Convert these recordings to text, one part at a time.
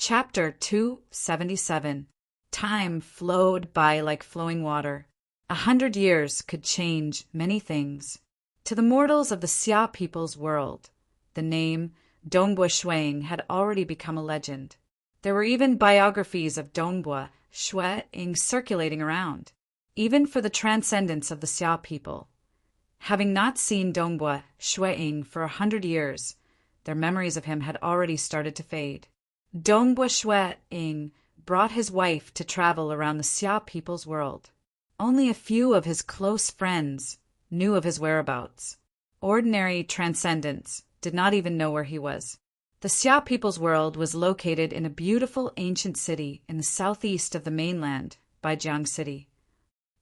Chapter 277. Time flowed by like flowing water. 100 years could change many things. To the mortals of the Xia people's world, the name Dongbua Shuang had already become a legend. There were even biographies of Dongbua Shuang circulating around, even for the transcendence of the Xia people. Having not seen Dongbua Shuang for 100 years, their memories of him had already started to fade. Dongbua Shuang brought his wife to travel around the Xia people's world. Only a few of his close friends knew of his whereabouts. Ordinary transcendents did not even know where he was. The Xia people's world was located in a beautiful ancient city in the southeast of the mainland, Baijiang City.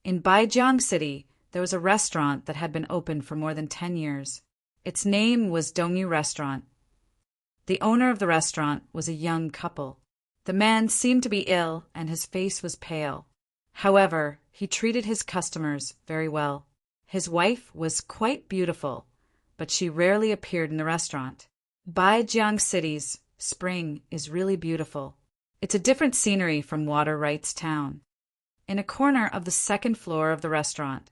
In Baijiang City, there was a restaurant that had been open for more than 10 years. Its name was Dongyu Restaurant. The owner of the restaurant was a young couple. The man seemed to be ill and his face was pale. However, he treated his customers very well. His wife was quite beautiful, but she rarely appeared in the restaurant. Baijiang City's spring is really beautiful. It's a different scenery from Water Rights Town. In a corner of the second floor of the restaurant,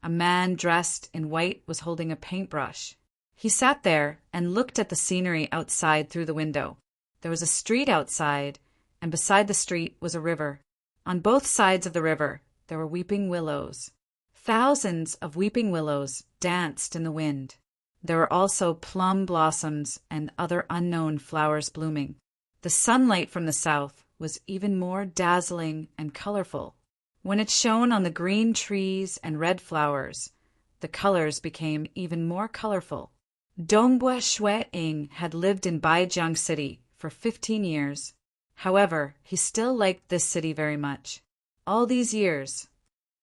a man dressed in white was holding a paintbrush. He sat there and looked at the scenery outside through the window. There was a street outside, and beside the street was a river. On both sides of the river, there were weeping willows. Thousands of weeping willows danced in the wind. There were also plum blossoms and other unknown flowers blooming. The sunlight from the south was even more dazzling and colorful. When it shone on the green trees and red flowers, the colors became even more colorful. Dongbua Shuang had lived in Baijiang City for 15 years. However, he still liked this city very much. All these years,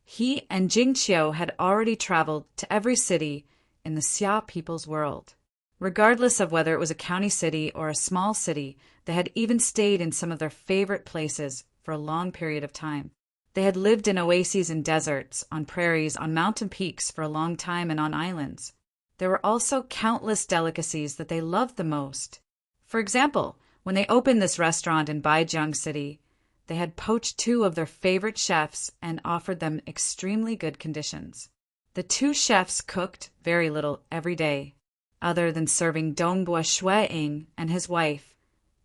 he and Jingqiu had already traveled to every city in the Xia people's world. Regardless of whether it was a county city or a small city, they had even stayed in some of their favorite places for a long period of time. They had lived in oases and deserts, on prairies, on mountain peaks for a long time, and on islands. There were also countless delicacies that they loved the most. For example, when they opened this restaurant in Baijiang City, they had poached 2 of their favorite chefs and offered them extremely good conditions. The 2 chefs cooked very little every day. Other than serving Dongbua Shuang and his wife,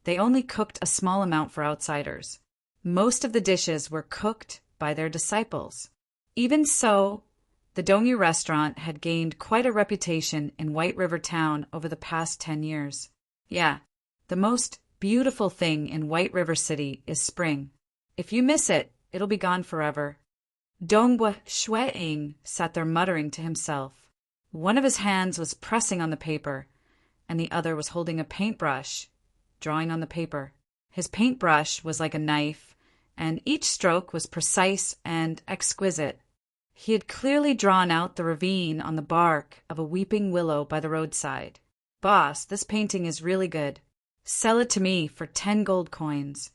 they only cooked a small amount for outsiders. Most of the dishes were cooked by their disciples. Even so, the Dongyu restaurant had gained quite a reputation in White River Town over the past 10 years. Yeah, the most beautiful thing in White River City is spring. If you miss it, it'll be gone forever. Dongbua Shuang sat there muttering to himself. One of his hands was pressing on the paper, and the other was holding a paintbrush, drawing on the paper. His paintbrush was like a knife, and each stroke was precise and exquisite. He had clearly drawn out the ravine on the bark of a weeping willow by the roadside. "Boss, this painting is really good. Sell it to me for 10 gold coins."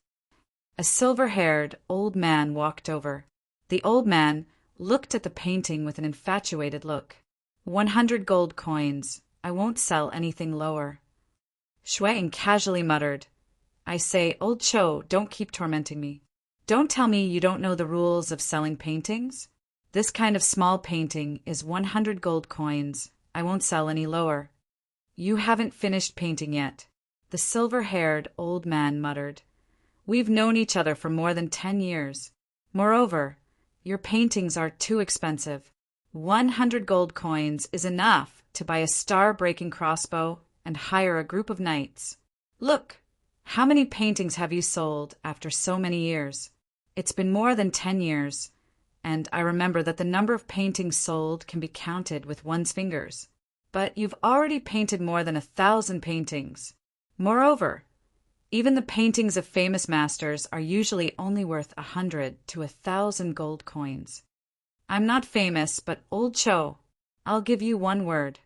A silver-haired old man walked over. The old man looked at the painting with an infatuated look. 100 gold coins. I won't sell anything lower." Shuang casually muttered, "I say, old Cho, don't keep tormenting me. Don't tell me you don't know the rules of selling paintings. This kind of small painting is 100 gold coins. I won't sell any lower." "You haven't finished painting yet," the silver-haired old man muttered. "We've known each other for more than 10 years. Moreover, your paintings are too expensive. 100 gold coins is enough to buy a star-breaking crossbow and hire a group of knights. Look, how many paintings have you sold after so many years?" It's been more than 10 years, and I remember that the number of paintings sold can be counted with one's fingers. But you've already painted more than 1,000 paintings. Moreover, even the paintings of famous masters are usually only worth 100 to 1,000 gold coins. I'm not famous, but old Cho, I'll give you one word.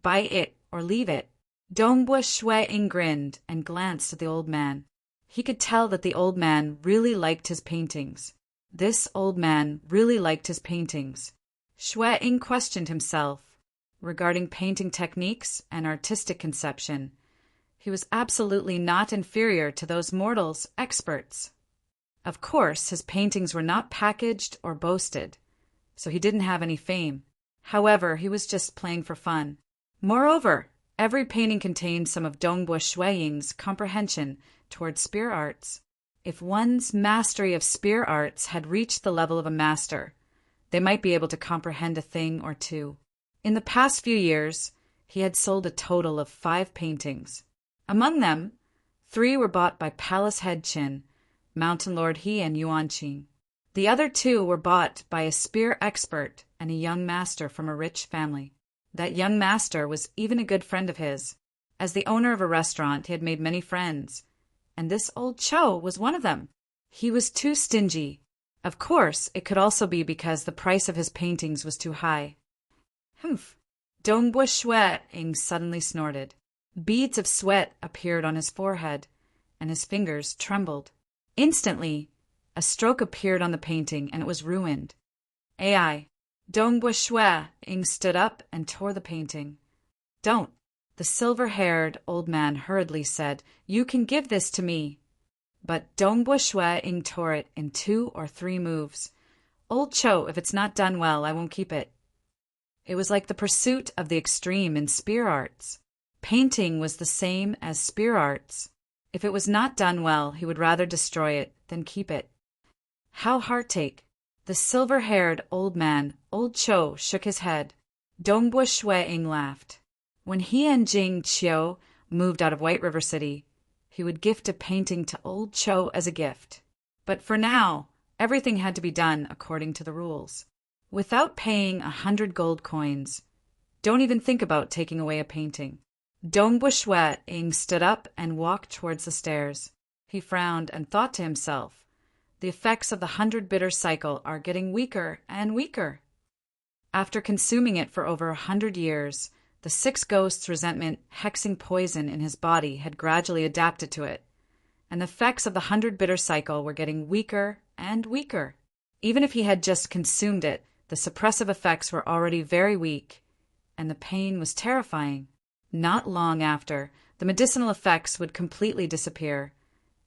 Buy it or leave it." Dongbua Shuang grinned and glanced at the old man. He could tell that the old man really liked his paintings. This old man really liked his paintings. Shuang questioned himself regarding painting techniques and artistic conception. He was absolutely not inferior to those mortals, experts. Of course, his paintings were not packaged or boasted, so he didn't have any fame. However, he was just playing for fun. Moreover, every painting contained some of Dongbua Shuiying's comprehension towards spear arts. If one's mastery of spear arts had reached the level of a master, they might be able to comprehend a thing or two. In the past few years, he had sold a total of 5 paintings. Among them, 3 were bought by Palace Head Chin, Mountain Lord He, and Yuan Qing. The other 2 were bought by a spear expert and a young master from a rich family. That young master was even a good friend of his. As the owner of a restaurant, he had made many friends, and this old Cho was one of them. He was too stingy. Of course, it could also be because the price of his paintings was too high. Humph! Dongbua Shuiying suddenly snorted. Beads of sweat appeared on his forehead, and his fingers trembled. Instantly, a stroke appeared on the painting, and it was ruined. AI. Dongbua Shuiying stood up and tore the painting. Don't. The silver-haired old man hurriedly said, You can give this to me. But Dongbua Shuiying tore it in 2 or 3 moves. Old Cho, if it's not done well, I won't keep it. It was like the pursuit of the extreme in spear arts. Painting was the same as spear arts. If it was not done well, he would rather destroy it than keep it. How heartache! The silver-haired old man, Old Cho, shook his head. Dongbua Shuiying laughed. When he and Jing Qiu moved out of White River City, he would gift a painting to Old Cho as a gift. But for now, everything had to be done according to the rules. Without paying 100 gold coins, don't even think about taking away a painting. Dongbua Shuiying stood up and walked towards the stairs. He frowned and thought to himself, the effects of the 100-bitter cycle are getting weaker and weaker. After consuming it for over 100 years, the 6 ghosts' resentment hexing poison in his body had gradually adapted to it, and the effects of the 100-bitter cycle were getting weaker and weaker. Even if he had just consumed it, the suppressive effects were already very weak, and the pain was terrifying. Not long after, the medicinal effects would completely disappear,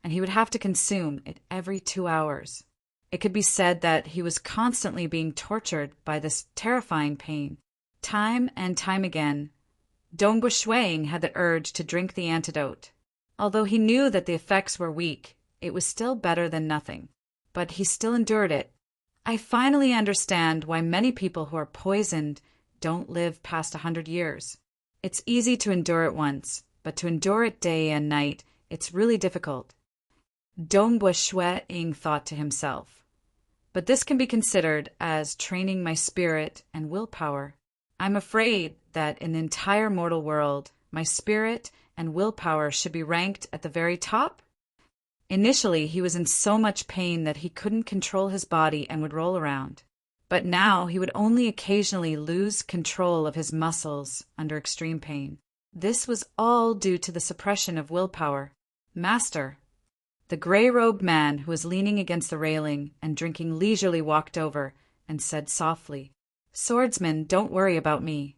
and he would have to consume it every 2 hours. It could be said that he was constantly being tortured by this terrifying pain. Time and time again, Dongbua Shuiying had the urge to drink the antidote. Although he knew that the effects were weak, it was still better than nothing. But he still endured it. I finally understand why many people who are poisoned don't live past 100 years. It's easy to endure it once, but to endure it day and night, it's really difficult. Dongbua Shuiying thought to himself. But this can be considered as training my spirit and willpower. I'm afraid that in the entire mortal world, my spirit and willpower should be ranked at the very top. Initially, he was in so much pain that he couldn't control his body and would roll around. But now he would only occasionally lose control of his muscles under extreme pain. This was all due to the suppression of willpower. Master. The gray-robed man who was leaning against the railing and drinking leisurely walked over and said softly, Swordsman, don't worry about me.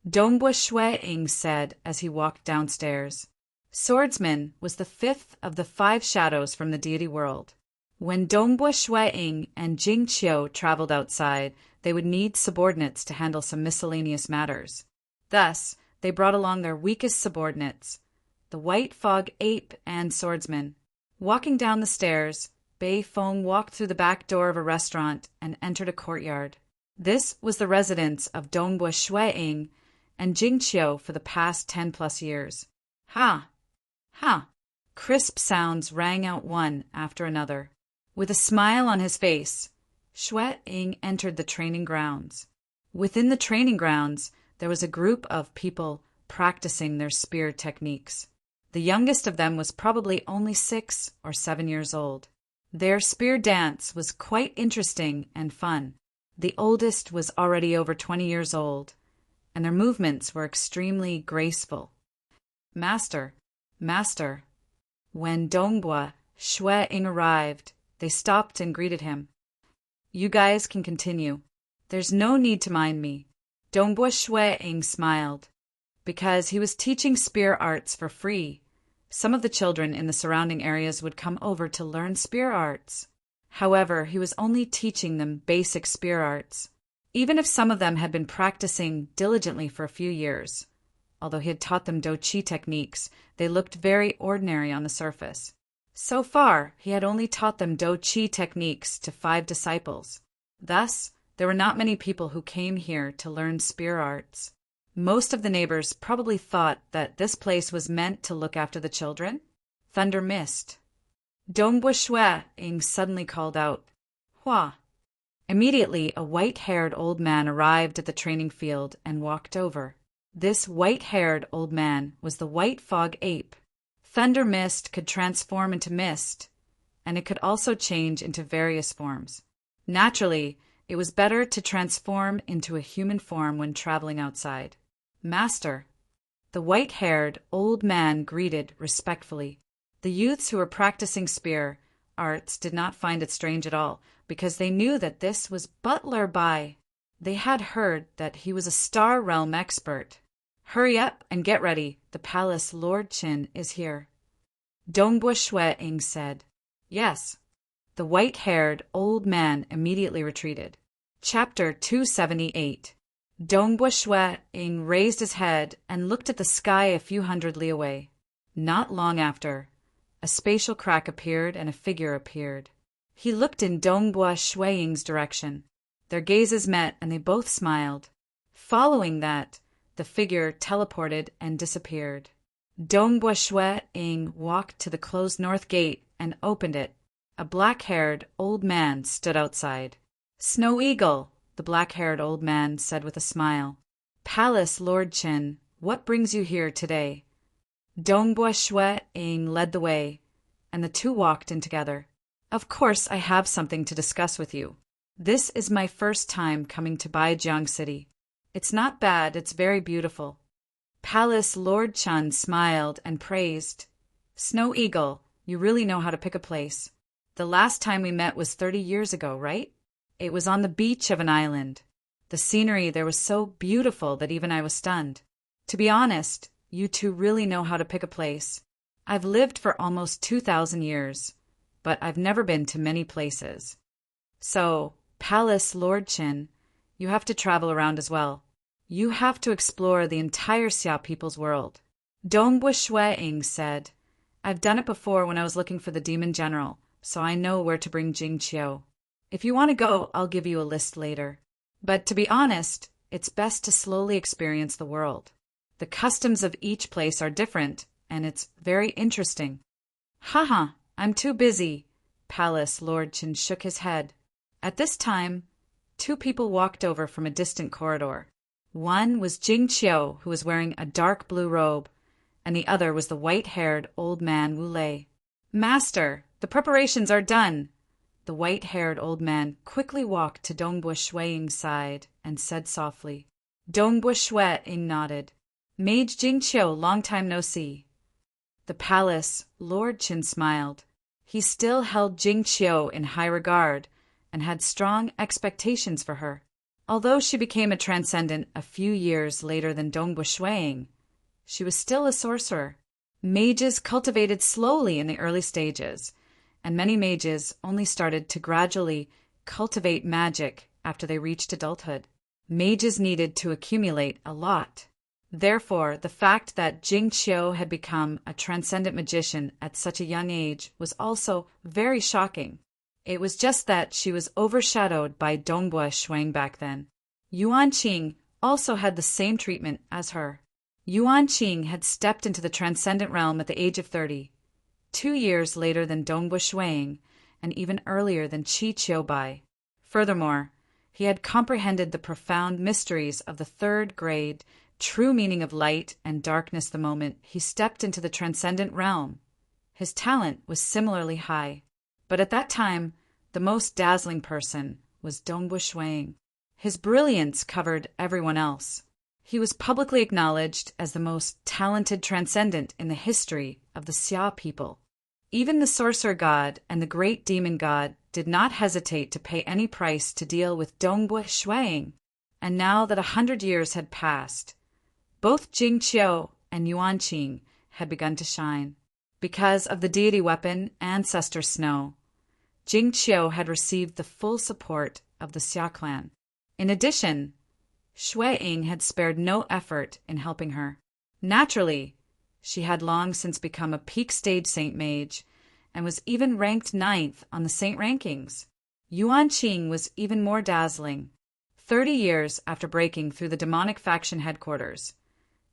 Dongbua Shuiying said as he walked downstairs. Swordsman was the 5th of the 5 shadows from the deity world. When Dongbua Shuiying and Jing Qiu traveled outside, they would need subordinates to handle some miscellaneous matters. Thus, they brought along their weakest subordinates, the White Fog Ape and Swordsman. Walking down the stairs, Bei Feng walked through the back door of a restaurant and entered a courtyard. This was the residence of Dongbua Shuiying and Jing Qiu for the past 10+ years. Ha! Ha! Crisp sounds rang out one after another. With a smile on his face, Shuiying entered the training grounds. Within the training grounds, there was a group of people practicing their spear techniques. The youngest of them was probably only 6 or 7 years old. Their spear dance was quite interesting and fun. The oldest was already over 20 years old, and their movements were extremely graceful. Master, Master. When Dongbua Shuiying arrived, they stopped and greeted him. You guys can continue. There's no need to mind me. Dongbua Shuiying smiled. Because he was teaching spear arts for free, Some of the children in the surrounding areas would come over to learn spear arts. However, he was only teaching them basic spear arts, even if some of them had been practicing diligently for a few years. Although he had taught them Do-Chi techniques, they looked very ordinary on the surface. So far, he had only taught them Do-Chi techniques to 5 disciples. Thus, there were not many people who came here to learn spear arts. Most of the neighbors probably thought that this place was meant to look after the children. Thunder missed. Dongbua Shue, Ing suddenly called out, Hua. Immediately, a white-haired old man arrived at the training field and walked over. This white-haired old man was the white fog ape. Thunder Mist could transform into mist, and it could also change into various forms. Naturally, it was better to transform into a human form when traveling outside. Master. The white-haired old man greeted respectfully. The youths who were practicing spear arts did not find it strange at all, because they knew that this was Butler Bai. They had heard that he was a Star Realm expert. Hurry up and get ready. The palace Lord Qin is here. Dongbua Shue Ing said. Yes. The white-haired old man immediately retreated. Chapter 278. Dongbua Shue Ing raised his head and looked at the sky a few hundred li away. Not long after, a spatial crack appeared and a figure appeared. He looked in Dongbua Shue Ing's direction. Their gazes met and they both smiled. Following that, the figure teleported and disappeared. Dongbua Shue Ing walked to the closed north gate and opened it. A black-haired old man stood outside. Snow Eagle, the black-haired old man said with a smile. Palace Lord Qin, what brings you here today? Dongbua Shue Ing led the way, and the two walked in together. Of course I have something to discuss with you. This is my first time coming to Baijiang City. It's not bad, it's very beautiful. Palace Lord Chun smiled and praised. Snow Eagle, you really know how to pick a place. The last time we met was 30 years ago, right? It was on the beach of an island. The scenery there was so beautiful that even I was stunned. To be honest, you two really know how to pick a place. I've lived for almost 2,000 years, but I've never been to many places. So, Palace Lord Qin, you have to travel around as well. You have to explore the entire Xia people's world. Dongbua Shue Ing said, I've done it before when I was looking for the demon general, so I know where to bring Jing Qiu. If you want to go, I'll give you a list later. But to be honest, it's best to slowly experience the world. The customs of each place are different, and it's very interesting. Haha, I'm too busy. Palace Lord Qin shook his head. At this time, 2 people walked over from a distant corridor. One was Jing Qiu, who was wearing a dark blue robe, and the other was the white-haired old man Wu Lei. Master, the preparations are done. The white-haired old man quickly walked to Dongbua Shue Ing's side and said softly. Dongbua Shue Ing nodded. Mage Jing Qiu, long time no see. The palace Lord Qin smiled. He still held Jing Qiu in high regard and had strong expectations for her. Although she became a transcendent a few years later than Dongbua Shue Ing, she was still a sorcerer. Mages cultivated slowly in the early stages, and many mages only started to gradually cultivate magic after they reached adulthood. Mages needed to accumulate a lot. Therefore, the fact that Jing Qiu had become a transcendent magician at such a young age was also very shocking. It was just that she was overshadowed by Dongbua Shue Ing back then. Yuan Qing also had the same treatment as her. Yuan Qing had stepped into the transcendent realm at the age of 30, 2 years later than Dongbua Shue Ing, and even earlier than Qi Qiubai. Furthermore, he had comprehended the profound mysteries of the 3rd grade true meaning of light and darkness the moment he stepped into the transcendent realm. His talent was similarly high, but at that time, the most dazzling person was Dongbua Shue Ing. His brilliance covered everyone else. He was publicly acknowledged as the most talented transcendent in the history of the Xia people. Even the sorcerer god and the great demon god did not hesitate to pay any price to deal with Dongbua Shue Ing. And now that 100 years had passed, both Jing Qiu and Yuan Qing had begun to shine. Because of the deity weapon Ancestor Snow, Jing Qiu had received the full support of the Xia clan. In addition, Shui Ying had spared no effort in helping her. Naturally, she had long since become a peak stage saint mage and was even ranked 9th on the saint rankings. Yuan Qing was even more dazzling. 30 years after breaking through the demonic faction headquarters,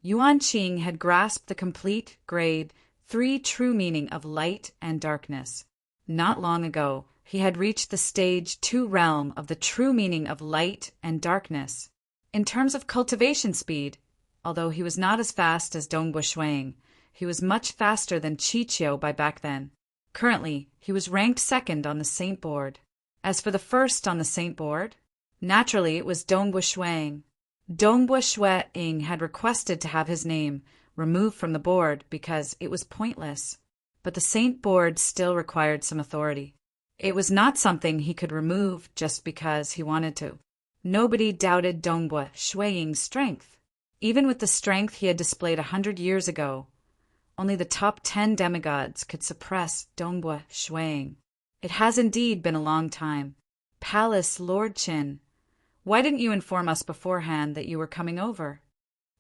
Yuan Qing had grasped the complete grade 3 true meaning of light and darkness. Not long ago, he had reached the stage 2 realm of the true meaning of light and darkness. In terms of cultivation speed, although he was not as fast as Dongbo Shuang, he was much faster than Qi Qiu by back then. Currently, he was ranked 2nd on the saint board. As for the first on the saint board, naturally it was Dongbo Shuang. Dongbo Shuang had requested to have his name removed from the board because it was pointless, but the saint board still required some authority. It was not something he could remove just because he wanted to. Nobody doubted Dongbo Shuang's strength. Even with the strength he had displayed 100 years ago, only the top 10 demigods could suppress Dongbo Shuang. It has indeed been a long time. Palace Lord Qin, why didn't you inform us beforehand that you were coming over?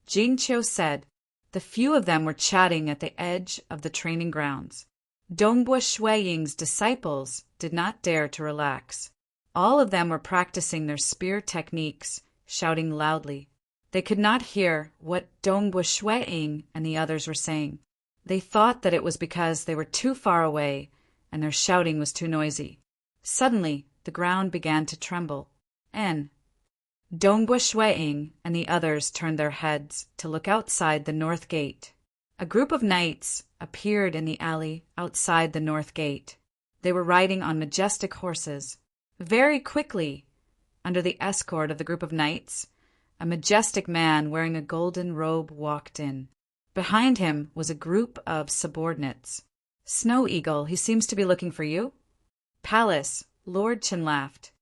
Jing Qiu said. The few of them were chatting at the edge of the training grounds. Dongbo Shuang's disciples did not dare to relax. All of them were practicing their spear techniques, shouting loudly. They could not hear what Dongbo Shuang and the others were saying. They thought that it was because they were too far away and their shouting was too noisy. Suddenly, the ground began to tremble, and Dongbo Shuang and the others turned their heads to look outside the north gate. A group of knights appeared in the alley outside the north gate. They were riding on majestic horses. Very quickly, under the escort of the group of knights, a majestic man wearing a golden robe walked in. Behind him was a group of subordinates. Snow Eagle, he seems to be looking for you. Palace, Lord Qin laughed.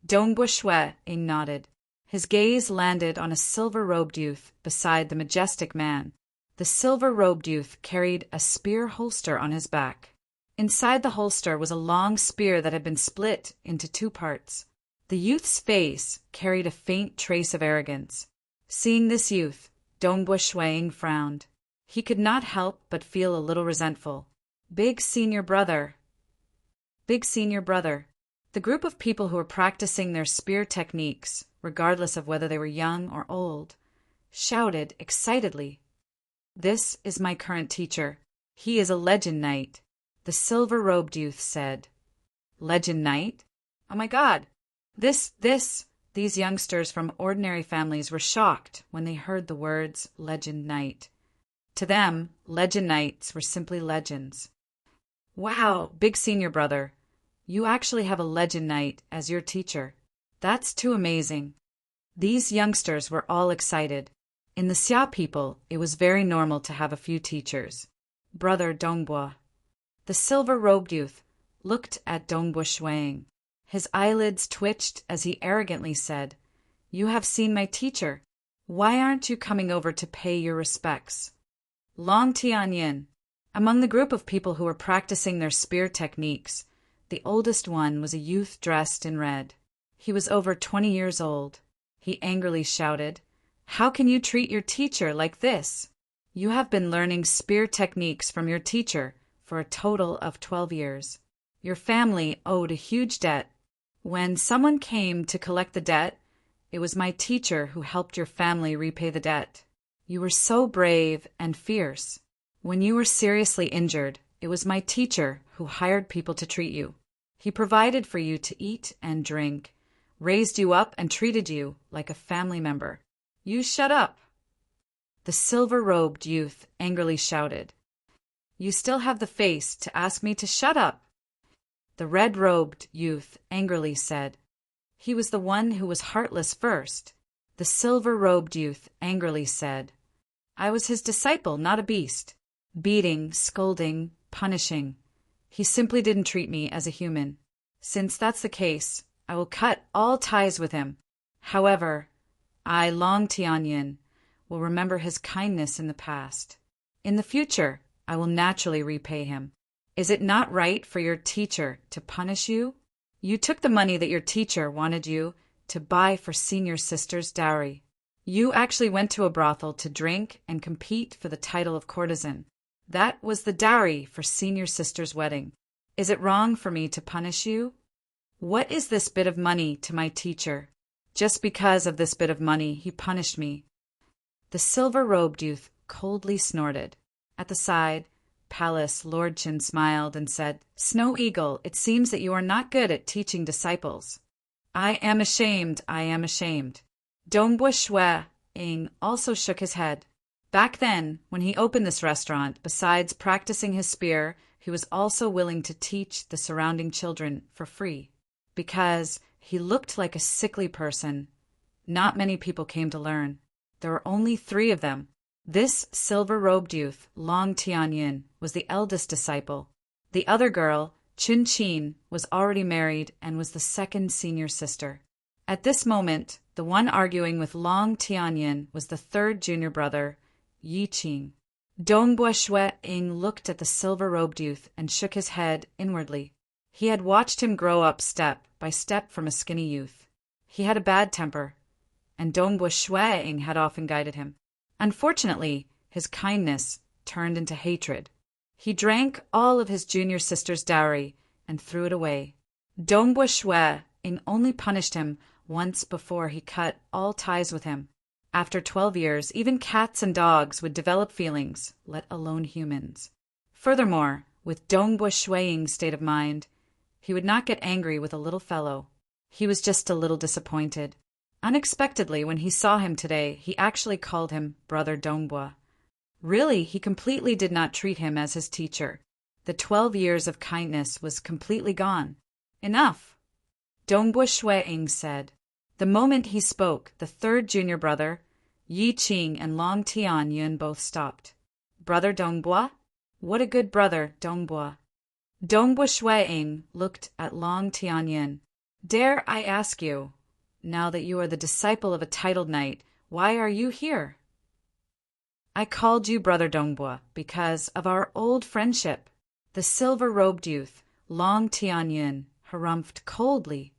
Dongbo Shuang nodded. His gaze landed on a silver-robed youth beside the majestic man. The silver-robed youth carried a spear holster on his back. Inside the holster was a long spear that had been split into 2 parts. The youth's face carried a faint trace of arrogance. Seeing this youth, Dongbo Shuang frowned. He could not help but feel a little resentful. Big senior brother. The group of people who were practicing their spear techniques, regardless of whether they were young or old, shouted excitedly. This is my current teacher. He is a legend knight, the silver-robed youth said. Legend knight? Oh my God! These youngsters from ordinary families were shocked when they heard the words legend knight. To them, legend knights were simply legends. Wow, big senior brother. You actually have a legend knight as your teacher. That's too amazing. These youngsters were all excited. In the Xia people, it was very normal to have a few teachers. Brother Dongbo. The silver-robed youth looked at Dongbo Shuang. His eyelids twitched as he arrogantly said, You have seen my teacher. Why aren't you coming over to pay your respects? Long Tianyin. Among the group of people who were practicing their spear techniques, the oldest one was a youth dressed in red. He was over 20 years old. He angrily shouted, How can you treat your teacher like this? You have been learning spear techniques from your teacher for a total of 12 years. Your family owed a huge debt. When someone came to collect the debt, it was my teacher who helped your family repay the debt. You were so brave and fierce. When you were seriously injured, it was my teacher who hired people to treat you. He provided for you to eat and drink, raised you up and treated you like a family member. You shut up! The silver-robed youth angrily shouted. You still have the face to ask me to shut up! The red-robed youth angrily said. He was the one who was heartless first. The silver-robed youth angrily said. I was his disciple, not a beast. Beating, scolding, punishing. He simply didn't treat me as a human. Since that's the case, I will cut all ties with him. However, I, Long Tianyin, will remember his kindness in the past. In the future, I will naturally repay him. Is it not right for your teacher to punish you? You took the money that your teacher wanted you to buy for senior sister's dowry. You actually went to a brothel to drink and compete for the title of courtesan. That was the dowry for senior sister's wedding. Is it wrong for me to punish you? What is this bit of money to my teacher? Just because of this bit of money, he punished me. The silver-robed youth coldly snorted. At the side, Palace Lord Chin smiled and said, Snow Eagle, it seems that you are not good at teaching disciples. I am ashamed, I am ashamed. Dongbua Shue Ing also shook his head. Back then, when he opened this restaurant, besides practicing his spear, he was also willing to teach the surrounding children for free. Because he looked like a sickly person, not many people came to learn. There were only 3 of them. This silver-robed youth, Long Tianyin, was the eldest disciple. The other girl, Chin Chin, was already married and was the second senior sister. At this moment, the one arguing with Long Tianyin was the 3rd junior brother, Yi Qing. Dongbua Shue Ing looked at the silver-robed youth and shook his head inwardly. He had watched him grow up step by step from a skinny youth. He had a bad temper, and Dongbua Shue Ing had often guided him. Unfortunately, his kindness turned into hatred. He drank all of his junior sister's dowry and threw it away. Dongbua Shue Ing only punished him once before he cut all ties with him. After 12 years, even cats and dogs would develop feelings, let alone humans. Furthermore, with Dongbua Shue Ing's state of mind, he would not get angry with a little fellow. He was just a little disappointed. Unexpectedly, when he saw him today, he actually called him Brother Dongbua. Really, he completely did not treat him as his teacher. The 12 years of kindness was completely gone. Enough! Dongbua Shue Ing said. The moment he spoke, the 3rd junior brother, Yi Qing and Long Tianyin both stopped. Brother Dongbua? What a good brother, Dongbua. Dongbua Shue Ing looked at Long Tianyin. Dare I ask you, now that you are the disciple of a titled knight, why are you here? I called you Brother Dongbua because of our old friendship. The silver-robed youth, Long Tianyin, harumphed coldly.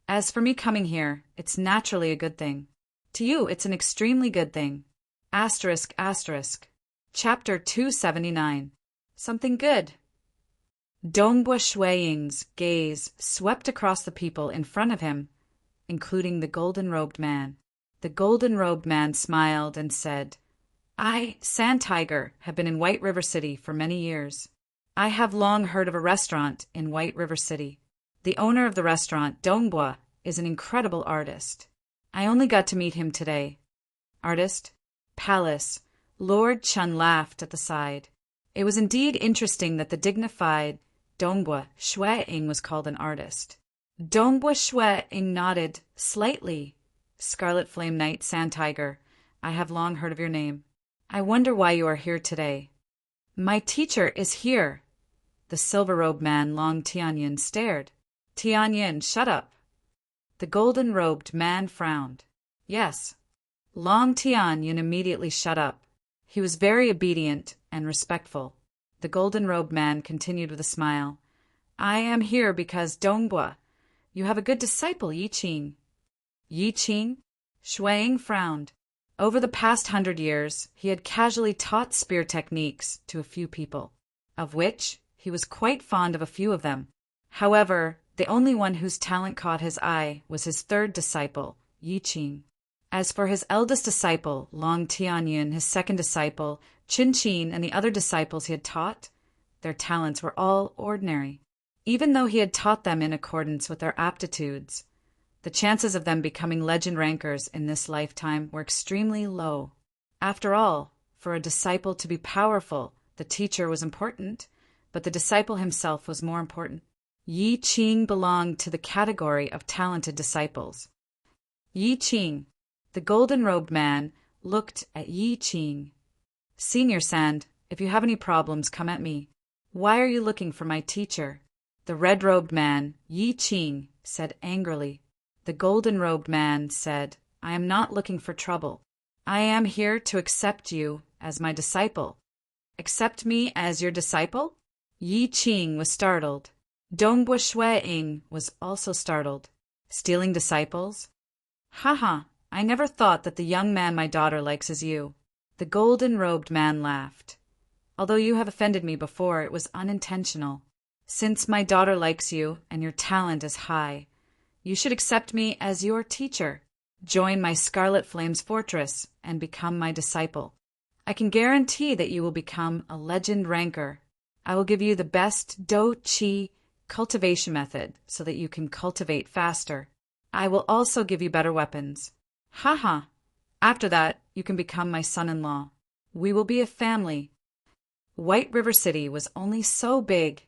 As for me coming here, it's naturally a good thing. To you, it's an extremely good thing. Asterisk, asterisk. Chapter 279. Something good. Dongbua Shue Ing's gaze swept across the people in front of him, including the golden-robed man. The golden-robed man smiled and said, I, Sand Tiger, have been in White River City for many years. I have long heard of a restaurant in White River City. The owner of the restaurant, Dongbua, is an incredible artist. I only got to meet him today. Artist? Palace. Lord Chun laughed at the side. It was indeed interesting that the dignified Dongbua Shue Ing was called an artist. Dongbua Shue Ing nodded slightly. Scarlet Flame Knight Sand Tiger, I have long heard of your name. I wonder why you are here today. My teacher is here. The silver-robed man Long Tianyin stared. Tianyin, shut up. The golden-robed man frowned. Yes. Long Tianyin immediately shut up. He was very obedient and respectful. The golden-robed man continued with a smile. I am here because Dongbua, you have a good disciple, Yi Qing. Yi Qing? Shue Ing frowned. Over the past 100 years, he had casually taught spear techniques to a few people, of which he was quite fond of a few of them. However, the only one whose talent caught his eye was his 3rd disciple, Yi Qing. As for his eldest disciple, Long Tianyin, his 2nd disciple, Chin Chin, and the other disciples he had taught, their talents were all ordinary. Even though he had taught them in accordance with their aptitudes, the chances of them becoming legend rankers in this lifetime were extremely low. After all, for a disciple to be powerful, the teacher was important, but the disciple himself was more important. Yi Qing belonged to the category of talented disciples. Yi Qing, the golden-robed man, looked at Yi Qing. Senior Sand, if you have any problems, come at me. Why are you looking for my teacher? The red-robed man, Yi Qing, said angrily. The golden-robed man said, I am not looking for trouble. I am here to accept you as my disciple. Accept me as your disciple? Yi Qing was startled. Dongbua Shueing was also startled. Stealing disciples? Haha, I never thought that the young man my daughter likes is you. The golden-robed man laughed. Although you have offended me before, it was unintentional. Since my daughter likes you and your talent is high, you should accept me as your teacher. Join my Scarlet Flames Fortress and become my disciple. I can guarantee that you will become a legend ranker. I will give you the best Do-Chi cultivation method so that you can cultivate faster. I will also give you better weapons. Haha. After that, you can become my son-in-law. We will be a family. White River City was only so big,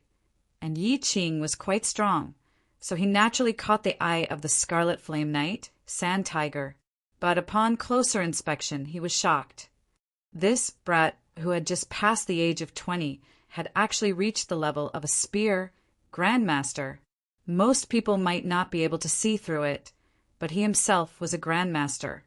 and Yi Qing was quite strong, so he naturally caught the eye of the Scarlet Flame Knight, Sand Tiger. But upon closer inspection, he was shocked. This brat, who had just passed the age of 20, had actually reached the level of a spear grandmaster. Most people might not be able to see through it, but he himself was a grandmaster.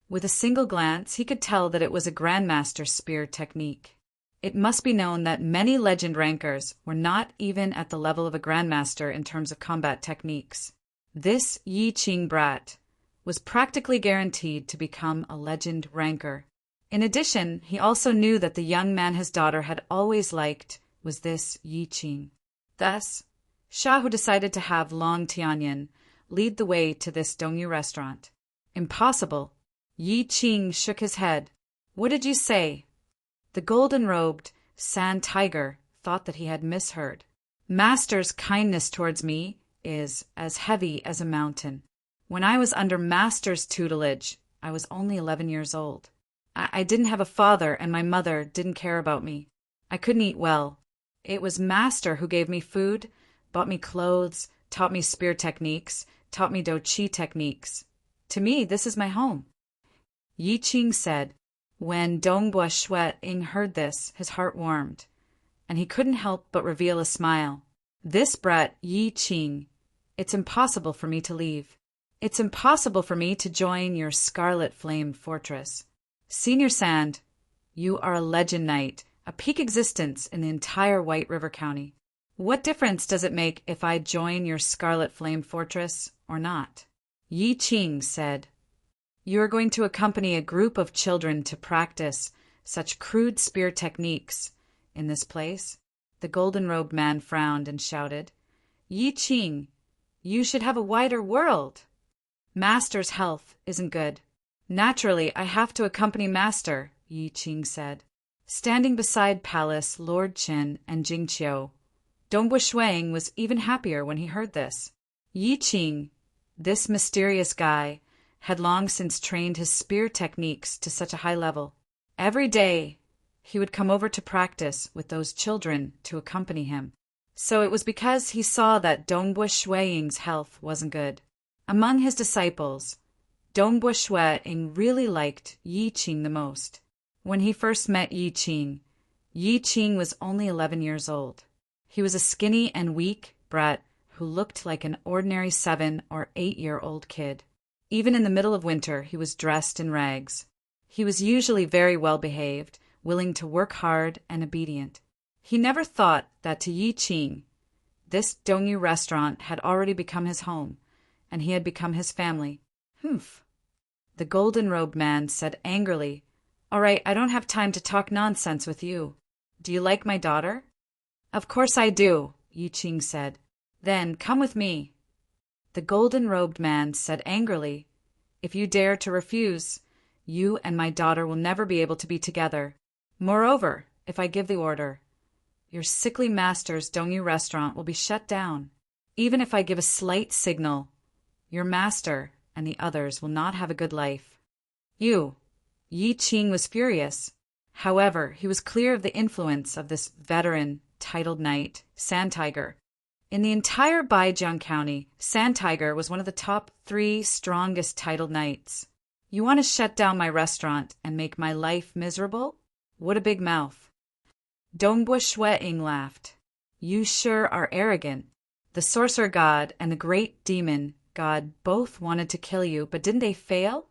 With a single glance, he could tell that it was a grandmaster spear technique. It must be known that many legend rankers were not even at the level of a grandmaster in terms of combat techniques. This Yi Qing brat was practically guaranteed to become a legend ranker. In addition, he also knew that the young man his daughter had always liked was this Yi Qing. Thus, Shahu decided to have Long Tianyan lead the way to this Dongyu restaurant. Impossible. Yi Qing shook his head. What did you say? The golden-robed Sand Tiger thought that he had misheard. Master's kindness towards me is as heavy as a mountain. When I was under Master's tutelage, I was only 11 years old. I didn't have a father, and my mother didn't care about me. I couldn't eat well. It was Master who gave me food, bought me clothes, taught me spear techniques, taught me Do-Chi techniques. To me, this is my home. Yi Qing said. When Dongbua Shueing heard this, his heart warmed, and he couldn't help but reveal a smile. This brat, Yi Qing, it's impossible for me to leave. It's impossible for me to join your Scarlet Flame Fortress. Senior Sand, you are a legend knight, a peak existence in the entire White River County. What difference does it make if I join your Scarlet Flame Fortress or not? Yi Qing said. You are going to accompany a group of children to practice such crude spear techniques in this place? The golden-robed man frowned and shouted. Yi Qing, you should have a wider world. Master's health isn't good. Naturally, I have to accompany Master, Yi Qing said. Standing beside Palace, Lord Qin and Jingqiu, Dongbua Shueing was even happier when he heard this. Yi Qing, this mysterious guy, had long since trained his spear techniques to such a high level. Every day, he would come over to practice with those children to accompany him. So it was because he saw that Dongbua Shueing's health wasn't good. Among his disciples, Dongbua Shueing really liked Yi Qing the most. When he first met Yi Qing was only 11 years old. He was a skinny and weak brat who looked like an ordinary 7- or 8-year-old kid. Even in the middle of winter, he was dressed in rags. He was usually very well behaved, willing to work hard and obedient. He never thought that to Yi Qing, this Dongyu restaurant had already become his home, and he had become his family. Humph. The golden-robed man said angrily, All right, I don't have time to talk nonsense with you. Do you like my daughter? Of course I do, Yi Qing said. Then come with me. The golden-robed man said angrily, If you dare to refuse, you and my daughter will never be able to be together. Moreover, if I give the order, your sickly master's Dongyu restaurant will be shut down. Even if I give a slight signal, your master and the others will not have a good life. Yi Qing was furious. However, he was clear of the influence of this veteran, titled knight, Sand Tiger. In the entire Baijiang County, Sand Tiger was one of the top 3 strongest titled knights. You want to shut down my restaurant and make my life miserable? What a big mouth. Dongbua Shueing laughed. You sure are arrogant. The sorcerer god and the great demon god both wanted to kill you, but didn't they fail?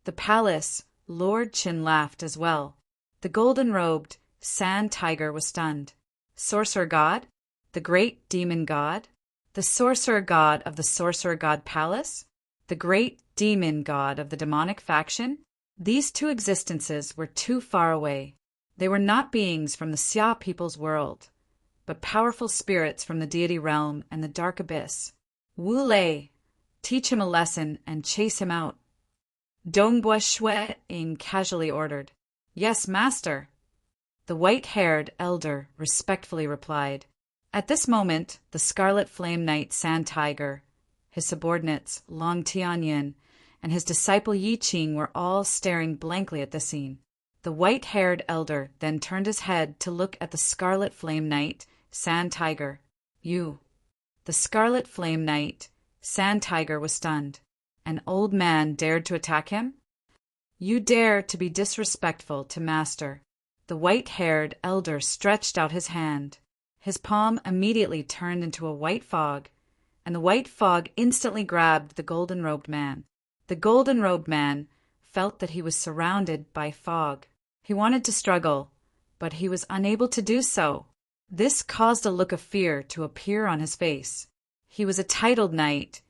The palace, Lord Qin laughed as well. The golden-robed Sand Tiger was stunned. Sorcerer God? The great demon god? The sorcerer god of the sorcerer god palace? The great demon god of the demonic faction? These two existences were too far away. They were not beings from the Xia people's world, but powerful spirits from the deity realm and the dark abyss. Wu Lei, teach him a lesson and chase him out. Dongbua Shui Ying casually ordered. Yes, master. The white-haired elder respectfully replied. At this moment, the Scarlet Flame Knight Sand Tiger, his subordinates Long Tianyin, and his disciple Yi Qing were all staring blankly at the scene. The white-haired elder then turned his head to look at the Scarlet Flame Knight Sand Tiger. You. The Scarlet Flame Knight Sand Tiger was stunned. An old man dared to attack him? You dare to be disrespectful to master. The white-haired elder stretched out his hand. His palm immediately turned into a white fog, and the white fog instantly grabbed the golden-robed man. The golden-robed man felt that he was surrounded by fog. He wanted to struggle, but he was unable to do so. This caused a look of fear to appear on his face. He was a titled knight,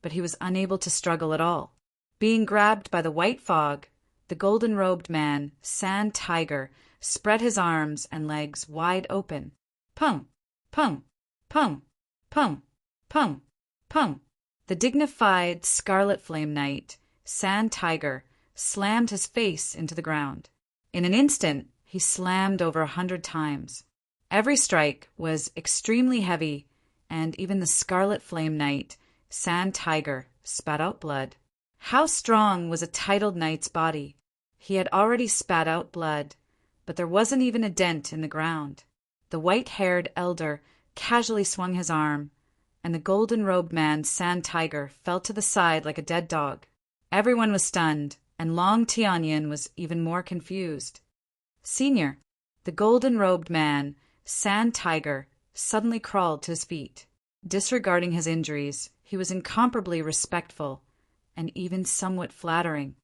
but he was unable to struggle at all. Being grabbed by the white fog, the golden-robed man, Sand Tiger, spread his arms and legs wide open. Pum, pum, pum, pum, pum, pum. The dignified Scarlet Flame Knight, Sand Tiger, slammed his face into the ground. In an instant, he slammed over 100 times. Every strike was extremely heavy, and even the Scarlet Flame Knight, Sand Tiger, spat out blood. How strong was a titled knight's body? He had already spat out blood, but there wasn't even a dent in the ground. The white-haired elder casually swung his arm, and the golden-robed man, Sand Tiger, fell to the side like a dead dog. Everyone was stunned, and Long Tianyin was even more confused. Senior, the golden-robed man, Sand Tiger, suddenly crawled to his feet. Disregarding his injuries, he was incomparably respectful and even somewhat flattering.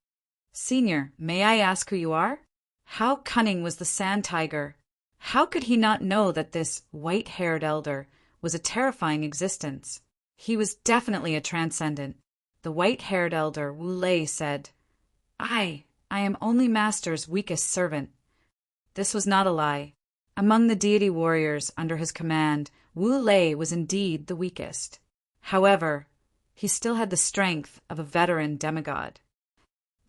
Senior, may I ask who you are? How cunning was the Sand Tiger? How could he not know that this white-haired elder was a terrifying existence? He was definitely a transcendent. The white-haired elder, Wu Lei, said, I am only Master's weakest servant. This was not a lie. Among the deity warriors under his command, Wu Lei was indeed the weakest. However, he still had the strength of a veteran demigod.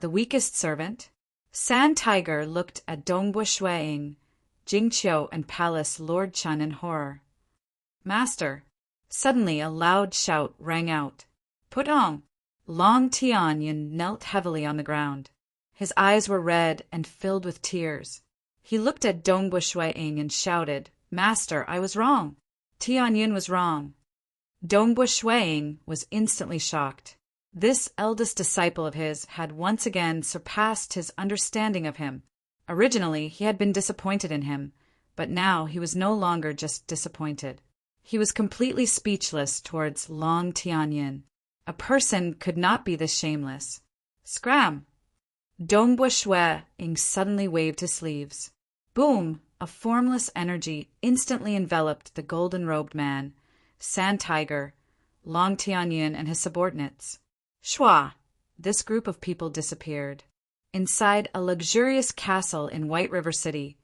The weakest servant? Sand Tiger looked at Dongbua Shuiying, Jingqiu, and Palace Lord Chun in horror. Master! Suddenly a loud shout rang out. Put on! Long Tianyin knelt heavily on the ground. His eyes were red and filled with tears. He looked at Dongbua Shuiying and shouted, Master, I was wrong. Tianyin was wrong. Dongbua Shuiying was instantly shocked. This eldest disciple of his had once again surpassed his understanding of him. Originally, he had been disappointed in him, but now he was no longer just disappointed. He was completely speechless towards Long Tianyin. A person could not be this shameless. Scram! Dongbua Shuiying suddenly waved his sleeves. Boom! A formless energy instantly enveloped the golden-robed man, Sand Tiger, Long Tianyin, and his subordinates. Shua! This group of people disappeared. Inside a luxurious castle in White River City.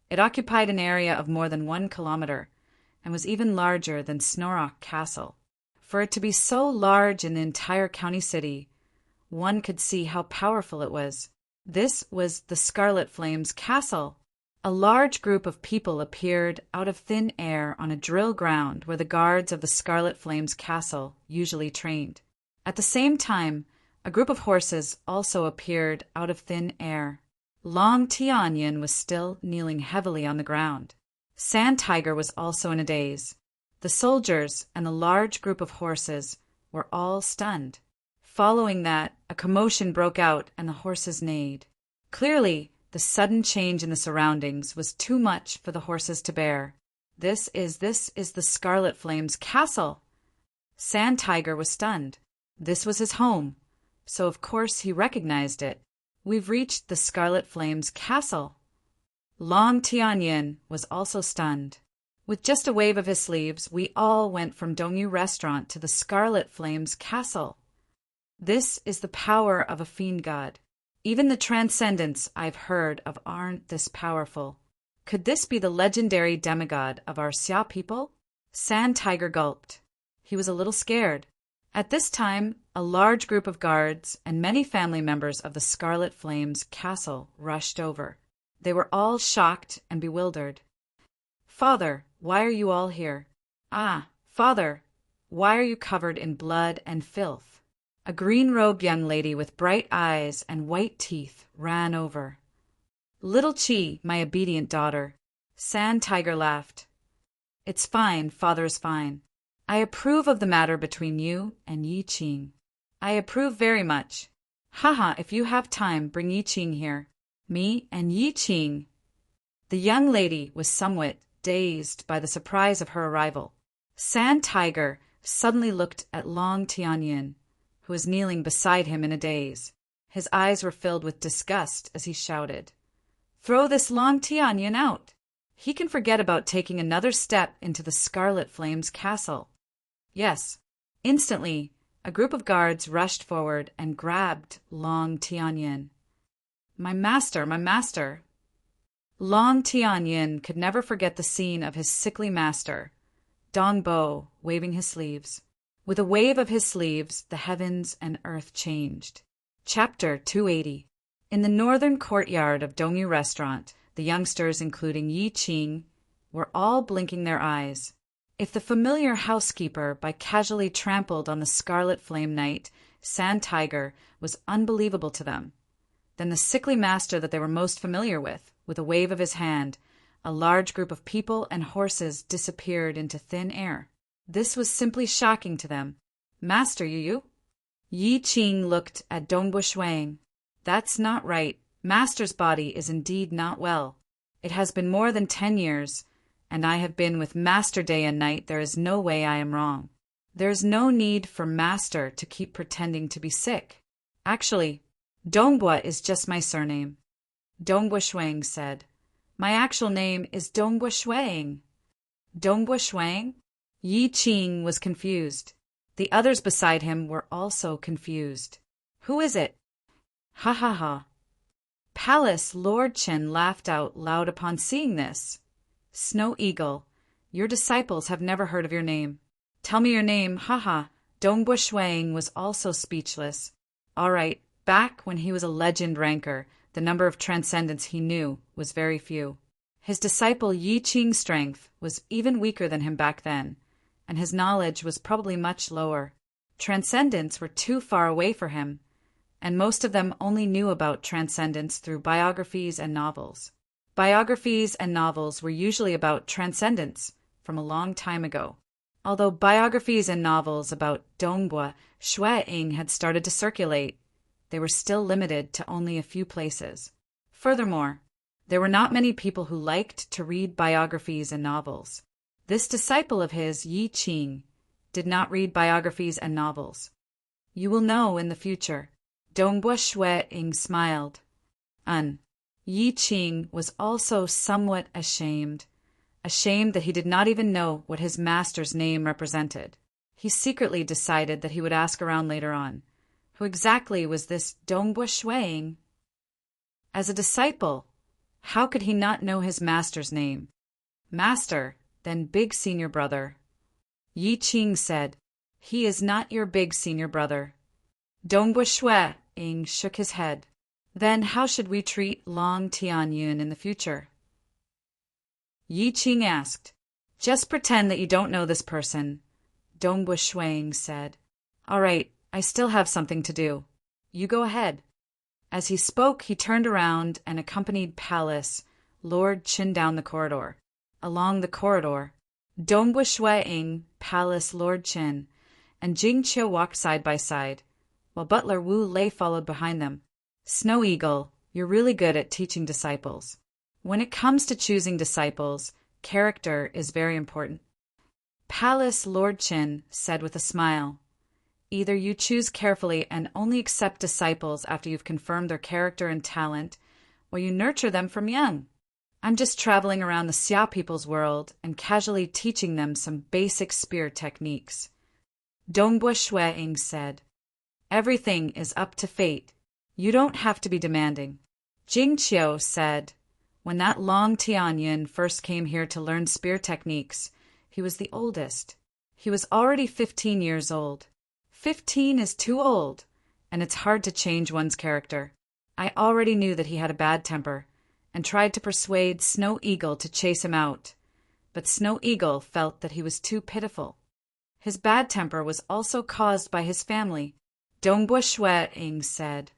It occupied an area of more than 1 kilometer and was even larger than Snorrock Castle. For it to be so large in the entire county city, one could see how powerful it was. This was the Scarlet Flame's castle. A large group of people appeared out of thin air on a drill ground where the guards of the Scarlet Flame's castle usually trained. At the same time, a group of horses also appeared out of thin air. Long Tianyin was still kneeling heavily on the ground. Sand Tiger was also in a daze. The soldiers and the large group of horses were all stunned. Following that, a commotion broke out and the horses neighed. Clearly, the sudden change in the surroundings was too much for the horses to bear. This is the Scarlet Flame's castle. Sand Tiger was stunned. This was his home, so of course he recognized it. We've reached the Scarlet Flame's castle. Long Tianyin was also stunned. With just a wave of his sleeves, we all went from Dongyu Restaurant to the Scarlet Flames Castle. This is the power of a fiend god. Even the transcendents I've heard of aren't this powerful. Could this be the legendary demigod of our Xia people? Sand Tiger gulped. He was a little scared. At this time, a large group of guards and many family members of the Scarlet Flames Castle rushed over. They were all shocked and bewildered. "Father, why are you all here?" "Ah, Father, why are you covered in blood and filth?" A green-robed young lady with bright eyes and white teeth ran over. "Little Chi, my obedient daughter." Sand Tiger laughed. "It's fine, Father is fine. I approve of the matter between you and Yi Qing. I approve very much. Haha, if you have time, bring Yi Qing here. Me and Yi Qing." The young lady was somewhat dazed by the surprise of her arrival. Sand Tiger suddenly looked at Long Tianyin, who was kneeling beside him in a daze. His eyes were filled with disgust as he shouted, "Throw this Long Tianyin out! He can forget about taking another step into the Scarlet Flames Castle." Yes, instantly, a group of guards rushed forward and grabbed Long Tianyin. My master, my master!" Long Tianyin could never forget the scene of his sickly master, Dong Bo, waving his sleeves. With a wave of his sleeves, the heavens and earth changed. Chapter 280. In the northern courtyard of Dongyu Restaurant, the youngsters, including Yi Qing, were all blinking their eyes. If the familiar housekeeper by casually trampled on the Scarlet Flame Knight, Sand Tiger, was unbelievable to them, then the sickly master that they were most familiar with a wave of his hand, a large group of people and horses disappeared into thin air. This was simply shocking to them. "Master Yu?" Yi Qing looked at Dongbu Shuang. "That's not right. Master's body is indeed not well. It has been more than 10 years, and I have been with Master day and night. There is no way I am wrong. There is no need for Master to keep pretending to be sick. Actually, Dongbua is just my surname." Dongbua Shuang said, "My actual name is Dongbua Shuang." Dongbua Shuang? Yi Qing was confused. The others beside him were also confused. "Who is it?" "Ha ha ha." Palace Lord Chen laughed out loud upon seeing this. "Snow Eagle, your disciples have never heard of your name. Tell me your name, haha." Dongbua Shuang was also speechless. All right, back when he was a legend ranker, the number of transcendents he knew was very few. His disciple Yi Qing's strength was even weaker than him back then, and his knowledge was probably much lower. Transcendents were too far away for him, and most of them only knew about transcendents through biographies and novels. Biographies and novels were usually about transcendents from a long time ago. Although biographies and novels about Dongbua Shuang had started to circulate, they were still limited to only a few places. Furthermore, there were not many people who liked to read biographies and novels. This disciple of his, Yi Qing, did not read biographies and novels. "You will know in the future." Dongbua Shuang smiled. Yi Qing was also somewhat ashamed that he did not even know what his master's name represented. He secretly decided that he would ask around later on. Who exactly was this Dongbua Shuang? As a disciple, how could he not know his master's name? Master, then big senior brother. Yi Qing said, "He is not your big senior brother." Dongbua Shuang shook his head. "Then how should we treat Long Tianyin in the future?" Yi Qing asked. "Just pretend that you don't know this person," Dongbua Shuang said. "All right, I still have something to do. You go ahead." As he spoke, he turned around and accompanied Palace Lord Chen down the corridor. Along the corridor, Dongbua Shuang, Palace Lord Chen, and Jing Qiu walked side by side, while Butler Wu Lei followed behind them. "Snow Eagle, you're really good at teaching disciples. When it comes to choosing disciples, character is very important." Palace Lord Chen said with a smile, "Either you choose carefully and only accept disciples after you've confirmed their character and talent, or you nurture them from young." I'm just traveling around the Xia people's world and casually teaching them some basic spear techniques. Dongbo Shueing said, Everything is up to fate. You don't have to be demanding. Jing Qiu said, When that Long Tianyin first came here to learn spear techniques, he was the oldest. He was already 15 years old. 15 is too old, and it's hard to change one's character. I already knew that he had a bad temper, and tried to persuade Snow Eagle to chase him out, but Snow Eagle felt that he was too pitiful. His bad temper was also caused by his family, Dongbo Shueing said.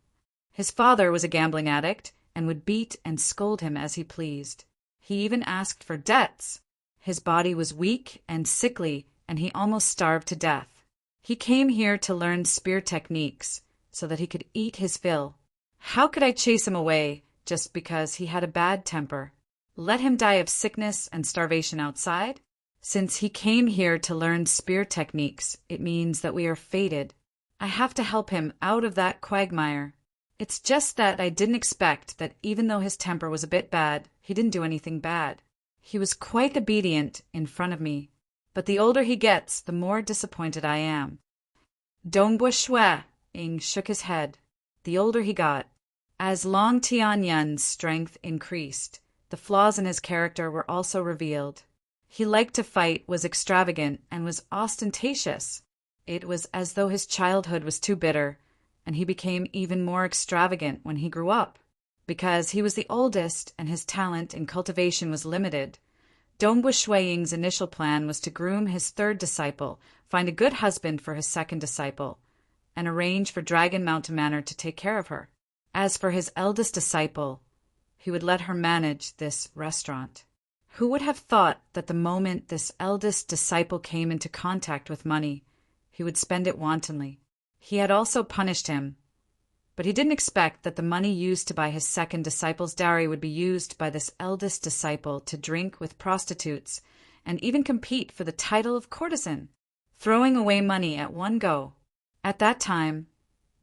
His father was a gambling addict and would beat and scold him as he pleased. He even asked for debts. His body was weak and sickly, and he almost starved to death. He came here to learn spear techniques so that he could eat his fill. How could I chase him away just because he had a bad temper? Let him die of sickness and starvation outside? Since he came here to learn spear techniques, it means that we are fated. I have to help him out of that quagmire. It's just that I didn't expect that even though his temper was a bit bad, he didn't do anything bad. He was quite obedient in front of me, but the older he gets, the more disappointed I am. Dongbo Shueing shook his head. The older he got, as Long Tianyun's strength increased, the flaws in his character were also revealed. He liked to fight, was extravagant, and was ostentatious. It was as though his childhood was too bitter, and he became even more extravagant when he grew up. Because he was the oldest and his talent in cultivation was limited, Dongbo Shueing's initial plan was to groom his third disciple, find a good husband for his second disciple, and arrange for Dragon Mountain Manor to take care of her. As for his eldest disciple, he would let her manage this restaurant. Who would have thought that the moment this eldest disciple came into contact with money, he would spend it wantonly? He had also punished him, but he didn't expect that the money used to buy his second disciple's dowry would be used by this eldest disciple to drink with prostitutes and even compete for the title of courtesan, throwing away money at one go. At that time,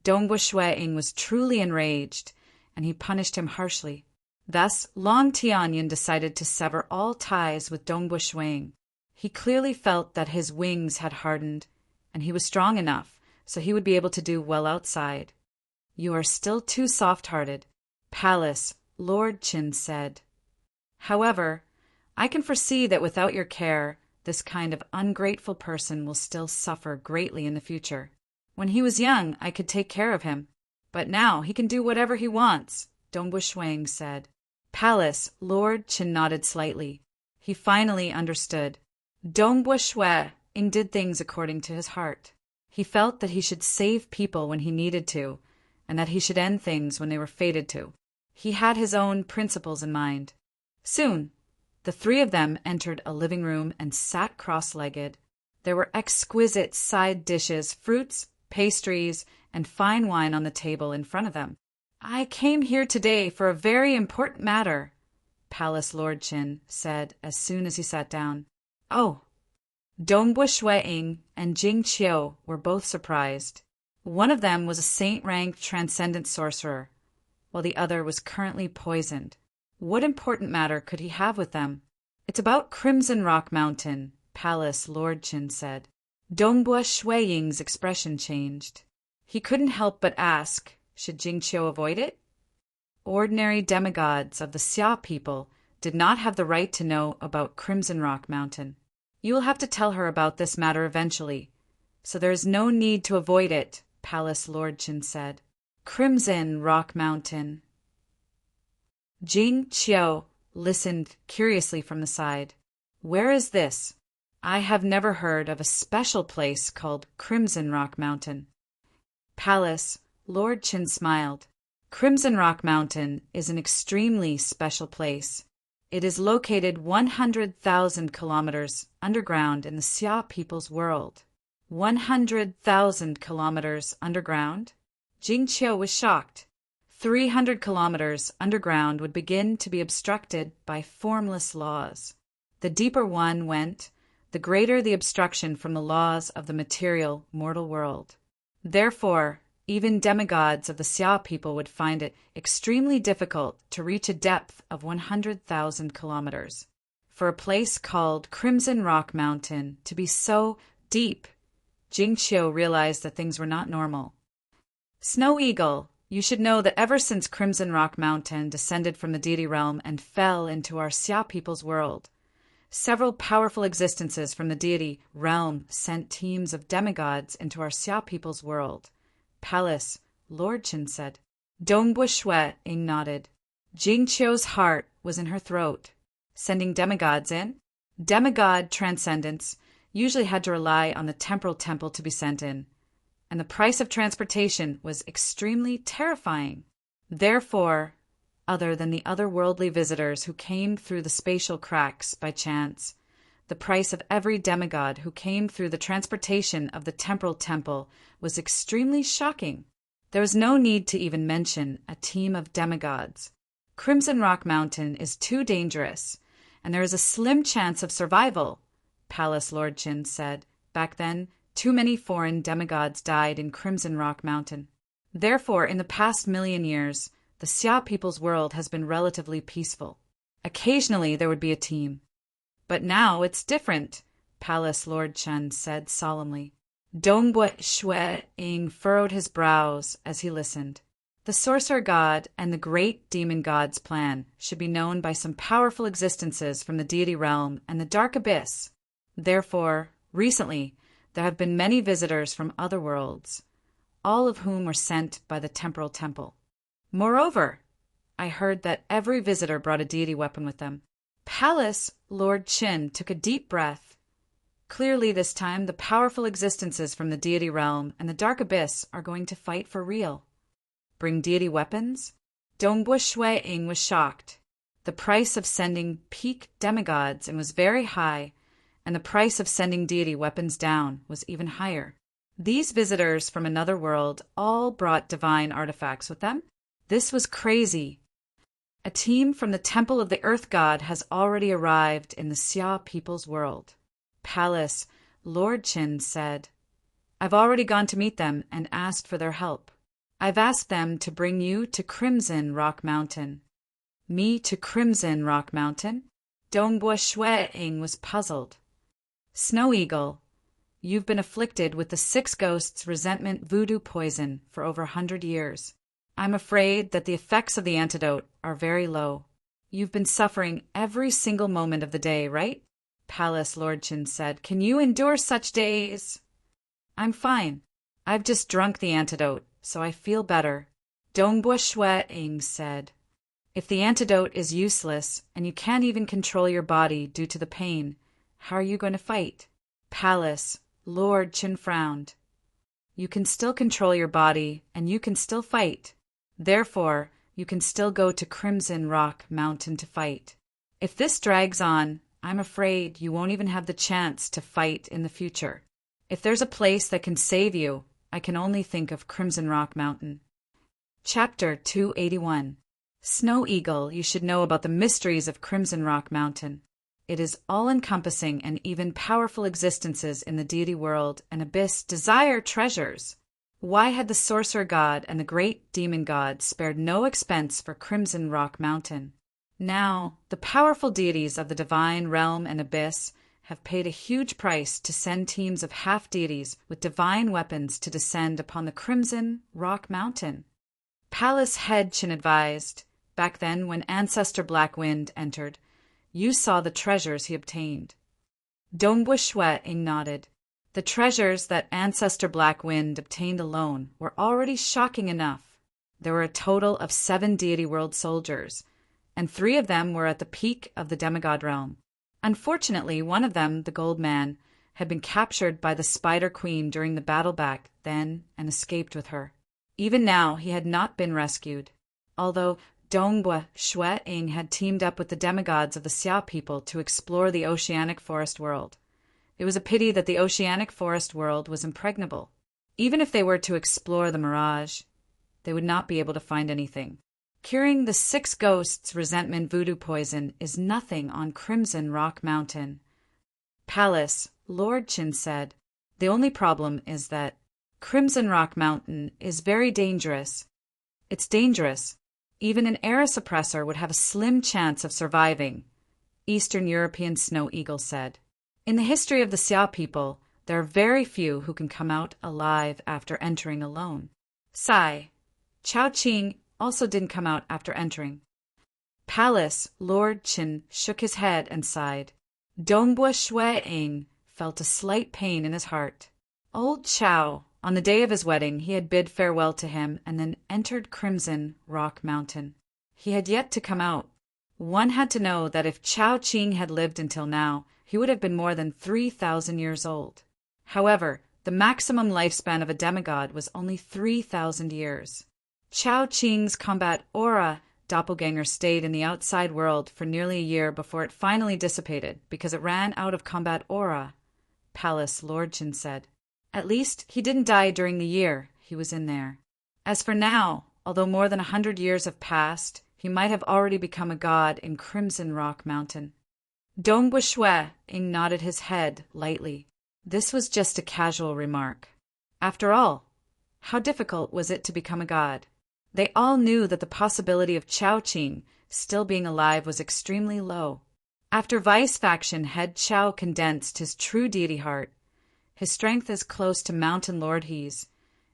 Dongbo Shueing was truly enraged, and he punished him harshly. Thus, Long Tianyin decided to sever all ties with Dongbo Shueing. He clearly felt that his wings had hardened, and he was strong enough, so he would be able to do well outside. You are still too soft-hearted, Palace, Lord Qin said. However, I can foresee that without your care, this kind of ungrateful person will still suffer greatly in the future. When he was young, I could take care of him, but now he can do whatever he wants, Dongbo Shueing said. Palace, Lord Qin nodded slightly. He finally understood. Dongbo Shueing did things according to his heart. He felt that he should save people when he needed to, and that he should end things when they were fated to. He had his own principles in mind. Soon, the three of them entered a living room and sat cross-legged. There were exquisite side dishes, fruits, pastries, and fine wine on the table in front of them. I came here today for a very important matter, Palace Lord Qin said as soon as he sat down. Oh. Dongbo Shueing and Jing Qiu were both surprised. One of them was a saint-ranked transcendent sorcerer, while the other was currently poisoned. What important matter could he have with them? It's about Crimson Rock Mountain, Palace Lord Qin said. Dongbo Shueing's expression changed. He couldn't help but ask, should Jing Qiu avoid it? Ordinary demigods of the Xia people did not have the right to know about Crimson Rock Mountain. You will have to tell her about this matter eventually, so there is no need to avoid it, Palace Lord Qin said. Crimson Rock Mountain. Jing Qiu listened curiously from the side. Where is this? I have never heard of a special place called Crimson Rock Mountain. Palace, Lord Qin smiled. Crimson Rock Mountain is an extremely special place. It is located 100,000 kilometers underground in the Xia people's world. 100,000 kilometers underground? Jing Qiu was shocked. 300 kilometers underground would begin to be obstructed by formless laws. The deeper one went, the greater the obstruction from the laws of the material mortal world. Therefore, Even demigods of the Xia people would find it extremely difficult to reach a depth of 100,000 kilometers. For a place called Crimson Rock Mountain to be so deep, Jingqiu realized that things were not normal. Snow Eagle, you should know that ever since Crimson Rock Mountain descended from the deity realm and fell into our Xia people's world, several powerful existences from the deity realm sent teams of demigods into our Xia people's world. Palace, Lord Qin said. Dongbu Shui Ying nodded. Jingqiu's heart was in her throat. Sending demigods in? Demigod transcendence usually had to rely on the temporal temple to be sent in, and the price of transportation was extremely terrifying. Therefore, other than the otherworldly visitors who came through the spatial cracks by chance, the price of every demigod who came through the transportation of the temporal temple was extremely shocking. There was no need to even mention a team of demigods. Crimson Rock Mountain is too dangerous, and there is a slim chance of survival, Palace Lord Qin said. Back then, too many foreign demigods died in Crimson Rock Mountain. Therefore, in the past million years, the Xia people's world has been relatively peaceful. Occasionally, there would be a team. But now it's different, Palace Lord Chen said solemnly. Dongbu Shui Ying furrowed his brows as he listened. The sorcerer god and the great demon god's plan should be known by some powerful existences from the deity realm and the dark abyss. Therefore, recently, there have been many visitors from other worlds, all of whom were sent by the temporal temple. Moreover, I heard that every visitor brought a deity weapon with them. Palace Lord Qin took a deep breath. Clearly this time the powerful existences from the deity realm and the dark abyss are going to fight for real. Bring deity weapons? Dongbu Shui Ying was shocked. The price of sending peak demigods was very high, and the price of sending deity weapons down was even higher. These visitors from another world all brought divine artifacts with them. This was crazy. A team from the Temple of the Earth God has already arrived in the Xia people's world. Palace Lord Qin said, I've already gone to meet them and asked for their help. I've asked them to bring you to Crimson Rock Mountain. Me to Crimson Rock Mountain? Dongbu Shui Ying was puzzled. Snow Eagle, you've been afflicted with the 6 ghosts' resentment voodoo poison for over 100 years. I'm afraid that the effects of the antidote are very low. You've been suffering every single moment of the day, right? Palace Lord Qin said. Can you endure such days? I'm fine. I've just drunk the antidote, so I feel better. Dongbu Shui Ying said. If the antidote is useless and you can't even control your body due to the pain, how are you going to fight? Palace Lord Qin frowned. You can still control your body and you can still fight. Therefore, you can still go to Crimson Rock Mountain to fight. If this drags on, I'm afraid you won't even have the chance to fight in the future. If there's a place that can save you, I can only think of Crimson Rock Mountain. Chapter 281. Snow Eagle, you should know about the mysteries of Crimson Rock Mountain. It is all-encompassing, and even powerful existences in the deity world and abyss desire treasures. Why had the sorcerer god and the great demon god spared no expense for Crimson Rock Mountain? Now, the powerful deities of the divine realm and abyss have paid a huge price to send teams of half-deities with divine weapons to descend upon the Crimson Rock Mountain. Palace Head Qin advised, back then when Ancestor Black Wind entered, you saw the treasures he obtained. Dongbu Shui Ying nodded. The treasures that Ancestor Black Wind obtained alone were already shocking enough. There were a total of 7 deity world soldiers, and 3 of them were at the peak of the demigod realm. Unfortunately, one of them, the Gold Man, had been captured by the Spider Queen during the battle back then and escaped with her. Even now, he had not been rescued, although Dongbu Shui Ying had teamed up with the demigods of the Xia people to explore the oceanic forest world. It was a pity that the oceanic forest world was impregnable. Even if they were to explore the mirage, they would not be able to find anything. Curing the 6 ghosts' resentment voodoo poison is nothing on Crimson Rock Mountain. Palace Lord Qin said, the only problem is that Crimson Rock Mountain is very dangerous. It's dangerous. Even an era suppressor would have a slim chance of surviving, Eastern European snow eagle said. In the history of the Xia people, there are very few who can come out alive after entering alone. Sigh. Chao Qing also didn't come out after entering. Palace, Lord Qin shook his head and sighed. Dongbua Shui-ing felt a slight pain in his heart. Old Chao, on the day of his wedding, he had bid farewell to him and then entered Crimson Rock Mountain. He had yet to come out. One had to know that if Chao Qing had lived until now, he would have been more than 3,000 years old. However, the maximum lifespan of a demigod was only 3,000 years. Chao Qing's combat aura doppelganger stayed in the outside world for nearly a year before it finally dissipated because it ran out of combat aura, Palace Lord Qin said. At least he didn't die during the year he was in there. As for now, although more than 100 years have passed, he might have already become a god in Crimson Rock Mountain. Dongbua Shui-ing nodded his head lightly. This was just a casual remark. After all, how difficult was it to become a god? They all knew that the possibility of Chao Qing still being alive was extremely low. After Vice Faction head Chao condensed his true deity heart, his strength is close to Mountain Lord He's,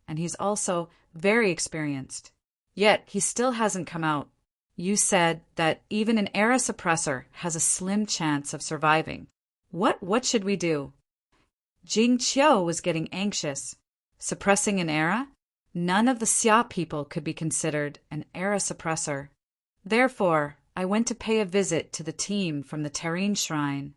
and he's also very experienced. Yet he still hasn't come out. You said that even an era suppressor has a slim chance of surviving. What should we do? Jing Qiu was getting anxious. Suppressing an era? None of the Xia people could be considered an era suppressor. Therefore, I went to pay a visit to the team from the Terrene Shrine.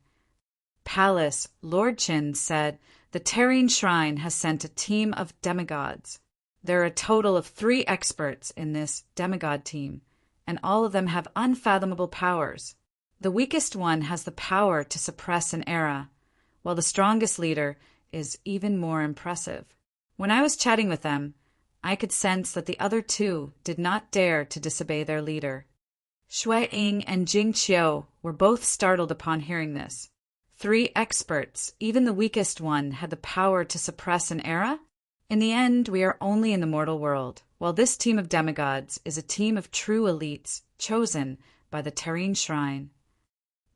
Palace, Lord Qin said, the Terrene Shrine has sent a team of demigods. There are a total of 3 experts in this demigod team, and all of them have unfathomable powers. The weakest one has the power to suppress an era, while the strongest leader is even more impressive. When I was chatting with them, I could sense that the other 2 did not dare to disobey their leader. Shui-ing and Jing Qiu were both startled upon hearing this. 3 experts, even the weakest one, had the power to suppress an era? In the end, we are only in the mortal world, while this team of demigods is a team of true elites chosen by the Terrene Shrine.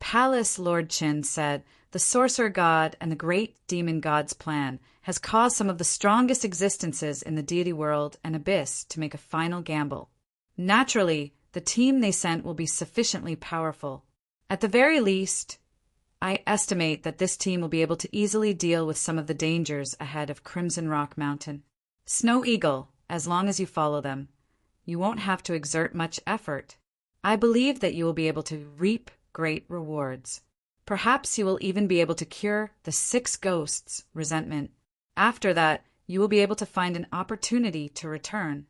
Palace Lord Qin said, the sorcerer god and the great demon god's plan has caused some of the strongest existences in the deity world and abyss to make a final gamble. Naturally, the team they sent will be sufficiently powerful. At the very least, I estimate that this team will be able to easily deal with some of the dangers ahead of Crimson Rock Mountain. Snow Eagle, as long as you follow them, you won't have to exert much effort. I believe that you will be able to reap great rewards. Perhaps you will even be able to cure the 6 ghosts' resentment. After that, you will be able to find an opportunity to return.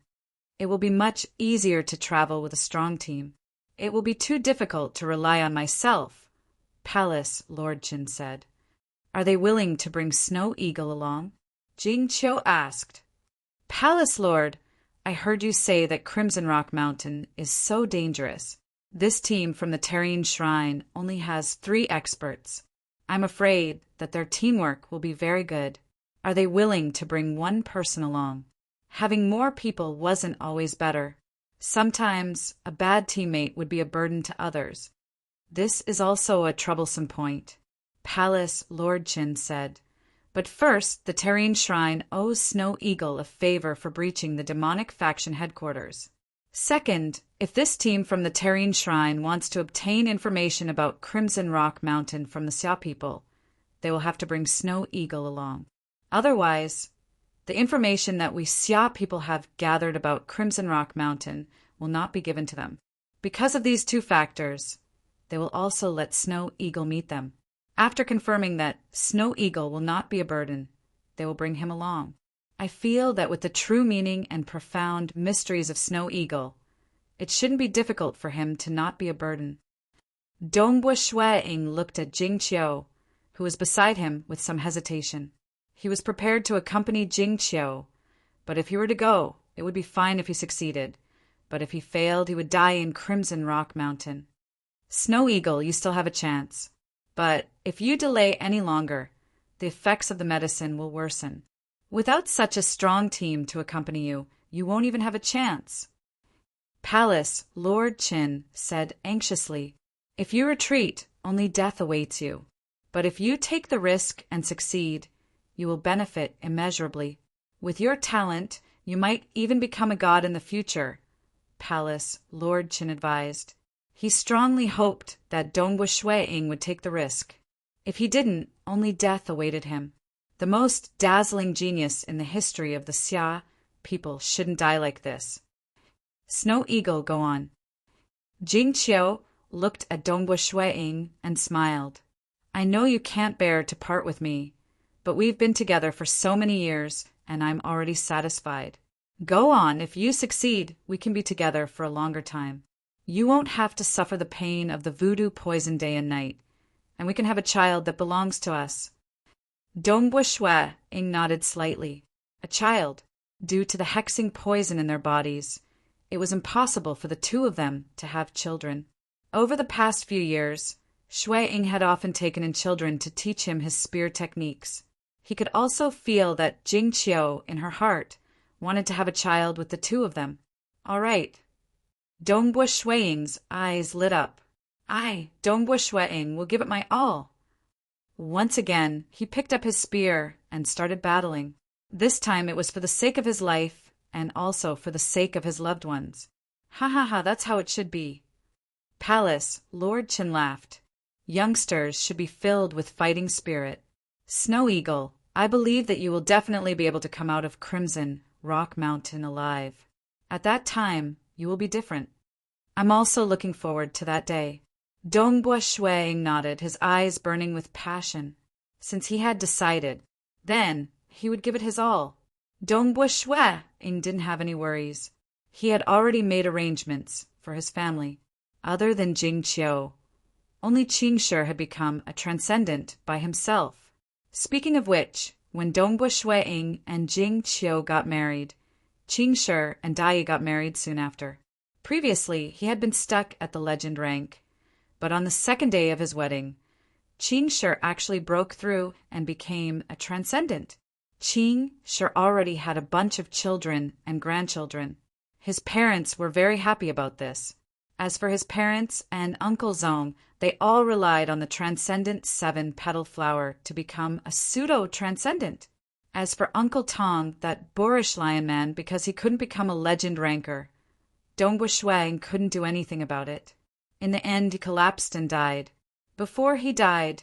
It will be much easier to travel with a strong team. It will be too difficult to rely on myself, Palace Lord Qin said. Are they willing to bring Snow Eagle along? Jing Qiu asked. Palace Lord, I heard you say that Crimson Rock Mountain is so dangerous. This team from the Terrene Shrine only has 3 experts. I'm afraid that their teamwork will be very good. Are they willing to bring 1 person along? Having more people wasn't always better. Sometimes a bad teammate would be a burden to others. This is also a troublesome point, Palace Lord Qin said. But first, the Terrene Shrine owes Snow Eagle a favor for breaching the demonic faction headquarters. Second, if this team from the Terrene Shrine wants to obtain information about Crimson Rock Mountain from the Xia people, they will have to bring Snow Eagle along. Otherwise, the information that we Xia people have gathered about Crimson Rock Mountain will not be given to them. Because of these 2 factors, they will also let Snow Eagle meet them. After confirming that Snow Eagle will not be a burden, they will bring him along. I feel that with the true meaning and profound mysteries of Snow Eagle, it shouldn't be difficult for him to not be a burden. Dongbua Shui-ing looked at Jing Qiu, who was beside him with some hesitation. He was prepared to accompany Jing Qiu, but if he were to go, it would be fine if he succeeded. But if he failed, he would die in Crimson Rock Mountain. Snow Eagle, you still have a chance. But if you delay any longer, the effects of the medicine will worsen. Without such a strong team to accompany you, you won't even have a chance. Palace Lord Qin said anxiously, "If you retreat, only death awaits you. But if you take the risk and succeed, you will benefit immeasurably. With your talent, you might even become a god in the future," Palace Lord Qin advised. He strongly hoped that Dongwu Shuiying would take the risk. If he didn't, only death awaited him. The most dazzling genius in the history of the Xia people shouldn't die like this. Snow Eagle, go on. Jing Qiu looked at Dongwu Shuiying and smiled. "I know you can't bear to part with me, but we've been together for so many years, and I'm already satisfied. Go on, if you succeed, we can be together for a longer time. You won't have to suffer the pain of the voodoo poison day and night, and we can have a child that belongs to us." Dongwu Shuiying nodded slightly. A child. Due to the hexing poison in their bodies, it was impossible for the two of them to have children. Over the past few years, Shuiying had often taken in children to teach him his spear techniques. He could also feel that Jing Qiu, in her heart, wanted to have a child with the two of them. All right. Dongwu Shuiying's eyes lit up. Dongwu Shuiying, will give it my all. Once again, he picked up his spear and started battling. This time it was for the sake of his life and also for the sake of his loved ones. Ha ha ha, that's how it should be. Palace Lord Qin laughed. Youngsters should be filled with fighting spirit. Snow Eagle, I believe that you will definitely be able to come out of Crimson Rock Mountain alive. At that time, you will be different. I'm also looking forward to that day. Dongwu Shuiying nodded, his eyes burning with passion. Since he had decided, then he would give it his all. Dongwu Shuiying didn't have any worries. He had already made arrangements for his family. Other than Jing Qiu, only Qingshi had become a transcendent by himself. Speaking of which, when Dongwu Shuiying and Jing Qiu got married, Qingshi and Dai got married soon after. Previously, he had been stuck at the legend rank, but on the second day of his wedding, Qingshi actually broke through and became a transcendent. Qingshi already had a bunch of children and grandchildren. His parents were very happy about this. As for his parents and Uncle Zong, they all relied on the Transcendent 7-petal flower to become a pseudo-transcendent. As for Uncle Tong, that boorish lion man, because he couldn't become a legend ranker, Dongwu Shuiying couldn't do anything about it. In the end, he collapsed and died. Before he died,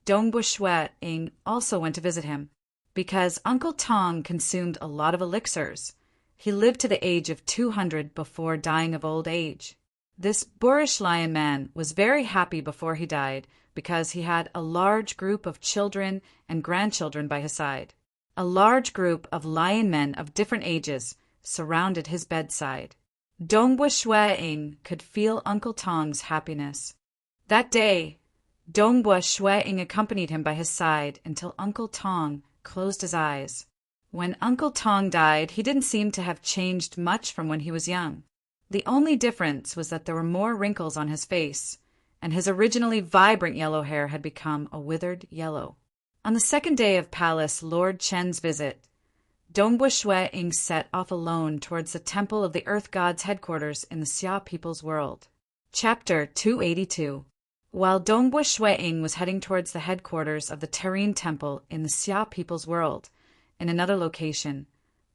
Dongwu Shuiying also went to visit him. Because Uncle Tong consumed a lot of elixirs, he lived to the age of 200 before dying of old age. This boorish lion man was very happy before he died because he had a large group of children and grandchildren by his side. A large group of lion men of different ages surrounded his bedside. Dongwu Shuiying could feel Uncle Tong's happiness. That day, Dongwu Shuiying accompanied him by his side until Uncle Tong closed his eyes. When Uncle Tong died, he didn't seem to have changed much from when he was young. The only difference was that there were more wrinkles on his face, and his originally vibrant yellow hair had become a withered yellow. On the second day of Palace Lord Chen's visit, Dongwu Shuiying set off alone towards the temple of the Earth God's headquarters in the Xia people's world. Chapter 282. While Dongwu Shuiying was heading towards the headquarters of the Terrene Temple in the Xia people's world, in another location,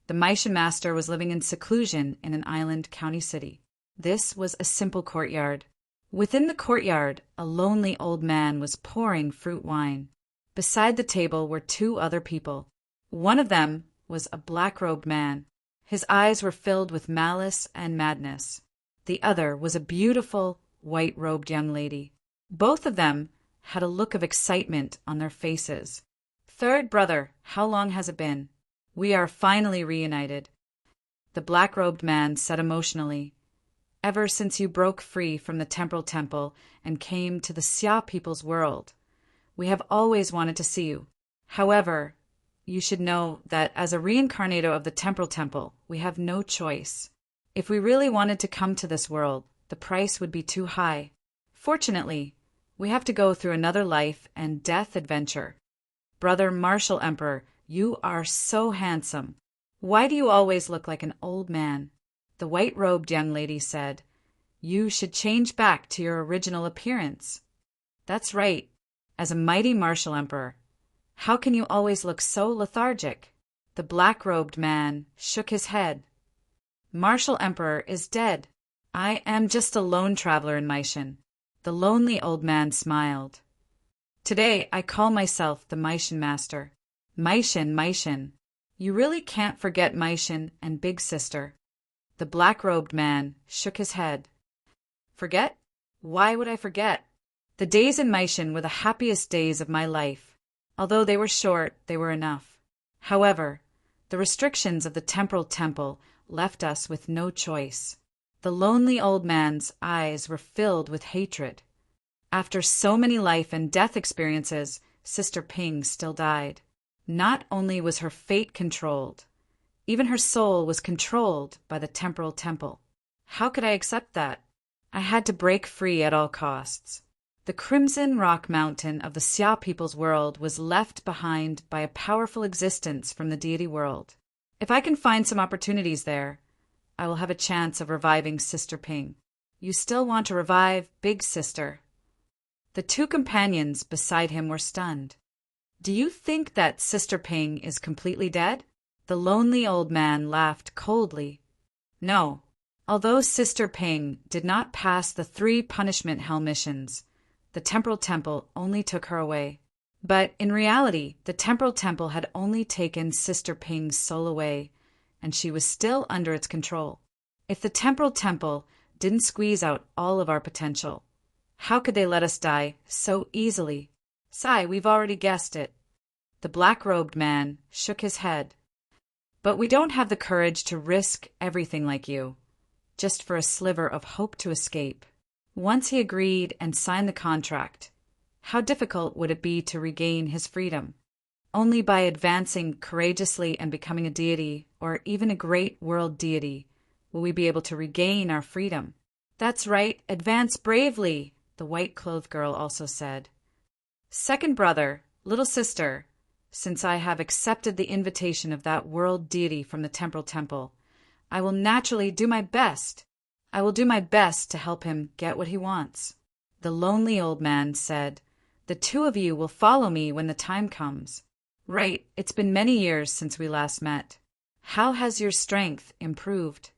the Maishan master was living in seclusion in an island county city. This was a simple courtyard. Within the courtyard, a lonely old man was pouring fruit wine. Beside the table were two other people. One of them was a black-robed man. His eyes were filled with malice and madness. The other was a beautiful, white-robed young lady. Both of them had a look of excitement on their faces. "Third brother, how long has it been? We are finally reunited," the black-robed man said emotionally. "Ever since you broke free from the temporal temple and came to the Xia people's world, we have always wanted to see you. However, you should know that as a reincarnator of the temporal temple, we have no choice. If we really wanted to come to this world, the price would be too high. Fortunately, we have to go through another life and death adventure. Brother Martial Emperor, "You are so handsome. Why do you always look like an old man?" The white-robed young lady said, "You should change back to your original appearance." "That's right. As a mighty martial emperor, how can you always look so lethargic?" The black-robed man shook his head. "Martial emperor is dead. I am just a lone traveler in Maishan." The lonely old man smiled. "Today I call myself the Maishan master. Maishan, Maishan. You really can't forget Maishan and Big Sister." The black-robed man shook his head. "Forget? Why would I forget? The days in Maishan were the happiest days of my life. Although they were short, they were enough. However, the restrictions of the temporal temple left us with no choice." The lonely old man's eyes were filled with hatred. After so many life and death experiences, Sister Ping still died. Not only was her fate controlled, even her soul was controlled by the temporal temple. How could I accept that? I had to break free at all costs. The crimson rock mountain of the Xia people's world was left behind by a powerful existence from the deity world. If I can find some opportunities there, I will have a chance of reviving Sister Ping. You still want to revive Big Sister? The two companions beside him were stunned. Do you think that Sister Ping is completely dead? The lonely old man laughed coldly. No. Although Sister Ping did not pass the 3 punishment hell missions, the temporal temple only took her away. But in reality, the temporal temple had only taken Sister Ping's soul away, and she was still under its control. If the temporal temple didn't squeeze out all of our potential, how could they let us die so easily? Sai, we've already guessed it. The black-robed man shook his head. But we don't have the courage to risk everything like you, just for a sliver of hope to escape. Once he agreed and signed the contract, how difficult would it be to regain his freedom? Only by advancing courageously and becoming a deity, or even a great world deity, will we be able to regain our freedom. That's right, advance bravely, the white-clothed girl also said. Second brother, little sister, since I have accepted the invitation of that world deity from the temporal temple, I will naturally do my best. I will do my best to help him get what he wants. The lonely old man said, "The 2 of you will follow me when the time comes." Right, it's been many years since we last met. How has your strength improved?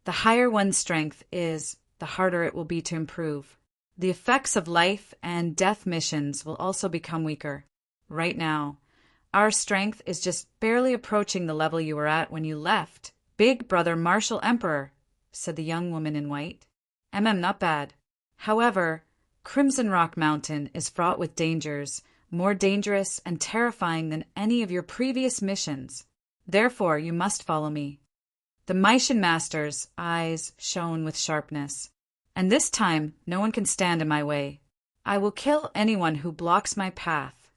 The higher one's strength is, the harder it will be to improve. The effects of life and death missions will also become weaker. Right now, our strength is just barely approaching the level you were at when you left. Big Brother Martial Emperor, said the young woman in white. Not bad. However, Crimson Rock Mountain is fraught with dangers, more dangerous and terrifying than any of your previous missions. Therefore, you must follow me. The Maishan Master's eyes shone with sharpness. And this time, no one can stand in my way. I will kill anyone who blocks my path.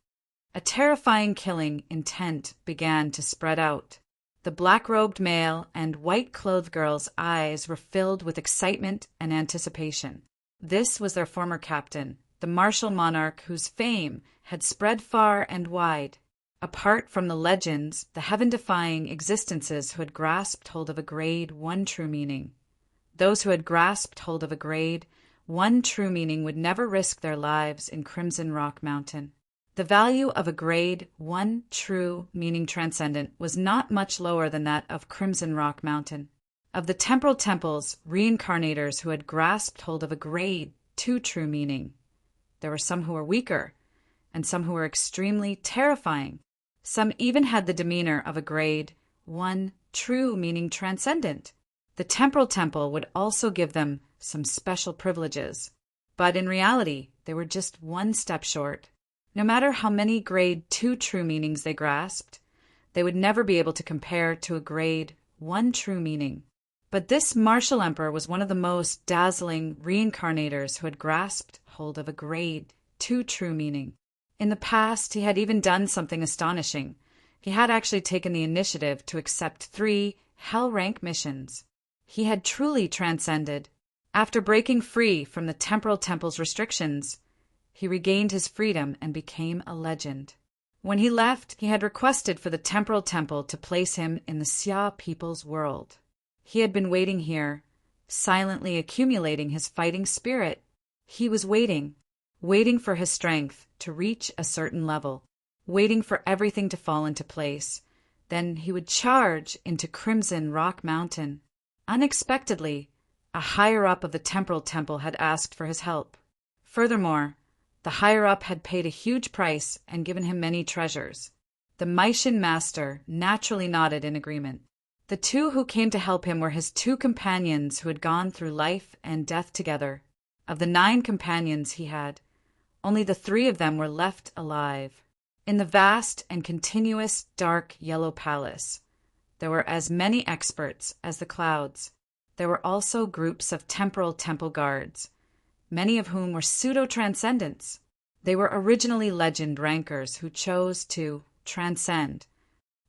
A terrifying killing intent began to spread out. The black-robed male and white-clothed girl's eyes were filled with excitement and anticipation. This was their former captain, the martial monarch whose fame had spread far and wide. Apart from the legends, the heaven-defying existences who had grasped hold of a grade 1 true meaning. Those who had grasped hold of a grade 1 true meaning would never risk their lives in Crimson Rock Mountain. The value of a grade 1 true meaning transcendent was not much lower than that of Crimson Rock Mountain. Of the temporal temple's reincarnators who had grasped hold of a grade 2 true meaning, there were some who were weaker, and some who were extremely terrifying. Some even had the demeanor of a grade 1 true meaning transcendent. The temporal temple would also give them some special privileges, but in reality, they were just one step short. No matter how many grade 2 true meanings they grasped, they would never be able to compare to a grade 1 true meaning. But this martial emperor was one of the most dazzling reincarnators who had grasped hold of a grade 2 true meaning. In the past, he had even done something astonishing. He had actually taken the initiative to accept 3 hell rank missions. He had truly transcended. After breaking free from the temporal temple's restrictions, he regained his freedom and became a legend. When he left, he had requested for the temporal temple to place him in the Xia people's world. He had been waiting here, silently accumulating his fighting spirit. He was waiting for his strength to reach a certain level, waiting for everything to fall into place. Then he would charge into Crimson Rock Mountain. Unexpectedly, a higher-up of the temporal temple had asked for his help. Furthermore, the higher-up had paid a huge price and given him many treasures. The Maishin master naturally nodded in agreement. The two who came to help him were his two companions who had gone through life and death together. Of the 9 companions he had, only the 3 of them were left alive. In the vast and continuous dark yellow palace, there were as many experts as the clouds. There were also groups of temporal temple guards, many of whom were pseudo-transcendents. They were originally legend rankers who chose to transcend.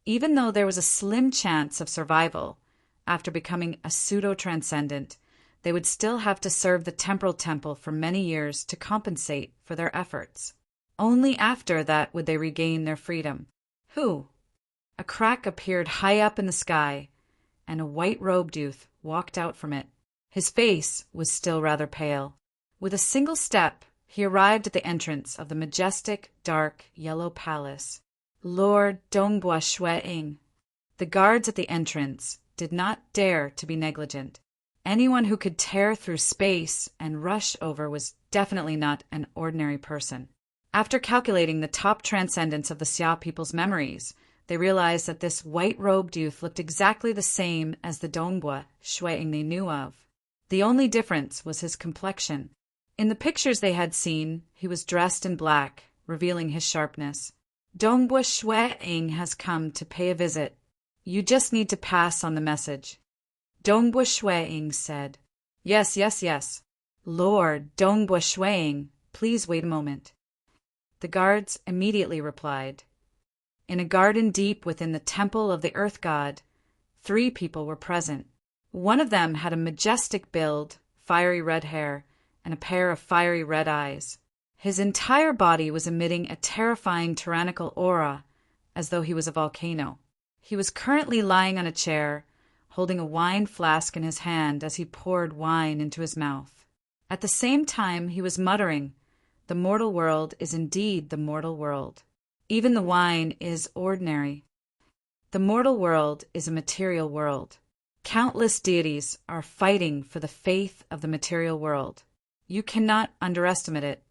Even though there was a slim chance of survival after becoming a pseudo-transcendent, they would still have to serve the temporal temple for many years to compensate for their efforts. Only after that would they regain their freedom. Who? A crack appeared high up in the sky, and a white-robed youth walked out from it. His face was still rather pale. With a single step, he arrived at the entrance of the majestic, dark, yellow palace. Lord Dongbua Shueing. The guards at the entrance did not dare to be negligent. Anyone who could tear through space and rush over was definitely not an ordinary person. After calculating the top transcendence of the Xia people's memories, they realized that this white-robed youth looked exactly the same as the Dongbua Shueing they knew of. The only difference was his complexion. In the pictures they had seen, he was dressed in black, revealing his sharpness. Dongbua Shueing has come to pay a visit. You just need to pass on the message. Dongbua Shueing said. Yes. Lord Dongbua Shueing, please wait a moment. The guards immediately replied. In a garden deep within the temple of the Earth God, 3 people were present. One of them had a majestic build, fiery red hair, and a pair of fiery red eyes. His entire body was emitting a terrifying tyrannical aura, as though he was a volcano. He was currently lying on a chair, holding a wine flask in his hand as he poured wine into his mouth. At the same time, he was muttering, "The mortal world is indeed the mortal world. Even the wine is ordinary. The mortal world is a material world. Countless deities are fighting for the faith of the material world. You cannot underestimate it."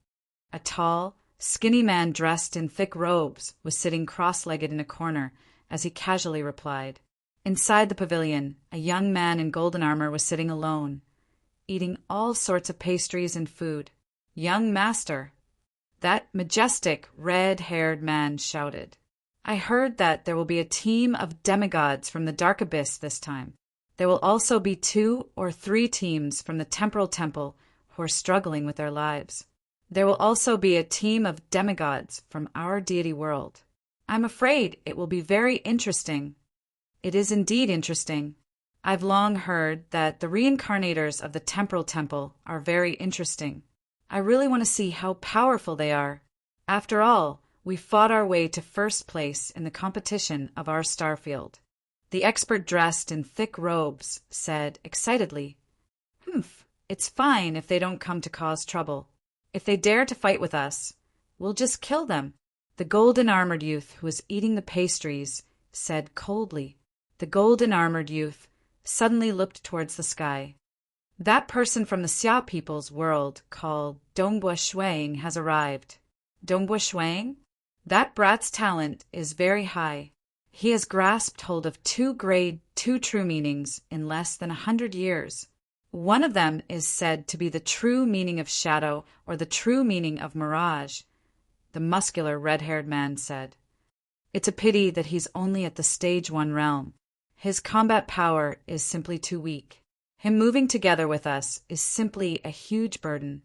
A tall, skinny man dressed in thick robes was sitting cross-legged in a corner as he casually replied. Inside the pavilion, a young man in golden armor was sitting alone, eating all sorts of pastries and food. "Young master," that majestic, red-haired man shouted. "I heard that there will be a team of demigods from the Dark Abyss this time. There will also be 2 or 3 teams from the Temporal Temple who are struggling with their lives. There will also be a team of demigods from our deity world. I'm afraid it will be very interesting." "It is indeed interesting. I've long heard that the reincarnators of the Temporal Temple are very interesting. I really want to see how powerful they are. After all, we fought our way to first place in the competition of our star field." The expert dressed in thick robes said excitedly, "Humph, it's fine if they don't come to cause trouble. If they dare to fight with us, we'll just kill them." The golden-armored youth who was eating the pastries said coldly. The golden-armored youth suddenly looked towards the sky. "That person from the Xia people's world called Dongbua Shueing has arrived." "Dongbua Shueing? That brat's talent is very high. He has grasped hold of 2 grade, 2 true meanings in less than 100 years. One of them is said to be the true meaning of shadow or the true meaning of mirage," the muscular red-haired man said. "It's a pity that he's only at the stage 1 realm. His combat power is simply too weak. Him moving together with us is simply a huge burden.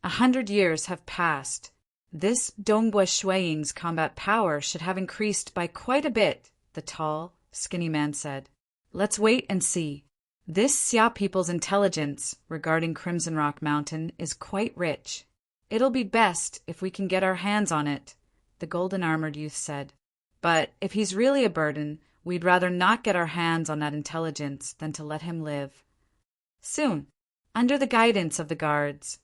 100 years have passed. This Dongbua Shueing's combat power should have increased by quite a bit," the tall, skinny man said. "Let's wait and see. This Xia people's intelligence regarding Crimson Rock Mountain is quite rich. It'll be best if we can get our hands on it. the golden-armored youth said. "But if he's really a burden, we'd rather not get our hands on that intelligence than to let him live." Soon, under the guidance of the guards,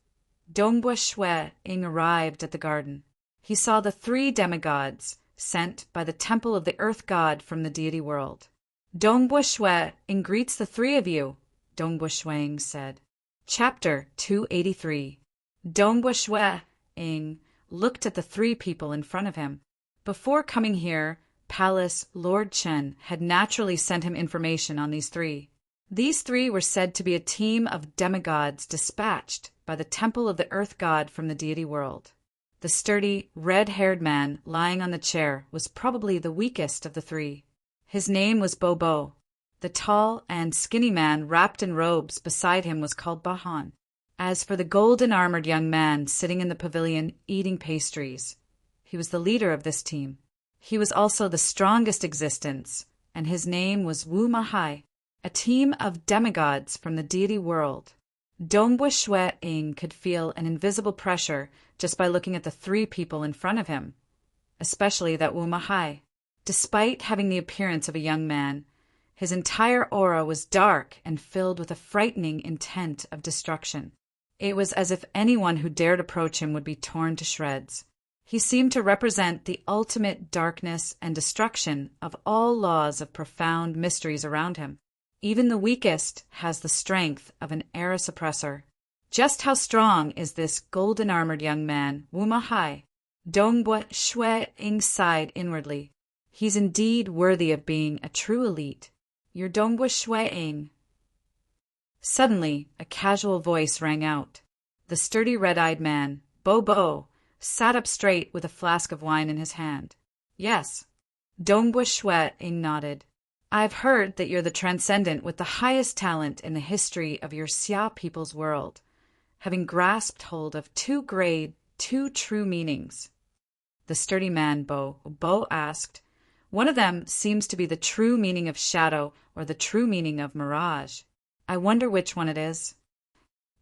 Dongbua Shwe Ing arrived at the garden. He saw the 3 demigods sent by the temple of the earth god from the deity world. "Dongbua Shwe Ing greets the 3 of you," Dongbua Shwe Ing said. Chapter 283. Dongbua Shwe Ing looked at the 3 people in front of him. Before coming here, Palace Lord Chen had naturally sent him information on these 3. These 3 were said to be a team of demigods dispatched by the temple of the earth god from the deity world. The sturdy, red-haired man lying on the chair was probably the weakest of the 3. His name was Bobo. The tall and skinny man wrapped in robes beside him was called Bahan. As for the golden-armored young man sitting in the pavilion eating pastries, he was the leader of this team. He was also the strongest existence, and his name was Wu Mahai, a team of demigods from the deity world. Dongbua Shwe Ing could feel an invisible pressure just by looking at the 3 people in front of him, especially that Wu Mahai. Despite having the appearance of a young man, his entire aura was dark and filled with a frightening intent of destruction. It was as if anyone who dared approach him would be torn to shreds. He seemed to represent the ultimate darkness and destruction of all laws of profound mysteries around him. Even the weakest has the strength of an Eris oppressor. Just how strong is this golden-armored young man, Wu Mahai? Dongbua Shwe Ing sighed inwardly. He's indeed worthy of being a true elite. You're Dongbua Shwe Ing. Suddenly, a casual voice rang out. The sturdy red-eyed man, Bo, sat up straight with a flask of wine in his hand. "Yes." Dongbua Shwe Ing nodded. "I've heard that you're the transcendent with the highest talent in the history of your Xia people's world, having grasped hold of 2 grade, 2 true meanings." The sturdy man, Bo asked, "One of them seems to be the true meaning of shadow or the true meaning of mirage. I wonder which one it is."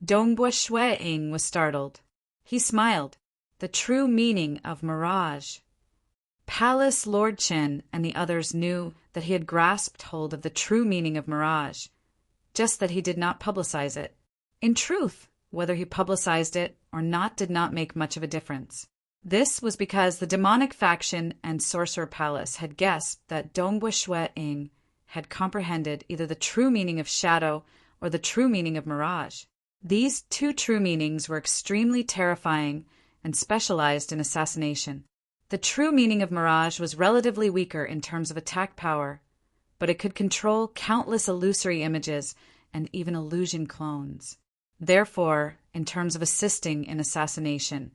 Dongbua Shwe Ing was startled. He smiled. The true meaning of mirage. Palace Lord Chen and the others knew that he had grasped hold of the true meaning of mirage, just that he did not publicize it. In truth, whether he publicized it or not did not make much of a difference. This was because the demonic faction and Sorcerer Palace had guessed that Dongbua Shwe Ing had comprehended either the true meaning of shadow or the true meaning of mirage. These 2 true meanings were extremely terrifying and specialized in assassination. The true meaning of mirage was relatively weaker in terms of attack power, but it could control countless illusory images and even illusion clones. Therefore, in terms of assisting in assassination,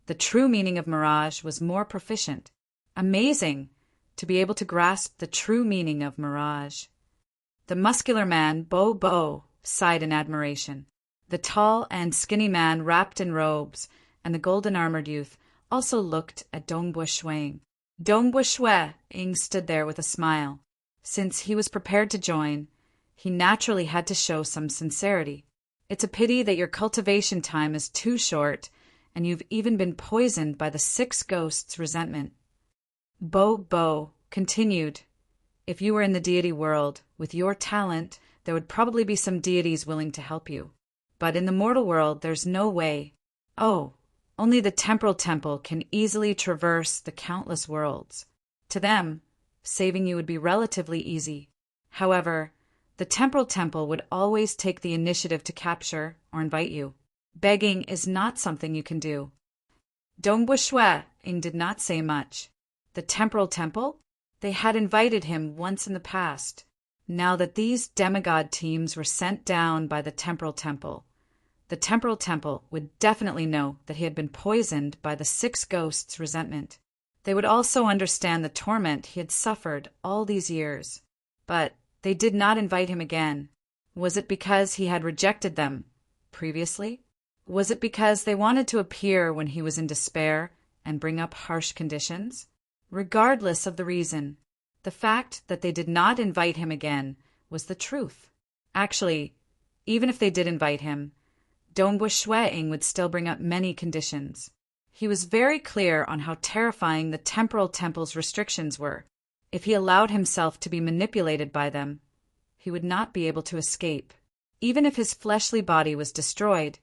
the true meaning of mirage was more proficient. Amazing to be able to grasp the true meaning of mirage. The muscular man, Bo, sighed in admiration. The tall and skinny man wrapped in robes and the golden-armored youth also looked at Dongbua Shwe Ing. Dongbua Shwe Ing stood there with a smile. Since he was prepared to join, he naturally had to show some sincerity. "It's a pity that your cultivation time is too short, and you've even been poisoned by the 6 ghosts' resentment." Bo continued, "If you were in the deity world, with your talent, there would probably be some deities willing to help you. But in the mortal world, there's no way. Only the temporal temple can easily traverse the countless worlds. To them, saving you would be relatively easy. However, the temporal temple would always take the initiative to capture or invite you. Begging is not something you can do." Dongbua Shwe Ing did not say much. The temporal temple? They had invited him once in the past. Now that these demigod teams were sent down by the temporal temple would definitely know that he had been poisoned by the 6 ghosts' resentment. They would also understand the torment he had suffered all these years. But they did not invite him again. Was it because he had rejected them previously? Was it because they wanted to appear when he was in despair and bring up harsh conditions? Regardless of the reason, the fact that they did not invite him again was the truth. Actually, even if they did invite him, Dongbua Shwe Ing would still bring up many conditions. He was very clear on how terrifying the temporal temple's restrictions were. If he allowed himself to be manipulated by them, he would not be able to escape. Even if his fleshly body was destroyed,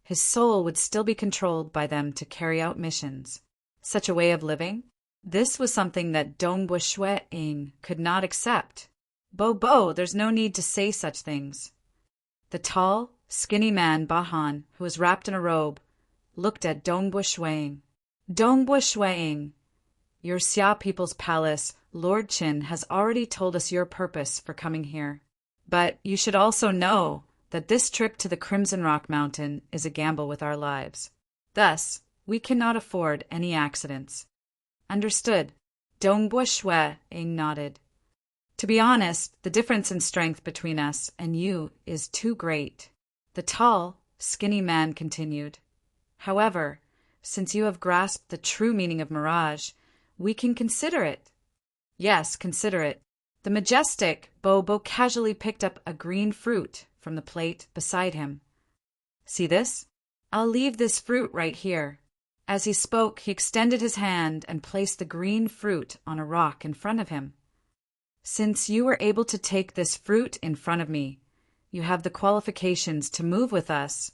his soul would still be controlled by them to carry out missions. Such a way of living? This was something that Dongbua Shwe-ing could not accept. Bo, there's no need to say such things. The tall, skinny man, Bahan, who was wrapped in a robe, looked at Dongbua Shwe-ing. Dongbua Shwe-ing, your Xia people's palace, Lord Qin, has already told us your purpose for coming here. But you should also know that this trip to the Crimson Rock Mountain is a gamble with our lives. Thus, we cannot afford any accidents. Understood. Dongbua Shwe-ing nodded. To be honest, the difference in strength between us and you is too great. The tall, skinny man continued. However, since you have grasped the true meaning of mirage, we can consider it. Yes, consider it. The majestic Bo casually picked up a green fruit from the plate beside him. See this? I'll leave this fruit right here. As he spoke, he extended his hand and placed the green fruit on a rock in front of him. Since you were able to take this fruit in front of me, you have the qualifications to move with us,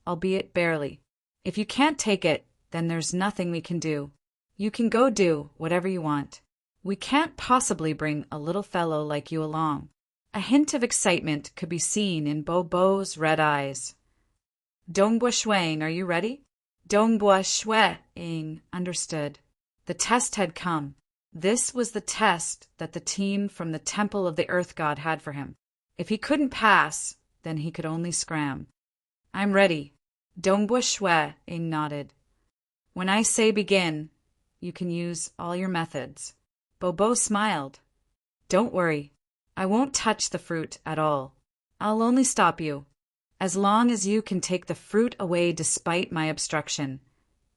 albeit barely. If you can't take it, then there's nothing we can do. You can go do whatever you want. We can't possibly bring a little fellow like you along. A hint of excitement could be seen in Bo's red eyes. Dongbua Shwe-ing, are you ready? Dongbua Shwe-ing understood. The test had come. This was the test that the team from the Temple of the Earth God had for him. If he couldn't pass, then he could only scram. I'm ready. Dongbua Shwe-ing nodded. When I say begin, you can use all your methods. Bo smiled. Don't worry. I won't touch the fruit at all. I'll only stop you. As long as you can take the fruit away despite my obstruction,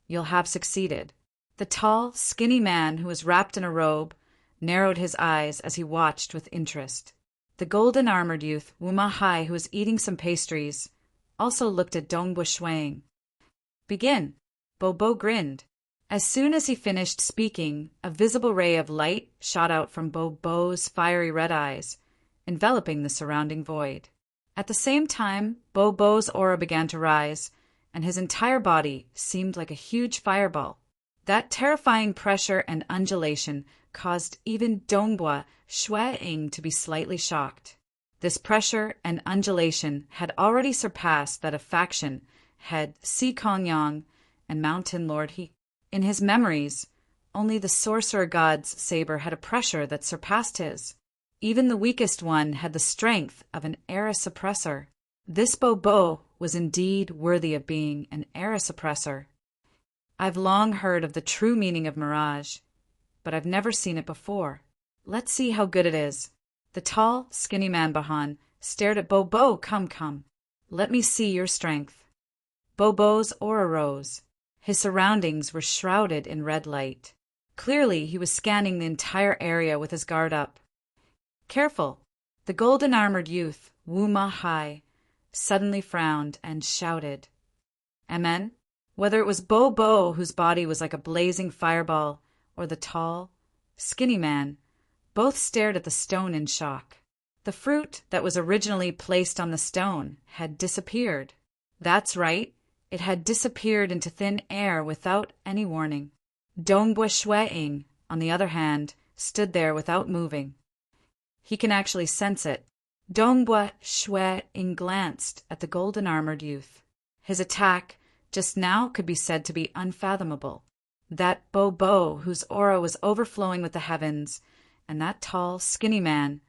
you'll have succeeded. The tall, skinny man who was wrapped in a robe narrowed his eyes as he watched with interest. The golden-armored youth, Wuma Hai, who was eating some pastries, also looked at Dongbua Shwe-ing. Begin. Bo grinned. As soon as he finished speaking, a visible ray of light shot out from Bo's fiery red eyes, enveloping the surrounding void. At the same time, Bo's aura began to rise, and his entire body seemed like a huge fireball. That terrifying pressure and undulation caused even Dongbua Shwe-ing to be slightly shocked. This pressure and undulation had already surpassed that of faction head Si Kongyang and Mountain Lord He. In his memories, only the sorcerer god's saber had a pressure that surpassed his. Even the weakest one had the strength of an era suppressor. This Bo was indeed worthy of being an era suppressor. I've long heard of the true meaning of mirage, but I've never seen it before. Let's see how good it is. The tall, skinny man Bahan stared at Bo. Come. Let me see your strength. Bo's aura rose. His surroundings were shrouded in red light. Clearly, he was scanning the entire area with his guard up. Careful! The golden-armored youth, Wuma Hai, suddenly frowned and shouted. Amen? Whether it was Bo, whose body was like a blazing fireball, or the tall, skinny man, both stared at the stone in shock. The fruit that was originally placed on the stone had disappeared. That's right. It had disappeared into thin air without any warning. Dongbua Shwe-ing, on the other hand, stood there without moving. He can actually sense it. Dongbua Shwe-ing glanced at the golden-armored youth. His attack just now could be said to be unfathomable. That Bo, whose aura was overflowing with the heavens, and that tall, skinny man,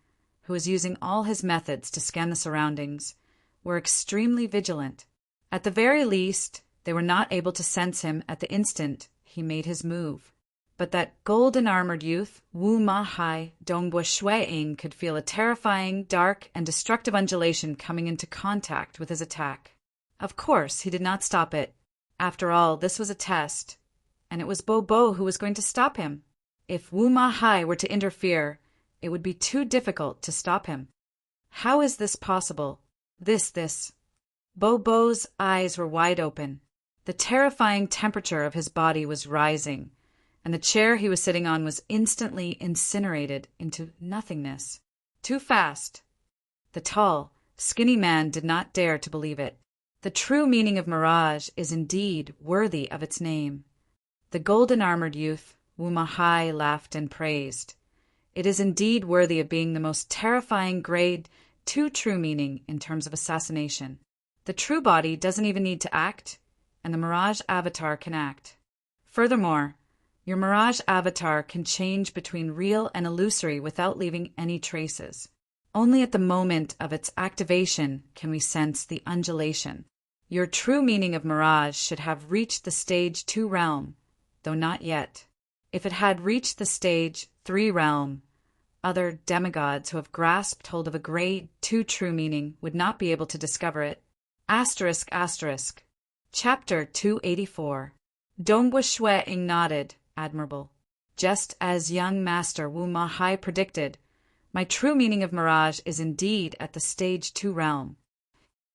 who was using all his methods to scan the surroundings, were extremely vigilant. At the very least, they were not able to sense him at the instant he made his move. But that golden-armored youth, Wuma Hai, Dongbua Shwe-ing, could feel a terrifying, dark, and destructive undulation coming into contact with his attack. Of course, he did not stop it. After all, this was a test, and it was Bo who was going to stop him. If Wuma Hai were to interfere, it would be too difficult to stop him. How is this possible? This. Bo's eyes were wide open. The terrifying temperature of his body was rising, and the chair he was sitting on was instantly incinerated into nothingness. Too fast. The tall, skinny man did not dare to believe it. The true meaning of mirage is indeed worthy of its name. The golden-armored youth, Wumahai, laughed and praised. It is indeed worthy of being the most terrifying grade 2 true meaning in terms of assassination. The true body doesn't even need to act, and the mirage avatar can act. Furthermore, your mirage avatar can change between real and illusory without leaving any traces. Only at the moment of its activation can we sense the undulation. Your true meaning of mirage should have reached the stage 2 realm, though not yet. If it had reached the stage 3 realm, other demigods who have grasped hold of a grade 2 true meaning would not be able to discover it. ***. Chapter 284. Dongbua Shue-ing nodded, admirable. Just as young Master Wu Ma-hai predicted, my true meaning of mirage is indeed at the stage 2 realm.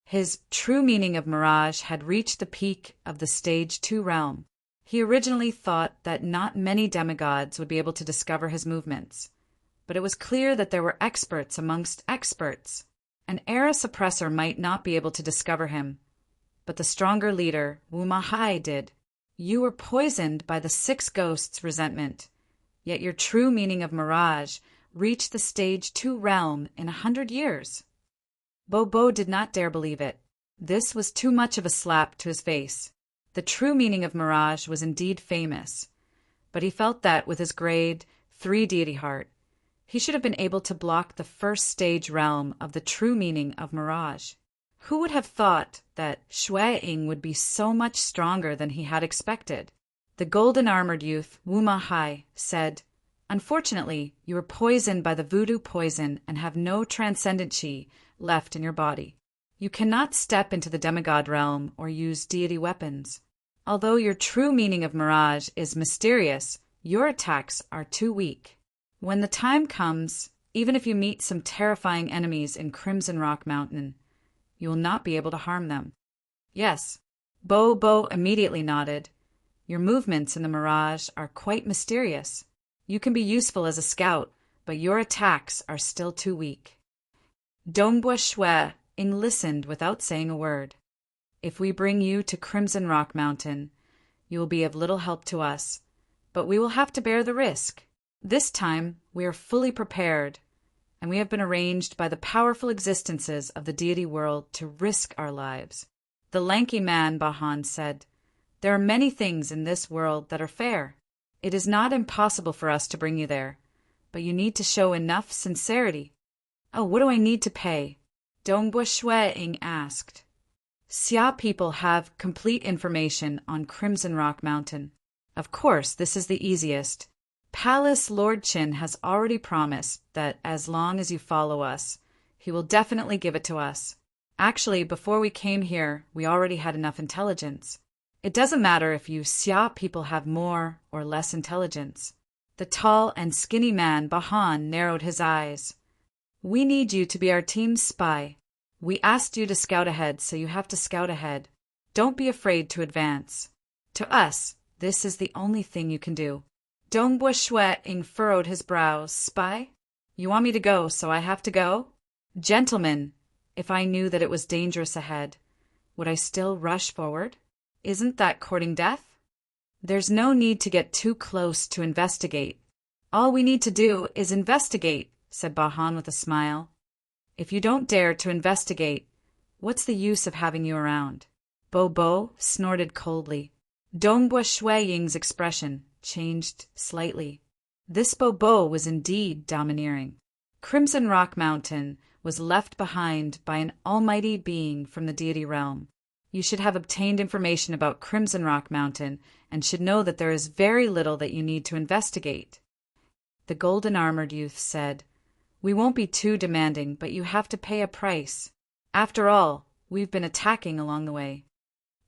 His true meaning of mirage had reached the peak of the stage 2 realm. He originally thought that not many demigods would be able to discover his movements, but it was clear that there were experts amongst experts. An era suppressor might not be able to discover him, but the stronger leader, Wu Ma-hai, did. You were poisoned by the 6 ghosts' resentment, yet your true meaning of mirage reached the stage 2 realm in 100 years. Bo did not dare believe it. This was too much of a slap to his face. The true meaning of mirage was indeed famous, but he felt that with his grade 3 deity heart, he should have been able to block the first stage realm of the true meaning of mirage. Who would have thought that Shue-ing would be so much stronger than he had expected? The golden-armored youth, Wu Ma-hai, said, "Unfortunately, you were poisoned by the voodoo poison and have no transcendent chi left in your body. You cannot step into the demigod realm or use deity weapons. Although your true meaning of mirage is mysterious, your attacks are too weak. When the time comes, even if you meet some terrifying enemies in Crimson Rock Mountain, you will not be able to harm them." Yes, Bo immediately nodded. Your movements in the mirage are quite mysterious. You can be useful as a scout, but your attacks are still too weak. Dongbua Shue-ing listened without saying a word. If we bring you to Crimson Rock Mountain, you will be of little help to us, but we will have to bear the risk. This time, we are fully prepared, and we have been arranged by the powerful existences of the deity world to risk our lives. The lanky man, Bahan, said, "There are many things in this world that are fair. It is not impossible for us to bring you there, but you need to show enough sincerity." "Oh, what do I need to pay?" Dongbua Shue-ing asked. "Xia people have complete information on Crimson Rock Mountain. Of course, this is the easiest. Palace Lord Qin has already promised that as long as you follow us, he will definitely give it to us. Actually, before we came here, we already had enough intelligence. It doesn't matter if you Xia people have more or less intelligence." The tall and skinny man, Bahan, narrowed his eyes. "We need you to be our team's spy. We asked you to scout ahead, so you have to scout ahead. Don't be afraid to advance. To us, this is the only thing you can do." Dongbua Shue-ing furrowed his brows. "Spy? You want me to go, so I have to go? Gentlemen, if I knew that it was dangerous ahead, would I still rush forward? Isn't that courting death? There's no need to get too close to investigate. All we need to do is investigate," said Bahan with a smile. "If you don't dare to investigate, what's the use of having you around?" Bo snorted coldly. Dongbua Shue-ing's expression changed slightly. This Bo was indeed domineering. Crimson Rock Mountain was left behind by an almighty being from the deity realm. You should have obtained information about Crimson Rock Mountain and should know that there is very little that you need to investigate. The golden-armored youth said, "We won't be too demanding, but you have to pay a price. After all, we've been attacking along the way."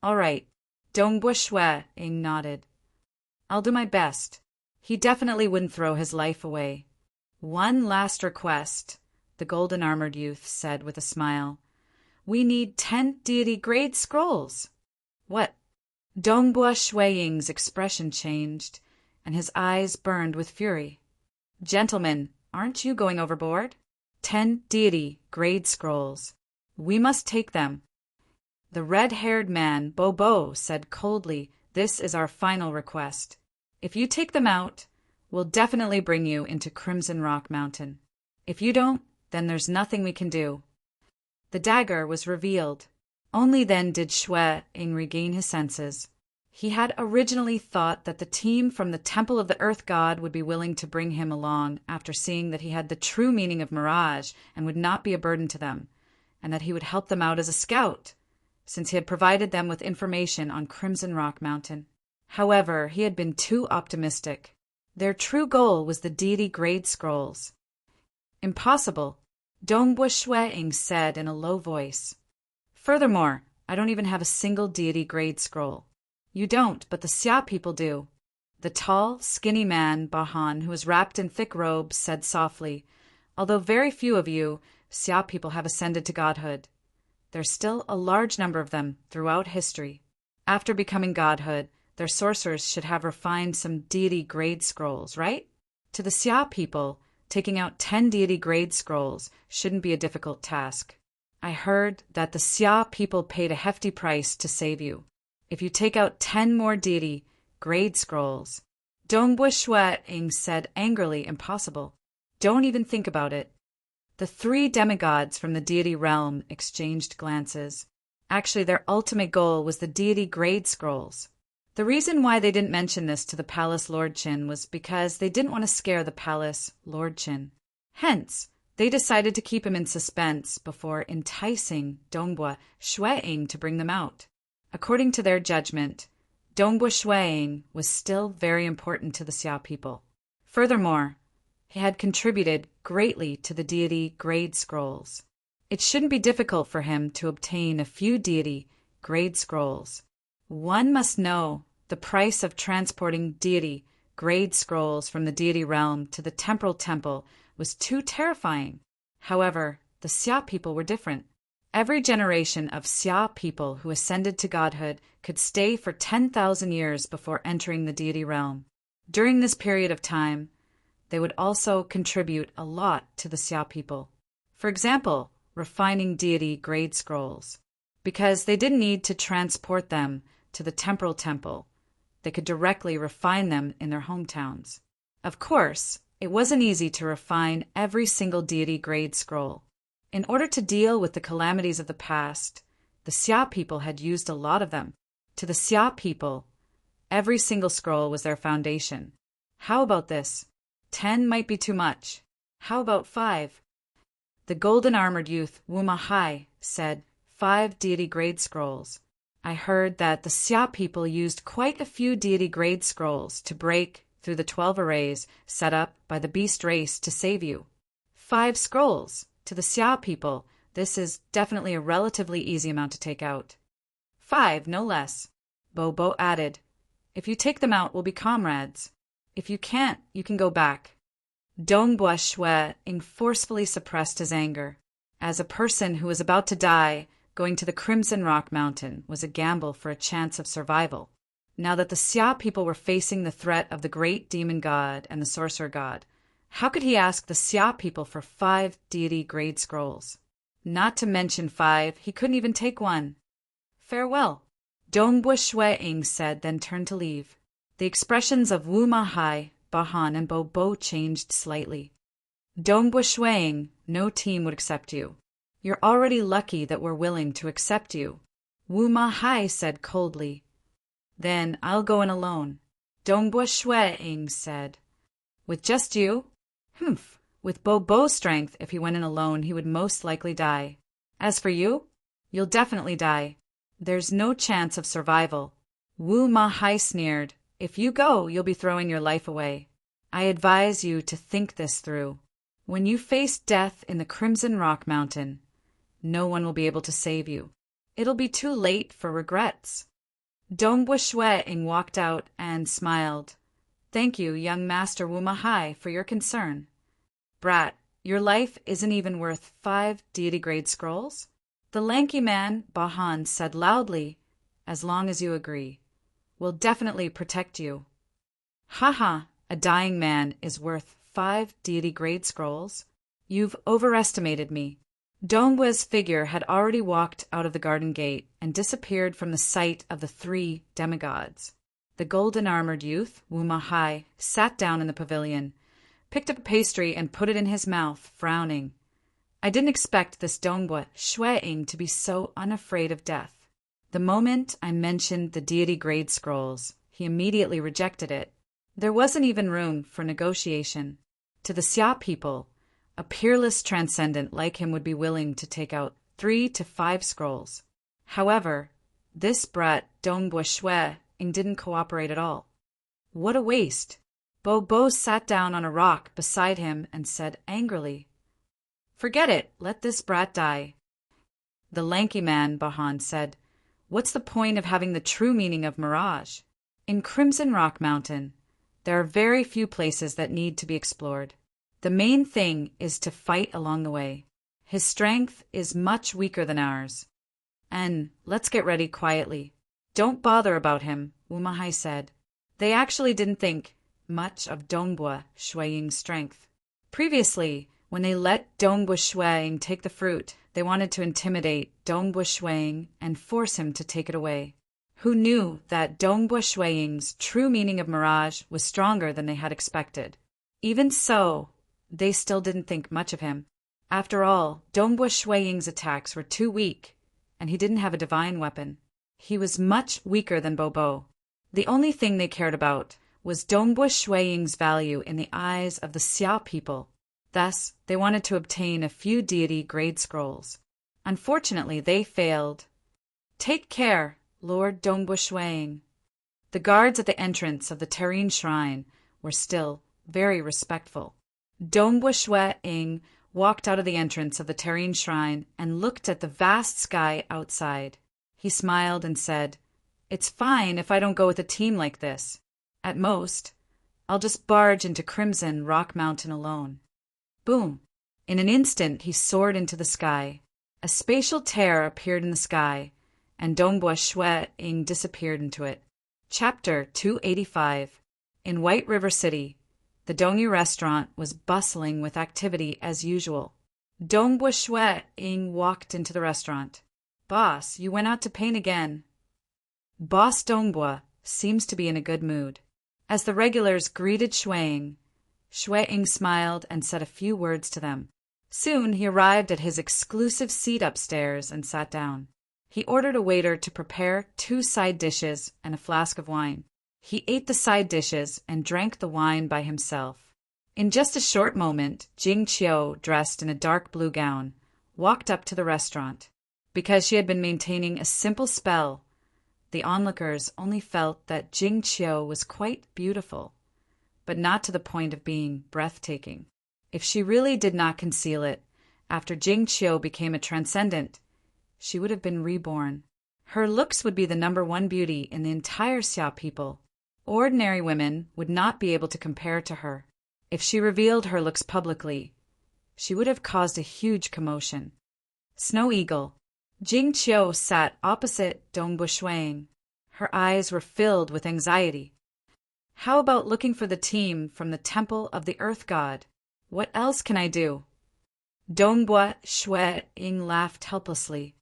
"All right." Dongbua Shue-ing nodded. "I'll do my best." He definitely wouldn't throw his life away. "One last request," the golden-armored youth said with a smile. "We need 10 deity grade scrolls." "What? Dongbua Shuiying's expression changed, and his eyes burned with fury. Gentlemen, aren't you going overboard? 10 deity grade scrolls. We must take them. The red-haired man, Bobo, said coldly, "This is our final request. If you take them out, we'll definitely bring you into Crimson Rock Mountain. If you don't, then there's nothing we can do." The dagger was revealed. Only then did Shuiying regain his senses. He had originally thought that the team from the Temple of the Earth God would be willing to bring him along after seeing that he had the true meaning of mirage and would not be a burden to them, and that he would help them out as a scout, since he had provided them with information on Crimson Rock Mountain. However, he had been too optimistic. Their true goal was the deity grade scrolls. "Impossible," Dongbua Shuiying said in a low voice. "Furthermore, I don't even have a single deity grade scroll." "You don't, but the Xia people do." The tall, skinny man, Bahan, who was wrapped in thick robes, said softly, "Although very few of you, Xia people have ascended to godhood. There's still a large number of them throughout history. After becoming godhood, their sorcerers should have refined some deity grade scrolls, right? To the Xia people, taking out 10 deity grade scrolls shouldn't be a difficult task. I heard that the Xia people paid a hefty price to save you. If you take out 10 more deity grade scrolls..." Dongbua Shuiying said angrily, "Impossible. Don't even think about it." The 3 demigods from the deity realm exchanged glances. Actually, their ultimate goal was the deity grade scrolls. The reason why they didn't mention this to the Palace Lordchin was because they didn't want to scare the Palace Lordchin. Hence, they decided to keep him in suspense before enticing Dongbua Shuiying to bring them out. According to their judgment, Dongbua Shuiying was still very important to the Xia people. Furthermore, he had contributed greatly to the deity grade scrolls. It shouldn't be difficult for him to obtain a few deity grade scrolls. One must know the price of transporting deity grade scrolls from the deity realm to the temporal temple was too terrifying. However, the Xia people were different. Every generation of Xia people who ascended to godhood could stay for 10,000 years before entering the deity realm. During this period of time, they would also contribute a lot to the Xia people. For example, refining deity grade scrolls. Because they didn't need to transport them to the temporal temple, they could directly refine them in their hometowns. Of course, it wasn't easy to refine every single deity grade scroll. In order to deal with the calamities of the past, the Xia people had used a lot of them. To the Xia people, every single scroll was their foundation. How about this? 10 might be too much. How about 5? The golden-armored youth, Wumahai, said, 5 deity grade scrolls. I heard that the Xia people used quite a few deity grade scrolls to break through the 12 arrays set up by the beast race to save you. 5 scrolls. To the Xia people, this is definitely a relatively easy amount to take out. 5, no less. Bobo added, "If you take them out, we'll be comrades. If you can't, you can go back." Dongbua Shuiying forcefully suppressed his anger. As a person who was about to die, going to the Crimson Rock Mountain was a gamble for a chance of survival. Now that the Xia people were facing the threat of the great demon god and the sorcerer god, how could he ask the Xia people for 5 deity grade scrolls? Not to mention 5, he couldn't even take one. "Farewell," Dongbua Shuiying said, then turned to leave. The expressions of Wumahai, Bahan, and Bobo changed slightly. "Dongbua Shuiying, no team would accept you. You're already lucky that we're willing to accept you," Wumahai said coldly. "Then I'll go in alone," Dongbua Shuiying said. "With just you?" "Humph. With Bobo's strength, if he went in alone, he would most likely die. As for you, you'll definitely die. There's no chance of survival." Wumahai sneered. "If you go, you'll be throwing your life away. I advise you to think this through. When you face death in the Crimson Rock Mountain, no one will be able to save you. It'll be too late for regrets." Dongbua Shuiying walked out and smiled. "Thank you, young Master Wumahai, for your concern. Brat, your life isn't even worth 5 deity grade scrolls?" The lanky man, Bahan, said loudly, "As long as you agree." will definitely protect you. Haha, a dying man is worth 5 deity-grade scrolls. You've overestimated me. Dongbua's figure had already walked out of the garden gate and disappeared from the sight of the 3 demigods. The golden-armored youth, Wuma Hai, sat down in the pavilion, picked up a pastry and put it in his mouth, frowning. I didn't expect this Dongbua Shueing to be so unafraid of death. The moment I mentioned the deity-grade scrolls, he immediately rejected it. There wasn't even room for negotiation. To the Xia people, a peerless transcendent like him would be willing to take out 3 to 5 scrolls. However, this brat Dongbua Shueing didn't cooperate at all. What a waste! Bo sat down on a rock beside him and said angrily, "Forget it, let this brat die." The lanky man, Bahan, said, "What's the point of having the true meaning of mirage? In Crimson Rock Mountain, there are very few places that need to be explored. The main thing is to fight along the way. His strength is much weaker than ours. And let's get ready quietly. Don't bother about him," Wuma Hai said. They actually didn't think much of Dongbua Shueing's strength. Previously, when they let Dongbua Shueing take the fruit, they wanted to intimidate Dongbua Shueing and force him to take it away. Who knew that Dongbua Shueing's true meaning of mirage was stronger than they had expected? Even so, they still didn't think much of him. After all, Dongbua Shueing's attacks were too weak, and he didn't have a divine weapon. He was much weaker than Bo. The only thing they cared about was Dongbua Shueing's value in the eyes of the Xia people. Thus, they wanted to obtain a few deity-grade scrolls. Unfortunately, they failed. "Take care, Lord Dongbua Shueing." The guards at the entrance of the Terrene Shrine were still very respectful. Dongbua Shueing walked out of the entrance of the Terrene Shrine and looked at the vast sky outside. He smiled and said, "It's fine if I don't go with a team like this. At most, I'll just barge into Crimson Rock Mountain alone." Boom! In an instant, he soared into the sky. A spatial tear appeared in the sky, and Dongbua Shueing disappeared into it. Chapter 285. In White River City, the Dongyu restaurant was bustling with activity as usual. Dongbua Shueing walked into the restaurant. "Boss, you went out to paint again." Boss Dongbua seems to be in a good mood. As the regulars greeted Shueing smiled and said a few words to them. Soon he arrived at his exclusive seat upstairs and sat down. He ordered a waiter to prepare 2 side dishes and a flask of wine. He ate the side dishes and drank the wine by himself. In just a short moment, Jing Qiu, dressed in a dark blue gown, walked up to the restaurant. Because she had been maintaining a simple spell, the onlookers only felt that Jing Qiu was quite beautiful, but not to the point of being breathtaking. If she really did not conceal it, after Jing Qiu became a transcendent, she would have been reborn. Her looks would be the #1 beauty in the entire Xia people. Ordinary women would not be able to compare to her. If she revealed her looks publicly, she would have caused a huge commotion. Snow Eagle. Jing Qiu sat opposite Dongbua Shueing. Her eyes were filled with anxiety. "How about looking for the team from the Temple of the Earth God? What else can I do?" Dongbua Shueing laughed helplessly.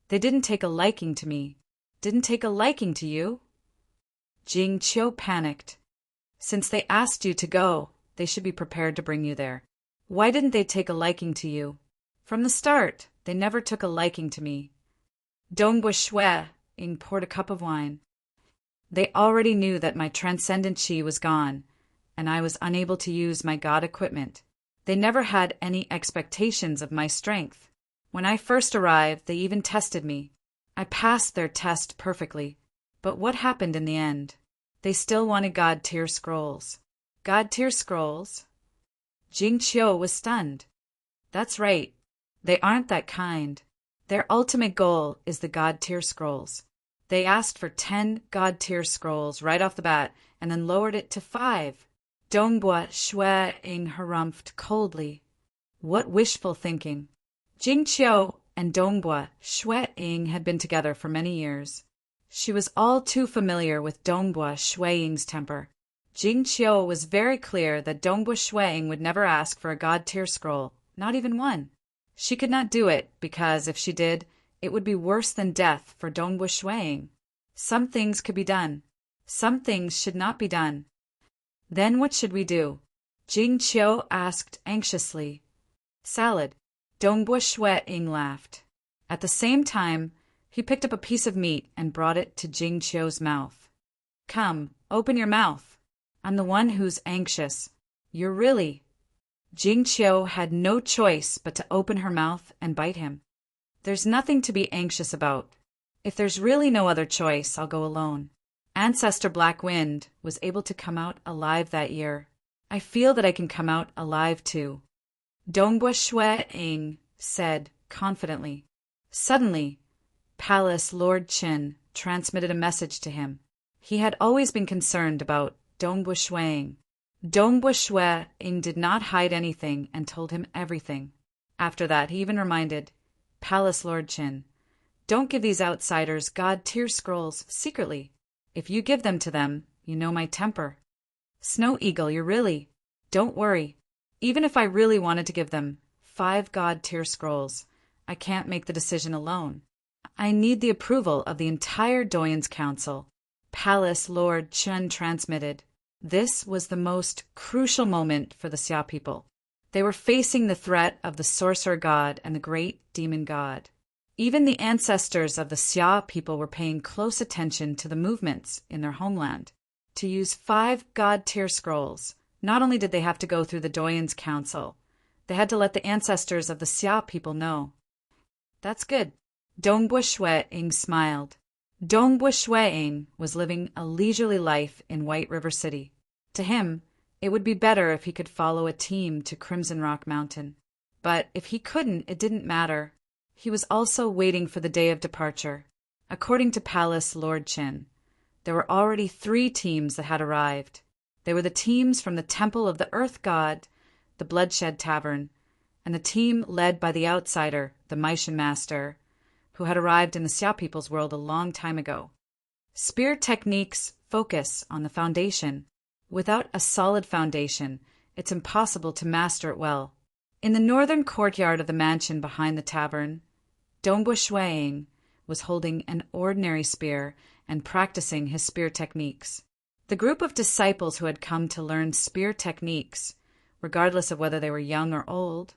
"They didn't take a liking to me. Didn't take a liking to you?" Jing Qiu panicked. "Since they asked you to go, they should be prepared to bring you there. Why didn't they take a liking to you? From the start, they never took a liking to me." Dongbua Shueing poured a cup of wine. "They already knew that my transcendent chi was gone, and I was unable to use my god equipment. They never had any expectations of my strength. When I first arrived, they even tested me. I passed their test perfectly. But what happened in the end? They still wanted God-tier scrolls." "God-tier scrolls?" Jing Qiu was stunned. "That's right. They aren't that kind. Their ultimate goal is the God-tier scrolls. They asked for 10 God-tier scrolls right off the bat and then lowered it to 5. Dongbua Shueing harumphed coldly. What wishful thinking. Jing Qiu and Dongbua Shueing had been together for many years. She was all too familiar with Dongbua Shuiying's temper. Jing Qiu was very clear that Dongbua Shuiying would never ask for a god-tier scroll, not even one. She could not do it because, if she did, it would be worse than death for Dongbua Shuiying. Some things could be done. Some things should not be done. Then what should we do? Jing Qiu asked anxiously. Salad. Dongbua Shuiying laughed. At the same time, he picked up a piece of meat and brought it to Jing Qiu's mouth. Come, open your mouth. I'm the one who's anxious. You're really. Jing Qiu had no choice but to open her mouth and bite him. There's nothing to be anxious about. If there's really no other choice, I'll go alone. Ancestor Black Wind was able to come out alive that year. I feel that I can come out alive too. Dongbua Shuiying said confidently. Suddenly, Palace Lord Qin transmitted a message to him. He had always been concerned about Dongbua Shuiying. Dongbua Shuiying did not hide anything and told him everything. After that, he even reminded Palace Lord Qin, don't give these outsiders god-tier scrolls secretly. If you give them to them, you know my temper. Snow Eagle, you're really. Don't worry. Even if I really wanted to give them 5 god-tier scrolls, I can't make the decision alone. I need the approval of the entire Doyan's Council. Palace Lord Qin transmitted. This was the most crucial moment for the Xia people. They were facing the threat of the sorcerer god and the great demon god. Even the ancestors of the Xia people were paying close attention to the movements in their homeland. To use 5 god-tier scrolls, not only did they have to go through the Doyan's Council, they had to let the ancestors of the Xia people know. That's good. Dongbua Shuiying smiled. Dongbua Shuiying was living a leisurely life in White River City. To him, it would be better if he could follow a team to Crimson Rock Mountain. But if he couldn't, it didn't matter. He was also waiting for the day of departure. According to Palace Lord Qin, there were already 3 teams that had arrived. They were the teams from the Temple of the Earth God, the Bloodshed Tavern, and the team led by the outsider, the Meishan Master, who had arrived in the Xia people's world a long time ago. Spear techniques focus on the foundation. Without a solid foundation, it's impossible to master it well. In the northern courtyard of the mansion behind the tavern, Dongbua Shuiying was holding an ordinary spear and practicing his spear techniques. The group of disciples who had come to learn spear techniques, regardless of whether they were young or old,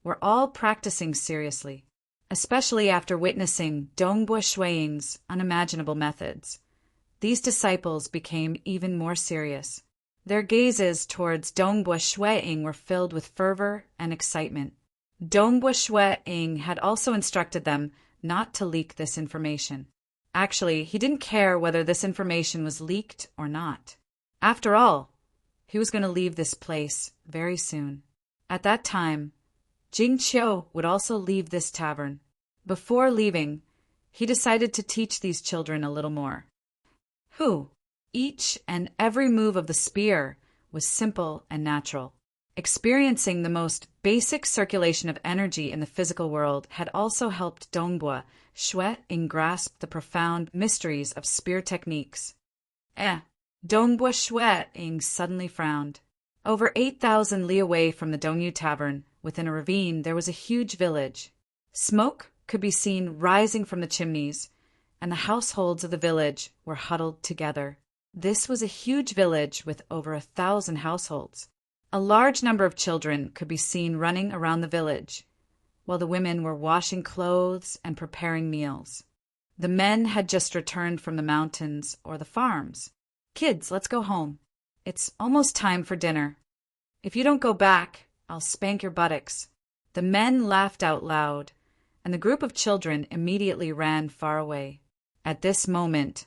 were all practicing seriously, especially after witnessing Dongbua Shuiying's unimaginable methods. These disciples became even more serious. Their gazes towards Dongbua Shuiying were filled with fervor and excitement. Dongbua Shuiying had also instructed them not to leak this information. Actually, he didn't care whether this information was leaked or not. After all, he was going to leave this place very soon. At that time, Jing Qiu would also leave this tavern. Before leaving, he decided to teach these children a little more. Each and every move of the spear was simple and natural. Experiencing the most basic circulation of energy in the physical world had also helped Dongbua Shuiying grasp the profound mysteries of spear techniques. Dongbua Shuiying suddenly frowned. Over 8,000 li away from the Dongyu Tavern, within a ravine, there was a huge village. Smoke could be seen rising from the chimneys, and the households of the village were huddled together. This was a huge village with over 1,000 households. A large number of children could be seen running around the village, while the women were washing clothes and preparing meals. The men had just returned from the mountains or the farms. Kids, let's go home. It's almost time for dinner. If you don't go back, I'll spank your buttocks. The men laughed out loud, and the group of children immediately ran far away. At this moment,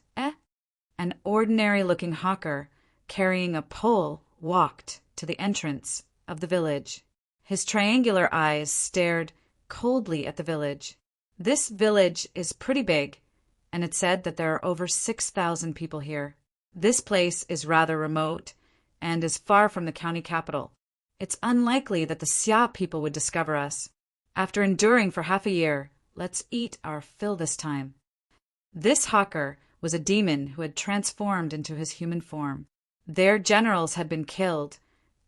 an ordinary-looking hawker carrying a pole walked to the entrance of the village. His triangular eyes stared coldly at the village. This village is pretty big, and it's said that there are over 6,000 people here. This place is rather remote and is far from the county capital. It's unlikely that the Xia people would discover us. After enduring for half a year, let's eat our fill this time. This hawker was a demon who had transformed into his human form. Their generals had been killed,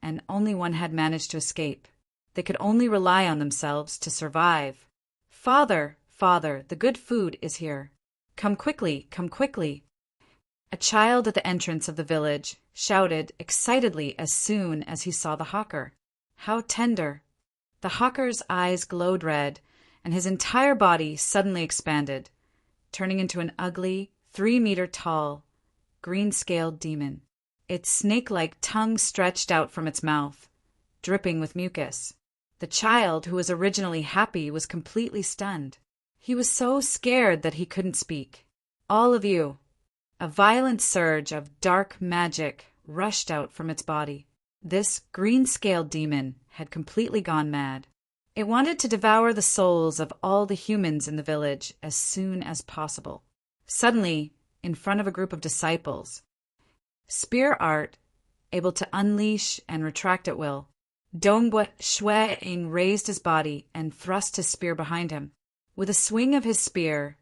and only one had managed to escape. They could only rely on themselves to survive. "Father, father, the good food is here. Come quickly, come quickly." A child at the entrance of the village shouted excitedly as soon as he saw the hawker. How tender! The hawker's eyes glowed red, and his entire body suddenly expanded, turning into an ugly, 3-meter tall, green-scaled demon. Its snake-like tongue stretched out from its mouth, dripping with mucus. The child, who was originally happy, was completely stunned. He was so scared that he couldn't speak. "All of you!" A violent surge of dark magic rushed out from its body. This green-scaled demon had completely gone mad. It wanted to devour the souls of all the humans in the village as soon as possible. Suddenly, in front of a group of disciples, Spear Art, able to unleash and retract at will, Dongbua Shwe-ing raised his body and thrust his spear behind him. With a swing of his spear,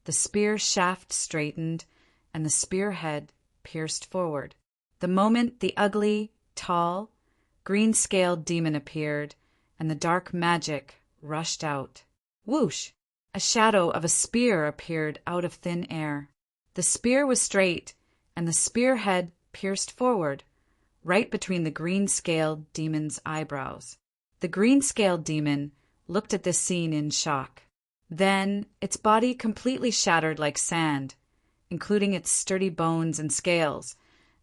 the spear shaft straightened and the spear head pierced forward. The moment the ugly, tall, green-scaled demon appeared, and the dark magic rushed out. Whoosh! A shadow of a spear appeared out of thin air. The spear was straight, and the spear head pierced forward, right between the green-scaled demon's eyebrows. The green-scaled demon looked at this scene in shock. Then its body completely shattered like sand, including its sturdy bones and scales,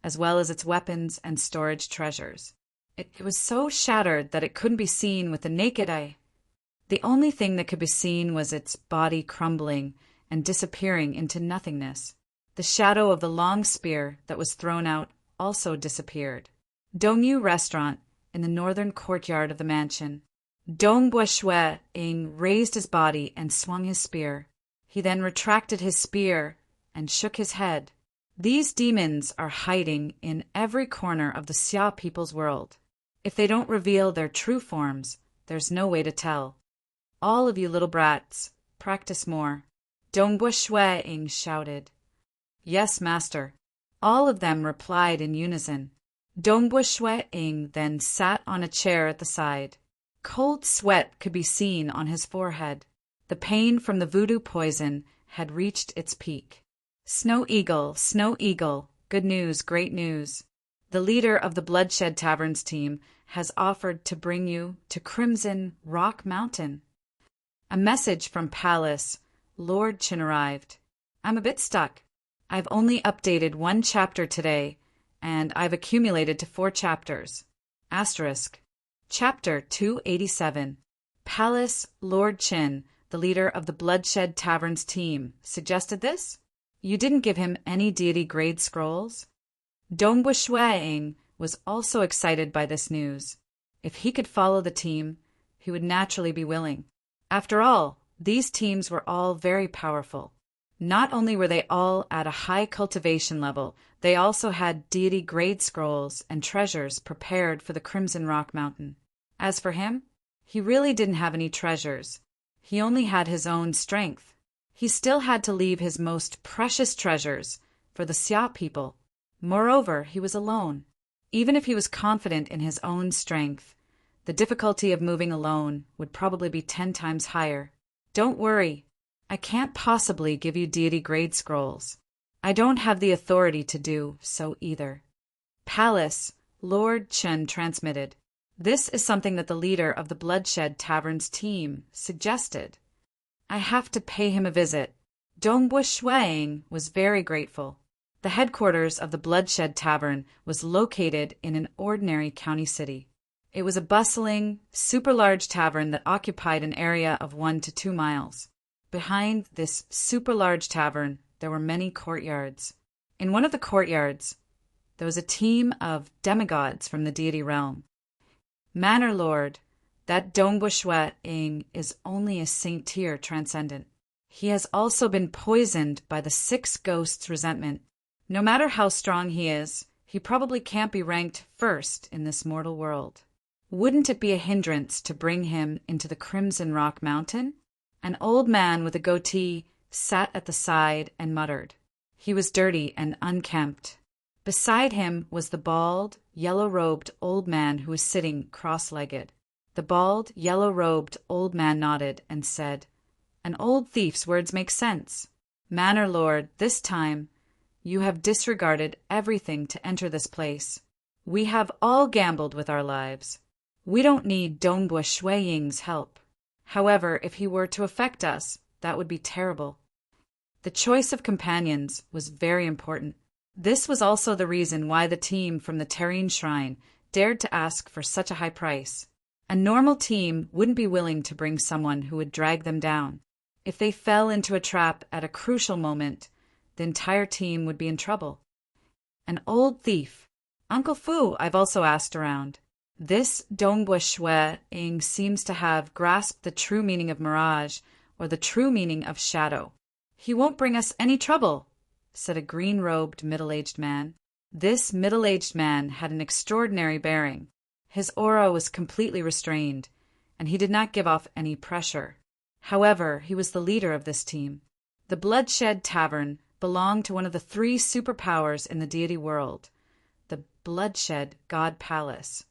as well as its weapons and storage treasures. It was so shattered that it couldn't be seen with the naked eye. The only thing that could be seen was its body crumbling and disappearing into nothingness. The shadow of the long spear that was thrown out also disappeared. Dongyu Restaurant, in the northern courtyard of the mansion. Dongbua Shwe-ing raised his body and swung his spear. He then retracted his spear and shook his head. These demons are hiding in every corner of the Xia people's world. If they don't reveal their true forms, there's no way to tell. All of you little brats, practice more. Dongbua Shwe-ing shouted. "Yes, master." All of them replied in unison. Dongbua Shwe-ing then sat on a chair at the side. Cold sweat could be seen on his forehead. The pain from the voodoo poison had reached its peak. Snow Eagle, good news, great news. The leader of the Bloodshed Tavern's team has offered to bring you to Crimson Rock Mountain. A message from Palace, Lord Chin arrived. I'm a bit stuck. I've only updated 1 chapter today, and I've accumulated to 4 chapters. Asterisk. Chapter 287. Palace, Lord Chin, the leader of the Bloodshed Tavern's team, suggested this? You didn't give him any deity grade scrolls? Dongbua Shwe-ing was also excited by this news. If he could follow the team, he would naturally be willing. After all, these teams were all very powerful. Not only were they all at a high cultivation level, they also had deity grade scrolls and treasures prepared for the Crimson Rock Mountain. As for him, he really didn't have any treasures. He only had his own strength. He still had to leave his most precious treasures for the Xia people. Moreover, he was alone. Even if he was confident in his own strength, the difficulty of moving alone would probably be 10 times higher. Don't worry. I can't possibly give you deity grade scrolls. I don't have the authority to do so either. Palace, Lord Chen transmitted. This is something that the leader of the Bloodshed Tavern's team suggested. I have to pay him a visit. Dongbua Shwe-ing was very grateful. The headquarters of the Bloodshed Tavern was located in an ordinary county city. It was a bustling, super-large tavern that occupied an area of 1 to 2 miles. Behind this super-large tavern, there were many courtyards. In one of the courtyards, there was a team of demigods from the deity realm. Manor Lord, that Dongbua Shwe-ing is only a Saint Tier transcendent. He has also been poisoned by the 6 ghosts' resentment. No matter how strong he is, he probably can't be ranked first in this mortal world. Wouldn't it be a hindrance to bring him into the Crimson Rock Mountain? An old man with a goatee sat at the side and muttered. He was dirty and unkempt. Beside him was the bald, yellow-robed old man who was sitting cross-legged. The bald, yellow-robed old man nodded and said, "An old thief's words make sense. Manor Lord, this time you have disregarded everything to enter this place. We have all gambled with our lives. We don't need Dongbua Shuiying's help. However, if he were to affect us, that would be terrible." The choice of companions was very important. This was also the reason why the team from the Terrene Shrine dared to ask for such a high price. A normal team wouldn't be willing to bring someone who would drag them down. If they fell into a trap at a crucial moment, the entire team would be in trouble. An old thief. Uncle Fu, I've also asked around. This Dongbua Shuiying seems to have grasped the true meaning of mirage, or the true meaning of shadow. "He won't bring us any trouble," said a green-robed middle-aged man. This middle-aged man had an extraordinary bearing. His aura was completely restrained, and he did not give off any pressure. However, he was the leader of this team. The Bloodshed Tavern belonged to one of the 3 superpowers in the deity world, the Bloodshed God Palace.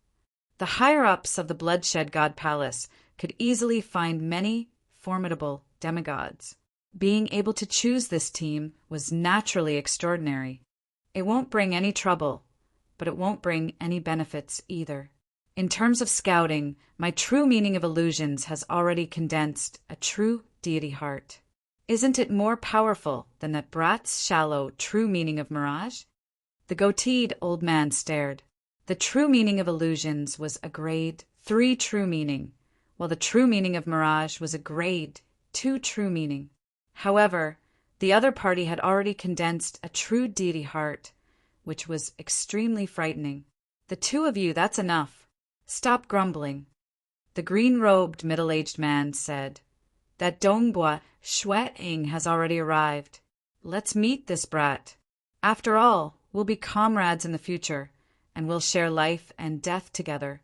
The higher-ups of the Bloodshed God Palace could easily find many formidable demigods. Being able to choose this team was naturally extraordinary. It won't bring any trouble, but it won't bring any benefits either. In terms of scouting, my true meaning of illusions has already condensed a true deity heart. Isn't it more powerful than that brat's shallow true meaning of mirage? The goateed old man stared. The true meaning of illusions was a grade 3 true meaning, while the true meaning of mirage was a grade 2 true meaning. However, the other party had already condensed a true deity heart, which was extremely frightening. "The 2 of you, that's enough. Stop grumbling." The green-robed middle-aged man said, "That Dongbua Shuiying has already arrived. Let's meet this brat. After all, we'll be comrades in the future, and we'll share life and death together."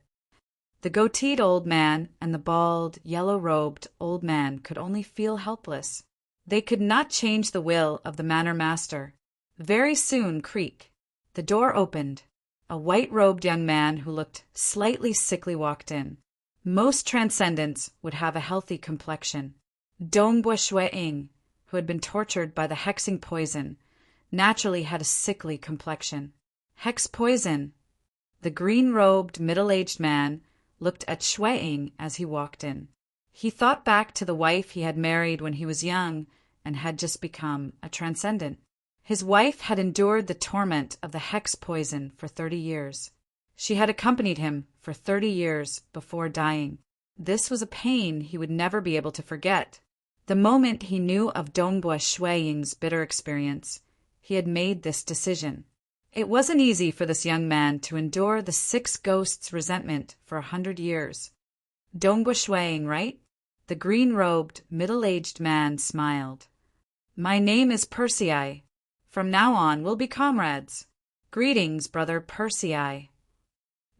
The goateed old man and the bald, yellow-robed old man could only feel helpless. They could not change the will of the manor master. Very soon, creak. The door opened. A white-robed young man who looked slightly sickly walked in. Most transcendents would have a healthy complexion. Dongbua Shuiying, who had been tortured by the hexing poison, naturally had a sickly complexion. Hex poison. The green-robed, middle-aged man looked at Shuiying as he walked in. He thought back to the wife he had married when he was young and had just become a transcendent. His wife had endured the torment of the hex poison for 30 years. She had accompanied him for 30 years before dying. This was a pain he would never be able to forget. The moment he knew of Dongbua Shuiying's bitter experience, he had made this decision. It wasn't easy for this young man to endure the 6 ghosts' resentment for 100 years. Dongbua Shuiying, right? The green-robed, middle-aged man smiled. "My name is Persei. From now on, we'll be comrades. Greetings, brother Persei."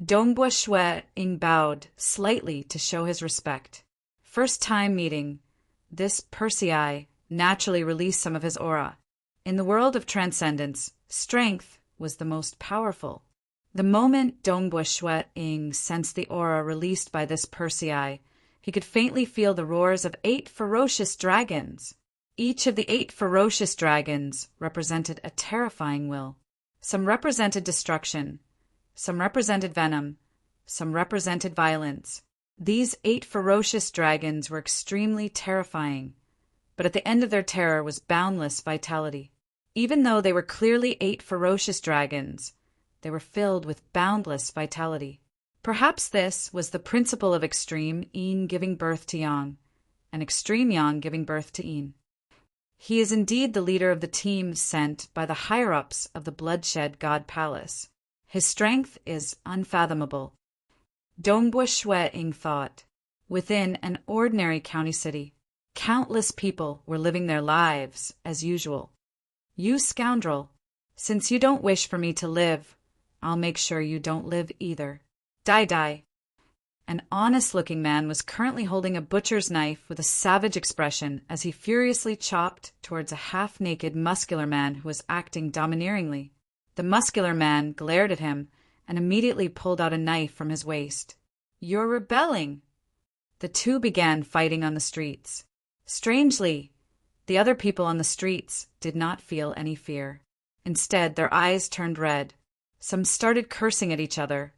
Dongbua Shuiying bowed slightly to show his respect. First time meeting, this Persei naturally released some of his aura. In the world of transcendence, strength was the most powerful. The moment Dongbua Shuiying sensed the aura released by this Persei, he could faintly feel the roars of 8 ferocious dragons. Each of the 8 ferocious dragons represented a terrifying will. Some represented destruction, some represented venom, some represented violence. These 8 ferocious dragons were extremely terrifying, but at the end of their terror was boundless vitality. Even though they were clearly 8 ferocious dragons, they were filled with boundless vitality. Perhaps this was the principle of extreme yin giving birth to yang, and extreme yang giving birth to yin. He is indeed the leader of the team sent by the higher-ups of the Bloodshed God Palace. His strength is unfathomable. Dongbua Shuiying thought. Within an ordinary county city, countless people were living their lives as usual. "You scoundrel, since you don't wish for me to live, I'll make sure you don't live either. Die, die." An honest-looking man was currently holding a butcher's knife with a savage expression as he furiously chopped towards a half-naked muscular man who was acting domineeringly. The muscular man glared at him and immediately pulled out a knife from his waist. "You're rebelling!" The two began fighting on the streets. Strangely, the other people on the streets did not feel any fear. Instead, their eyes turned red. Some started cursing at each other,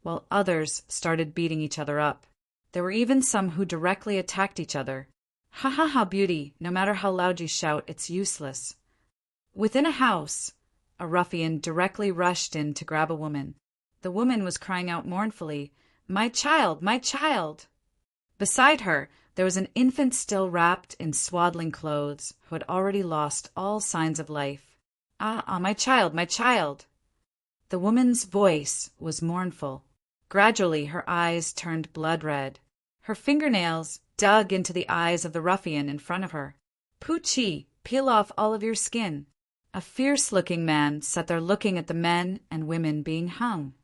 while others started beating each other up. There were even some who directly attacked each other. "Ha ha ha, beauty, no matter how loud you shout, it's useless." Within a house, a ruffian directly rushed in to grab a woman. The woman was crying out mournfully, "My child, my child!" Beside her, there was an infant still wrapped in swaddling clothes, who had already lost all signs of life. "Ah, my child, my child!" The woman's voice was mournful. Gradually, her eyes turned blood red. Her fingernails dug into the eyes of the ruffian in front of her. "Poochie, peel off all of your skin." A fierce-looking man sat there looking at the men and women being hung.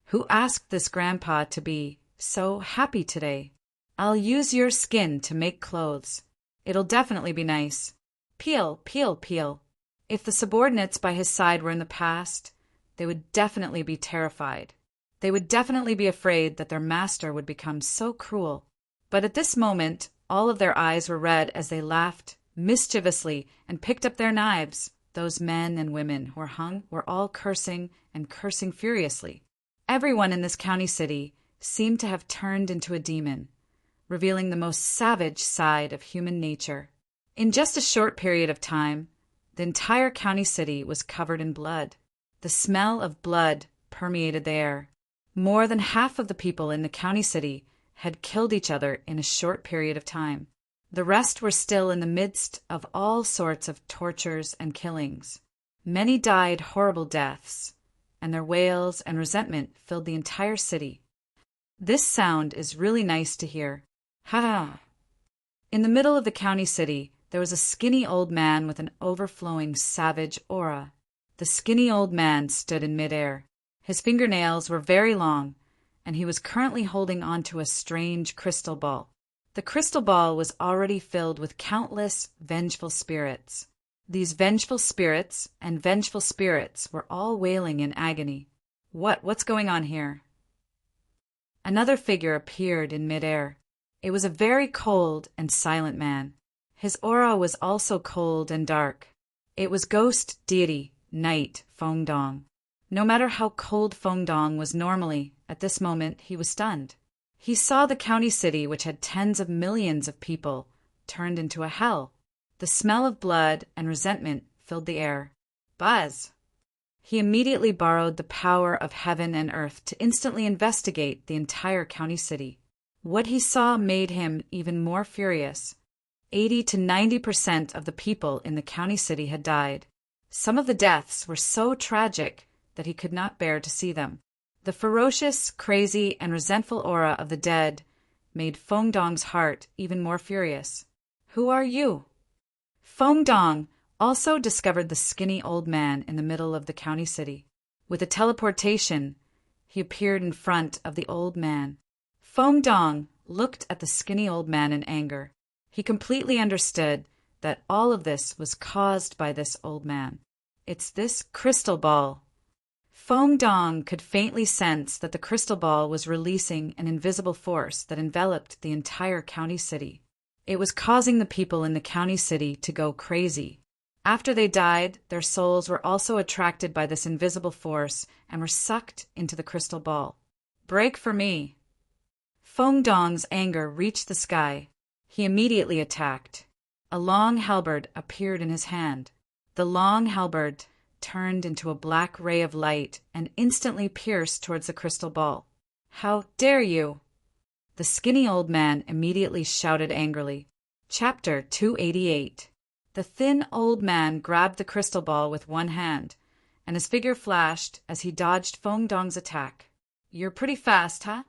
Who asked this grandpa to be so happy today? "I'll use your skin to make clothes. It'll definitely be nice. Peel, peel, peel." If the subordinates by his side were in the past, they would definitely be terrified. They would definitely be afraid that their master would become so cruel. But at this moment, all of their eyes were red as they laughed mischievously and picked up their knives. Those men and women who were hung were all cursing and cursing furiously. Everyone in this county city seemed to have turned into a demon, revealing the most savage side of human nature. In just a short period of time, the entire county city was covered in blood. The smell of blood permeated the air. More than half of the people in the county city had killed each other in a short period of time. The rest were still in the midst of all sorts of tortures and killings. Many died horrible deaths, and their wails and resentment filled the entire city. This sound is really nice to hear. Ha ha! In the middle of the county city, there was a skinny old man with an overflowing savage aura. The skinny old man stood in midair. His fingernails were very long, and he was currently holding onto a strange crystal ball. The crystal ball was already filled with countless vengeful spirits. These vengeful spirits and vengeful spirits were all wailing in agony. What's going on here? Another figure appeared in midair. It was a very cold and silent man. His aura was also cold and dark. It was ghost deity Night Feng Dong. No matter how cold Feng Dong was normally, at this moment he was stunned. He saw the county city, which had tens of millions of people, turned into a hell. The smell of blood and resentment filled the air. Buzz! He immediately borrowed the power of heaven and earth to instantly investigate the entire county city. What he saw made him even more furious. 80 to 90% of the people in the county city had died. Some of the deaths were so tragic that he could not bear to see them. The ferocious, crazy, and resentful aura of the dead made Feng Dong's heart even more furious. "Who are you?" Feng Dong also discovered the skinny old man in the middle of the county city. With a teleportation, he appeared in front of the old man. Feng Dong looked at the skinny old man in anger. He completely understood that all of this was caused by this old man. It's this crystal ball. Feng Dong could faintly sense that the crystal ball was releasing an invisible force that enveloped the entire county city. It was causing the people in the county city to go crazy. After they died, their souls were also attracted by this invisible force and were sucked into the crystal ball. "Break for me!" Feng Dong's anger reached the sky. He immediately attacked. A long halberd appeared in his hand. The long halberd turned into a black ray of light and instantly pierced towards the crystal ball. "How dare you!" The skinny old man immediately shouted angrily. Chapter 288. The thin old man grabbed the crystal ball with one hand, and his figure flashed as he dodged Feng Dong's attack. "You're pretty fast, huh?"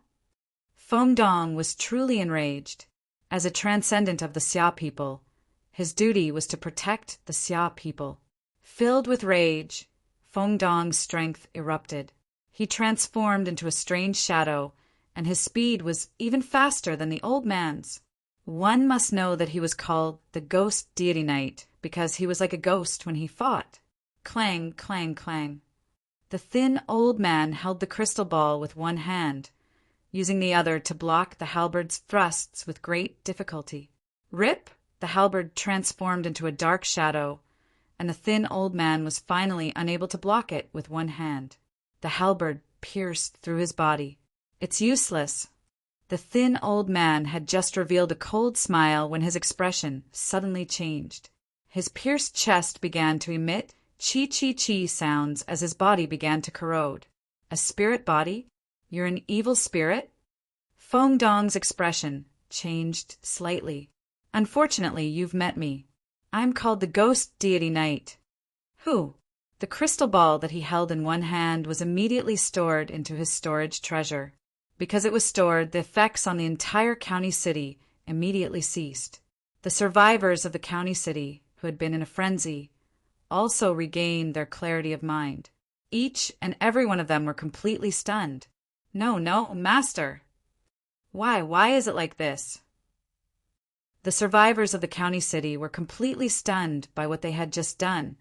Feng Dong was truly enraged. As a transcendent of the Xia people, his duty was to protect the Xia people. Filled with rage, Feng Dong's strength erupted. He transformed into a strange shadow and his speed was even faster than the old man's. One must know that he was called the Ghost Deity Knight because he was like a ghost when he fought. Clang, clang, clang. The thin old man held the crystal ball with one hand, using the other to block the halberd's thrusts with great difficulty. Rip! The halberd transformed into a dark shadow, and the thin old man was finally unable to block it with one hand. The halberd pierced through his body. It's useless. The thin old man had just revealed a cold smile when his expression suddenly changed. His pierced chest began to emit chi-chi-chi sounds as his body began to corrode. A spirit body? You're an evil spirit? Feng Dong's expression changed slightly. Unfortunately, you've met me. I'm called the Ghost Deity Knight. Who? The crystal ball that he held in one hand was immediately stored into his storage treasure. Because it was stored, the effects on the entire county city immediately ceased. The survivors of the county city, who had been in a frenzy, also regained their clarity of mind. Each and every one of them were completely stunned. No, master. Why is it like this? The survivors of the county city were completely stunned by what they had just done,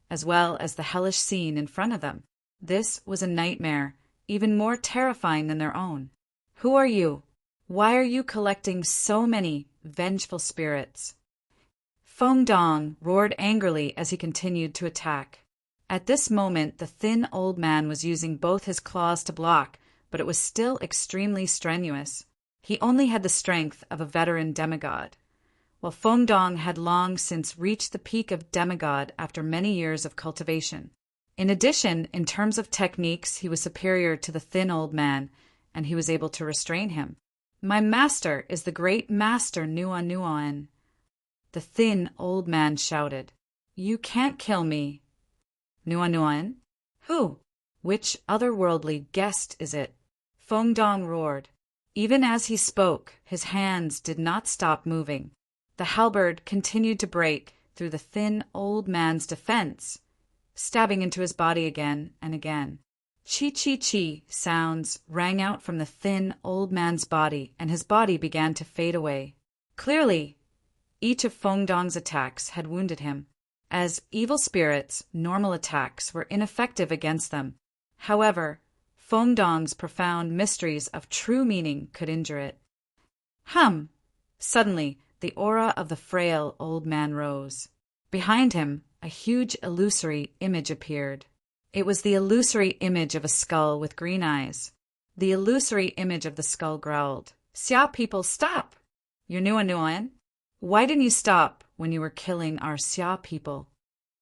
as well as the hellish scene in front of them. This was a nightmare, even more terrifying than their own. Who are you? Why are you collecting so many vengeful spirits? Feng Dong roared angrily as he continued to attack. At this moment, the thin old man was using both his claws to block, but it was still extremely strenuous. He only had the strength of a veteran demigod, while Feng Dong had long since reached the peak of demigod after many years of cultivation. In addition, in terms of techniques, he was superior to the thin old man, and he was able to restrain him. My master is the great master Nuan Nuan. The thin old man shouted. You can't kill me. Nuan Nuan? Who? Which otherworldly guest is it? Feng Dong roared. Even as he spoke, his hands did not stop moving. The halberd continued to break through the thin old man's defense, stabbing into his body again and again. Chi-chi-chi sounds rang out from the thin old man's body, and his body began to fade away. Clearly, each of Feng Dong's attacks had wounded him. As evil spirits, normal attacks were ineffective against them. However, Feng Dong's profound mysteries of true meaning could injure it. Hum! Suddenly, the aura of the frail old man rose. Behind him, a huge illusory image appeared. It was the illusory image of a skull with green eyes. The illusory image of the skull growled. Xia people, stop! You're Nuan Nuan? Why didn't you stop when you were killing our Xia people?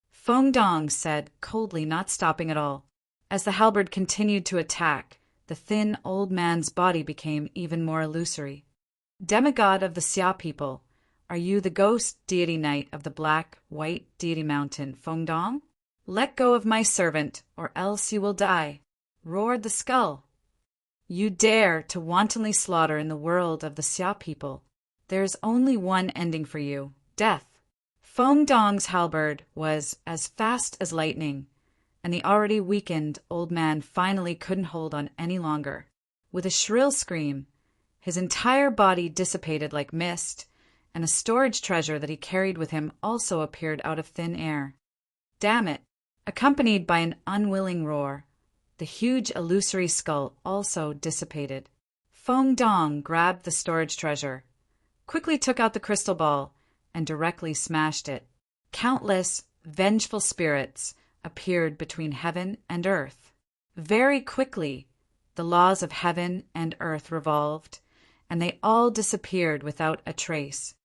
Feng Dong said, coldly, not stopping at all. As the halberd continued to attack, the thin old man's body became even more illusory. Demigod of the Xia people, are you the Ghost Deity Knight of the Black-White Deity Mountain, Feng Dong? Let go of my servant, or else you will die, roared the skull. You dare to wantonly slaughter in the world of the Xia people. There is only one ending for you, death. Feng Dong's halberd was as fast as lightning, and the already weakened old man finally couldn't hold on any longer. With a shrill scream, his entire body dissipated like mist, and a storage treasure that he carried with him also appeared out of thin air. Damn it! Accompanied by an unwilling roar, the huge illusory skull also dissipated. Feng Dong grabbed the storage treasure, quickly took out the crystal ball, and directly smashed it. Countless vengeful spirits appeared between heaven and earth. Very quickly, the laws of heaven and earth revolved, and they all disappeared without a trace.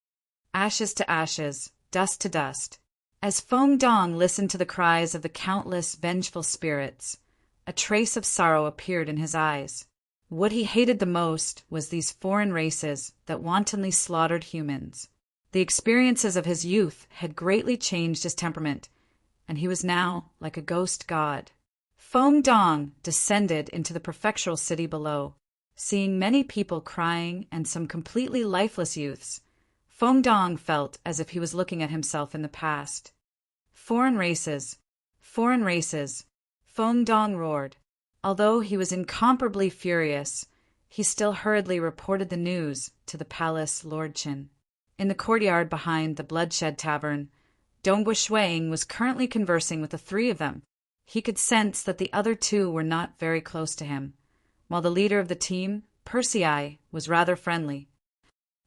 Ashes to ashes, dust to dust. As Feng Dong listened to the cries of the countless vengeful spirits, a trace of sorrow appeared in his eyes. What he hated the most was these foreign races that wantonly slaughtered humans. The experiences of his youth had greatly changed his temperament, and he was now like a ghost god. Feng Dong descended into the prefectural city below. Seeing many people crying and some completely lifeless youths, Feng Dong felt as if he was looking at himself in the past. Foreign races, Feng Dong roared. Although he was incomparably furious, He still hurriedly reported the news to the palace lordchin. In the courtyard behind the Bloodshed Tavern, Dongbu Shuang was currently conversing with the three of them. He could sense that the other two were not very close to him, while the leader of the team, Persei, was rather friendly.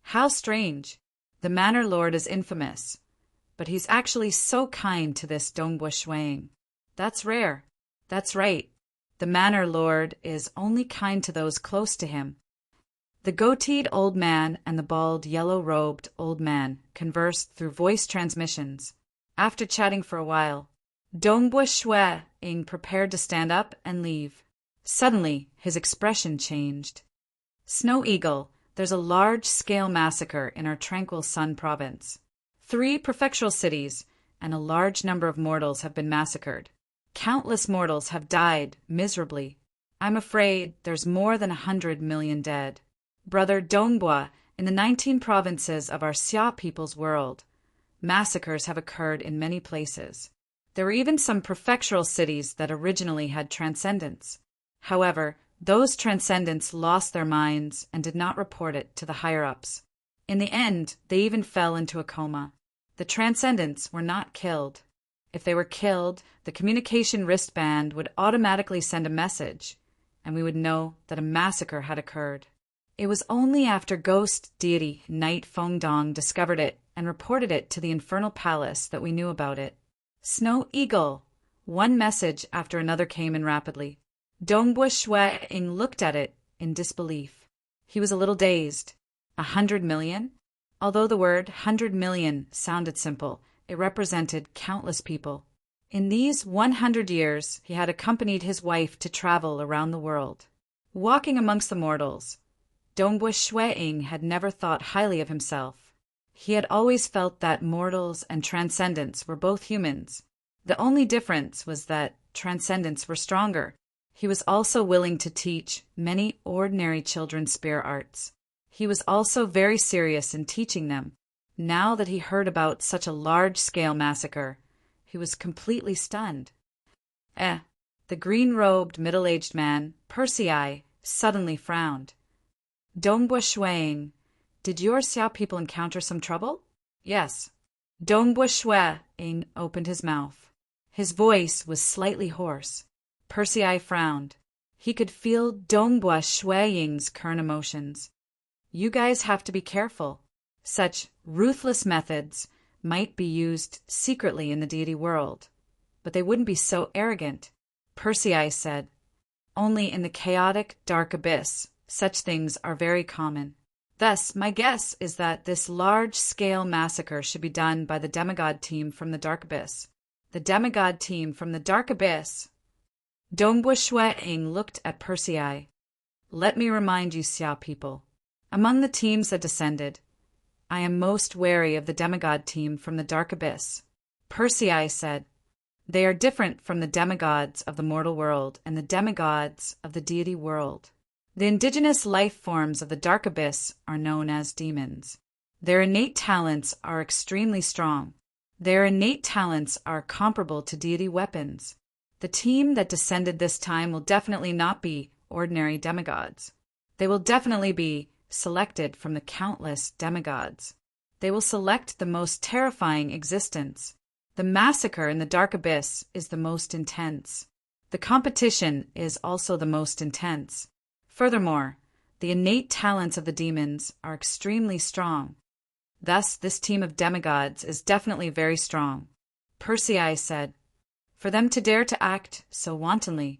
How strange. The Manor Lord is infamous, but he's actually so kind to this Dongbu Shuang. That's rare. That's right. The Manor Lord is only kind to those close to him. The goateed old man and the bald, yellow-robed old man conversed through voice transmissions. After chatting for a while, Dongbu Shuang prepared to stand up and leave. Suddenly, his expression changed. Snow Eagle, there's a large-scale massacre in our Tranquil Sun province. 3 prefectural cities and a large number of mortals have been massacred. Countless mortals have died miserably. I'm afraid there's more than 100 million dead. Brother Dongbua, in the 19 provinces of our Xia people's world, massacres have occurred in many places. There were even some prefectural cities that originally had transcendents. However, those transcendents lost their minds and did not report it to the higher-ups. In the end, they even fell into a coma. The transcendents were not killed. If they were killed, the communication wristband would automatically send a message, and we would know that a massacre had occurred. It was only after ghost deity Knight Fengdong discovered it and reported it to the Infernal Palace that we knew about it. Snow Eagle! One message after another came in rapidly. Dongbu Shuang looked at it in disbelief. He was a little dazed. 100 million? Although the word 100 million sounded simple, it represented countless people. In these 100 years, he had accompanied his wife to travel around the world. Walking amongst the mortals, Dongbu Shuang had never thought highly of himself. He had always felt that mortals and transcendents were both humans. The only difference was that transcendents were stronger. He was also willing to teach many ordinary children spear arts. He was also very serious in teaching them. Now that he heard about such a large-scale massacre, he was completely stunned. The green-robed middle-aged man, Persei, suddenly frowned. Dongbu Shuang, did your Xia people encounter some trouble? Yes. Dongbu Shuang opened his mouth. His voice was slightly hoarse. Persei frowned. He could feel Dongbu Shuang's current emotions. You guys have to be careful. Such ruthless methods might be used secretly in the deity world, but they wouldn't be so arrogant. Persei said, only in the chaotic dark abyss, such things are very common. Thus, my guess is that this large-scale massacre should be done by the demigod team from the dark abyss. The demigod team from the dark abyss. Dongbu Shuang looked at Persei. Let me remind you, Xia people, among the teams that descended, I am most wary of the demigod team from the dark abyss. Persei said, they are different from the demigods of the mortal world and the demigods of the deity world. The indigenous life forms of the dark abyss are known as demons. Their innate talents are extremely strong. Their innate talents are comparable to deity weapons. The team that descended this time will definitely not be ordinary demigods. They will definitely be selected from the countless demigods. They will select the most terrifying existence. The massacre in the dark abyss is the most intense. The competition is also the most intense. Furthermore, the innate talents of the demons are extremely strong. Thus, this team of demigods is definitely very strong. Persei said, for them to dare to act so wantonly,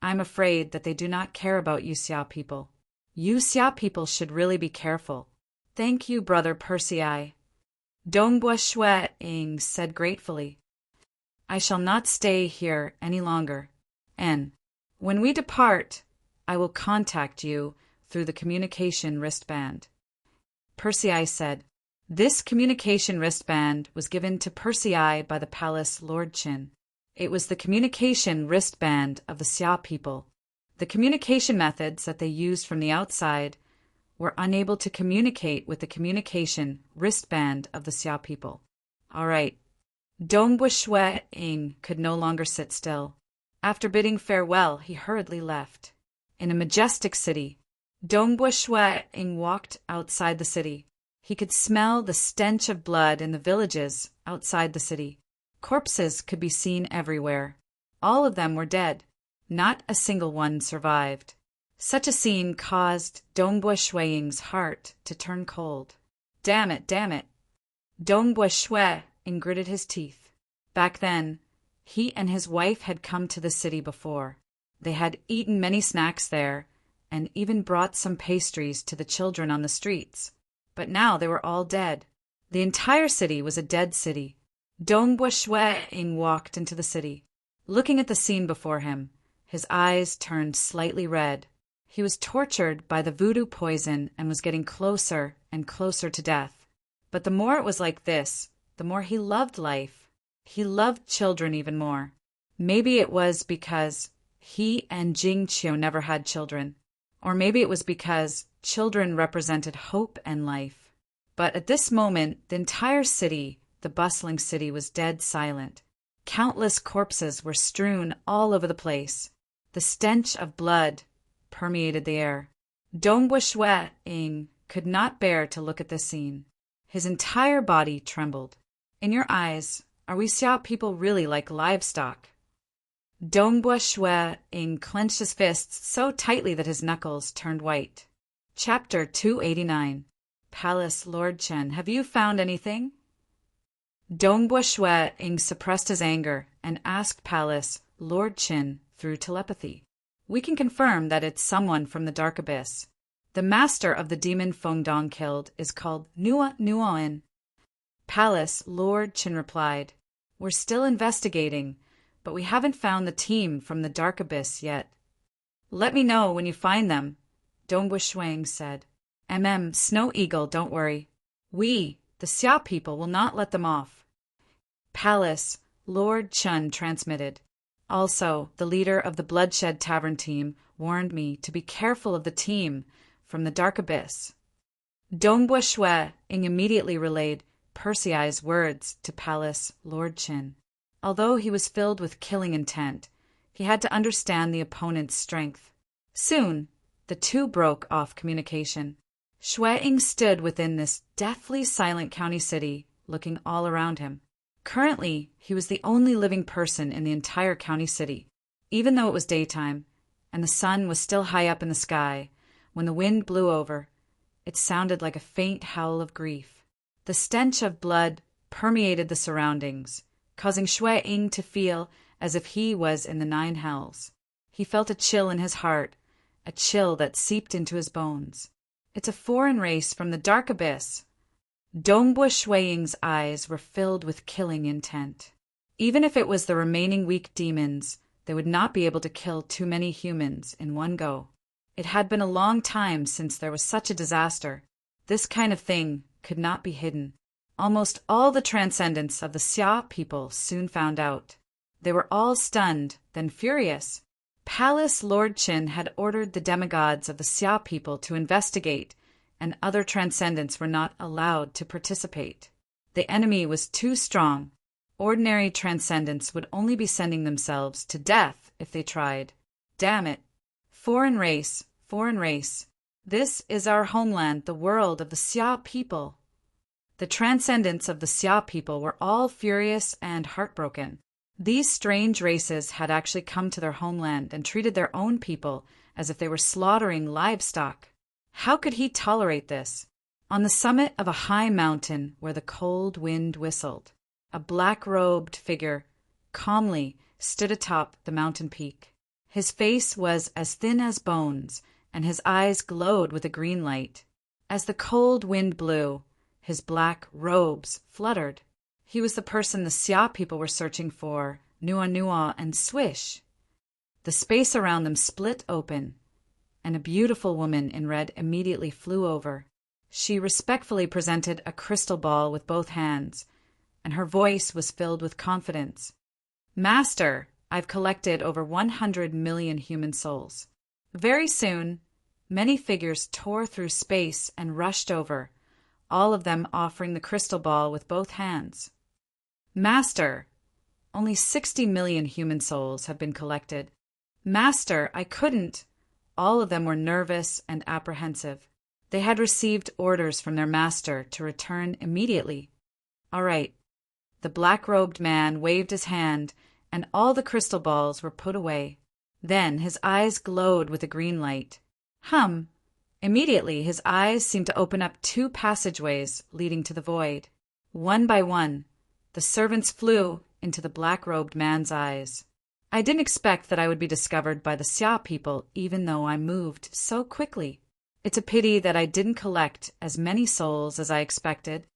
I'm afraid that they do not care about you Xia people. You Xia people should really be careful. Thank you, Brother Persei. Dongbu Shuang said gratefully. I shall not stay here any longer, and when we depart, I will contact you through the communication wristband. Persei said, this communication wristband was given to Persei by the palace lordchin. It was the communication wristband of the Xia people. The communication methods that they used from the outside were unable to communicate with the communication wristband of the Xia people. All right. Dongbu Shuang could no longer sit still. After bidding farewell, he hurriedly left. In a majestic city, Dongbua Shuai walked outside the city. He could smell the stench of blood in the villages outside the city. Corpses could be seen everywhere. All of them were dead. Not a single one survived. Such a scene caused Dongbua Shui's heart to turn cold. Damn it, damn it. Dongbua Shui gritted his teeth. Back then, he and his wife had come to the city before. They had eaten many snacks there and even brought some pastries to the children on the streets. But now they were all dead. The entire city was a dead city. Dongbua Shui walked into the city. Looking at the scene before him, his eyes turned slightly red. He was tortured by the voodoo poison and was getting closer and closer to death. But the more it was like this, the more he loved life. He loved children even more. Maybe it was because he and Jingqiu never had children. Or maybe it was because children represented hope and life. But at this moment, the entire city, the bustling city, was dead silent. Countless corpses were strewn all over the place. The stench of blood permeated the air. Dongbua Shui could not bear to look at this scene. His entire body trembled. In your eyes, are we Xia people really like livestock? Dongbua Shui clenched his fists so tightly that his knuckles turned white. Chapter 289. Palace Lord Chen, have you found anything? Dongbua Shui suppressed his anger and asked Palace Lord Chen through telepathy. We can confirm that it's someone from the Dark Abyss. The master of the demon Fengdong killed is called Nua Nuoen. Palace Lord Chen replied, We're still investigating, but we haven't found the team from the Dark Abyss yet. Let me know when you find them, Dongbua Shui said. Snow Eagle, don't worry. We, the Xia people, will not let them off. Palace Lord Chen transmitted. Also, the leader of the Bloodshed Tavern team warned me to be careful of the team from the Dark Abyss. Dongbua Shui immediately relayed Persei's words to Palace Lord Chen. Although he was filled with killing intent, he had to understand the opponent's strength. Soon, the two broke off communication. Shui stood within this deathly silent county city, looking all around him. Currently, he was the only living person in the entire county city. Even though it was daytime, and the sun was still high up in the sky, when the wind blew over, it sounded like a faint howl of grief. The stench of blood permeated the surroundings, causing Shui to feel as if he was in the 9 hells. He felt a chill in his heart, a chill that seeped into his bones. It's a foreign race from the Dark Abyss. Dongbua Shui's eyes were filled with killing intent. Even if it was the remaining weak demons, they would not be able to kill too many humans in one go. It had been a long time since there was such a disaster. This kind of thing could not be hidden. Almost all the transcendents of the Xia people soon found out. They were all stunned, then furious. Palace Lord Chen had ordered the demigods of the Xia people to investigate, and other transcendents were not allowed to participate. The enemy was too strong. Ordinary transcendents would only be sending themselves to death if they tried. Damn it. Foreign race, foreign race. This is our homeland, the world of the Xia people. The transcendents of the Xia people were all furious and heartbroken. These strange races had actually come to their homeland and treated their own people as if they were slaughtering livestock. How could he tolerate this? On the summit of a high mountain where the cold wind whistled, a black-robed figure calmly stood atop the mountain peak. His face was as thin as bones, and his eyes glowed with a green light. As the cold wind blew, his black robes fluttered. He was the person the Xia people were searching for, Nua and Swish. The space around them split open, and a beautiful woman in red immediately flew over. She respectfully presented a crystal ball with both hands, and her voice was filled with confidence. Master, I've collected over 100 million human souls. Very soon, many figures tore through space and rushed over, all of them offering the crystal ball with both hands. Master, only 60 million human souls have been collected. Master, I couldn't. All of them were nervous and apprehensive. They had received orders from their master to return immediately. All right. The black-robed man waved his hand, and all the crystal balls were put away. Then his eyes glowed with a green light. Immediately his eyes seemed to open up 2 passageways leading to the void. One by one, the servants flew into the black-robed man's eyes. I didn't expect that I would be discovered by the Xia people, even though I moved so quickly. It's a pity that I didn't collect as many souls as I expected.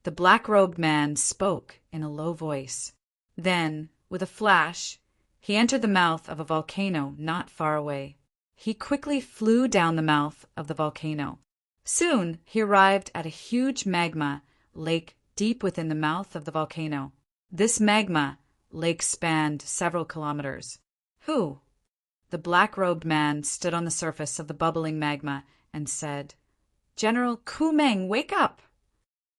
The black-robed man spoke in a low voice. Then, with a flash, he entered the mouth of a volcano not far away. He quickly flew down the mouth of the volcano. Soon he arrived at a huge magma lake deep within the mouth of the volcano. This magma lake spanned several kilometers. Who? The black-robed man stood on the surface of the bubbling magma and said, "General Ku Meng, wake up!"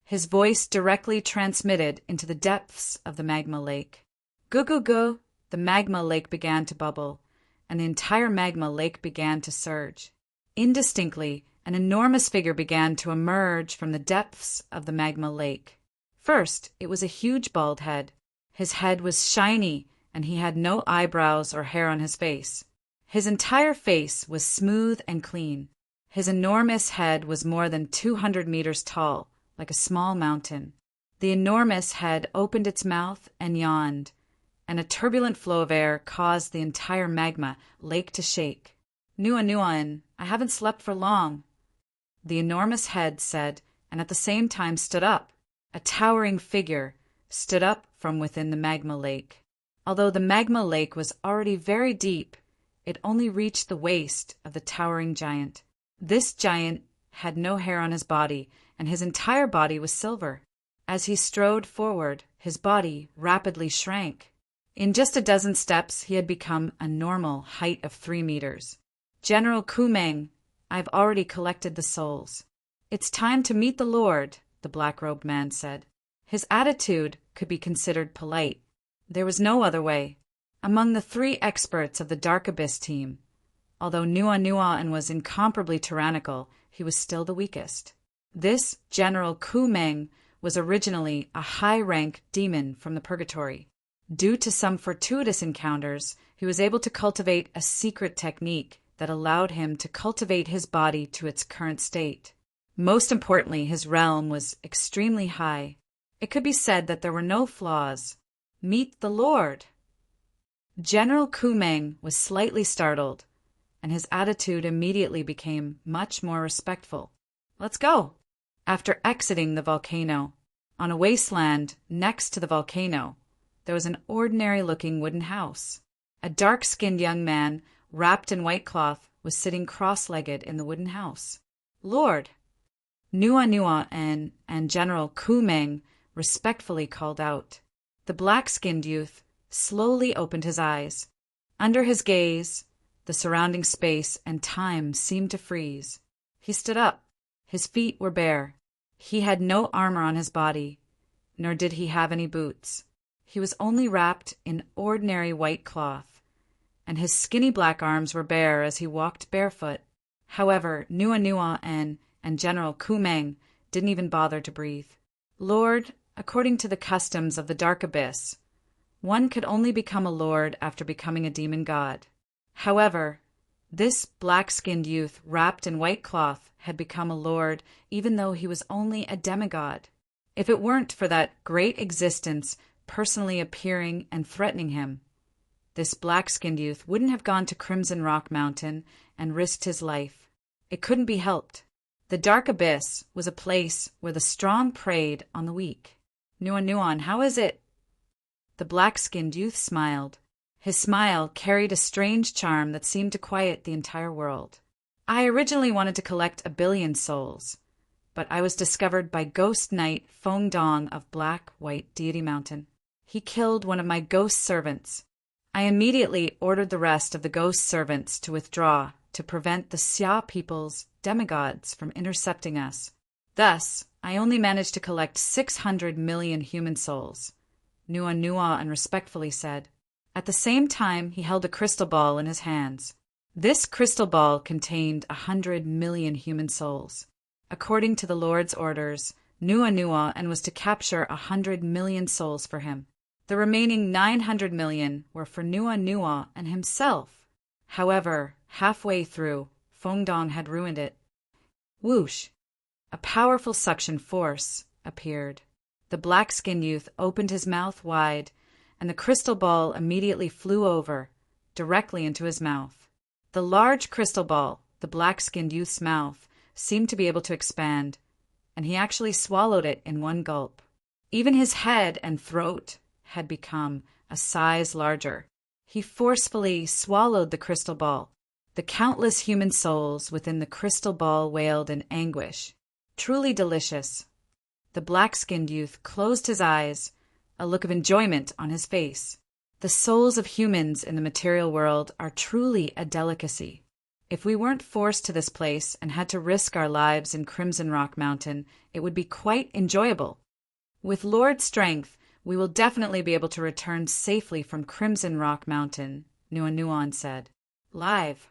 His voice directly transmitted into the depths of the magma lake. Gu. The magma lake began to bubble, and the entire magma lake began to surge. Indistinctly, an enormous figure began to emerge from the depths of the magma lake. First, it was a huge bald head. His head was shiny, and he had no eyebrows or hair on his face. His entire face was smooth and clean. His enormous head was more than 200 meters tall, like a small mountain. The enormous head opened its mouth and yawned, and a turbulent flow of air caused the entire magma lake to shake. "Nuan, I haven't slept for long," the enormous head said, and at the same time stood up. A towering figure stood up from within the magma lake. Although the magma lake was already very deep, it only reached the waist of the towering giant. This giant had no hair on his body, and his entire body was silver. As he strode forward, his body rapidly shrank. In just a dozen steps, he had become a normal height of 3 meters. "General Ku Meng, I've already collected the souls. It's time to meet the Lord," the black-robed man said. His attitude could be considered polite. There was no other way. Among the 3 experts of the Dark Abyss team, although Nuan was incomparably tyrannical, he was still the weakest. This General Ku Meng was originally a high-rank demon from the purgatory. Due to some fortuitous encounters, he was able to cultivate a secret technique that allowed him to cultivate his body to its current state. Most importantly, his realm was extremely high. It could be said that there were no flaws. Meet the Lord. General Ku Meng was slightly startled, and his attitude immediately became much more respectful. "Let's go." After exiting the volcano, on a wasteland next to the volcano, there was an ordinary-looking wooden house. A dark-skinned young man, wrapped in white cloth, was sitting cross-legged in the wooden house. "Lord," Nuan and General Ku Meng respectfully called out. The black-skinned youth slowly opened his eyes. Under his gaze, the surrounding space and time seemed to freeze. He stood up. His feet were bare. He had no armor on his body, nor did he have any boots. He was only wrapped in ordinary white cloth, and his skinny black arms were bare as he walked barefoot. However, Nuan and General Ku Meng didn't even bother to breathe. "Lord, according to the customs of the Dark Abyss, one could only become a lord after becoming a demon god. However, this black-skinned youth wrapped in white cloth had become a lord even though he was only a demigod. If it weren't for that great existence personally appearing and threatening him, this black-skinned youth wouldn't have gone to Crimson Rock Mountain and risked his life. It couldn't be helped. The Dark Abyss was a place where the strong preyed on the weak. Nuan, how is it?" The black-skinned youth smiled. His smile carried a strange charm that seemed to quiet the entire world. "I originally wanted to collect 1 billion souls, but I was discovered by Ghost Knight Feng Dong of Black White Deity Mountain. He killed one of my ghost servants. I immediately ordered the rest of the ghost servants to withdraw to prevent the Xia people's demigods from intercepting us. Thus, I only managed to collect 600 million human souls," Nuan respectfully said. At the same time, he held a crystal ball in his hands. This crystal ball contained 100 million human souls. According to the Lord's orders, Nuanua and was to capture 100 million souls for him. The remaining 900 million were for Nuanua and himself. However, halfway through, Fengdong had ruined it. Whoosh! A powerful suction force appeared. The black-skinned youth opened his mouth wide, and the crystal ball immediately flew over, directly into his mouth. The large crystal ball, the black-skinned youth's mouth, seemed to be able to expand, and he actually swallowed it in one gulp. Even his head and throat had become a size larger. He forcefully swallowed the crystal ball. The countless human souls within the crystal ball wailed in anguish. Truly delicious. The black-skinned youth closed his eyes, a look of enjoyment on his face. The souls of humans in the material world are truly a delicacy. If we weren't forced to this place and had to risk our lives in Crimson Rock Mountain, it would be quite enjoyable. With Lord's strength, we will definitely be able to return safely from Crimson Rock Mountain, Nuan said. Live.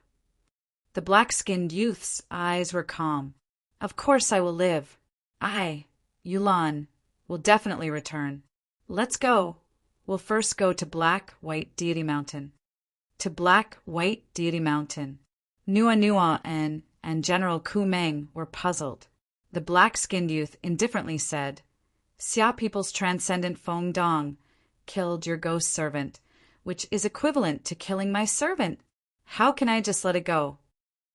The black-skinned youth's eyes were calm. Of course I will live. I, Yulan, will definitely return. Let's go. We'll first go to Black White Deity Mountain. To Black White Deity Mountain. Nuanua and General Ku Meng were puzzled. The black-skinned youth indifferently said, Xia people's transcendent Fengdong killed your ghost servant, which is equivalent to killing my servant. How can I just let it go?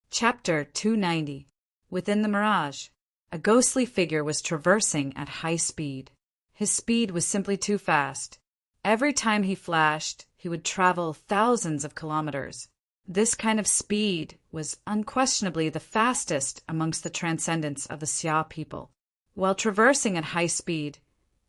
Chapter 290. Within the mirage, a ghostly figure was traversing at high speed. His speed was simply too fast. Every time he flashed, he would travel thousands of kilometers. This kind of speed was unquestionably the fastest amongst the transcendents of the Xia people. While traversing at high speed,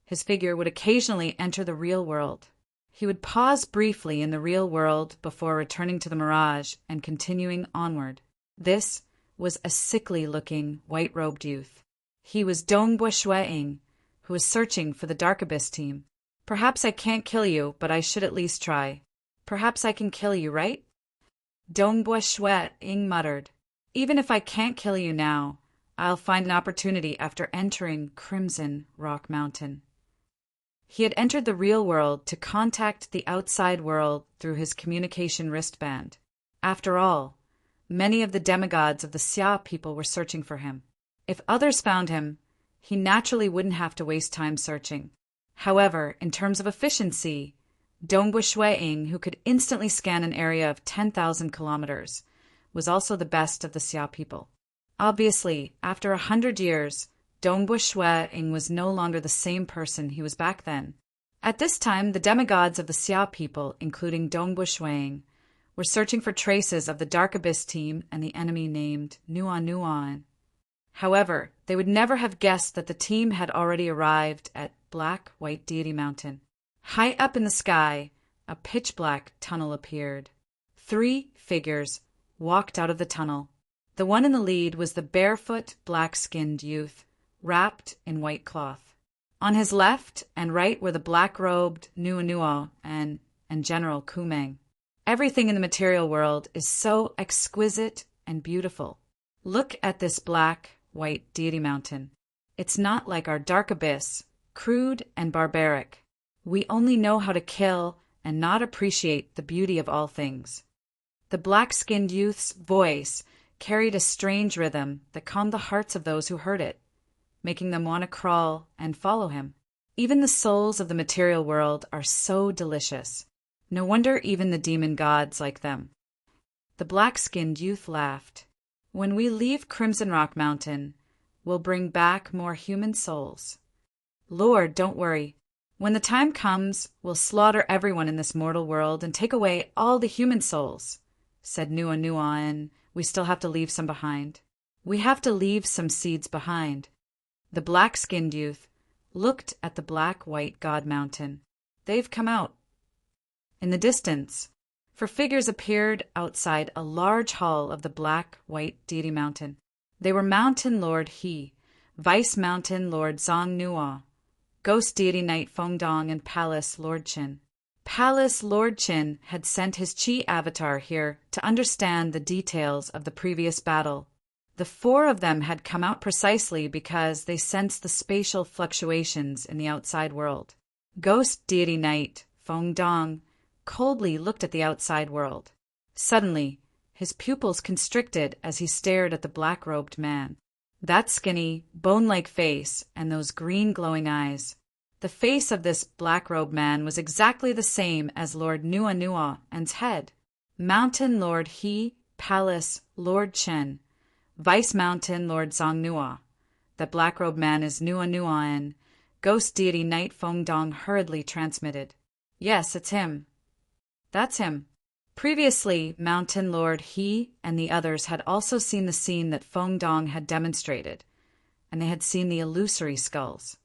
his figure would occasionally enter the real world. He would pause briefly in the real world before returning to the mirage and continuing onward. This was a sickly-looking, white-robed youth. He was Dongbua Shueing, who was searching for the Dark Abyss team. Perhaps I can't kill you, but I should at least try. Perhaps I can kill you, right? Dongbua Shueing muttered. Even if I can't kill you now, I'll find an opportunity after entering Crimson Rock Mountain. He had entered the real world to contact the outside world through his communication wristband. After all, many of the demigods of the Xia people were searching for him. If others found him, he naturally wouldn't have to waste time searching. However, in terms of efficiency, Dongbua Shueing, who could instantly scan an area of 10,000 kilometers, was also the best of the Xia people. Obviously, after 100 years, Dongbua Shueing was no longer the same person he was back then. At this time, the demigods of the Xia people, including Dongbua Shueing, were searching for traces of the Dark Abyss team and the enemy named Nuan. However, they would never have guessed that the team had already arrived at Black White Deity Mountain. High up in the sky, a pitch-black tunnel appeared. 3 figures walked out of the tunnel. The one in the lead was the barefoot, black-skinned youth, wrapped in white cloth. On his left and right were the black-robed Nuanua and General Ku Meng. Everything in the material world is so exquisite and beautiful. Look at this Black White Deity Mountain. It's not like our Dark Abyss, crude and barbaric. We only know how to kill and not appreciate the beauty of all things. The black-skinned youth's voice carried a strange rhythm that calmed the hearts of those who heard it, making them want to crawl and follow him. Even the souls of the material world are so delicious. No wonder even the demon gods like them. The black-skinned youth laughed. When we leave Crimson Rock Mountain, we'll bring back more human souls. Lord, don't worry. When the time comes, we'll slaughter everyone in this mortal world and take away all the human souls, said Nuanua, and we still have to leave some behind. We have to leave some seeds behind. The black-skinned youth looked at the Black-White God Mountain. They've come out. In the distance, 4 figures appeared outside a large hall of the Black-White Deity Mountain. They were Mountain Lord He, Vice Mountain Lord Zong Nua, Ghost Deity Knight Fengdong, and Palace Lord Qin. Palace Lord Chin had sent his Chi avatar here to understand the details of the previous battle. The four of them had come out precisely because they sensed the spatial fluctuations in the outside world. Ghost deity knight Feng Dong coldly looked at the outside world. Suddenly, his pupils constricted as he stared at the black-robed man. That skinny, bone-like face and those green glowing eyes. The face of this black-robed man was exactly the same as Lord Nua Nua and's head. Mountain Lord He, Palace Lord Chen, Vice Mountain Lord Zong Nua. That black-robed man is Nua Nua and Ghost deity Knight Feng Dong hurriedly transmitted. Yes, it's him. That's him. Previously, Mountain Lord He and the others had also seen the scene that Feng Dong had demonstrated, and they had seen the illusory skulls.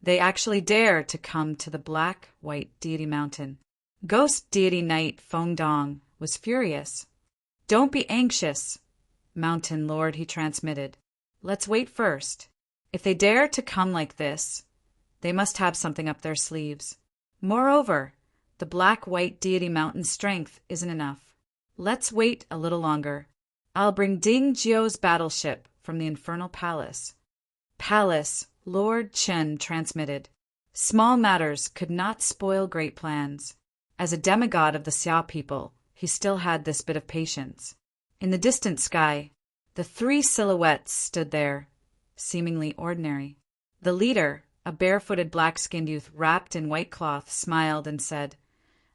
They actually dared to come to the black-white deity mountain. Ghost deity knight Feng Dong was furious. Don't be anxious, Mountain Lord, he transmitted. Let's wait first. If they dare to come like this, they must have something up their sleeves. Moreover, the black-white deity mountain's strength isn't enough. Let's wait a little longer. I'll bring Ding Jiu's battleship from the Infernal Palace. Palace Lord Chen transmitted. Small matters could not spoil great plans. As a demigod of the Xia people, he still had this bit of patience. In the distant sky, the three silhouettes stood there, seemingly ordinary. The leader, a barefooted black-skinned youth wrapped in white cloth, smiled and said,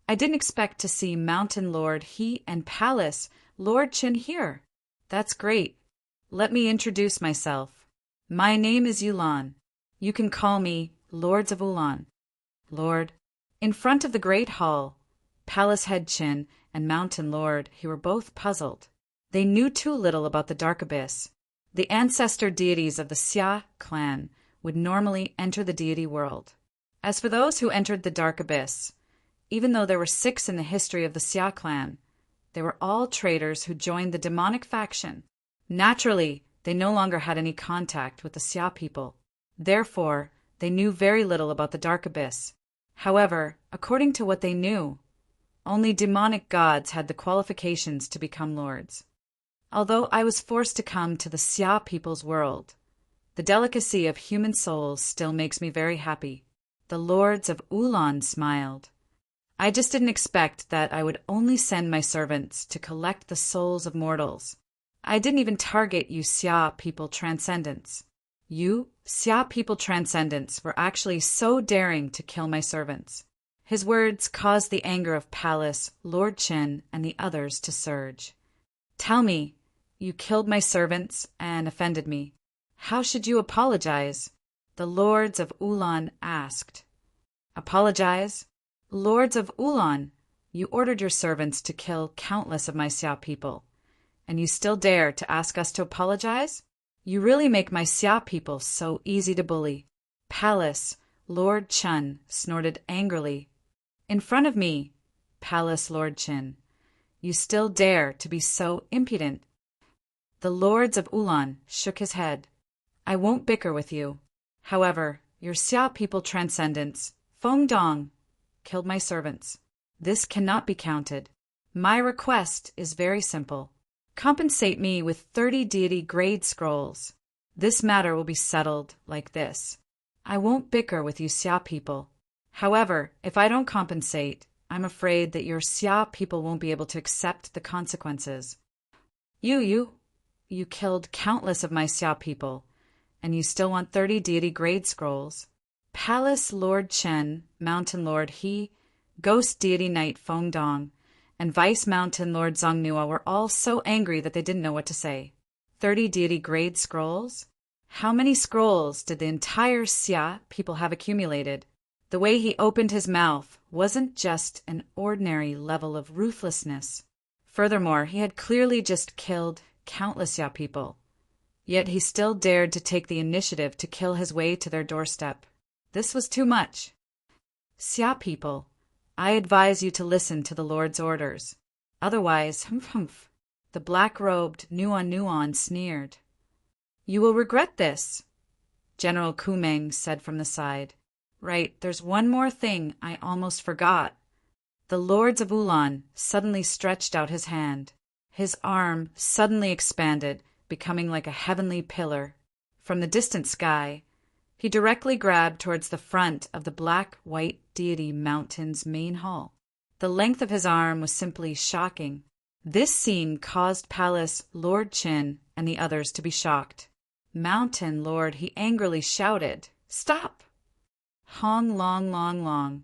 I didn't expect to see Mountain Lord He and Palace Lord Chen here. That's great. Let me introduce myself. My name is Yulan. You can call me Lords of Ulan. Lord. In front of the great hall, Palace Head Chin and Mountain Lord He were both puzzled. They knew too little about the Dark Abyss. The ancestor deities of the Xia clan would normally enter the deity world. As for those who entered the Dark Abyss, even though there were 6 in the history of the Xia clan, they were all traitors who joined the demonic faction. Naturally, they no longer had any contact with the Xia people. Therefore, they knew very little about the Dark Abyss. However, according to what they knew, only demonic gods had the qualifications to become lords. Although I was forced to come to the Xia people's world, the delicacy of human souls still makes me very happy. The Lords of Ulan smiled. I just didn't expect that I would only send my servants to collect the souls of mortals. I didn't even target you Xia people transcendents. You, Xia people transcendents, were actually so daring to kill my servants. His words caused the anger of Palace, Lord Chen, and the others to surge. Tell me, you killed my servants and offended me. How should you apologize? The Lords of Ulan asked. Apologize? Lords of Ulan, you ordered your servants to kill countless of my Xia people, and you still dare to ask us to apologize? You really make my Xia people so easy to bully. Palace, Lord Chen snorted angrily. In front of me, Palace Lord Chen, you still dare to be so impudent. The Lords of Ulan shook his head. I won't bicker with you. However, your Xia people transcendents, Feng Dong, killed my servants. This cannot be counted. My request is very simple. Compensate me with 30 deity grade scrolls. This matter will be settled like this. I won't bicker with you Xia people. However, if I don't compensate, I'm afraid that your Xia people won't be able to accept the consequences. You killed countless of my Xia people, and you still want 30 deity grade scrolls. Palace Lord Chen, Mountain Lord He, Ghost deity Knight Feng Dong, and Vice Mountain Lord Zong Nua were all so angry that they didn't know what to say. 30 deity grade scrolls? How many scrolls did the entire Xia people have accumulated? The way he opened his mouth wasn't just an ordinary level of ruthlessness. Furthermore, he had clearly just killed countless Xia people. Yet he still dared to take the initiative to kill his way to their doorstep. This was too much. Xia people, I advise you to listen to the Lord's orders. Otherwise, the black-robed Nuan Nuan sneered. You will regret this, General Kumeng said from the side. Right, there's one more thing I almost forgot. the lords of Ulan suddenly stretched out his hand. His arm suddenly expanded, becoming like a heavenly pillar. From the distant sky, he directly grabbed towards the front of the black-white deity mountain's main hall. The length of his arm was simply shocking. This scene caused Palace Lord Qin and the others to be shocked. Mountain Lord, he angrily shouted, "Stop!" Hong long long long.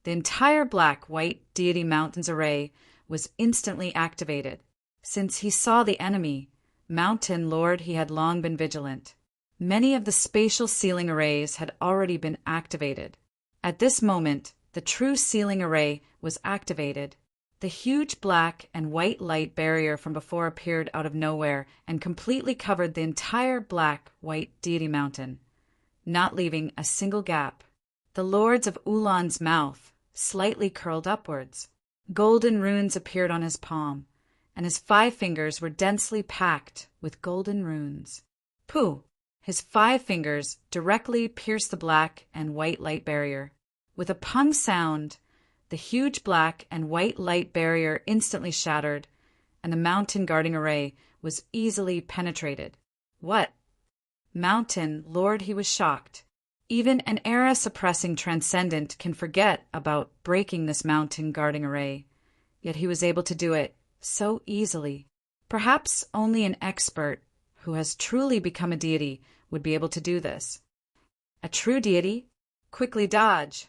The entire black-white deity mountain's array was instantly activated. Since he saw the enemy, Mountain Lord, he had long been vigilant. Many of the spatial sealing arrays had already been activated. At this moment, the true sealing array was activated. The huge black and white light barrier from before appeared out of nowhere and completely covered the entire black-white deity mountain, not leaving a single gap. The lords of Ulan's mouth slightly curled upwards. Golden runes appeared on his palm, and his 5 fingers were densely packed with golden runes. Pooh! His 5 fingers directly pierced the black and white light barrier. With a pung sound, the huge black and white light barrier instantly shattered, and the mountain guarding array was easily penetrated. What? Mountain Lord, he was shocked. Even an era-suppressing transcendent can forget about breaking this mountain guarding array, yet he was able to do it so easily. Perhaps only an expert who has truly become a deity would be able to do this. A true deity? Quickly dodge!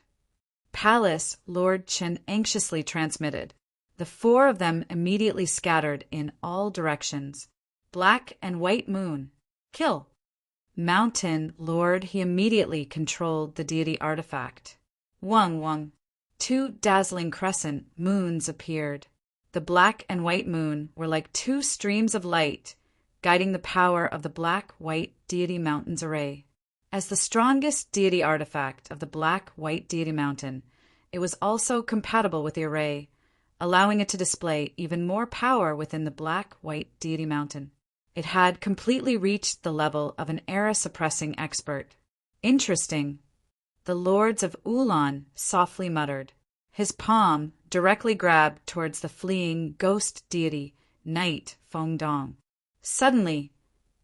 Palace Lord Qin anxiously transmitted. The 4 of them immediately scattered in all directions. Black and white moon. Kill! Mountain Lord, he immediately controlled the deity artifact. Wang Wang. 2 dazzling crescent moons appeared. The black and white moon were like 2 streams of light, guiding the power of the black-white deity mountain's array. As the strongest deity artifact of the black-white deity mountain, it was also compatible with the array, allowing it to display even more power within the black-white deity mountain. It had completely reached the level of an era-suppressing expert. Interesting. The lords of Ulan softly muttered. His palm directly grabbed towards the fleeing ghost deity, Knight Fengdong. Suddenly,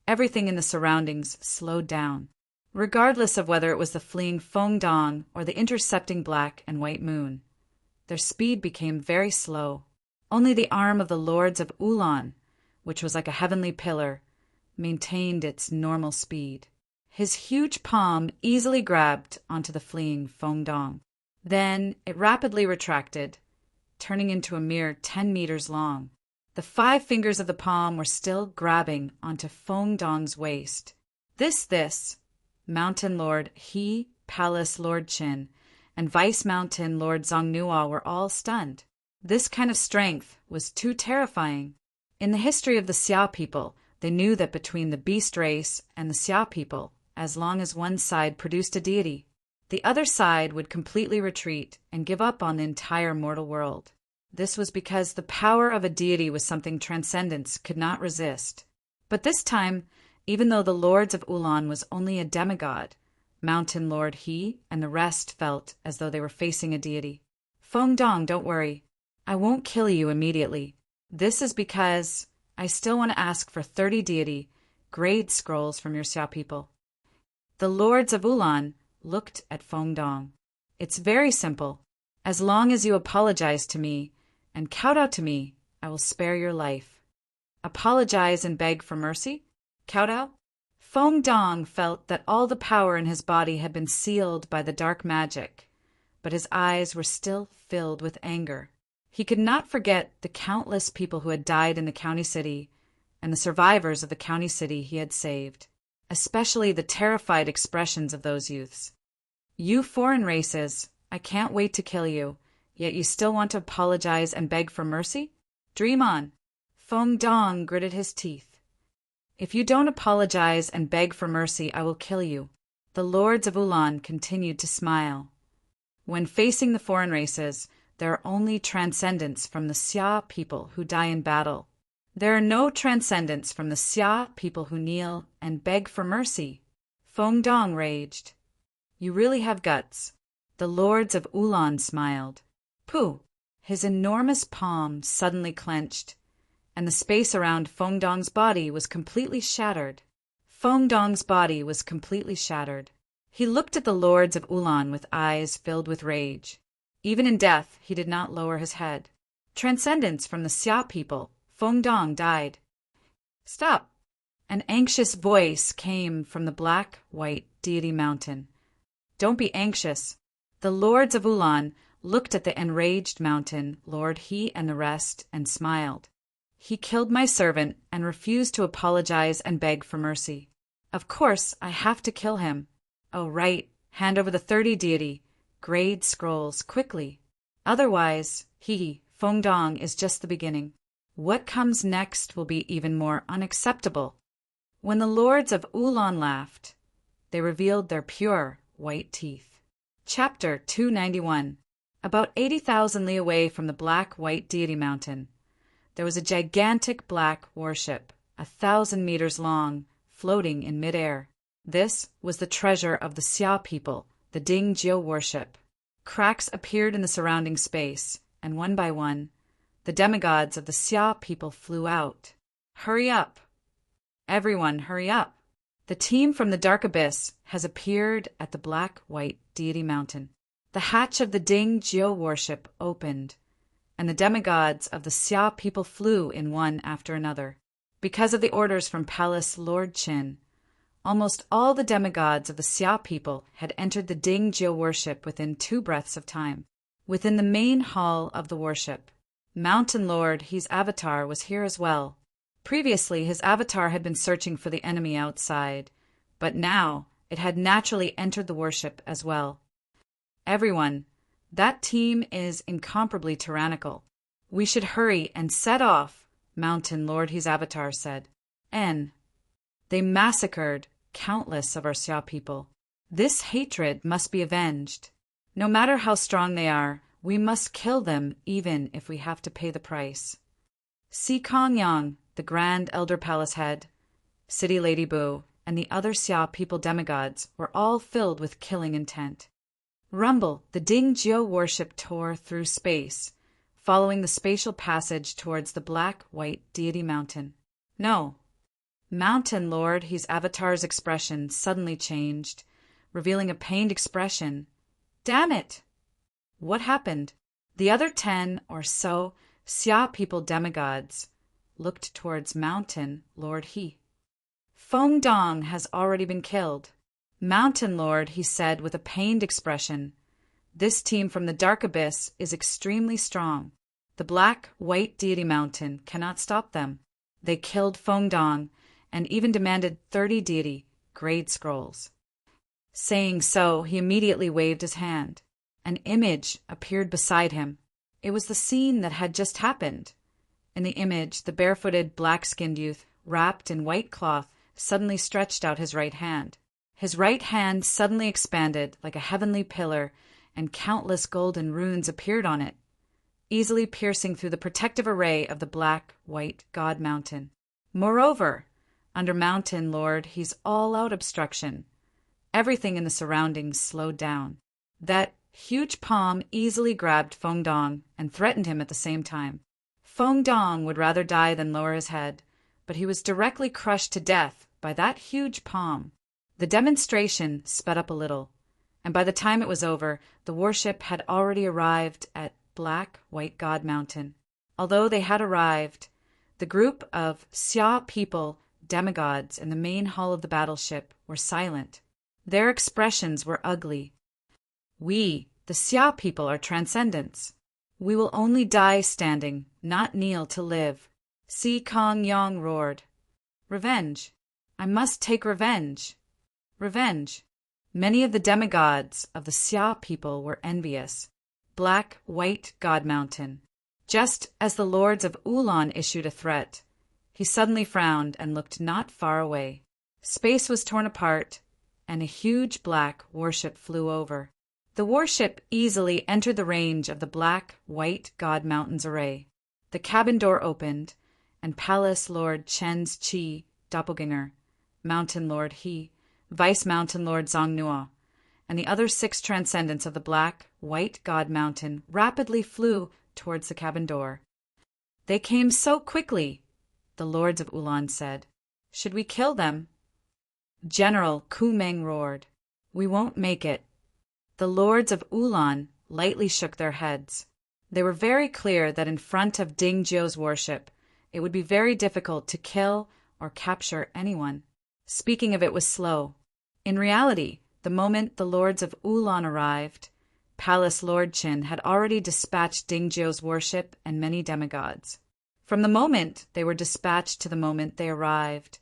everything in the surroundings slowed down. Regardless of whether it was the fleeing Fengdong or the intercepting black and white moon, their speed became very slow. Only the arm of the lords of Ulan, which was like a heavenly pillar, maintained its normal speed. His huge palm easily grabbed onto the fleeing Fengdong. Then it rapidly retracted, turning into a mere 10 meters long. The 5 fingers of the palm were still grabbing onto Fengdong's waist. This, Mountain Lord He, Palace Lord Qin, and Vice Mountain Lord Zongnua were all stunned. This kind of strength was too terrifying. In the history of the Xia people, they knew that between the beast race and the Xia people, as long as one side produced a deity, the other side would completely retreat and give up on the entire mortal world. This was because the power of a deity was something transcendence could not resist. But this time, even though the lords of Ulan was only a demigod, Mountain Lord He and the rest felt as though they were facing a deity. Fengdong, don't worry. I won't kill you immediately. This is because I still want to ask for 30 deity grade scrolls from your Xia people. The lords of Ulan looked at Fengdong. It's very simple. As long as you apologize to me and kowtow to me, I will spare your life. Apologize and beg for mercy? Kowtow? Fengdong felt that all the power in his body had been sealed by the dark magic, but his eyes were still filled with anger. He could not forget the countless people who had died in the county city and the survivors of the county city he had saved, especially the terrified expressions of those youths. You foreign races, I can't wait to kill you, yet you still want to apologize and beg for mercy? Dream on. Fengdong gritted his teeth. If you don't apologize and beg for mercy, I will kill you. The lords of Ulan continued to smile. When facing the foreign races, there are only transcendents from the Xia people who die in battle. There are no transcendents from the Xia people who kneel and beg for mercy. Fengdong raged. You really have guts. The lords of Ulan smiled. Pooh! His enormous palm suddenly clenched, and the space around Feng Dong's body was completely shattered. Feng Dong's body was completely shattered. He looked at the lords of Ulan with eyes filled with rage. Even in death, he did not lower his head. Transcendence from the Xia people, Feng Dong died. Stop! An anxious voice came from the black-white deity mountain. Don't be anxious. The lords of Ulan looked at the enraged mountain lord He and the rest and smiled. He killed my servant and refused to apologize and beg for mercy. Of course, I have to kill him. Oh, right. Hand over the 30 deity grade scrolls quickly. Otherwise, Feng Dong is just the beginning. What comes next will be even more unacceptable. When the lords of Ulan laughed, they revealed their pure white teeth. Chapter 291. About 80,000 li away from the black-white deity mountain, there was a gigantic black warship, 1,000 meters long, floating in midair. This was the treasure of the Xia people, the Ding Jiu warship. Cracks appeared in the surrounding space, and one by one, the demigods of the Xia people flew out. Hurry up! Everyone, hurry up! The team from the Dark Abyss has appeared at the black-white deity mountain. The hatch of the Ding Jiu warship opened, and the demigods of the Xia people flew in one after another. Because of the orders from Palace Lord Qin, almost all the demigods of the Xia people had entered the Ding Jiu warship within 2 breaths of time. Within the main hall of the warship, Mountain Lord He's avatar was here as well. Previously, his avatar had been searching for the enemy outside, but now it had naturally entered the warship as well. Everyone, that team is incomparably tyrannical. We should hurry and set off, Mountain Lord He's avatar said. They massacred countless of our Xia people. This hatred must be avenged. No matter how strong they are, we must kill them even if we have to pay the price. Si Kong Yang, the Grand Elder Palace Head, City Lady Bu, and the other Xia people demigods were all filled with killing intent. Rumble, the Ding Jiu warship tore through space, following the spatial passage towards the black-white deity mountain. No. Mountain Lord He's avatar's expression suddenly changed, revealing a pained expression. Damn it! What happened? The other 10 or so Xia people demigods looked towards Mountain Lord He. Feng Dong has already been killed. Mountain Lord, he said with a pained expression. This team from the Dark Abyss is extremely strong. The black-white deity mountain cannot stop them. They killed Feng Dong and even demanded 30 deity grade scrolls. Saying so, he immediately waved his hand. An image appeared beside him. It was the scene that had just happened. In the image, the barefooted, black-skinned youth, wrapped in white cloth, suddenly stretched out his right hand. His right hand suddenly expanded like a heavenly pillar, and countless golden runes appeared on it, easily piercing through the protective array of the black-white god mountain. Moreover, under Mountain Lord, he's all-out obstruction. Everything in the surroundings slowed down. That huge palm easily grabbed Feng Dong and threatened him at the same time. Feng Dong would rather die than lower his head, but he was directly crushed to death by that huge palm. The demonstration sped up a little, and by the time it was over, the warship had already arrived at Black-White God Mountain. Although they had arrived, the group of Xia people demigods in the main hall of the battleship were silent. Their expressions were ugly. We, the Xia people, are transcendents. We will only die standing, not kneel to live. Si Kong Yang roared. Revenge. I must take revenge. Revenge. Many of the demigods of the Xia people were envious. Black-White God Mountain. Just as the lords of Ulan issued a threat, he suddenly frowned and looked not far away. Space was torn apart, and a huge black warship flew over. The warship easily entered the range of the Black-White God Mountain's array. The cabin door opened, and Palace Lord Chen's Chi, doppelganger, Mountain Lord He, Vice Mountain Lord Zongnua, and the other 6 transcendents of the Black-White God Mountain rapidly flew towards the cabin door. "They came so quickly," the lords of Ulan said. "Should we kill them?" General Kumeng roared. "We won't make it." The lords of Ulan lightly shook their heads. They were very clear that in front of Dingzhou's warship, it would be very difficult to kill or capture anyone. Speaking of it was slow. In reality, the moment the lords of Ulan arrived, Palace Lord Qin had already dispatched Dingzhou's warship and many demigods. From the moment they were dispatched to the moment they arrived,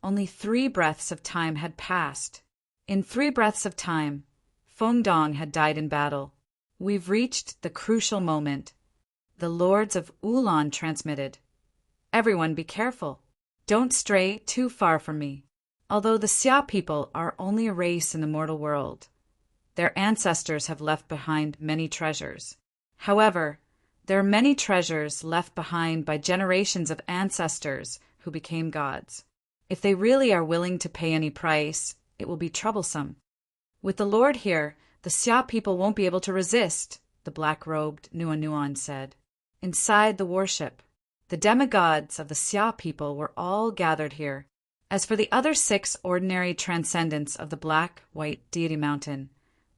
only 3 breaths of time had passed. In 3 breaths of time, Feng Dong had died in battle. "We've reached the crucial moment," the lords of Ulan transmitted. "Everyone be careful. Don't stray too far from me." Although the Xia people are only a race in the mortal world, their ancestors have left behind many treasures. However, there are many treasures left behind by generations of ancestors who became gods. If they really are willing to pay any price, it will be troublesome. "With the Lord here, the Xia people won't be able to resist," the black-robed Nuan said. Inside the warship, the demigods of the Xia people were all gathered here. As for the other 6 ordinary transcendents of the black-white deity mountain,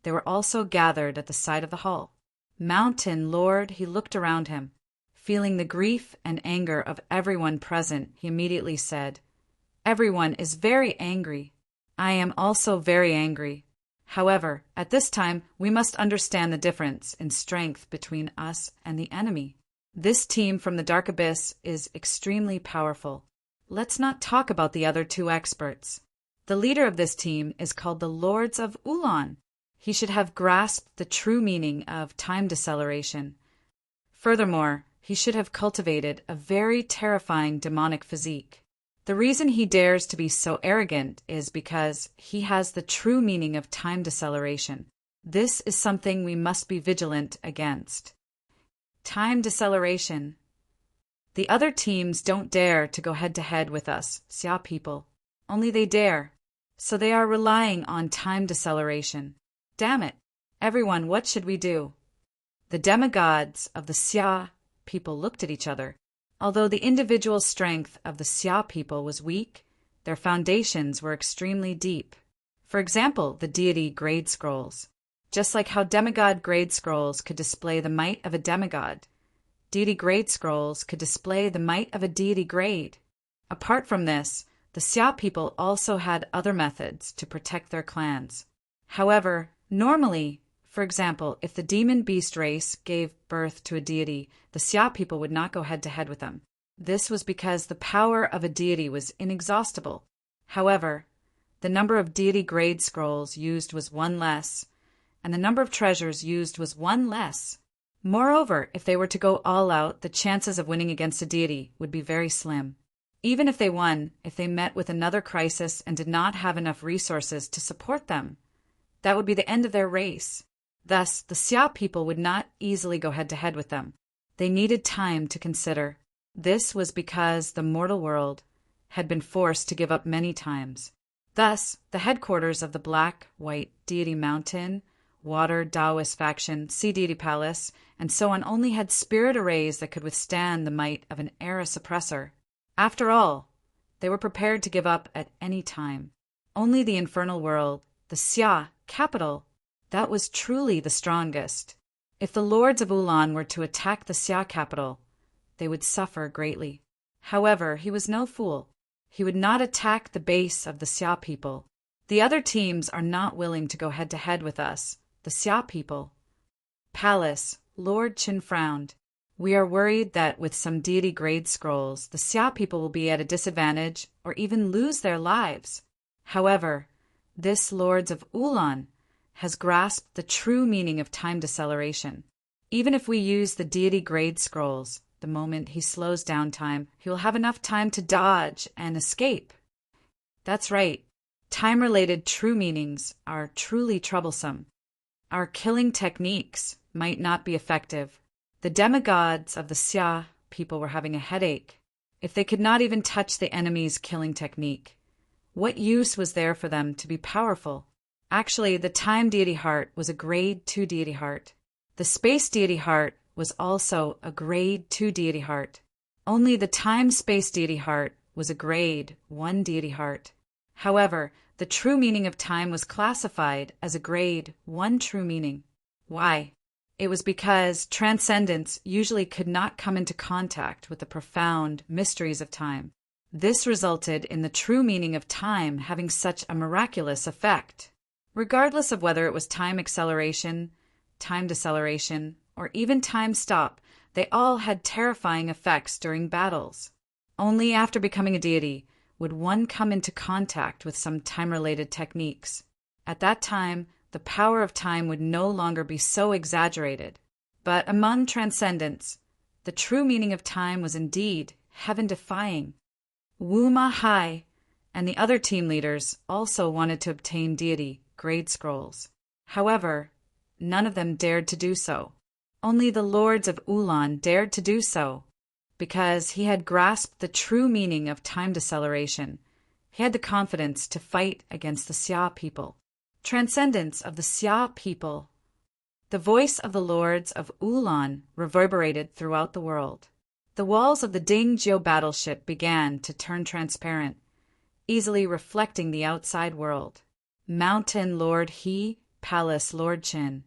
they were also gathered at the side of the hall. "Mountain Lord," he looked around him. Feeling the grief and anger of everyone present, he immediately said, "Everyone is very angry. I am also very angry. However, at this time, we must understand the difference in strength between us and the enemy. This team from the Dark Abyss is extremely powerful. Let's not talk about the other 2 experts. The leader of this team is called the Lords of Ulan. He should have grasped the true meaning of time deceleration. Furthermore, he should have cultivated a very terrifying demonic physique. The reason he dares to be so arrogant is because he has the true meaning of time deceleration. This is something we must be vigilant against. Time deceleration. The other teams don't dare to go head-to-head with us, Xia people. Only they dare. So they are relying on time deceleration. Damn it. Everyone, what should we do?" The demigods of the Xia people looked at each other. Although the individual strength of the Xia people was weak, their foundations were extremely deep. For example, the deity grade scrolls. Just like how demigod grade scrolls could display the might of a demigod, deity grade scrolls could display the might of a deity grade. Apart from this, the Xia people also had other methods to protect their clans. However, normally, for example, if the demon beast race gave birth to a deity, the Xia people would not go head-to-head with them. This was because the power of a deity was inexhaustible. However, the number of deity grade scrolls used was 1 less, and the number of treasures used was 1 less. Moreover, if they were to go all out, the chances of winning against a deity would be very slim. Even if they won, if they met with another crisis and did not have enough resources to support them, that would be the end of their race. Thus, the Xia people would not easily go head-to-head with them. They needed time to consider. This was because the mortal world had been forced to give up many times. Thus, the headquarters of the Black-White Deity Mountain, Water Taoist faction, Sea Deity Palace, and so on only had spirit arrays that could withstand the might of an era suppressor. After all, they were prepared to give up at any time. Only the infernal world, the Xia capital, that was truly the strongest. If the lords of Ulan were to attack the Xia capital, they would suffer greatly. However, he was no fool. He would not attack the base of the Xia people. The other teams are not willing to go head-to-head with us, the Xia people. Palace, Lord Qin frowned. We are worried that with some deity grade scrolls, the Xia people will be at a disadvantage or even lose their lives. However, this Lords of Ulan has grasped the true meaning of time deceleration. Even if we use the deity grade scrolls, the moment he slows down time, he will have enough time to dodge and escape. That's right. Time-related true meanings are truly troublesome. Our killing techniques might not be effective. The demigods of the Xia people were having a headache. If they could not even touch the enemy's killing technique, what use was there for them to be powerful? Actually, the time deity heart was a grade 2 deity heart. The space deity heart was also a Grade 2 deity heart. Only the time-space deity heart was a Grade 1 deity heart. However, the true meaning of time was classified as a Grade 1 true meaning. Why? It was because transcendence usually could not come into contact with the profound mysteries of time. This resulted in the true meaning of time having such a miraculous effect. Regardless of whether it was time acceleration, time deceleration, or even time stop, they all had terrifying effects during battles. Only after becoming a deity would one come into contact with some time-related techniques. At that time, the power of time would no longer be so exaggerated. But among transcendents, the true meaning of time was indeed heaven-defying. Wu Ma Hai and the other team leaders also wanted to obtain deity grade scrolls. However, none of them dared to do so. Only the lords of Ulan dared to do so, because he had grasped the true meaning of time deceleration. He had the confidence to fight against the Xia people. Transcendence of the Xia people. The voice of the lords of Ulan reverberated throughout the world. The walls of the Dingjiu battleship began to turn transparent, easily reflecting the outside world. Mountain Lord He, Palace Lord Qin,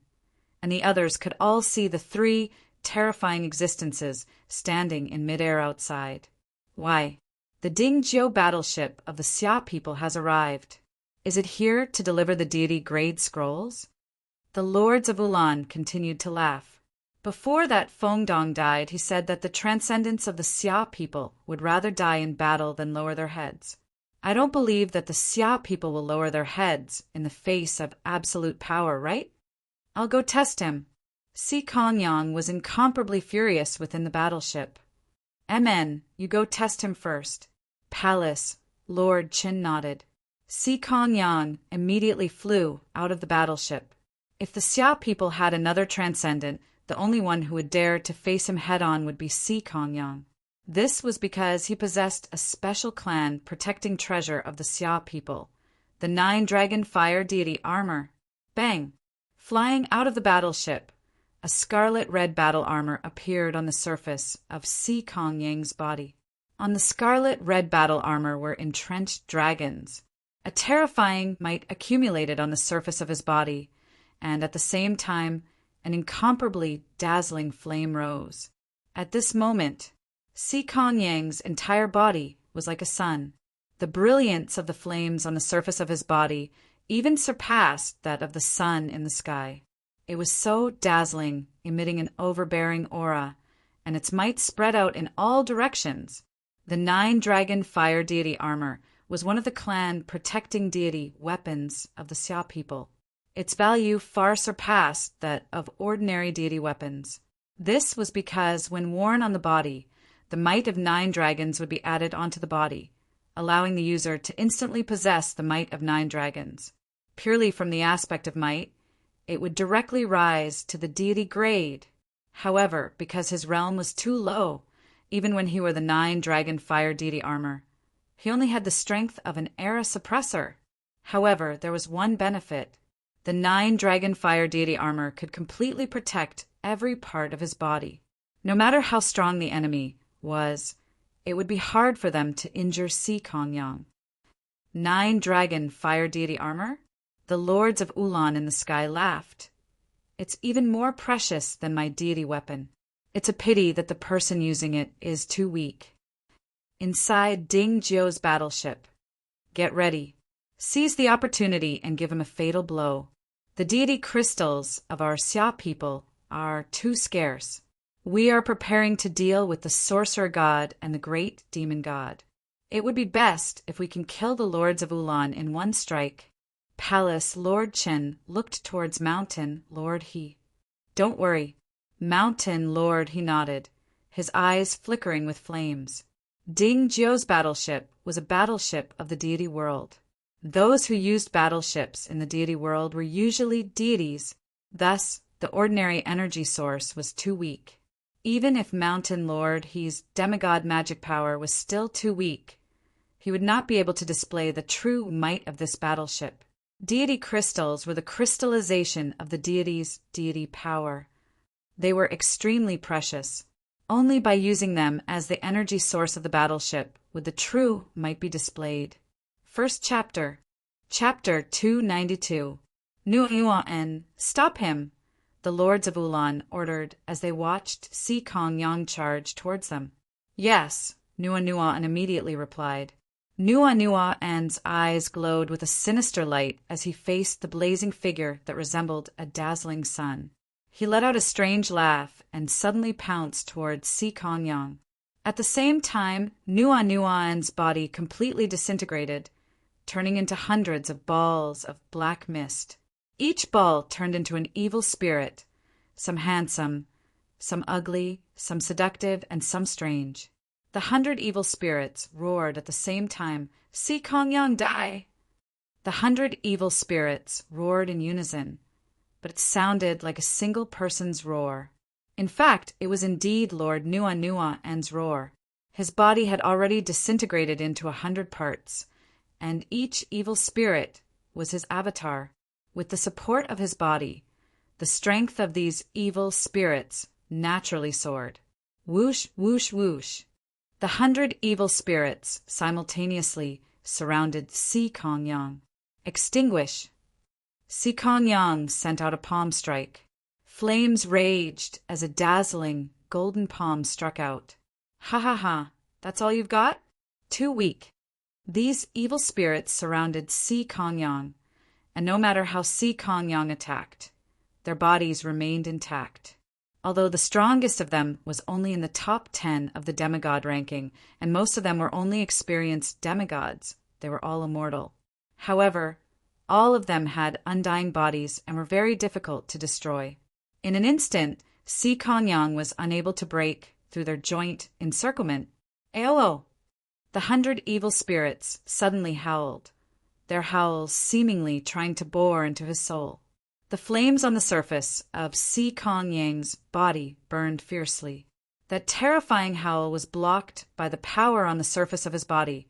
and the others could all see the three terrifying existences standing in midair outside. Why? The Dingjiu battleship of the Xia people has arrived. Is it here to deliver the deity grade scrolls? The lords of Ulan continued to laugh. Before that Fengdong died, he said that the transcendence of the Xia people would rather die in battle than lower their heads. I don't believe that the Xia people will lower their heads in the face of absolute power, right? I'll go test him. Si Kongyang was incomparably furious within the battleship. MN, you go test him first. Palace, Lord Qin nodded. Si Kongyang immediately flew out of the battleship. If the Xia people had another transcendent, the only one who would dare to face him head-on would be Si Kongyang. This was because he possessed a special clan protecting treasure of the Xia people, the 9-dragon fire deity armor. Bang! Flying out of the battleship, a scarlet-red battle armor appeared on the surface of Si Kongyang's body. On the scarlet-red battle armor were entrenched dragons. A terrifying might accumulated on the surface of his body, and at the same time, an incomparably dazzling flame rose. At this moment, Si Kongyang's entire body was like a sun. The brilliance of the flames on the surface of his body even surpassed that of the sun in the sky. It was so dazzling, emitting an overbearing aura, and its might spread out in all directions. The 9-dragon fire deity armor was one of the clan protecting deity weapons of the Xia people. Its value far surpassed that of ordinary deity weapons. This was because when worn on the body, the might of 9 dragons would be added onto the body, allowing the user to instantly possess the might of 9 dragons. Purely from the aspect of might, it would directly rise to the deity grade. However, because his realm was too low, even when he wore the 9-dragon fire deity armor, he only had the strength of an era suppressor. However, there was one benefit. The 9-dragon fire deity armor could completely protect every part of his body. No matter how strong the enemy was, it would be hard for them to injure Si Kongyang. 9-dragon fire deity armor? The lords of Ulan in the sky laughed. It's even more precious than my deity weapon. It's a pity that the person using it is too weak. Inside Dingjiu's battleship. Get ready. Seize the opportunity and give him a fatal blow. The deity crystals of our Xia people are too scarce. We are preparing to deal with the sorcerer god and the great demon god. It would be best if we can kill the lords of Ulan in one strike. Palace Lord Qin looked towards Mountain Lord He. Don't worry. Mountain Lord He nodded, his eyes flickering with flames. Dingjiu's battleship was a battleship of the deity world. Those who used battleships in the deity world were usually deities. Thus, the ordinary energy source was too weak. Even if Mountain Lord He's demigod magic power was still too weak, he would not be able to display the true might of this battleship. Deity crystals were the crystallization of the deity's deity power. They were extremely precious. Only by using them as the energy source of the battleship would the true might be displayed. First chapter. Chapter 292. Nuan, stop him! The lords of Ulan ordered as they watched Si Kong Yang charge towards them. Yes, Nuan immediately replied. Nuan's eyes glowed with a sinister light as he faced the blazing figure that resembled a dazzling sun. He let out a strange laugh and suddenly pounced towards Si Kong Yang. At the same time, Nuan's body completely disintegrated, turning into hundreds of balls of black mist. Each ball turned into an evil spirit, some handsome, some ugly, some seductive, and some strange. The 100 evil spirits roared at the same time, "Si Kong Yang, die!" The 100 evil spirits roared in unison, but it sounded like a single person's roar. In fact, it was indeed Lord Nuan's roar. His body had already disintegrated into 100 parts, and each evil spirit was his avatar. With the support of his body, the strength of these evil spirits naturally soared. Whoosh, whoosh, whoosh. The 100 evil spirits simultaneously surrounded Si Kong Yang. Extinguish! Si Kong Yang sent out a palm strike. Flames raged as a dazzling golden palm struck out. Ha ha ha, that's all you've got? Too weak. These evil spirits surrounded Si Kong Yang, and no matter how Si Kong Yang attacked, their bodies remained intact. Although the strongest of them was only in the top 10 of the demigod ranking, and most of them were only experienced demigods, they were all immortal. However, all of them had undying bodies and were very difficult to destroy. In an instant, Si Kong Yang was unable to break through their joint encirclement. Aolo! The 100 evil spirits suddenly howled, their howls seemingly trying to bore into his soul. The flames on the surface of Si Kong Yang's body burned fiercely. That terrifying howl was blocked by the power on the surface of his body,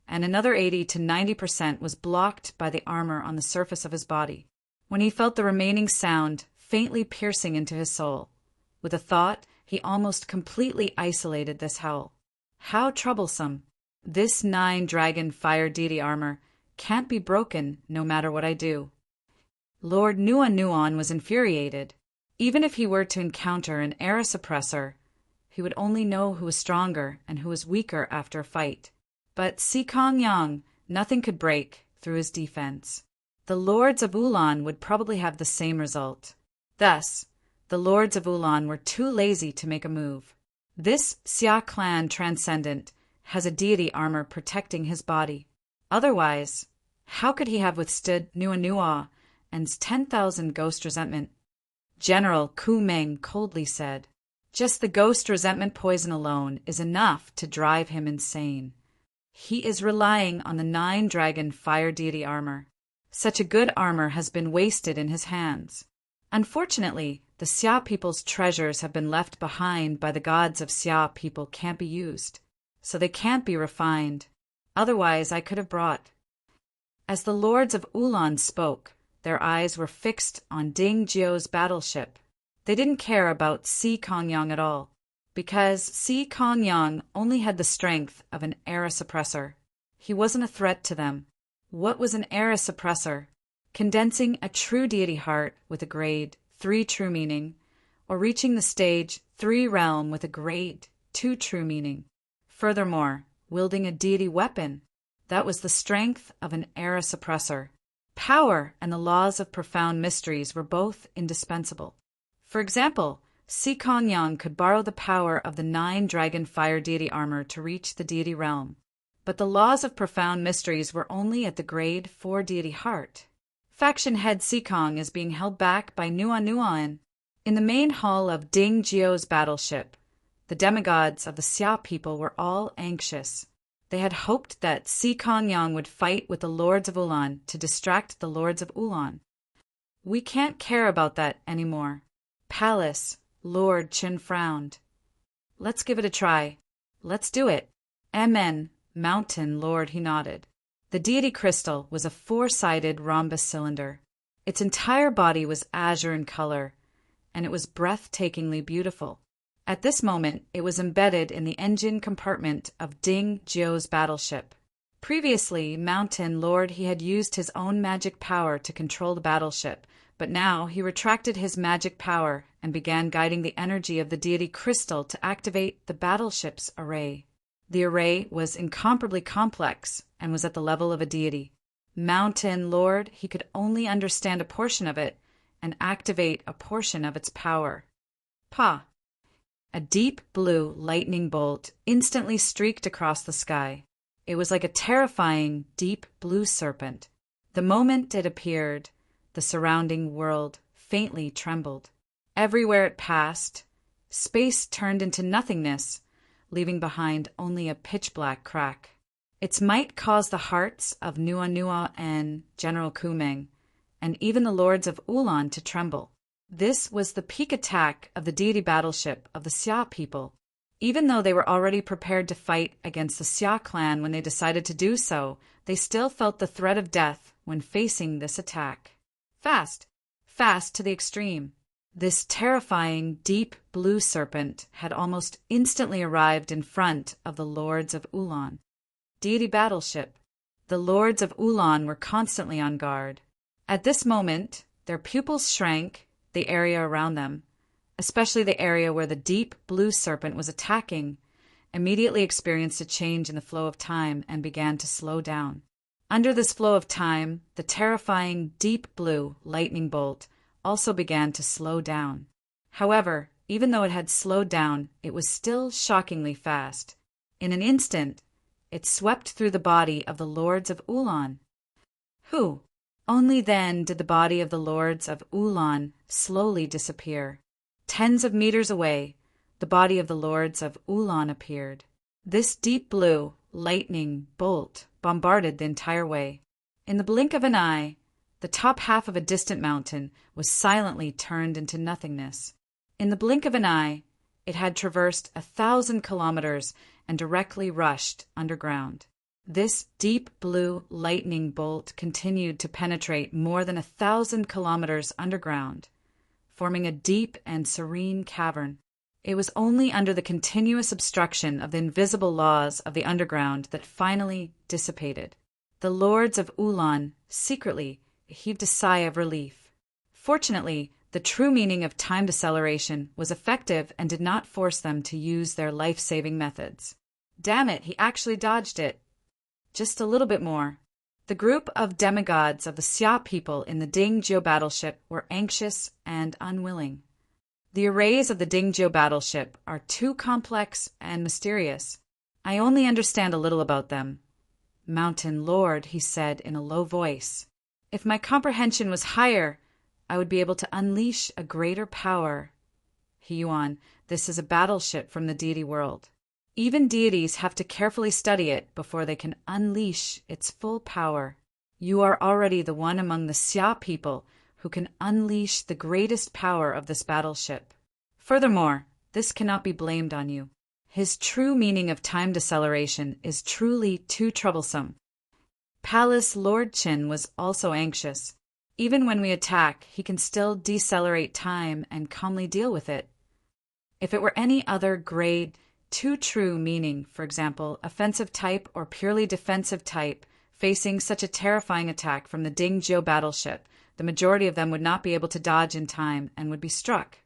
and another 80 to 90% was blocked by the armor on the surface of his body. When he felt the remaining sound faintly piercing into his soul, with a thought, he almost completely isolated this howl. How troublesome! This 9-dragon fire deity armor can't be broken no matter what I do. Lord Nuan was infuriated. Even if he were to encounter an era suppressor, he would only know who was stronger and who was weaker after a fight. But Si Kong Yang, nothing could break through his defense. The lords of Ulan would probably have the same result. Thus, the lords of Ulan were too lazy to make a move. This Xia clan transcendent has a deity armor protecting his body. Otherwise, how could he have withstood Nuan and 10,000 ghost resentment? General Ku Meng coldly said, "Just the ghost resentment poison alone is enough to drive him insane. He is relying on the 9-dragon fire deity armor. Such a good armor has been wasted in his hands. Unfortunately, the Xia people's treasures have been left behind by the gods of Xia people can't be used, so they can't be refined. Otherwise I could have brought." As the lords of Ulan spoke, their eyes were fixed on Ding Jiu's battleship. They didn't care about Si Kong Yang at all, because Si Kong Yang only had the strength of an era suppressor. He wasn't a threat to them. What was an era suppressor? Condensing a true deity heart with a grade 3 true meaning, or reaching the stage 3 realm with a grade 2 true meaning. Furthermore, wielding a deity weapon. That was the strength of an era suppressor. Power and the laws of profound mysteries were both indispensable. For example, Si Kong Yang could borrow the power of the 9-dragon fire deity armor to reach the deity realm, but the laws of profound mysteries were only at the grade 4 deity heart. Faction head Si Kong is being held back by Nuan. In the main hall of Ding Jiu's battleship, the demigods of the Xia people were all anxious. They had hoped that Si Kong Yang would fight with the lords of Ulan to distract the lords of Ulan. "We can't care about that anymore." Palace, Lord Qin frowned. "Let's give it a try. Let's do it." Amen, Mountain Lord, he nodded. The deity crystal was a 4-sided rhombus cylinder. Its entire body was azure in color, and it was breathtakingly beautiful. At this moment, it was embedded in the engine compartment of Ding Jiu's battleship. Previously, Mountain Lord he had used his own magic power to control the battleship, but now he retracted his magic power and began guiding the energy of the deity crystal to activate the battleship's array. The array was incomparably complex and was at the level of a deity. Mountain Lord he could only understand a portion of it and activate a portion of its power. Pa! A deep blue lightning bolt instantly streaked across the sky. It was like a terrifying, deep blue serpent. The moment it appeared, the surrounding world faintly trembled. Everywhere it passed, space turned into nothingness, leaving behind only a pitch-black crack. Its might caused the hearts of Nua Nua and General Kumeng, and even the lords of Ulan to tremble. This was the peak attack of the deity battleship of the Xia people. Even though they were already prepared to fight against the Xia clan when they decided to do so, they still felt the threat of death when facing this attack. Fast to the extreme. This terrifying, deep blue serpent had almost instantly arrived in front of the lords of Ulan. Deity battleship. The lords of Ulan were constantly on guard. At this moment, their pupils shrank, the area around them, especially the area where the deep blue serpent was attacking, immediately experienced a change in the flow of time and began to slow down. Under this flow of time, the terrifying deep blue lightning bolt also began to slow down. However, even though it had slowed down, it was still shockingly fast. In an instant, it swept through the body of the lords of Ulan. Who? Only then did the body of the lords of Ulan slowly disappear. Tens of meters away, the body of the lords of Ulan appeared. This deep blue, lightning bolt bombarded the entire way. In the blink of an eye, the top half of a distant mountain was silently turned into nothingness. In the blink of an eye, it had traversed 1,000 kilometers and directly rushed underground. This deep blue lightning bolt continued to penetrate more than 1,000 kilometers underground, forming a deep and serene cavern. It was only under the continuous obstruction of the invisible laws of the underground that finally dissipated. The lords of Ulan secretly heaved a sigh of relief. Fortunately, the true meaning of time deceleration was effective and did not force them to use their life-saving methods. Damn it, he actually dodged it. Just a little bit more. The group of demigods of the Xia people in the Ding Jiu battleship were anxious and unwilling. The arrays of the Ding Jiu battleship are too complex and mysterious. I only understand a little about them. Mountain Lord, he said in a low voice. If my comprehension was higher, I would be able to unleash a greater power. Yuan, this is a battleship from the deity world. Even deities have to carefully study it before they can unleash its full power. You are already the one among the Xia people who can unleash the greatest power of this battleship. Furthermore, this cannot be blamed on you. His true meaning of time deceleration is truly too troublesome. Palace Lord Qin was also anxious. Even when we attack, he can still decelerate time and calmly deal with it. If it were any other grade, too true meaning, for example, offensive type or purely defensive type, facing such a terrifying attack from the Ding Jiu battleship, the majority of them would not be able to dodge in time and would be struck.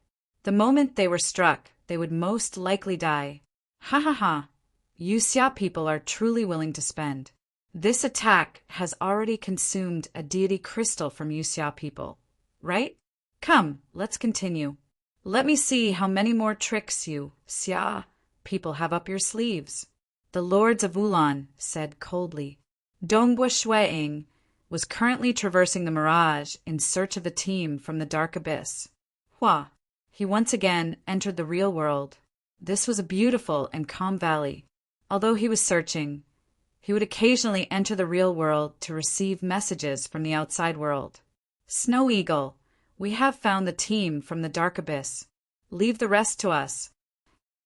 The moment they were struck, they would most likely die. Ha ha ha! You Xia people are truly willing to spend. This attack has already consumed a deity crystal from you Xia people, right? Come, let's continue. Let me see how many more tricks you Xia people have up your sleeves. The lords of Ulan said coldly. Dongbua Shueing was currently traversing the mirage in search of the team from the dark abyss. Hua! He once again entered the real world. This was a beautiful and calm valley. Although he was searching, he would occasionally enter the real world to receive messages from the outside world. Snow Eagle, we have found the team from the dark abyss. Leave the rest to us.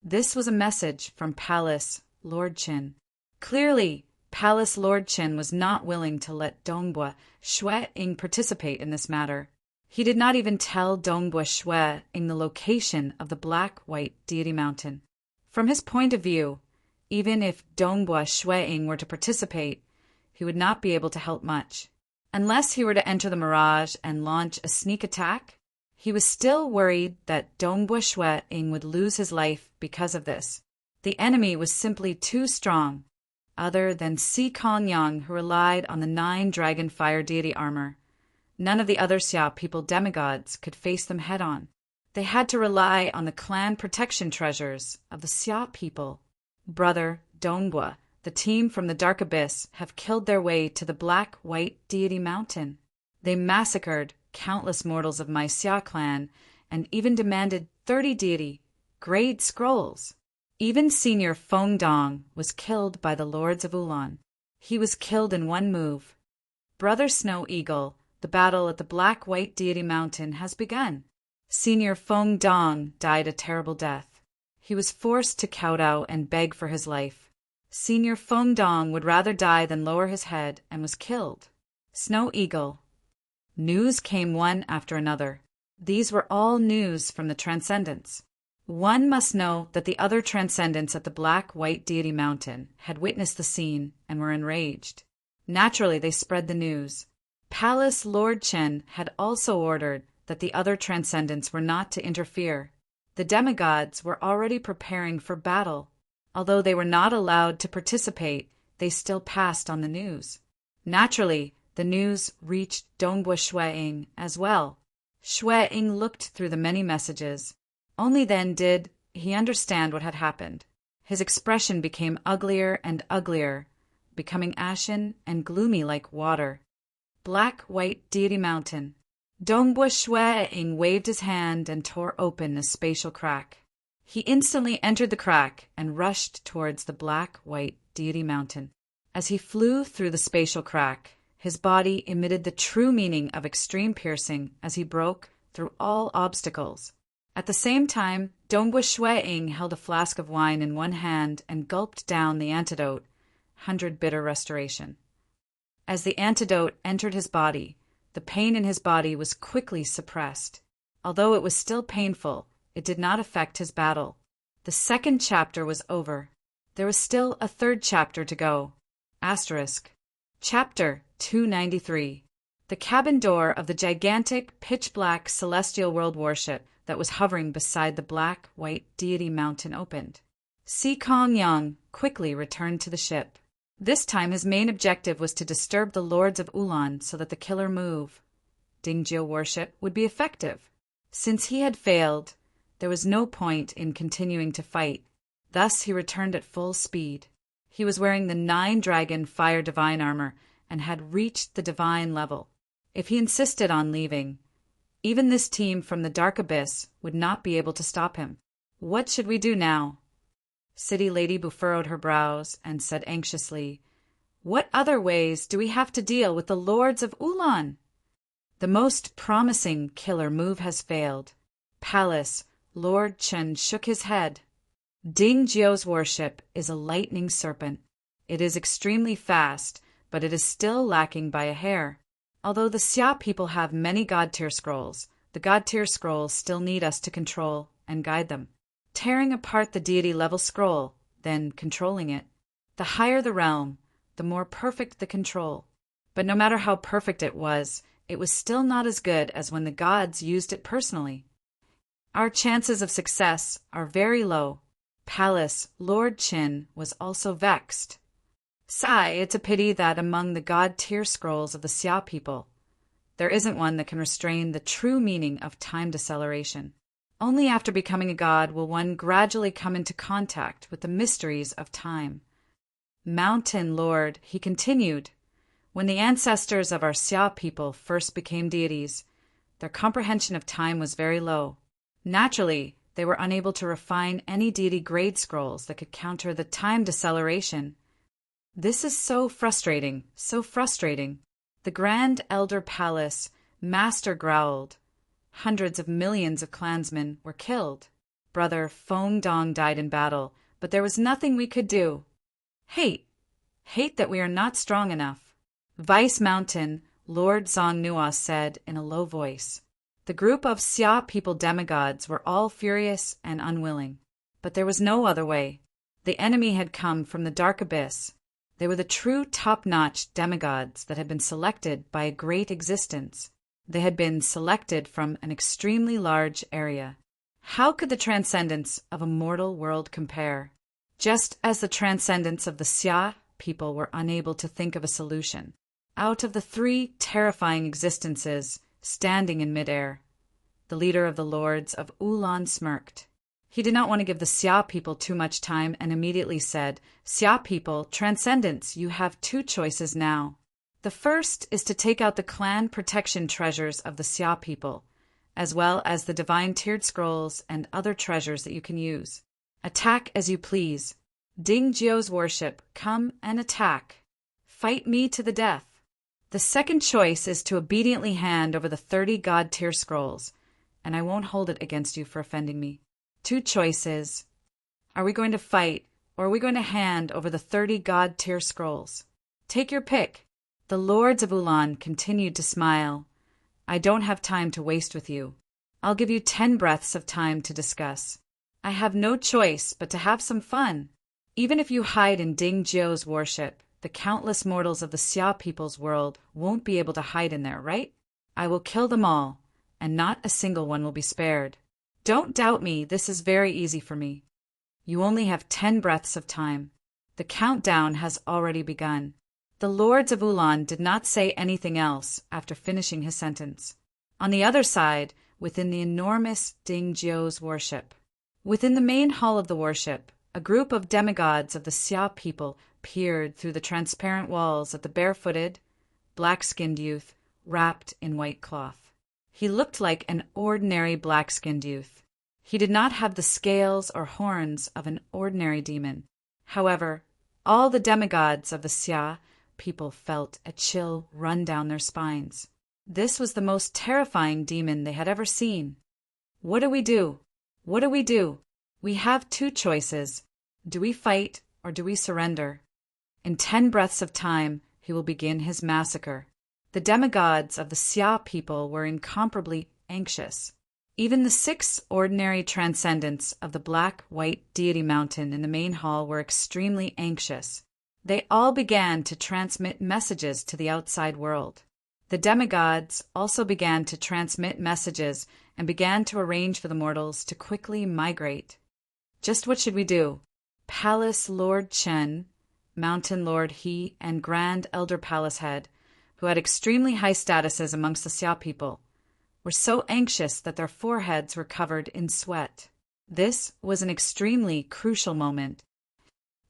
This was a message from Palace Lord Qin. Clearly, Palace Lord Qin was not willing to let Dongbua Shueing participate in this matter. He did not even tell Dongbua Shwe in the location of the black-white deity mountain. From his point of view, even if Dongbua Shwe were to participate, he would not be able to help much. Unless he were to enter the mirage and launch a sneak attack, he was still worried that Dongbua Shwe would lose his life because of this. The enemy was simply too strong, other than Si Kong Yang, who relied on the 9 dragon fire deity armor. None of the other Xia people demigods could face them head-on. They had to rely on the clan protection treasures of the Xia people. Brother Dongbua, the team from the Dark Abyss, have killed their way to the black-white deity mountain. They massacred countless mortals of my Xia clan and even demanded 30 deity grade scrolls. Even Senior Feng Dong was killed by the Lords of Ulan. He was killed in one move. Brother Snow Eagle, the battle at the black-white deity mountain has begun. Senior Feng Dong died a terrible death. He was forced to kowtow and beg for his life. Senior Feng Dong would rather die than lower his head and was killed. Snow Eagle. News came one after another. These were all news from the Transcendents. One must know that the other Transcendents at the black-white deity mountain had witnessed the scene and were enraged. Naturally, they spread the news. Palace Lord Chen had also ordered that the other Transcendents were not to interfere. The demigods were already preparing for battle. Although they were not allowed to participate, they still passed on the news. Naturally, the news reached Dongbua Shwe as well. Shwe looked through the many messages. Only then did he understand what had happened. His expression became uglier and uglier, becoming ashen and gloomy like water. Black-white deity mountain. Dongbua Shwe waved his hand and tore open a spatial crack. He instantly entered the crack and rushed towards the black-white deity mountain. As he flew through the spatial crack, his body emitted the true meaning of extreme piercing as he broke through all obstacles. At the same time, Dongbua Shwe held a flask of wine in one hand and gulped down the antidote, 100 bitter restoration. As the antidote entered his body, the pain in his body was quickly suppressed. Although it was still painful, it did not affect his battle. The second chapter was over. There was still a third chapter to go. Asterisk. Chapter 293. The cabin door of the gigantic, pitch-black celestial world warship that was hovering beside the black-white deity mountain opened. Si Kong Yang quickly returned to the ship. This time his main objective was to disturb the Lords of Ulan so that the killer move, Dingjio warship, would be effective. Since he had failed, there was no point in continuing to fight. Thus he returned at full speed. He was wearing the 9 dragon fire divine armor and had reached the divine level. If he insisted on leaving, even this team from the Dark Abyss would not be able to stop him. What should we do now? City Lady furrowed her brows and said anxiously, "What other ways do we have to deal with the Lords of Ulan? The most promising killer move has failed." Palace Lord Chen shook his head. Dingjio's warship is a lightning serpent. It is extremely fast, but it is still lacking by a hair. Although the Xia people have many God-tier scrolls, the God-tier scrolls still need us to control and guide them. Tearing apart the deity-level scroll, then controlling it. The higher the realm, the more perfect the control. But no matter how perfect it was still not as good as when the gods used it personally. Our chances of success are very low. Palace Lord Qin was also vexed. Sigh, it's a pity that among the god-tier scrolls of the Xia people, there isn't one that can restrain the true meaning of time deceleration. Only after becoming a god will one gradually come into contact with the mysteries of time. Mountain Lord, he continued, when the ancestors of our Xia people first became deities, their comprehension of time was very low. Naturally, they were unable to refine any deity grade scrolls that could counter the time deceleration. This is so frustrating, so frustrating. The Grand Elder Palace Master growled. Hundreds of millions of clansmen were killed. Brother Feng Dong died in battle, but there was nothing we could do. Hate that we are not strong enough. Vice Mountain Lord Zong Nuo said in a low voice. The group of Xia people demigods were all furious and unwilling. But there was no other way. The enemy had come from the dark abyss. They were the true top-notch demigods that had been selected by a great existence. They had been selected from an extremely large area. How could the transcendence of a mortal world compare? Just as the transcendence of the Xia people were unable to think of a solution. Out of the three terrifying existences standing in midair, the leader of the Lords of Ulan smirked. He did not want to give the Xia people too much time and immediately said, "Xia people, transcendence, you have two choices now. The first is to take out the clan protection treasures of the Xia people, as well as the divine tiered scrolls and other treasures that you can use. Attack as you please. Ding Jiu's worship, come and attack. Fight me to the death. The second choice is to obediently hand over the 30 god tier scrolls, and I won't hold it against you for offending me. Two choices. Are we going to fight, or are we going to hand over the 30 god tier scrolls? Take your pick." The Lords of Ulan continued to smile. "I don't have time to waste with you. I'll give you 10 breaths of time to discuss. I have no choice but to have some fun. Even if you hide in Ding Jiu's worship, the countless mortals of the Xia people's world won't be able to hide in there, right? I will kill them all, and not a single one will be spared. Don't doubt me, this is very easy for me. You only have 10 breaths of time. The countdown has already begun." The Lords of Ulan did not say anything else after finishing his sentence. On the other side, within the enormous Ding Jiu's worship, within the main hall of the worship, a group of demigods of the Xia people peered through the transparent walls at the barefooted, black-skinned youth wrapped in white cloth. He looked like an ordinary black-skinned youth. He did not have the scales or horns of an ordinary demon. However, all the demigods of the Xia people felt a chill run down their spines. This was the most terrifying demon they had ever seen. "What do we do? What do we do? We have two choices. Do we fight or do we surrender? In 10 breaths of time, he will begin his massacre." The demigods of the Xia people were incomparably anxious. Even the 6 ordinary transcendents of the black-white deity mountain in the main hall were extremely anxious. They all began to transmit messages to the outside world. The demigods also began to transmit messages and began to arrange for the mortals to quickly migrate. Just what should we do? Palace Lord Chen, Mountain Lord He, and Grand Elder Palace Head, who had extremely high statuses amongst the Xia people, were so anxious that their foreheads were covered in sweat. This was an extremely crucial moment.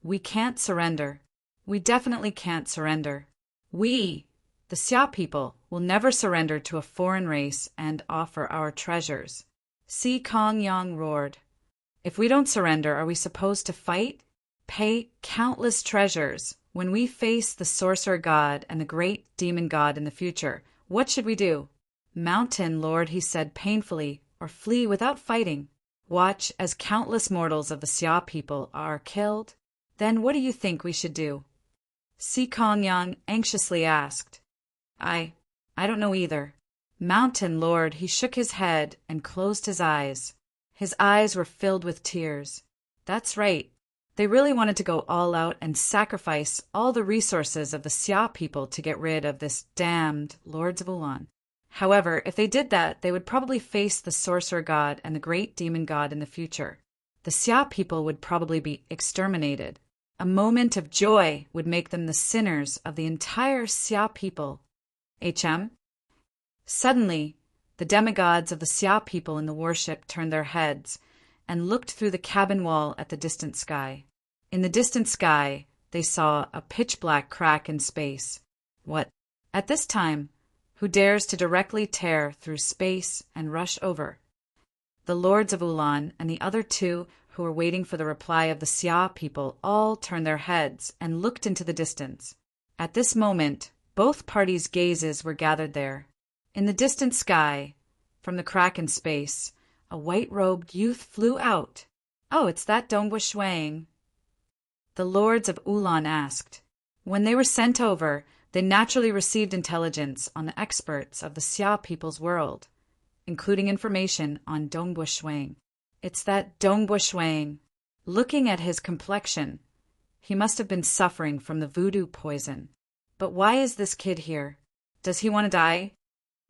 We can't surrender. We definitely can't surrender. We, the Xia people, will never surrender to a foreign race and offer our treasures. Si Kong Yang roared. If we don't surrender, are we supposed to fight? Pay countless treasures. When we face the sorcerer god and the great demon god in the future, what should we do? Mountain Lord, he said painfully, or flee without fighting. Watch as countless mortals of the Xia people are killed. Then what do you think we should do? Si Kongyang anxiously asked. I don't know either. Mountain Lord, he shook his head and closed his eyes. His eyes were filled with tears. That's right. They really wanted to go all out and sacrifice all the resources of the Xia people to get rid of this damned Lords of Ulan. However, if they did that, they would probably face the sorcerer god and the great demon god in the future. The Xia people would probably be exterminated. A moment of joy would make them the sinners of the entire Xia people. Suddenly, the demigods of the Xia people in the worship turned their heads and looked through the cabin wall at the distant sky. In the distant sky, they saw a pitch-black crack in space. What? At this time, who dares to directly tear through space and rush over? The Lords of Ulan and the other two who were waiting for the reply of the Xia people all turned their heads and looked into the distance. At this moment, both parties' gazes were gathered there. In the distant sky, from the crack in space, a white-robed youth flew out. Oh, it's that Dongwu Shuang. The Lords of Ulan asked. When they were sent over, they naturally received intelligence on the experts of the Xia people's world. including information on Dongbu Shuang. It's that Dongbu Shuang. Looking at his complexion, he must have been suffering from the voodoo poison. But why is this kid here? Does he want to die?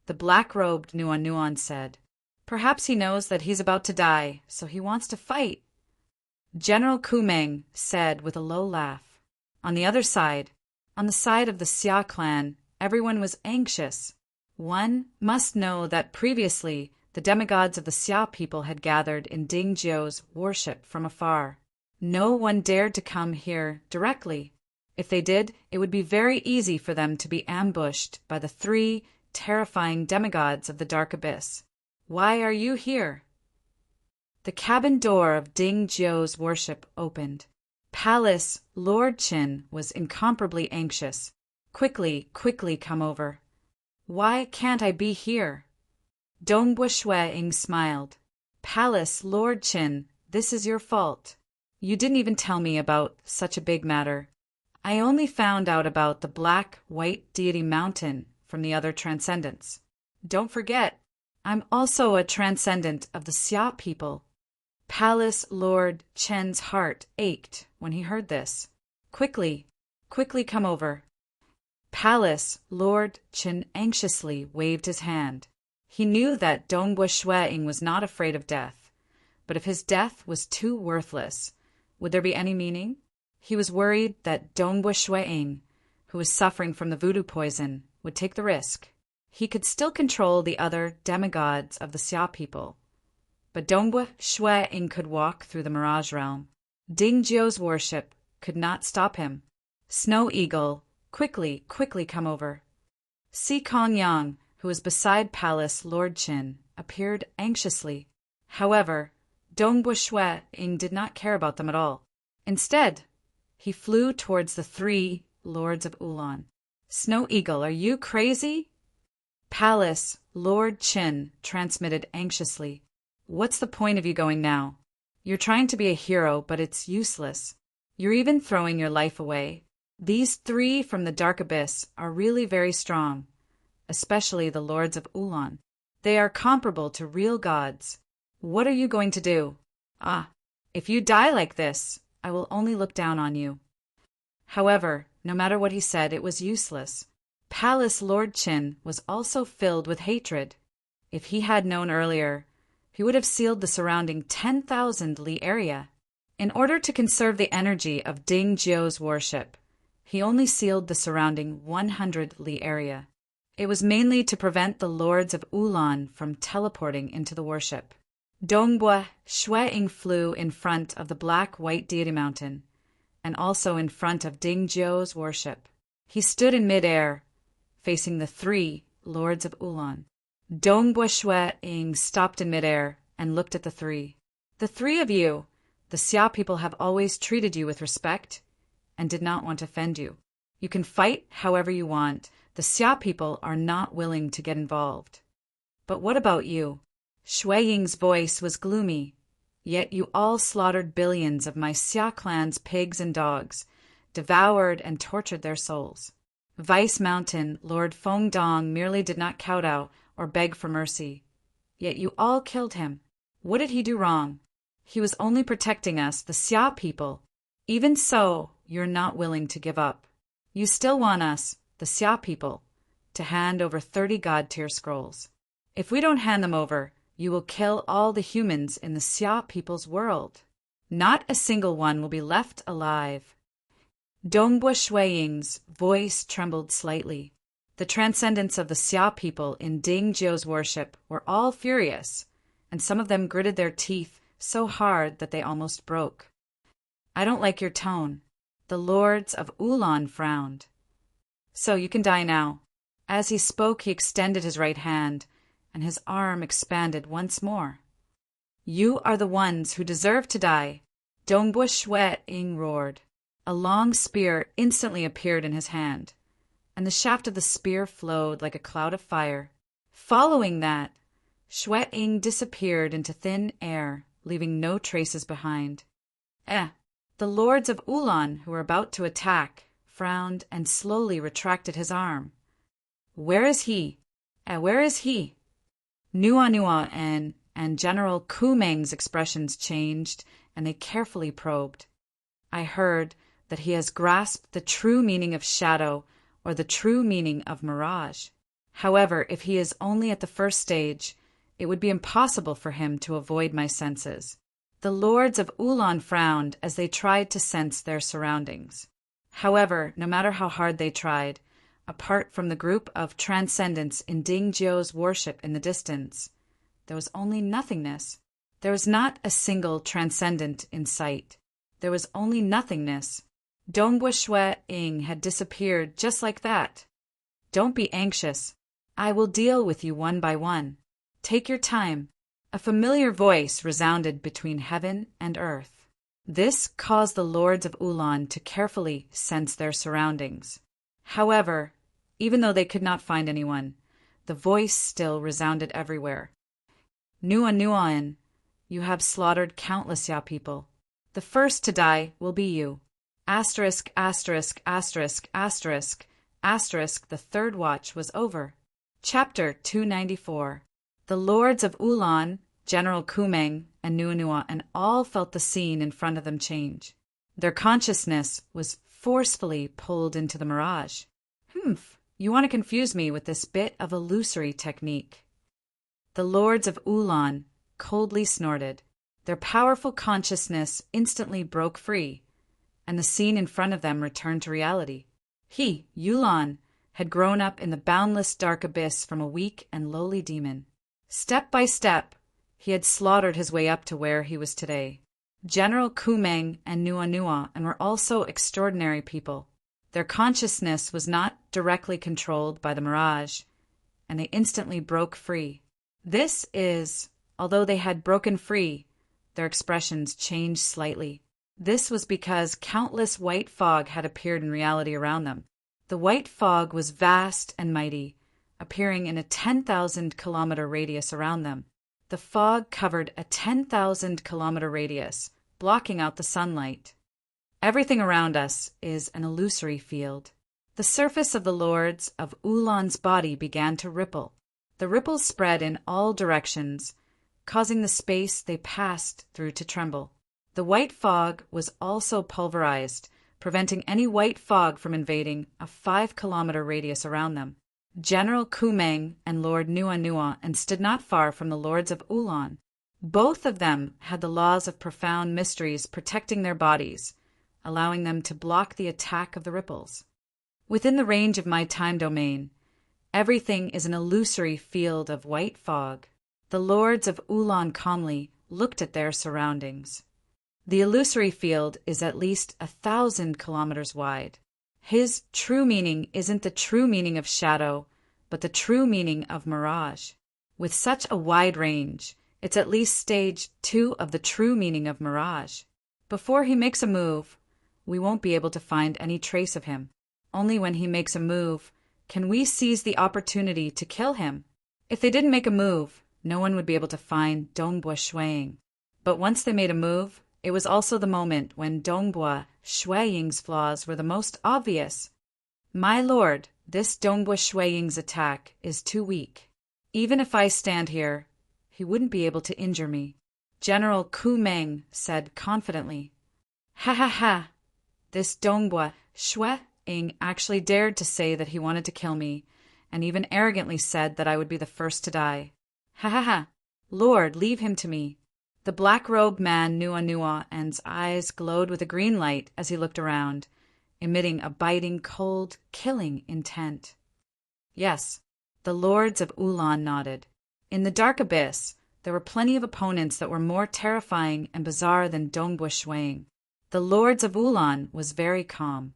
The black-robed Nuan said. Perhaps he knows that he's about to die, so he wants to fight. General Kumeng said with a low laugh. On the other side, on the side of the Xia clan, everyone was anxious. One must know that previously the demigods of the Xia people had gathered in Dingzhou's worship from afar. No one dared to come here directly. If they did, it would be very easy for them to be ambushed by the 3 terrifying demigods of the dark abyss. Why are you here? The cabin door of Dingzhou's worship opened. Palace Lord Qin was incomparably anxious. Quickly come over. Why can't I be here? Dongbu Shuang smiled. Palace Lord Qin, this is your fault. You didn't even tell me about such a big matter. I only found out about the black-white deity mountain from the other transcendents. Don't forget, I'm also a transcendent of the Xia people. Palace Lord Chen's heart ached when he heard this. Quickly come over. Palace Lord Chen anxiously waved his hand. He knew that Dongbu Shuang was not afraid of death, but if his death was too worthless, would there be any meaning? He was worried that Dongbu Shuang, who was suffering from the voodoo poison, would take the risk. He could still control the other demigods of the Xia people, but Dongbu Shuang could walk through the Mirage Realm. Dingzhou's worship could not stop him. Snow Eagle, quickly come over. Si Kongyang, who was beside Palace Lord Qin, appeared anxiously. However, Dongbu Shuang did not care about them at all. Instead, he flew towards the 3 lords of Ulan. Snow Eagle, are you crazy? Palace Lord Qin transmitted anxiously. What's the point of you going now? You're trying to be a hero, but it's useless. You're even throwing your life away. These 3 from the Dark Abyss are really very strong, especially the Lords of Ulan. They are comparable to real gods. What are you going to do? If you die like this, I will only look down on you. However, no matter what he said, it was useless. Palace Lord Qin was also filled with hatred. If he had known earlier, he would have sealed the surrounding 10,000 li area. In order to conserve the energy of Dingzhou's worship, he only sealed the surrounding 100 li area. It was mainly to prevent the lords of Ulan from teleporting into the worship. Dongbu Shuang flew in front of the black-white deity mountain, and also in front of Dingzhou's worship. He stood in mid-air, facing the 3 lords of Ulan. Dongbu Shuang stopped in mid-air and looked at the 3. The 3 of you, the Xia people have always treated you with respect and did not want to offend you. You can fight however you want. The Xia people are not willing to get involved. But what about you? Shuang's voice was gloomy. Yet you all slaughtered billions of my Xia clan's pigs and dogs, devoured and tortured their souls. Vice Mountain Lord Fengdong merely did not kowtow or beg for mercy. Yet you all killed him. What did he do wrong? He was only protecting us, the Xia people. Even so, you're not willing to give up. You still want us, the Xia people, to hand over 30 God-tier scrolls. If we don't hand them over, you will kill all the humans in the Xia people's world. Not a single one will be left alive. Dongbu Shuang's voice trembled slightly. The transcendents of the Xia people in Dingzhou's worship were all furious, and some of them gritted their teeth so hard that they almost broke. I don't like your tone. The lords of Ulan frowned. So you can die now. As he spoke, he extended his right hand, and his arm expanded once more. You are the ones who deserve to die. Dongbu Shuang roared. A long spear instantly appeared in his hand, and the shaft of the spear flowed like a cloud of fire. Following that, Shuang disappeared into thin air, leaving no traces behind. The lords of Ulan, who were about to attack, frowned and slowly retracted his arm. Where is he? Where is he? Nua Nua and General Kumeng's expressions changed, and they carefully probed. I heard that he has grasped the true meaning of shadow or the true meaning of mirage. However, if he is only at the first stage, it would be impossible for him to avoid my senses. The lords of Ulan frowned as they tried to sense their surroundings. However, no matter how hard they tried, apart from the group of transcendents in Dingzhou's worship in the distance, there was only nothingness. There was not a single transcendent in sight. There was only nothingness. Dongbua Shui Ying had disappeared just like that. Don't be anxious. I will deal with you one by one. Take your time. A familiar voice resounded between heaven and earth. This caused the lords of Ulan to carefully sense their surroundings. However, even though they could not find anyone, the voice still resounded everywhere. Nua Nuaen, you have slaughtered countless Ya people. The first to die will be you. Asterisk, asterisk, asterisk, asterisk, asterisk, the third watch was over. Chapter 294. The lords of Ulan, General Kumeng, and Nua Nua, and all felt the scene in front of them change. Their consciousness was forcefully pulled into the mirage. You want to confuse me with this bit of illusory technique. The lords of Ulan coldly snorted. Their powerful consciousness instantly broke free, and the scene in front of them returned to reality. He, Yulan, had grown up in the boundless dark abyss from a weak and lowly demon. Step by step, he had slaughtered his way up to where he was today. General Kumeng and Nua Nua were also extraordinary people. Their consciousness was not directly controlled by the mirage, and they instantly broke free. Although they had broken free, their expressions changed slightly. This was because countless white fog had appeared in reality around them. The white fog was vast and mighty, appearing in a 10,000-kilometer radius around them. The fog covered a 10,000-kilometer radius, blocking out the sunlight. Everything around us is an illusory field. The surface of the lords of Ulan's body began to ripple. The ripples spread in all directions, causing the space they passed through to tremble. The white fog was also pulverized, preventing any white fog from invading a 5-kilometer radius around them. General Kumeng and Lord Nua Nua stood not far from the lords of Ulan. Both of them had the laws of profound mysteries protecting their bodies, allowing them to block the attack of the ripples. Within the range of my time domain, everything is an illusory field of white fog. The lords of Ulan calmly looked at their surroundings. The illusory field is at least 1,000 kilometers wide. His true meaning isn't the true meaning of shadow, but the true meaning of mirage. With such a wide range, it's at least stage 2 of the true meaning of mirage. Before he makes a move, we won't be able to find any trace of him. Only when he makes a move can we seize the opportunity to kill him. If they didn't make a move, no one would be able to find Dongbua Shui Ying. But once they made a move, it was also the moment when Dongbua Shui Ying's flaws were the most obvious. My lord, this Dongbua Shui Ying's attack is too weak. Even if I stand here, he wouldn't be able to injure me. General Kumeng said confidently. Ha ha ha! This Dongbua Shui Ying actually dared to say that he wanted to kill me, and even arrogantly said that I would be the first to die. Ha ha ha! Lord, leave him to me. The black-robed man Nua Nua's eyes glowed with a green light as he looked around, emitting a biting, cold, killing intent. Yes, the lords of Ulan nodded. In the dark abyss, there were plenty of opponents that were more terrifying and bizarre than Dongbua Shui Ying. The lords of Ulan was very calm.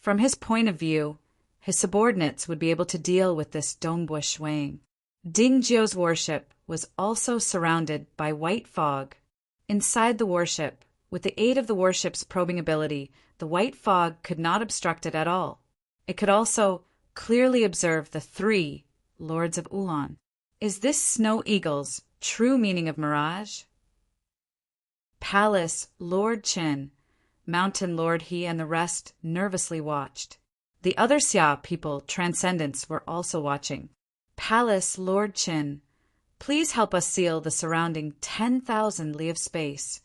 From his point of view, his subordinates would be able to deal with this Dongbua Shui Ying. Dingzhou's worship was also surrounded by white fog. Inside the worship, with the aid of the worship's probing ability, the white fog could not obstruct it at all. It could also clearly observe the 3 lords of Ulan. Is this Snow Eagle's true meaning of mirage? Palace Lord Qin, Mountain Lord He, and the rest nervously watched. The other Xia people, Transcendents, were also watching. Palace Lord Qin, Please help us seal the surrounding 10,000 li of space.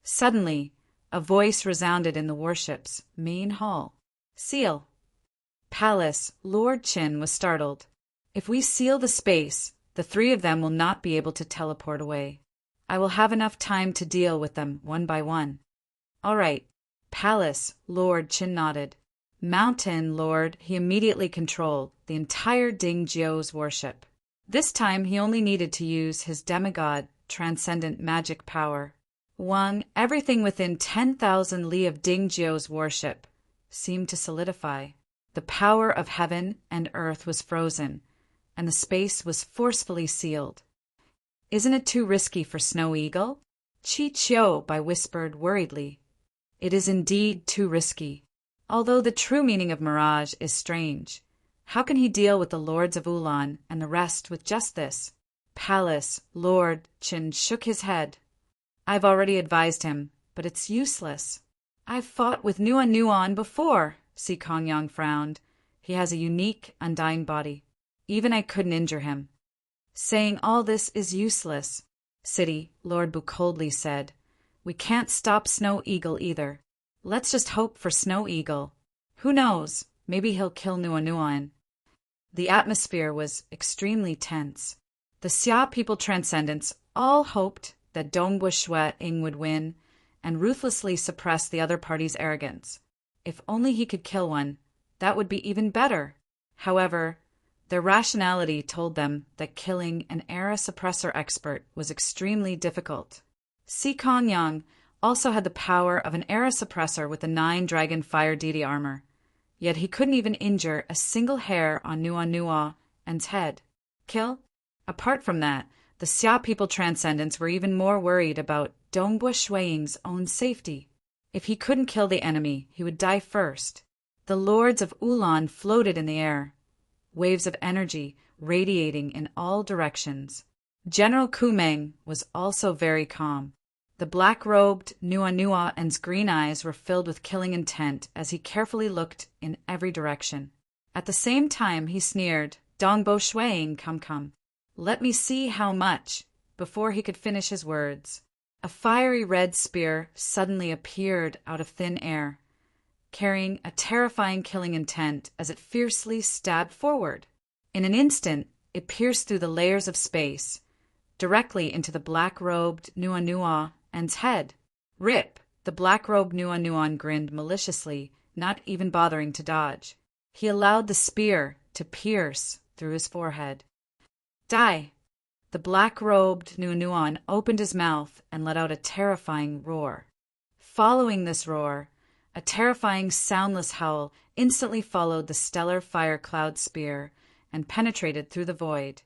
Suddenly, a voice resounded in the warship's main hall. Seal. Palace, Lord Qin was startled. If we seal the space, the three of them will not be able to teleport away. I will have enough time to deal with them one by one. All right. Palace, Lord Qin nodded. Mountain Lord, he immediately controlled the entire Dingjiu's warship. This time he only needed to use his demigod transcendent magic power. Everything within 10,000 li of Dingjiu's warship seemed to solidify. The power of heaven and earth was frozen, and the space was forcefully sealed. Isn't it too risky for Snow Eagle? Chi Chiu whispered worriedly. It is indeed too risky. Although the true meaning of mirage is strange, how can he deal with the lords of Ulan and the rest with just this? Palace, Lord Qin shook his head. I've already advised him, but it's useless. I've fought with Nuan before, Si Kongyang frowned. He has a unique, undying body. Even I couldn't injure him. Saying all this is useless, City, Lord Bu coldly said. We can't stop Snow Eagle either. Let's just hope for Snow Eagle. Who knows, maybe he'll kill Nuan. The atmosphere was extremely tense. The Xia people transcendents all hoped that Dongbua Shui Ing would win and ruthlessly suppress the other party's arrogance. If only he could kill one, that would be even better. However, their rationality told them that killing an era suppressor expert was extremely difficult. Si Kongyang also had the power of an era suppressor with the 9-dragon fire deity armor, yet he couldn't even injure a single hair on Nuan's head. Kill? Apart from that, the Xia people transcendents were even more worried about Dongbua Shuiying's own safety. If he couldn't kill the enemy, he would die first. The lords of Ulan floated in the air, waves of energy radiating in all directions. General Kumeng was also very calm. The black-robed Nuan's green eyes were filled with killing intent as he carefully looked in every direction. At the same time, he sneered, Dongbo Shuiying, come. Let me see how much, before he could finish his words. A fiery red spear suddenly appeared out of thin air, carrying a terrifying killing intent as it fiercely stabbed forward. In an instant, it pierced through the layers of space, directly into the black-robed Nuan's head. Rip! The black-robed Nuan grinned maliciously, not even bothering to dodge. He allowed the spear to pierce through his forehead. Die! The black-robed Nuan opened his mouth and let out a terrifying roar. Following this roar, a terrifying soundless howl instantly followed the stellar fire cloud spear and penetrated through the void,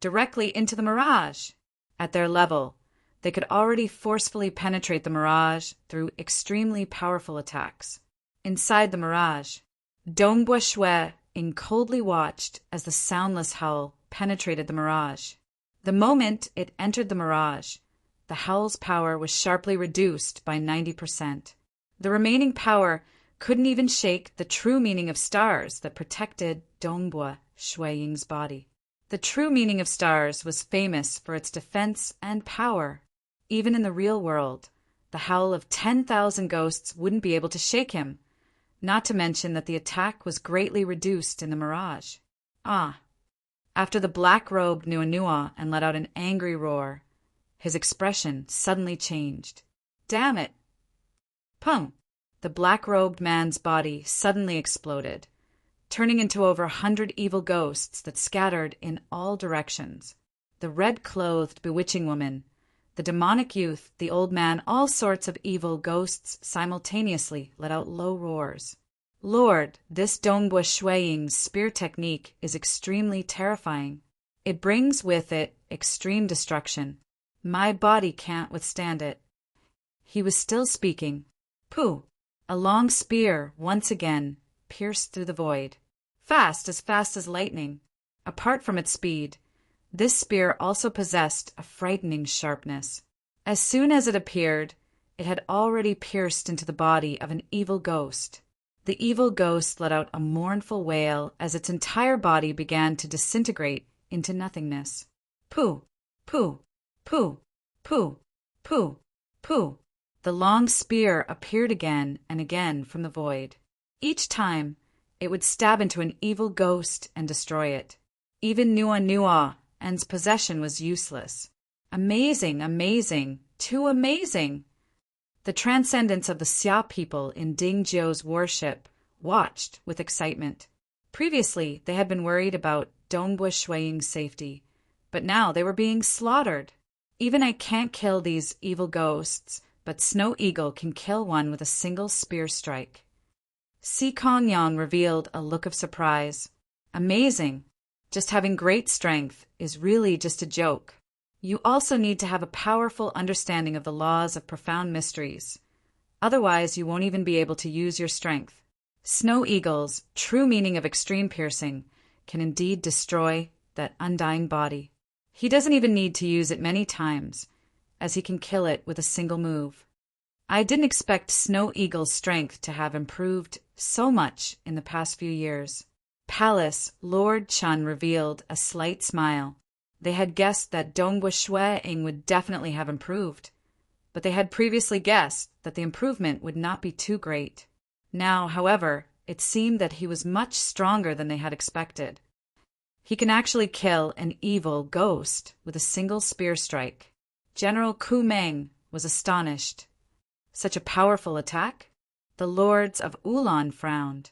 directly into the mirage. At their level, they could already forcefully penetrate the mirage through extremely powerful attacks. Inside the mirage, Dongbua Shuiying coldly watched as the soundless howl penetrated the mirage. The moment it entered the mirage, the howl's power was sharply reduced by 90%. The remaining power couldn't even shake the true meaning of stars that protected Dongbua Shuiying's body. The true meaning of stars was famous for its defense and power. Even in the real world, the howl of 10,000 ghosts wouldn't be able to shake him, not to mention that the attack was greatly reduced in the mirage. After the black-robed Nuan let out an angry roar, his expression suddenly changed. Damn it! Pung! The black-robed man's body suddenly exploded, turning into over 100 evil ghosts that scattered in all directions. The red-clothed bewitching woman, the demonic youth, the old man, all sorts of evil ghosts simultaneously let out low roars. Lord, this Dongbua Shuiying's spear technique is extremely terrifying. It brings with it extreme destruction. My body can't withstand it. He was still speaking. Pooh! A long spear, once again, pierced through the void. Fast as lightning. Apart from its speed, this spear also possessed a frightening sharpness. As soon as it appeared, it had already pierced into the body of an evil ghost. The evil ghost let out a mournful wail as its entire body began to disintegrate into nothingness. Pooh! Pooh, pooh, pooh, pooh, pooh. The long spear appeared again and again from the void. Each time, it would stab into an evil ghost and destroy it. Even Nuanua's possession was useless. Amazing, amazing, too amazing! The transcendence of the Xia people in Dingzhou's warship watched with excitement. Previously, they had been worried about Dongbu Shuiying's safety, but now they were being slaughtered. Even I can't kill these evil ghosts, but Snow Eagle can kill one with a single spear strike. Si Kongyang revealed a look of surprise. Amazing! Just having great strength is really just a joke. You also need to have a powerful understanding of the laws of profound mysteries. Otherwise, you won't even be able to use your strength. Snow Eagle's true meaning of extreme piercing can indeed destroy that undying body. He doesn't even need to use it many times, as he can kill it with a single move. I didn't expect Snow Eagle's strength to have improved so much in the past few years. Palace Lord Chun revealed a slight smile. They had guessed that Dongbu Shuiying would definitely have improved, but they had previously guessed that the improvement would not be too great. Now, however, it seemed that he was much stronger than they had expected. He can actually kill an evil ghost with a single spear strike. General Ku Meng was astonished. Such a powerful attack? The lords of Ulan frowned.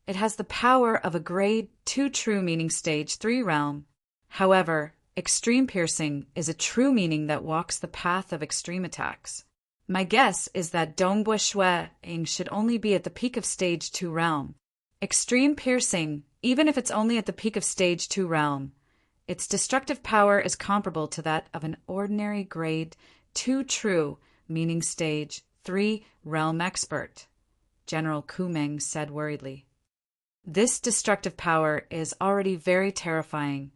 It has the power of a grade 2 true meaning stage 3 realm. However, extreme piercing is a true meaning that walks the path of extreme attacks. My guess is that Dongbu Shuiying should only be at the peak of stage 2 realm. Extreme piercing, even if it's only at the peak of stage 2 realm, its destructive power is comparable to that of an ordinary grade 2 true meaning stage 3 realm expert, General Ku Meng said worriedly. This destructive power is already very terrifying,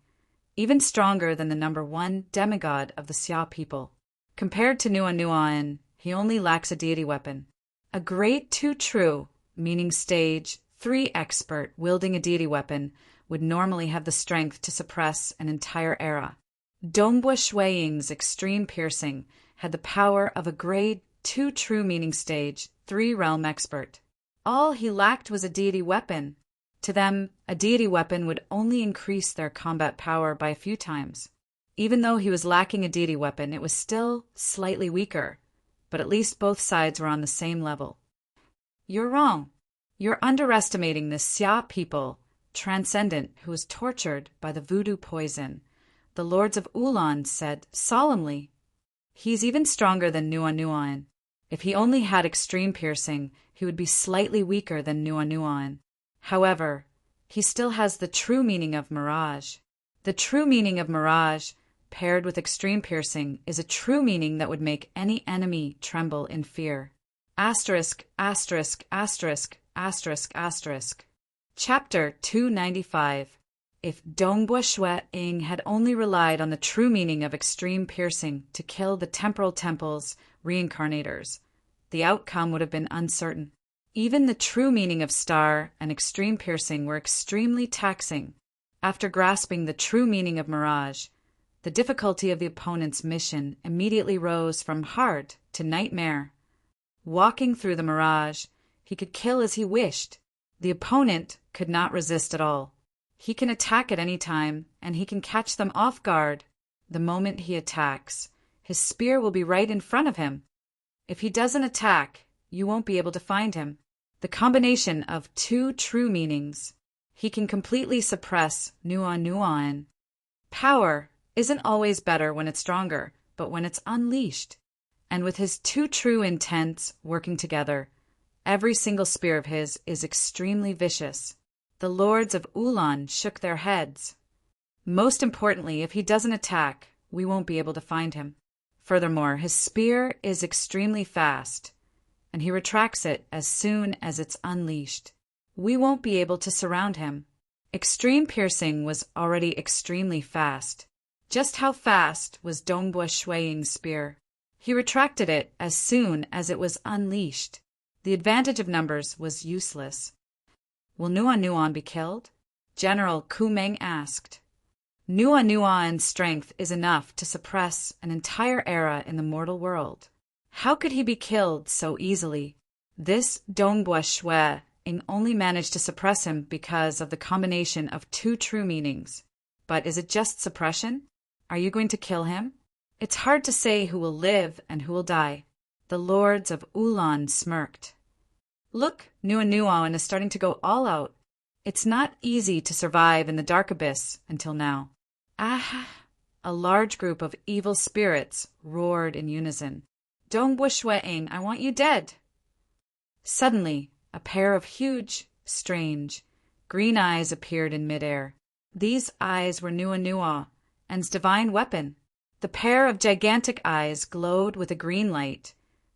even stronger than the number 1 demigod of the Xia people. Compared to Nuanuan, he only lacks a deity weapon. A grade 2 true, meaning stage 3 expert wielding a deity weapon would normally have the strength to suppress an entire era. Dongbu Shuiying's extreme piercing had the power of a grade 2 true meaning stage 3 realm expert. All he lacked was a deity weapon. To them, a deity weapon would only increase their combat power by a few times. Even though he was lacking a deity weapon, it was still slightly weaker, but at least both sides were on the same level. You're wrong. You're underestimating the Xia people, transcendent, who was tortured by the voodoo poison, the lords of Ulan said solemnly. He's even stronger than Nuanuan. If he only had extreme piercing, he would be slightly weaker than Nuanuan. However, he still has the true meaning of mirage. The true meaning of mirage, paired with extreme piercing, is a true meaning that would make any enemy tremble in fear. Asterisk, asterisk, asterisk, asterisk, asterisk. Chapter 295. If Dongbu Shuiying had only relied on the true meaning of extreme piercing to kill the temporal temple's reincarnators, the outcome would have been uncertain. Even the true meaning of star and extreme piercing were extremely taxing. After grasping the true meaning of mirage, the difficulty of the opponent's mission immediately rose from hard to nightmare. Walking through the mirage, he could kill as he wished. The opponent could not resist at all. He can attack at any time, and he can catch them off guard. The moment he attacks, his spear will be right in front of him. If he doesn't attack, you won't be able to find him. The combination of two true meanings. He can completely suppress Nuanuan. Power isn't always better when it's stronger, but when it's unleashed. And with his two true intents working together, every single spear of his is extremely vicious. The lords of Ulan shook their heads. Most importantly, if he doesn't attack, we won't be able to find him. Furthermore, his spear is extremely fast, and he retracts it as soon as it's unleashed. We won't be able to surround him. Extreme piercing was already extremely fast. Just how fast was Dongbu Shuiying's spear? He retracted it as soon as it was unleashed. The advantage of numbers was useless. Will Nuanuan be killed? General Ku Meng asked. Nuanua's strength is enough to suppress an entire era in the mortal world. How could he be killed so easily? This Dongbua Shui only managed to suppress him because of the combination of two true meanings. But is it just suppression? Are you going to kill him? It's hard to say who will live and who will die. The lords of Ulan smirked. Look, Nuanuan is starting to go all out. It's not easy to survive in the dark abyss until now. Ah! A large group of evil spirits roared in unison. Dongbua Shui, I want you dead. Suddenly, a pair of huge, strange, green eyes appeared in midair. These eyes were Nuanua's divine weapon. The pair of gigantic eyes glowed with a green light,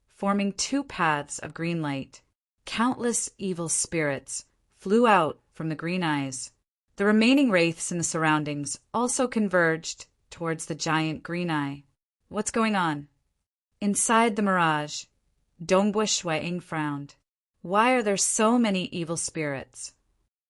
forming two paths of green light. Countless evil spirits flew out from the green eyes. The remaining wraiths in the surroundings also converged towards the giant green eye. What's going on? Inside the mirage, Dongbua Shui frowned. Why are there so many evil spirits?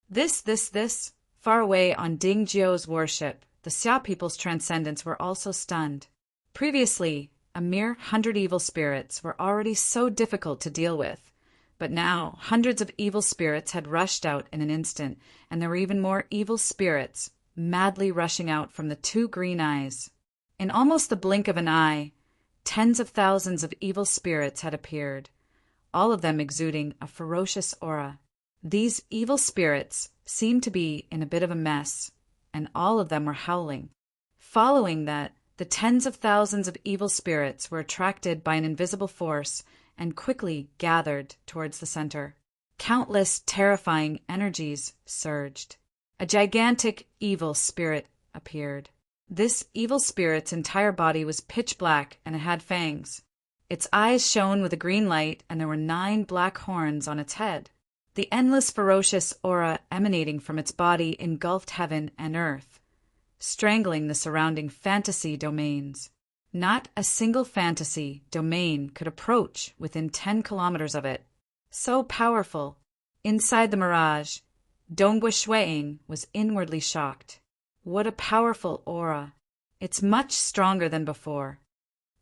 This. Far away on Dingjiu's warship, the Xia people's transcendents were also stunned. Previously, a mere 100 evil spirits were already so difficult to deal with. But now, hundreds of evil spirits had rushed out in an instant, and there were even more evil spirits, madly rushing out from the two green eyes. In almost the blink of an eye, tens of thousands of evil spirits had appeared, all of them exuding a ferocious aura. These evil spirits seemed to be in a bit of a mess, and all of them were howling. Following that, the tens of thousands of evil spirits were attracted by an invisible force and quickly gathered towards the center. Countless terrifying energies surged. A gigantic evil spirit appeared. This evil spirit's entire body was pitch black and it had fangs. Its eyes shone with a green light and there were 9 black horns on its head. The endless ferocious aura emanating from its body engulfed heaven and earth, strangling the surrounding fantasy domains. Not a single fantasy domain could approach within 10 kilometers of it. So powerful. Inside the mirage, Dongbua Shui was inwardly shocked. What a powerful aura. It's much stronger than before.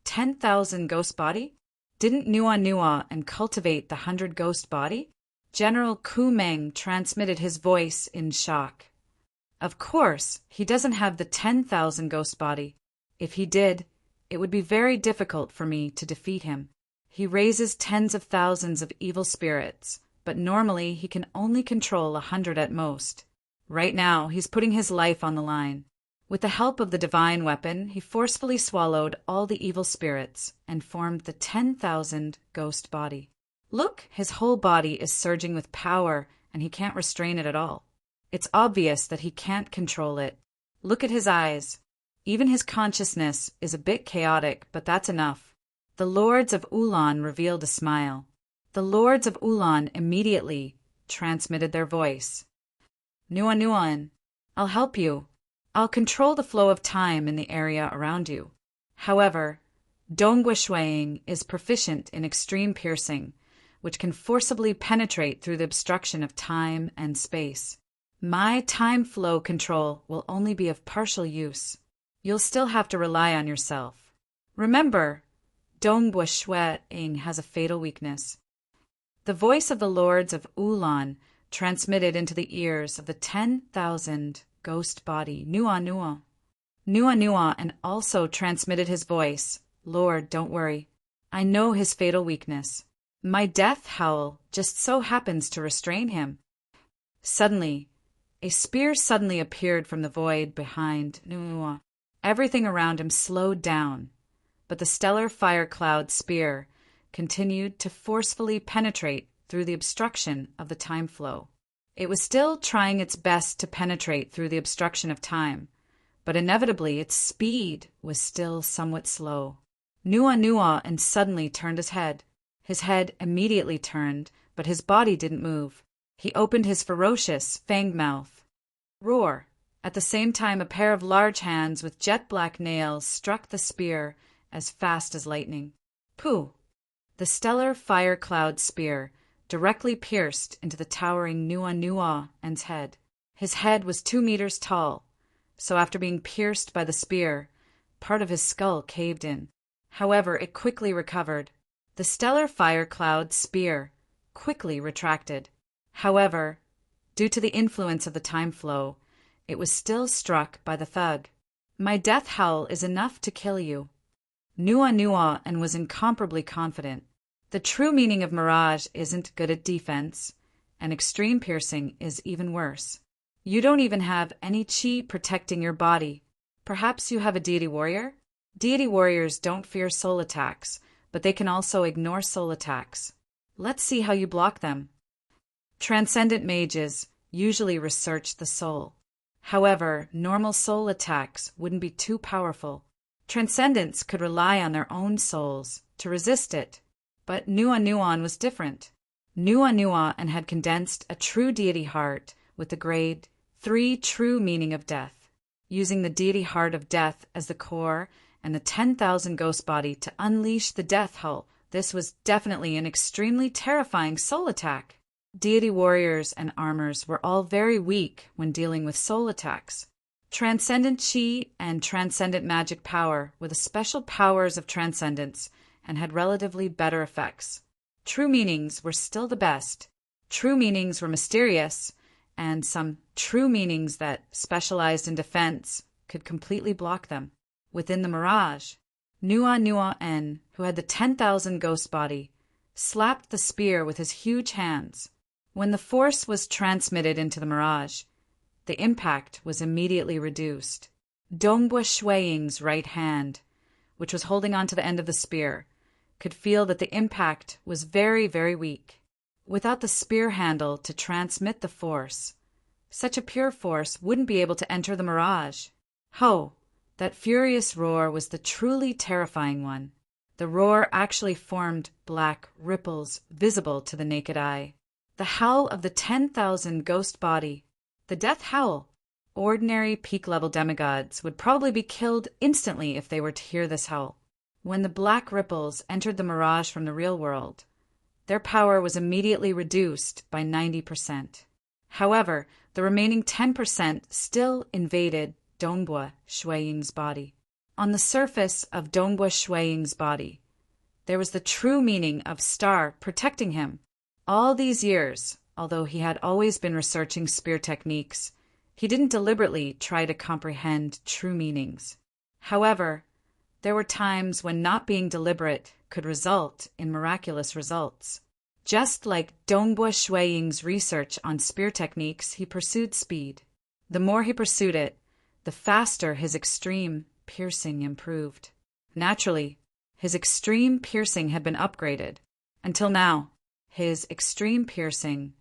10,000 ghost body? Didn't Nuanua and cultivate the 100 ghost body? General Ku Meng transmitted his voice in shock. Of course, he doesn't have the 10,000 ghost body. If he did, it would be very difficult for me to defeat him. He raises tens of thousands of evil spirits, but normally he can only control 100 at most. Right now, he's putting his life on the line. With the help of the divine weapon, he forcefully swallowed all the evil spirits and formed the 10,000 ghost body. Look, his whole body is surging with power, and he can't restrain it at all. It's obvious that he can't control it. Look at his eyes. Even his consciousness is a bit chaotic, but that's enough. The lords of Ulan revealed a smile. The lords of Ulan immediately transmitted their voice. Nuanuan, I'll help you. I'll control the flow of time in the area around you. However, Dongbua Shui is proficient in extreme piercing, which can forcibly penetrate through the obstruction of time and space. My time flow control will only be of partial use. You'll still have to rely on yourself. Remember, Dongbua Shui has a fatal weakness. The voice of the lords of Ulan transmitted into the ears of the 10,000 ghost body Nuanua. Nuanua and also transmitted his voice. Lord, don't worry. I know his fatal weakness. My death howl just so happens to restrain him. Suddenly, a spear suddenly appeared from the void behind Nuanua. Everything around him slowed down, but the stellar fire cloud spear continued to forcefully penetrate through the obstruction of the time flow. It was still trying its best to penetrate through the obstruction of time, but inevitably its speed was still somewhat slow. Nuanua and suddenly turned his head. His head immediately turned, but his body didn't move. He opened his ferocious, fanged mouth. Roar! At the same time, a pair of large hands with jet-black nails struck the spear as fast as lightning. Pooh! The stellar fire cloud spear directly pierced into the towering Nuanua's head. His head was 2 meters tall, so after being pierced by the spear, part of his skull caved in. However, it quickly recovered. The stellar fire cloud spear quickly retracted. However, due to the influence of the time flow, it was still struck by the thug. My death howl is enough to kill you. Nua Nua and was incomparably confident. The true meaning of mirage isn't good at defense, and extreme piercing is even worse. You don't even have any chi protecting your body. Perhaps you have a deity warrior? Deity warriors don't fear soul attacks, but they can also ignore soul attacks. Let's see how you block them. Transcendent mages usually research the soul. However, normal soul attacks wouldn't be too powerful. Transcendents could rely on their own souls to resist it. But Nua Nuan was different. Nua Nuan had condensed a true deity heart with the grade 3 true meaning of death, using the deity heart of death as the core and the 10,000 ghost body to unleash the death hull. This was definitely an extremely terrifying soul attack. Deity warriors and armors were all very weak when dealing with soul attacks. Transcendent chi and transcendent magic power were the special powers of transcendence and had relatively better effects. True meanings were still the best. True meanings were mysterious, and some true meanings that specialized in defense could completely block them. Within the mirage, Nua Nua En, who had the 10,000 ghost body, slapped the spear with his huge hands. When the force was transmitted into the mirage, the impact was immediately reduced. Dongbua Shuiying's right hand, which was holding on to the end of the spear, could feel that the impact was very, very weak. Without the spear handle to transmit the force, such a pure force wouldn't be able to enter the mirage. Ho! That furious roar was the truly terrifying one. The roar actually formed black ripples visible to the naked eye. The howl of the 10,000 ghost body. The death howl. Ordinary peak-level demigods would probably be killed instantly if they were to hear this howl. When the black ripples entered the mirage from the real world, their power was immediately reduced by 90%. However, the remaining 10% still invaded Dongbua Shuiying's body. On the surface of Dongbua Shuiying's body, there was the true meaning of star protecting him. All these years, although he had always been researching spear techniques, he didn't deliberately try to comprehend true meanings. However, there were times when not being deliberate could result in miraculous results. Just like Dongbua Shuiying's research on spear techniques, he pursued speed. The more he pursued it, the faster his extreme piercing improved. Naturally, his extreme piercing had been upgraded. Until now, his extreme piercing,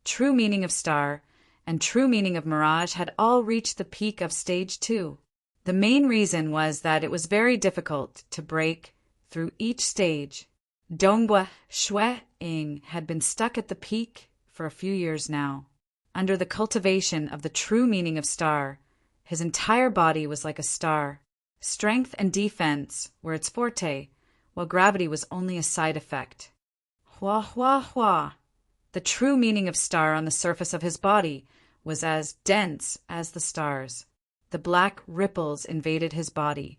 true meaning of star, and true meaning of mirage had all reached the peak of stage 2. The main reason was that it was very difficult to break through each stage. Dongbua Shuiying had been stuck at the peak for a few years now. Under the cultivation of the true meaning of star, his entire body was like a star. Strength and defense were its forte, while gravity was only a side effect. Hua hua hua. The true meaning of star on the surface of his body was as dense as the stars. The black ripples invaded his body,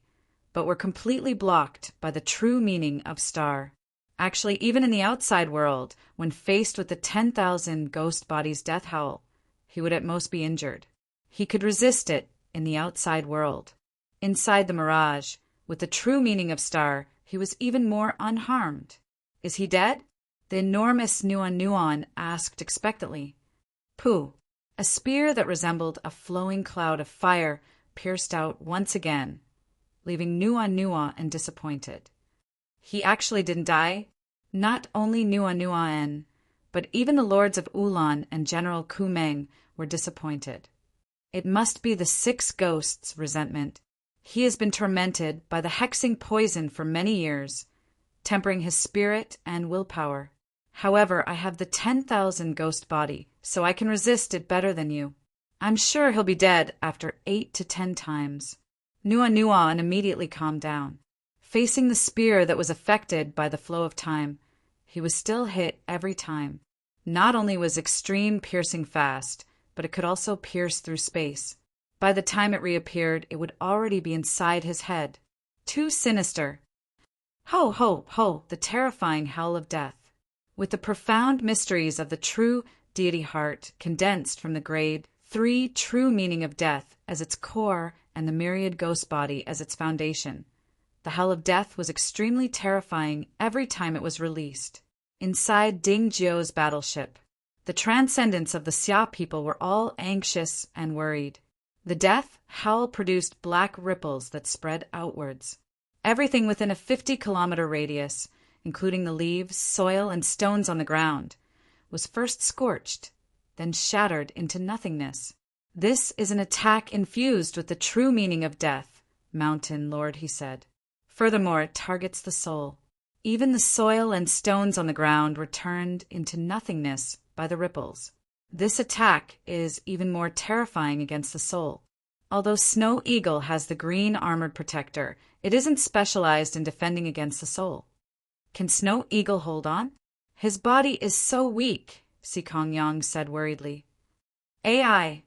but were completely blocked by the true meaning of star. Actually, even in the outside world, when faced with the 10,000 ghost bodies' death howl, he would at most be injured. He could resist it in the outside world. Inside the mirage, with the true meaning of star, he was even more unharmed. Is he dead? The enormous Nua Nuan asked expectantly. Pooh! A spear that resembled a flowing cloud of fire pierced out once again, leaving Nua Nuan disappointed. He actually didn't die? Not only Nua Nuan, but even the lords of Ulan and General Kumeng were disappointed. It must be the 6 ghosts' resentment. He has been tormented by the hexing poison for many years, tempering his spirit and willpower. However, I have the 10,000 ghost body, so I can resist it better than you. I'm sure he'll be dead after 8 to 10 times. Nua Nuan immediately calmed down. Facing the spear that was affected by the flow of time, he was still hit every time. Not only was extreme piercing fast, but it could also pierce through space. By the time it reappeared, it would already be inside his head. Too sinister. Ho, ho, ho, the terrifying howl of death. With the profound mysteries of the true deity heart condensed from the grade 3 true meaning of death as its core and the myriad ghost body as its foundation. The howl of death was extremely terrifying every time it was released. Inside Ding Jiu's battleship, the transcendents of the Xia people were all anxious and worried. The death howl produced black ripples that spread outwards. Everything within a 50-kilometer radius, including the leaves, soil, and stones on the ground, was first scorched, then shattered into nothingness. This is an attack infused with the true meaning of death, Mountain Lord, he said. Furthermore, it targets the soul. Even the soil and stones on the ground were turned into nothingness by the ripples. This attack is even more terrifying against the soul. Although Snow Eagle has the green armored protector, it isn't specialized in defending against the soul. Can Snow Eagle hold on? His body is so weak, Sikong Yang said worriedly. AI,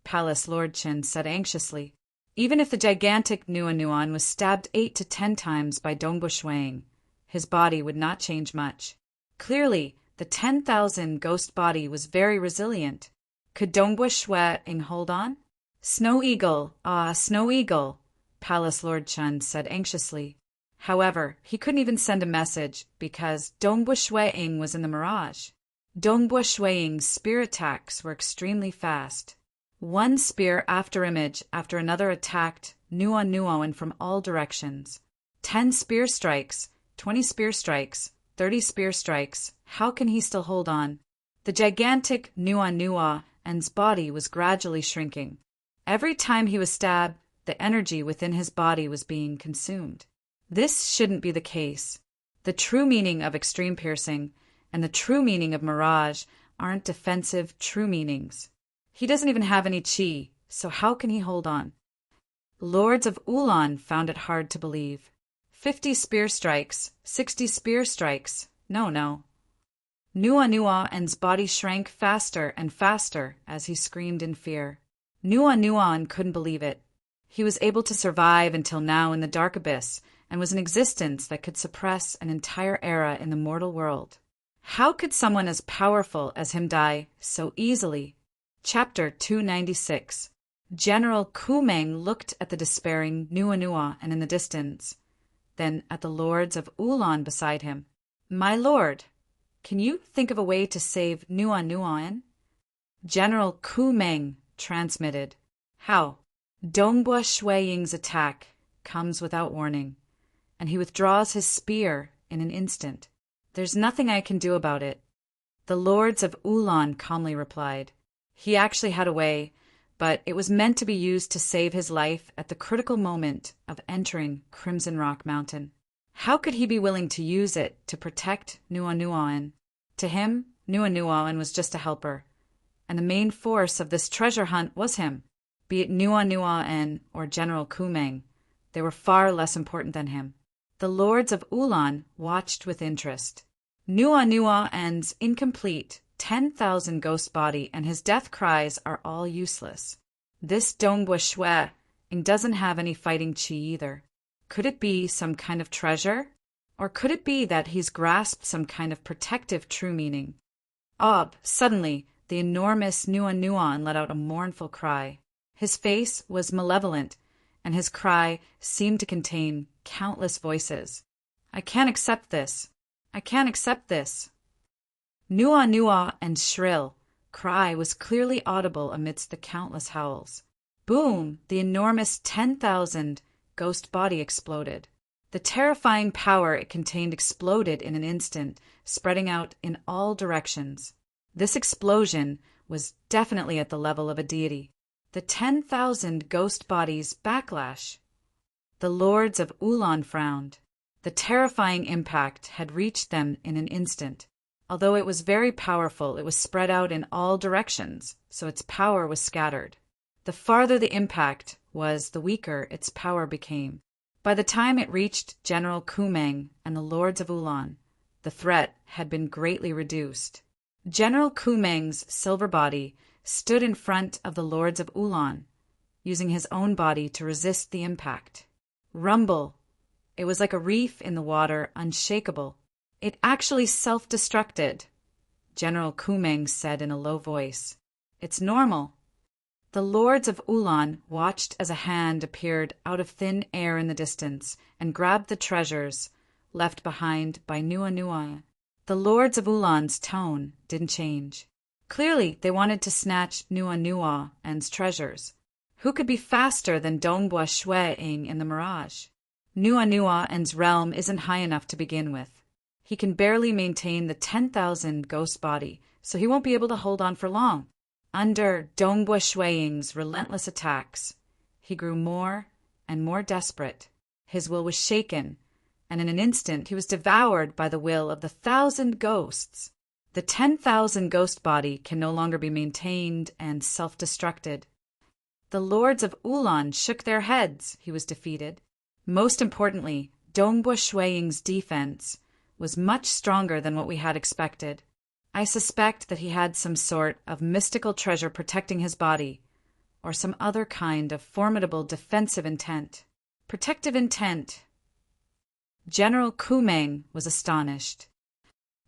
Palace Lord Chen said anxiously. Even if the gigantic Nuan was stabbed 8 to 10 times by Dongbu Shuang, his body would not change much. Clearly, the 10,000 ghost body was very resilient. Could Dongbu Shuang hold on? Snow Eagle, Snow Eagle, Palace Lord Chen said anxiously. However, he couldn't even send a message because Dongbu Shuang was in the mirage. Dongbu Shuang's spear attacks were extremely fast. One spear after image after another attacked Nuan from all directions. 10 spear strikes, 20 spear strikes, 30 spear strikes. How can he still hold on? The gigantic Nuan's body was gradually shrinking. Every time he was stabbed, the energy within his body was being consumed. This shouldn't be the case. The true meaning of extreme piercing and the true meaning of mirage aren't defensive true meanings. He doesn't even have any chi, so how can he hold on? Lords of Ulan found it hard to believe. 50 spear strikes, 60 spear strikes. No. Nuan's body shrank faster and faster as he screamed in fear. Nuan couldn't believe it. He was able to survive until now in the dark abyss and was an existence that could suppress an entire era in the mortal world. How could someone as powerful as him die so easily? Chapter 296. General Kumeng looked at the despairing Nuan and in the distance, then at the lords of Ulan beside him. My lord, can you think of a way to save Nuan? General Kumeng transmitted. How? Dongbu Shuang's attack comes without warning, and he withdraws his spear in an instant. There's nothing I can do about it. The lords of Ulan calmly replied. He actually had a way, but it was meant to be used to save his life at the critical moment of entering Crimson Rock Mountain. How could he be willing to use it to protect Nuan? To him, Nuan was just a helper, and the main force of this treasure hunt was him. Be it Nuan or General Kumeng, they were far less important than him. The lords of Ulan watched with interest. Nuan's incomplete 10,000 ghost body and his death cries are all useless. This Dongbu Shuang doesn't have any fighting chi either. Could it be some kind of treasure? Or could it be that he's grasped some kind of protective true meaning? Suddenly, the enormous Nuan let out a mournful cry. His face was malevolent, and his cry seemed to contain countless voices. I can't accept this. I can't accept this. Nuan's shrill cry was clearly audible amidst the countless howls. Boom! The enormous 10,000 ghost body exploded. The terrifying power it contained exploded in an instant, spreading out in all directions. This explosion was definitely at the level of a deity. The 10,000 ghost bodies backlash. The lords of Ulan frowned. The terrifying impact had reached them in an instant. Although it was very powerful, it was spread out in all directions, so its power was scattered. The farther the impact was, the weaker its power became. By the time it reached General Kumeng and the lords of Ulan, the threat had been greatly reduced. General Kumeng's silver body stood in front of the Lords of Ulan, using his own body to resist the impact. Rumble. It was like a reef in the water, unshakable. It actually self-destructed, General Kumeng said in a low voice. It's normal. The Lords of Ulan watched as a hand appeared out of thin air in the distance and grabbed the treasures left behind by Nua Nua. The Lords of Ulan's tone didn't change. Clearly, they wanted to snatch Nua Nua and's treasures. Who could be faster than Dongbua Shueing in the Mirage? Nua Nua and's realm isn't high enough to begin with. He can barely maintain the 10,000 ghost body, so he won't be able to hold on for long. Under Dongbua Shueing's relentless attacks, he grew more and more desperate. His will was shaken, and in an instant he was devoured by the will of the 1,000 ghosts. The 10,000 ghost body can no longer be maintained and self-destructed. The Lords of Ulan shook their heads. He was defeated. Most importantly, Dongbua Shueing's defense was much stronger than what we had expected. I suspect that he had some sort of mystical treasure protecting his body, or some other kind of formidable defensive intent. Protective intent. General Kumeng was astonished.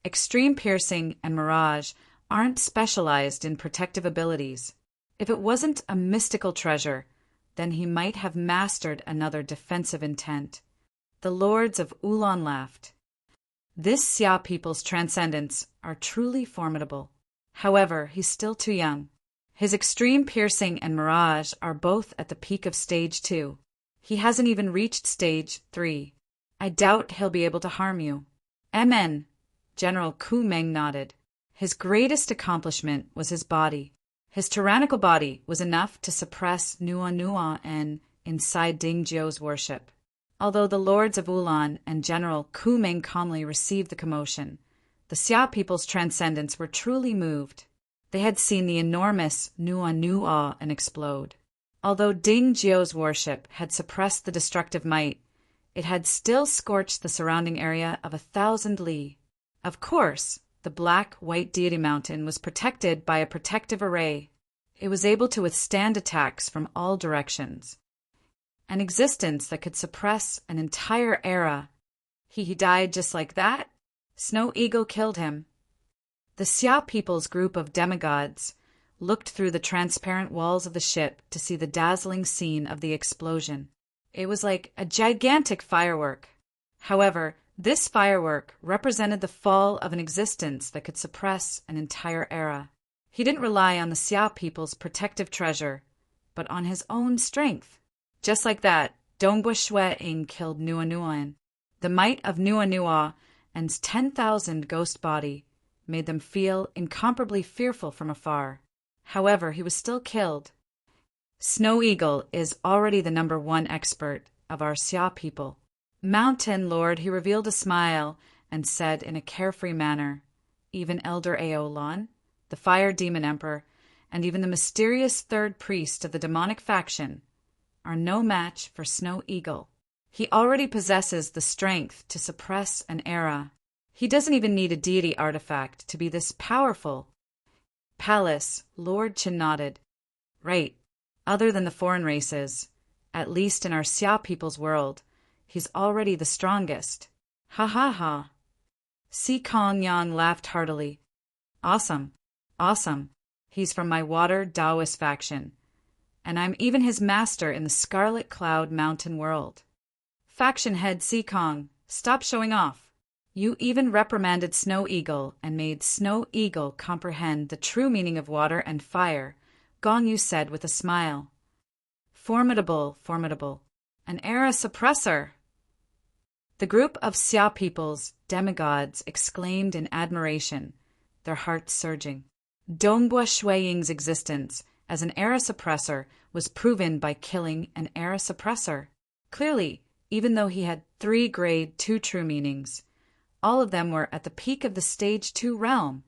Extreme Piercing and Mirage aren't specialized in protective abilities. If it wasn't a mystical treasure, then he might have mastered another defensive intent. The Lords of Ulan laughed. This Xia people's transcendents are truly formidable. However, he's still too young. His Extreme Piercing and Mirage are both at the peak of Stage 2. He hasn't even reached Stage 3. I doubt he'll be able to harm you. Amen. General Kumeng nodded. His greatest accomplishment was his body. His tyrannical body was enough to suppress Nua Nua and inside Dingjiu's worship. Although the Lords of Ulan and General Kumeng calmly received the commotion, the Xia people's transcendents were truly moved. They had seen the enormous Nua Nua and explode. Although Dingjiu's worship had suppressed the destructive might, it had still scorched the surrounding area of 1,000 li. Of course, the black-white deity mountain was protected by a protective array. It was able to withstand attacks from all directions. An existence that could suppress an entire era. He died just like that? Snow Eagle killed him. The Xia people's group of demigods looked through the transparent walls of the ship to see the dazzling scene of the explosion. It was like a gigantic firework. However, this firework represented the fall of an existence that could suppress an entire era. He didn't rely on the Xia people's protective treasure, but on his own strength. Just like that, Dongbua Shueing killed Nua Nuan. The might of Nua Nua and's 10,000 ghost body made them feel incomparably fearful from afar. However, he was still killed. Snow Eagle is already the #1 expert of our Xia people. Mountain Lord, he revealed a smile and said in a carefree manner, even Elder Aolan, the Fire Demon Emperor, and even the mysterious third priest of the demonic faction are no match for Snow Eagle. He already possesses the strength to suppress an era. He doesn't even need a deity artifact to be this powerful. Palace, Lord Chen nodded. Right. Other than the foreign races, at least in our Xia people's world, he's already the strongest. Ha ha ha. Si Kong Yang laughed heartily. Awesome. Awesome. He's from my Water Taoist faction, and I'm even his master in the Scarlet Cloud Mountain world. Faction head Si Kong, stop showing off. You even reprimanded Snow Eagle and made Snow Eagle comprehend the true meaning of water and fire, Gong Yu said with a smile. Formidable, formidable. An era suppressor. The group of Xia people's demigods exclaimed in admiration, their hearts surging. Dongbua Shueing's existence as an era suppressor was proven by killing an era suppressor. Clearly, even though he had 3 grade 2 true meanings, all of them were at the peak of the Stage 2 realm.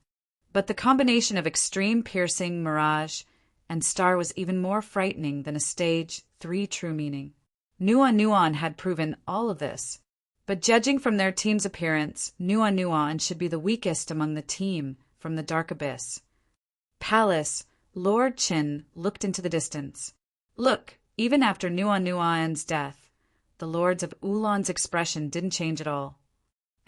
But the combination of Extreme Piercing, Mirage, and Star was even more frightening than a Stage 3 true meaning. Nua Nuan had proven all of this. But judging from their team's appearance, Nua Nuan should be the weakest among the team from the Dark Abyss. Palace, Lord Chin looked into the distance. Look, even after Nuanua's death, the lords of Ulan's expression didn't change at all.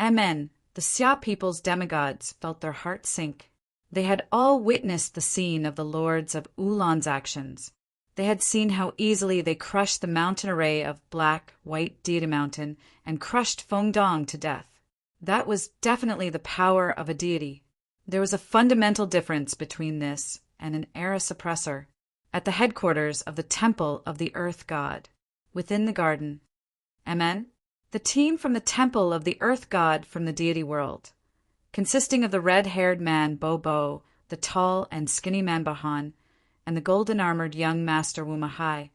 Amen. The Xia people's demigods felt their hearts sink. They had all witnessed the scene of the lords of Ulan's actions. They had seen how easily they crushed the mountain array of black, white deity mountain and crushed Fengdong to death. That was definitely the power of a deity. There was a fundamental difference between this and an era suppressor. At the headquarters of the Temple of the Earth God, within the garden. Amen? The team from the Temple of the Earth God from the deity world, consisting of the red-haired man Bobo, the tall and skinny man Bahan, and the golden-armored young master Wumahai,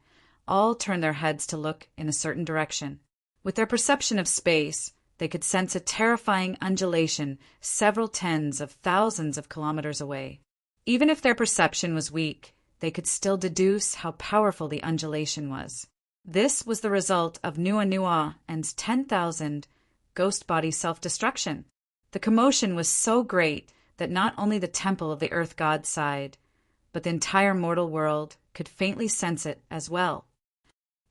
all turned their heads to look in a certain direction. With their perception of space, they could sense a terrifying undulation several tens of thousands of kilometers away. Even if their perception was weak, they could still deduce how powerful the undulation was. This was the result of Nuanua and 10,000 ghost body self-destruction. The commotion was so great that not only the temple of the earth god sighed, but the entire mortal world could faintly sense it as well.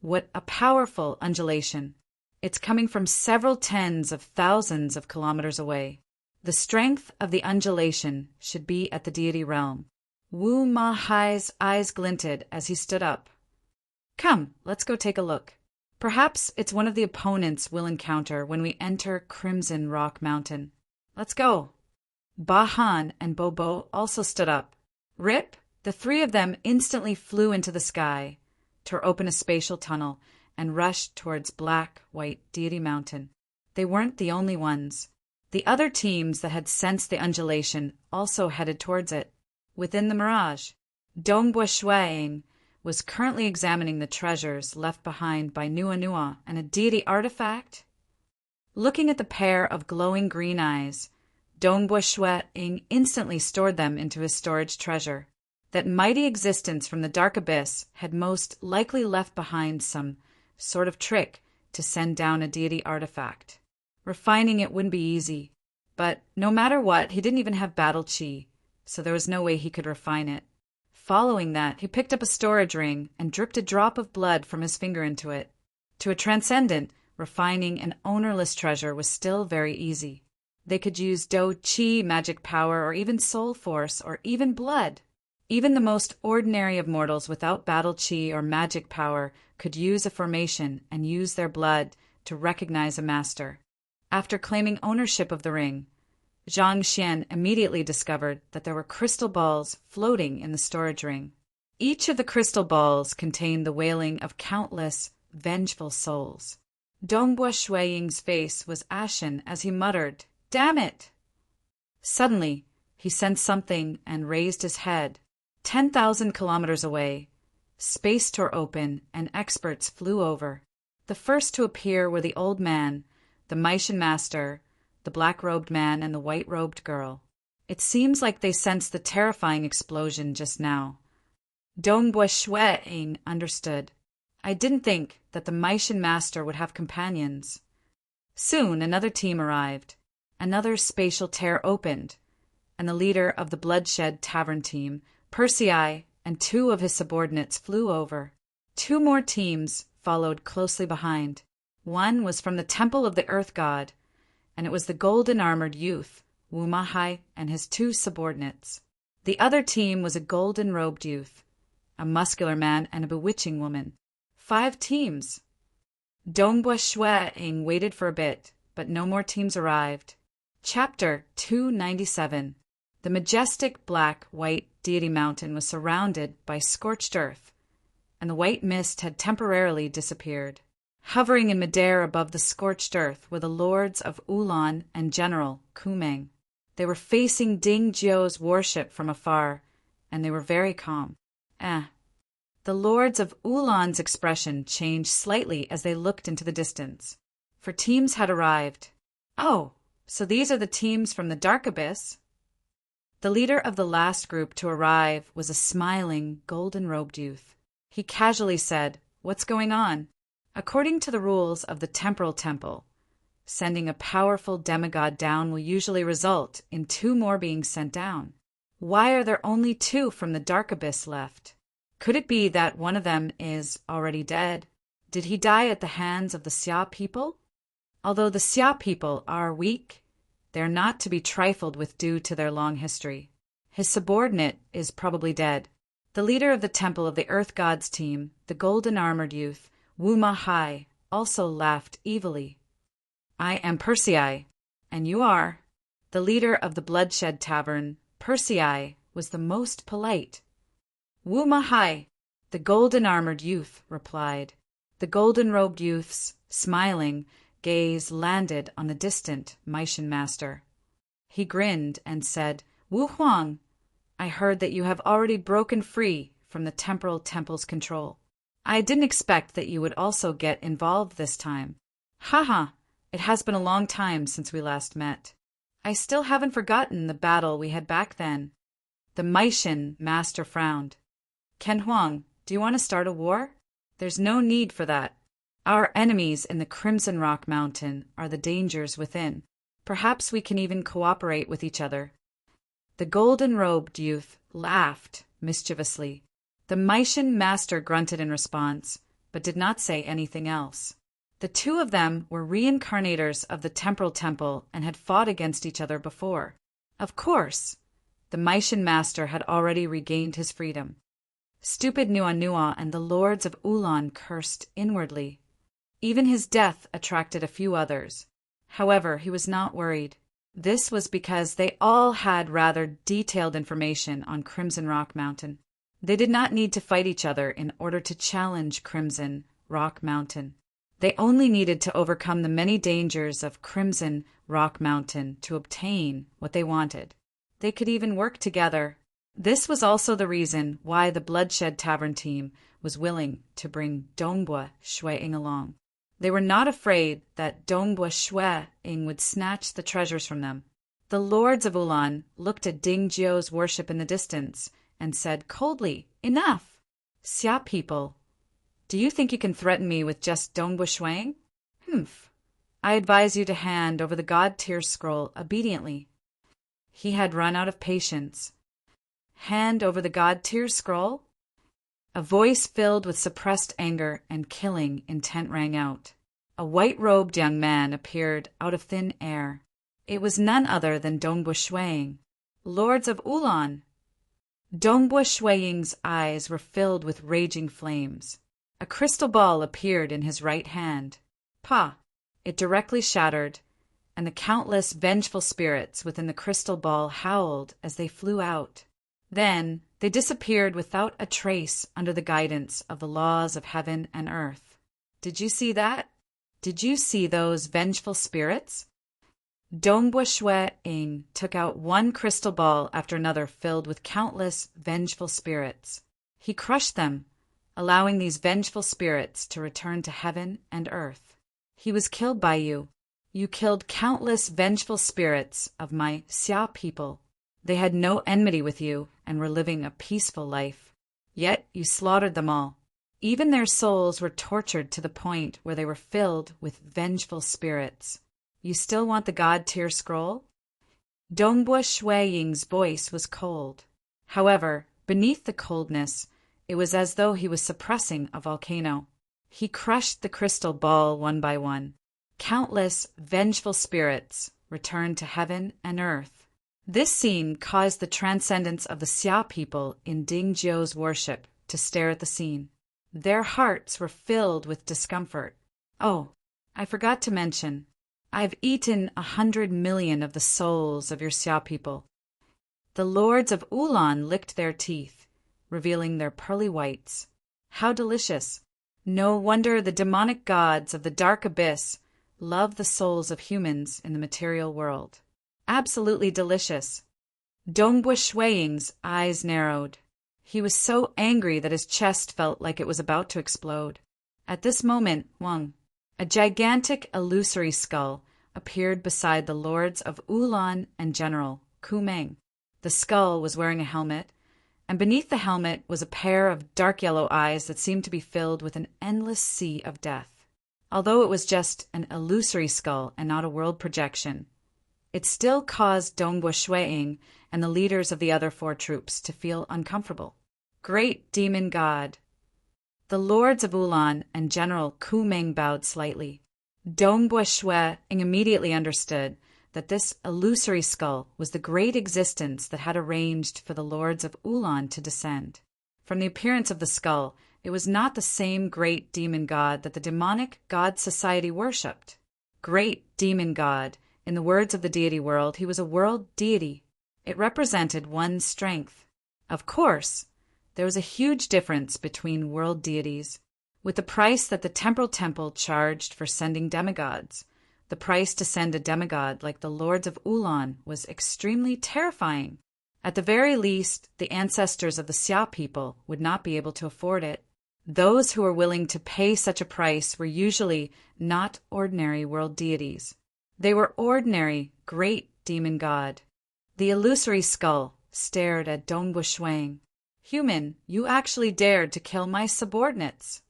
What a powerful undulation! It's coming from several tens of thousands of kilometers away. The strength of the undulation should be at the deity realm. Wu Ma Hai's eyes glinted as he stood up. Come, let's go take a look. Perhaps it's one of the opponents we'll encounter when we enter Crimson Rock Mountain. Let's go. Bahan and Bobo also stood up. Rip, the three of them instantly flew into the sky, tore open a spatial tunnel, and rushed towards Black White Deity Mountain. They weren't the only ones. The other teams that had sensed the undulation also headed towards it. Within the mirage, Dongbua Shuang was currently examining the treasures left behind by Nuanua and a deity artifact. Looking at the pair of glowing green eyes, Dongbua Shuang instantly stored them into his storage treasure. That mighty existence from the dark abyss had most likely left behind some sort of trick to send down a deity artifact. Refining it wouldn't be easy, but no matter what, he didn't even have battle chi, so there was no way he could refine it. Following that, he picked up a storage ring and dripped a drop of blood from his finger into it. To a transcendent, refining an ownerless treasure was still very easy. They could use Do Chi magic power or even soul force or even blood. Even the most ordinary of mortals without battle chi or magic power could use a formation and use their blood to recognize a master. After claiming ownership of the ring, Zhang Xian immediately discovered that there were crystal balls floating in the storage ring. Each of the crystal balls contained the wailing of countless, vengeful souls. Dongbua Shuiying's face was ashen as he muttered, "Damn it!" Suddenly, he sensed something and raised his head. 10,000 kilometers away, space tore open and experts flew over. The first to appear were the old man, the Maishan master, the black-robed man, and the white-robed girl. It seems like they sensed the terrifying explosion just now. Dongbua Shuiying understood. I didn't think that the Maishan master would have companions. Soon another team arrived. Another spatial tear opened, and the leader of the Bloodshed Tavern team, Persei, and two of his subordinates flew over. Two more teams followed closely behind. One was from the Temple of the Earth God, and it was the golden-armored youth, Wumahai, and his two subordinates. The other team was a golden-robed youth, a muscular man, and a bewitching woman. 5 teams. Dongbua Shuiying waited for a bit, but no more teams arrived. Chapter 297. The majestic black-white deity mountain was surrounded by scorched earth, and the white mist had temporarily disappeared. Hovering in midair above the scorched earth were the lords of Ulan and General Kumeng. They were facing Ding Jiu's warship from afar, and they were very calm. The lords of Ulan's expression changed slightly as they looked into the distance, for teams had arrived. Oh, so these are the teams from the Dark Abyss. The leader of the last group to arrive was a smiling, golden-robed youth. He casually said, "What's going on?" According to the rules of the Temporal Temple, sending a powerful demigod down will usually result in 2 more being sent down. Why are there only two from the dark abyss left? Could it be that one of them is already dead? Did he die at the hands of the Xia people? Although the Xia people are weak, they are not to be trifled with due to their long history. His subordinate is probably dead. The leader of the Temple of the Earth Gods team, the golden-armored youth, Wu Ma Hai, also laughed evilly. I am Persei, and you are. The leader of the Bloodshed Tavern, Persei, was the most polite. Wu Ma Hai, the golden-armored youth, replied. The golden-robed youth's, smiling, gaze landed on the distant Meishan master. He grinned and said, Wu Huang, I heard that you have already broken free from the temporal temple's control. I didn't expect that you would also get involved this time. Haha, it has been a long time since we last met. I still haven't forgotten the battle we had back then. The Meishan master frowned. Ken Huang, do you want to start a war? There's no need for that. Our enemies in the Crimson Rock Mountain are the dangers within. Perhaps we can even cooperate with each other. The golden-robed youth laughed mischievously. The Meishan master grunted in response, but did not say anything else. The two of them were reincarnators of the Temporal Temple and had fought against each other before. Of course, the Meishan master had already regained his freedom. Stupid Nua Nua and the lords of Ulan cursed inwardly. Even his death attracted a few others. However, he was not worried. This was because they all had rather detailed information on Crimson Rock Mountain. They did not need to fight each other in order to challenge Crimson Rock Mountain. They only needed to overcome the many dangers of Crimson Rock Mountain to obtain what they wanted. They could even work together. This was also the reason why the Bloodshed Tavern team was willing to bring Dongbua Shueing along. They were not afraid that Dongbua Shueing would snatch the treasures from them. The lords of Ulan looked at Ding Jiu's worship in the distance and said coldly, Enough! Xia people, do you think you can threaten me with just Dongbua Shueing? Humph. I advise you to hand over the God Tier scroll obediently. He had run out of patience. Hand over the God Tier scroll? A voice filled with suppressed anger and killing intent rang out. A white-robed young man appeared out of thin air. It was none other than Dongbua Shueing. Lords of Ulan! Dongbua Shueing's eyes were filled with raging flames. A crystal ball appeared in his right hand. Pah! It directly shattered, and the countless vengeful spirits within the crystal ball howled as they flew out. Then they disappeared without a trace under the guidance of the laws of heaven and earth. Did you see that? Did you see those vengeful spirits? Dongbua Shueing took out one crystal ball after another filled with countless vengeful spirits. He crushed them, allowing these vengeful spirits to return to heaven and earth. He was killed by you. You killed countless vengeful spirits of my Xia people. They had no enmity with you and were living a peaceful life. Yet you slaughtered them all. Even their souls were tortured to the point where they were filled with vengeful spirits. You still want the God Tier scroll? Dongbua Shueing's voice was cold. However, beneath the coldness, it was as though he was suppressing a volcano. He crushed the crystal ball one by one. Countless vengeful spirits returned to heaven and earth. This scene caused the transcendence of the Xia people in Ding Jiu's worship to stare at the scene. Their hearts were filled with discomfort. Oh, I forgot to mention, I've eaten 100 million of the souls of your Xia people. The lords of Ulan licked their teeth, revealing their pearly whites. How delicious! No wonder the demonic gods of the dark abyss love the souls of humans in the material world. Absolutely delicious. Dongbua Shueing's eyes narrowed. He was so angry that his chest felt like it was about to explode. At this moment, Wang, a gigantic illusory skull, appeared beside the lords of Ulan and General Ku Meng. The skull was wearing a helmet, and beneath the helmet was a pair of dark yellow eyes that seemed to be filled with an endless sea of death. Although it was just an illusory skull and not a world projection, it still caused Dongbo Shuiing and the leaders of the other 4 troops to feel uncomfortable. Great demon god. The lords of Ulan and General Ku Meng bowed slightly. Dongbo Shuiing immediately understood that this illusory skull was the great existence that had arranged for the lords of Ulan to descend. From the appearance of the skull, it was not the same great demon god that the demonic god society worshipped. Great demon god, in the words of the deity world, he was a world deity. It represented one's strength. Of course, there was a huge difference between world deities. With the price that the temporal temple charged for sending demigods, the price to send a demigod like the lords of Ulan was extremely terrifying. At the very least, the ancestors of the Xia people would not be able to afford it. Those who were willing to pay such a price were usually not ordinary world deities. They were ordinary, great demon god. The illusory skull stared at Dongbo Shuiing. Human, you actually dared to kill my subordinates.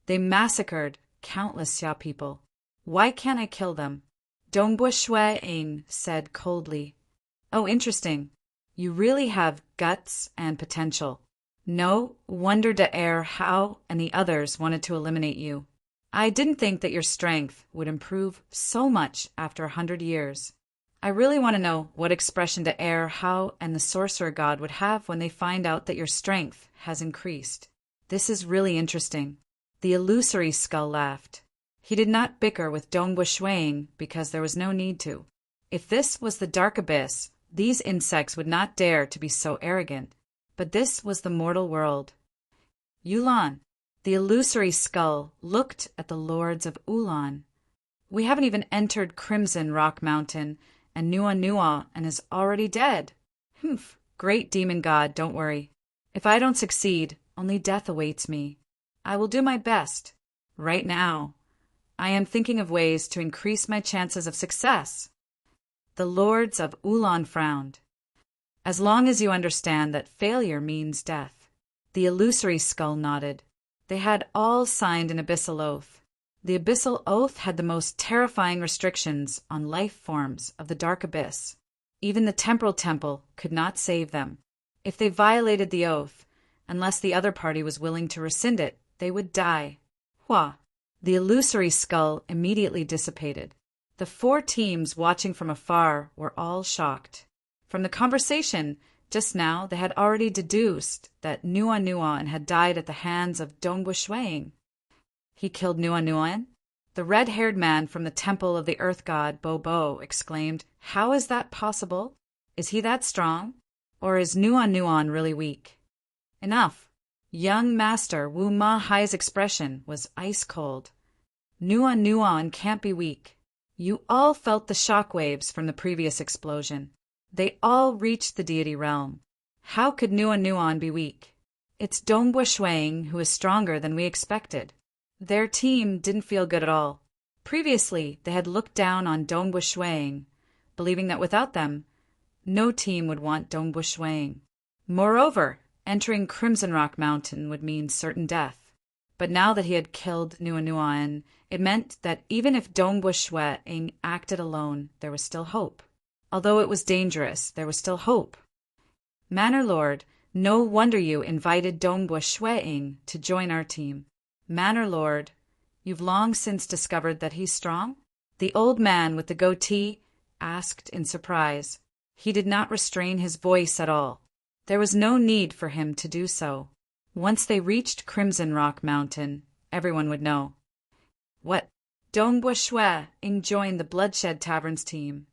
They massacred countless Xia people. Why can't I kill them? Dongbo Shuiing said coldly. Oh, interesting. You really have guts and potential. No wonder De Hao and the others wanted to eliminate you. I didn't think that your strength would improve so much after 100 years. I really want to know what expression De Hao and the sorcerer god would have when they find out that your strength has increased. This is really interesting. The illusory skull laughed. He did not bicker with Dongbo Shuiing because there was no need to. If this was the dark abyss, these insects would not dare to be so arrogant. But this was the mortal world. Yulan, the illusory skull, looked at the lords of Ulan. We haven't even entered Crimson Rock Mountain, and Nua and is already dead. Humph, great demon god, don't worry. If I don't succeed, only death awaits me. I will do my best. Right now, I am thinking of ways to increase my chances of success. The lords of Ulan frowned. As long as you understand that failure means death. The illusory skull nodded. They had all signed an abyssal oath. The abyssal oath had the most terrifying restrictions on life forms of the dark abyss. Even the temporal temple could not save them. If they violated the oath, unless the other party was willing to rescind it, they would die. Hua! The illusory skull immediately dissipated. The 4 teams watching from afar were all shocked. From the conversation just now, they had already deduced that Nua had died at the hands of Dongbo Shuiing. He killed Nua? The red-haired man from the temple of the earth god Bo exclaimed, How is that possible? Is he that strong? Or is Nua really weak? Enough. Young Master Wu Ma Hai's expression was ice-cold. Nua can't be weak. You all felt the shockwaves from the previous explosion. They all reached the deity realm. How could Nua be weak? It's Dongbo Shuiing who is stronger than we expected. Their team didn't feel good at all. Previously, they had looked down on Dongbo Shuiing, believing that without them, no team would want Dongbo Shuiing. Moreover, entering Crimson Rock Mountain would mean certain death. But now that he had killed Nua, it meant that even if Dongbo Shuiing acted alone, there was still hope. Although it was dangerous, there was still hope. Manor Lord, no wonder you invited Dongbo Shuiing to join our team. Manor Lord, you've long since discovered that he's strong? The old man with the goatee asked in surprise. He did not restrain his voice at all. There was no need for him to do so. Once they reached Crimson Rock Mountain, everyone would know. What? Dongbo Shuiing joined the Bloodshed Tavern's team.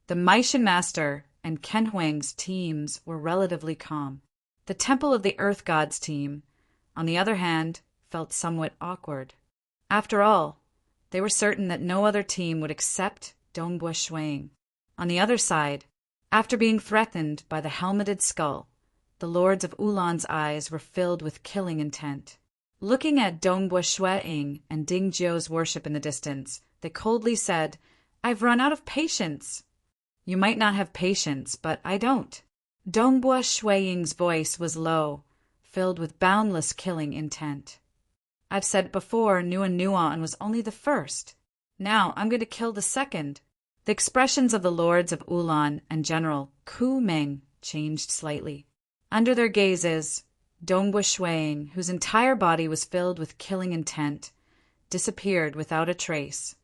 The Meishan Master and Ken Huang's teams were relatively calm. The Temple of the Earth God's team, on the other hand, felt somewhat awkward. After all, they were certain that no other team would accept Dongbo Shuiing. On the other side, after being threatened by the helmeted skull, the lords of Ulan's eyes were filled with killing intent. Looking at Dongbo Shuiing and Ding Jiu's worship in the distance, they coldly said, I've run out of patience. You might not have patience, but I don't. Dongbo Shuiing's voice was low, filled with boundless killing intent. I've said it before, Nua was only the first. Now I'm going to kill the second. The expressions of the lords of Ulan and General Meng changed slightly. Under their gazes, Dongbua Shuang, whose entire body was filled with killing intent, disappeared without a trace.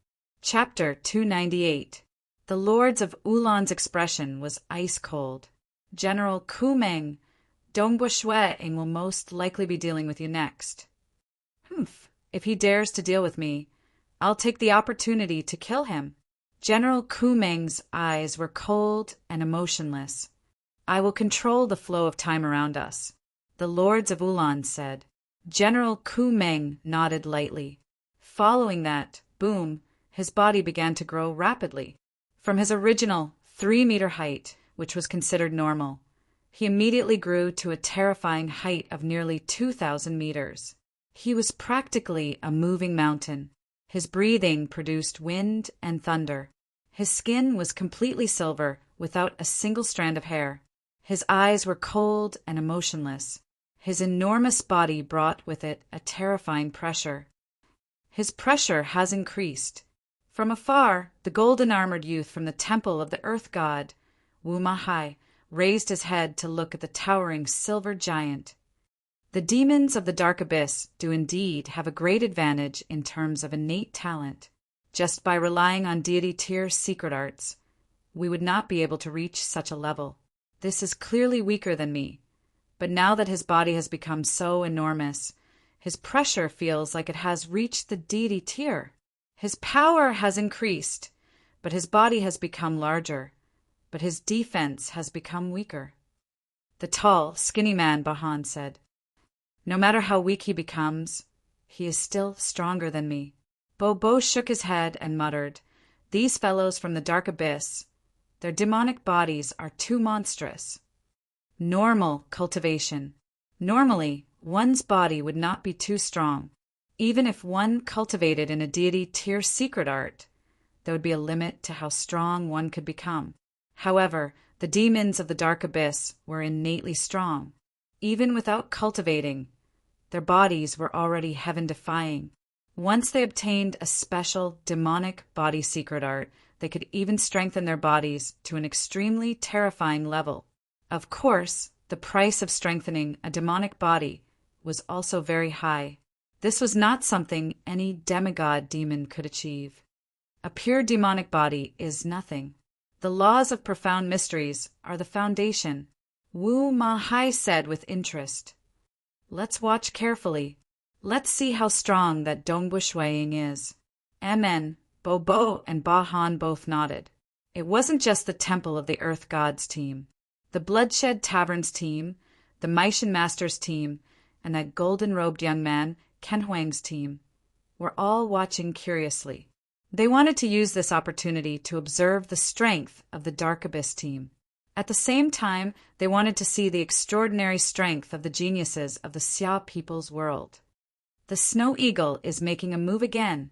Chapter 298. The lords of Ulan's expression was ice-cold. General Meng, Dongbua Shuang will most likely be dealing with you next. Humph, if he dares to deal with me, I'll take the opportunity to kill him. General Meng's eyes were cold and emotionless. I will control the flow of time around us, the lords of Ulan said. General Meng nodded lightly. Following that, boom, his body began to grow rapidly. From his original 3-meter height, which was considered normal, he immediately grew to a terrifying height of nearly 2,000 meters. He was practically a moving mountain. His breathing produced wind and thunder. His skin was completely silver, without a single strand of hair. His eyes were cold and emotionless. His enormous body brought with it a terrifying pressure. His pressure has increased. From afar, the golden-armored youth from the temple of the earth god, Wu Mahai, raised his head to look at the towering silver giant. The demons of the dark abyss do indeed have a great advantage in terms of innate talent. Just by relying on deity tier secret arts, we would not be able to reach such a level. This is clearly weaker than me, but now that his body has become so enormous, his pressure feels like it has reached the deity tier. His power has increased, but his body has become larger, but his defense has become weaker. The tall, skinny man, Bahan said. No matter how weak he becomes, he is still stronger than me. Bobo shook his head and muttered, These fellows from the dark abyss, their demonic bodies are too monstrous. Normal cultivation. Normally, one's body would not be too strong. Even if one cultivated in a deity tier secret art, there would be a limit to how strong one could become. However, the demons of the dark abyss were innately strong. Even without cultivating, their bodies were already heaven-defying. Once they obtained a special demonic body secret art, they could even strengthen their bodies to an extremely terrifying level. Of course, the price of strengthening a demonic body was also very high. This was not something any demigod demon could achieve. A pure demonic body is nothing. The laws of profound mysteries are the foundation. Wu Mahai said with interest. Let's watch carefully. Let's see how strong that Dongbua Shuang is. Amen. Bobo and Bahan both nodded. It wasn't just the Temple of the Earth Gods team. The Bloodshed Taverns team, the Maishan Masters team, and that golden-robed young man, Ken Huang's team, were all watching curiously. They wanted to use this opportunity to observe the strength of the Dark Abyss team. At the same time, they wanted to see the extraordinary strength of the geniuses of the Xia people's world. The Snow Eagle is making a move again.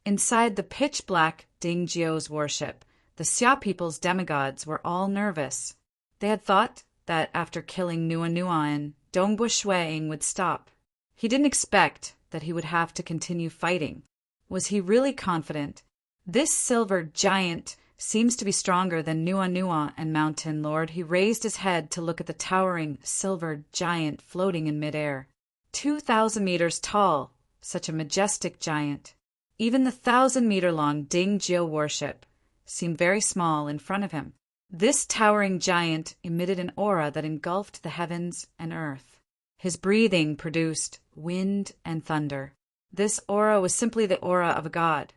Inside the pitch-black Ding Jiu's worship, the Xia people's demigods were all nervous. They had thought that after killing Nua Dongbua Shuang would stop. He didn't expect that he would have to continue fighting. Was he really confident? This silver giant seems to be stronger than Nua and Mountain Lord. He raised his head to look at the towering silver giant floating in midair. 2,000 meters tall, such a majestic giant. Even the 1,000-meter-long Ding Jiu worship seemed very small in front of him. This towering giant emitted an aura that engulfed the heavens and earth. His breathing produced wind and thunder. This aura was simply the aura of a god.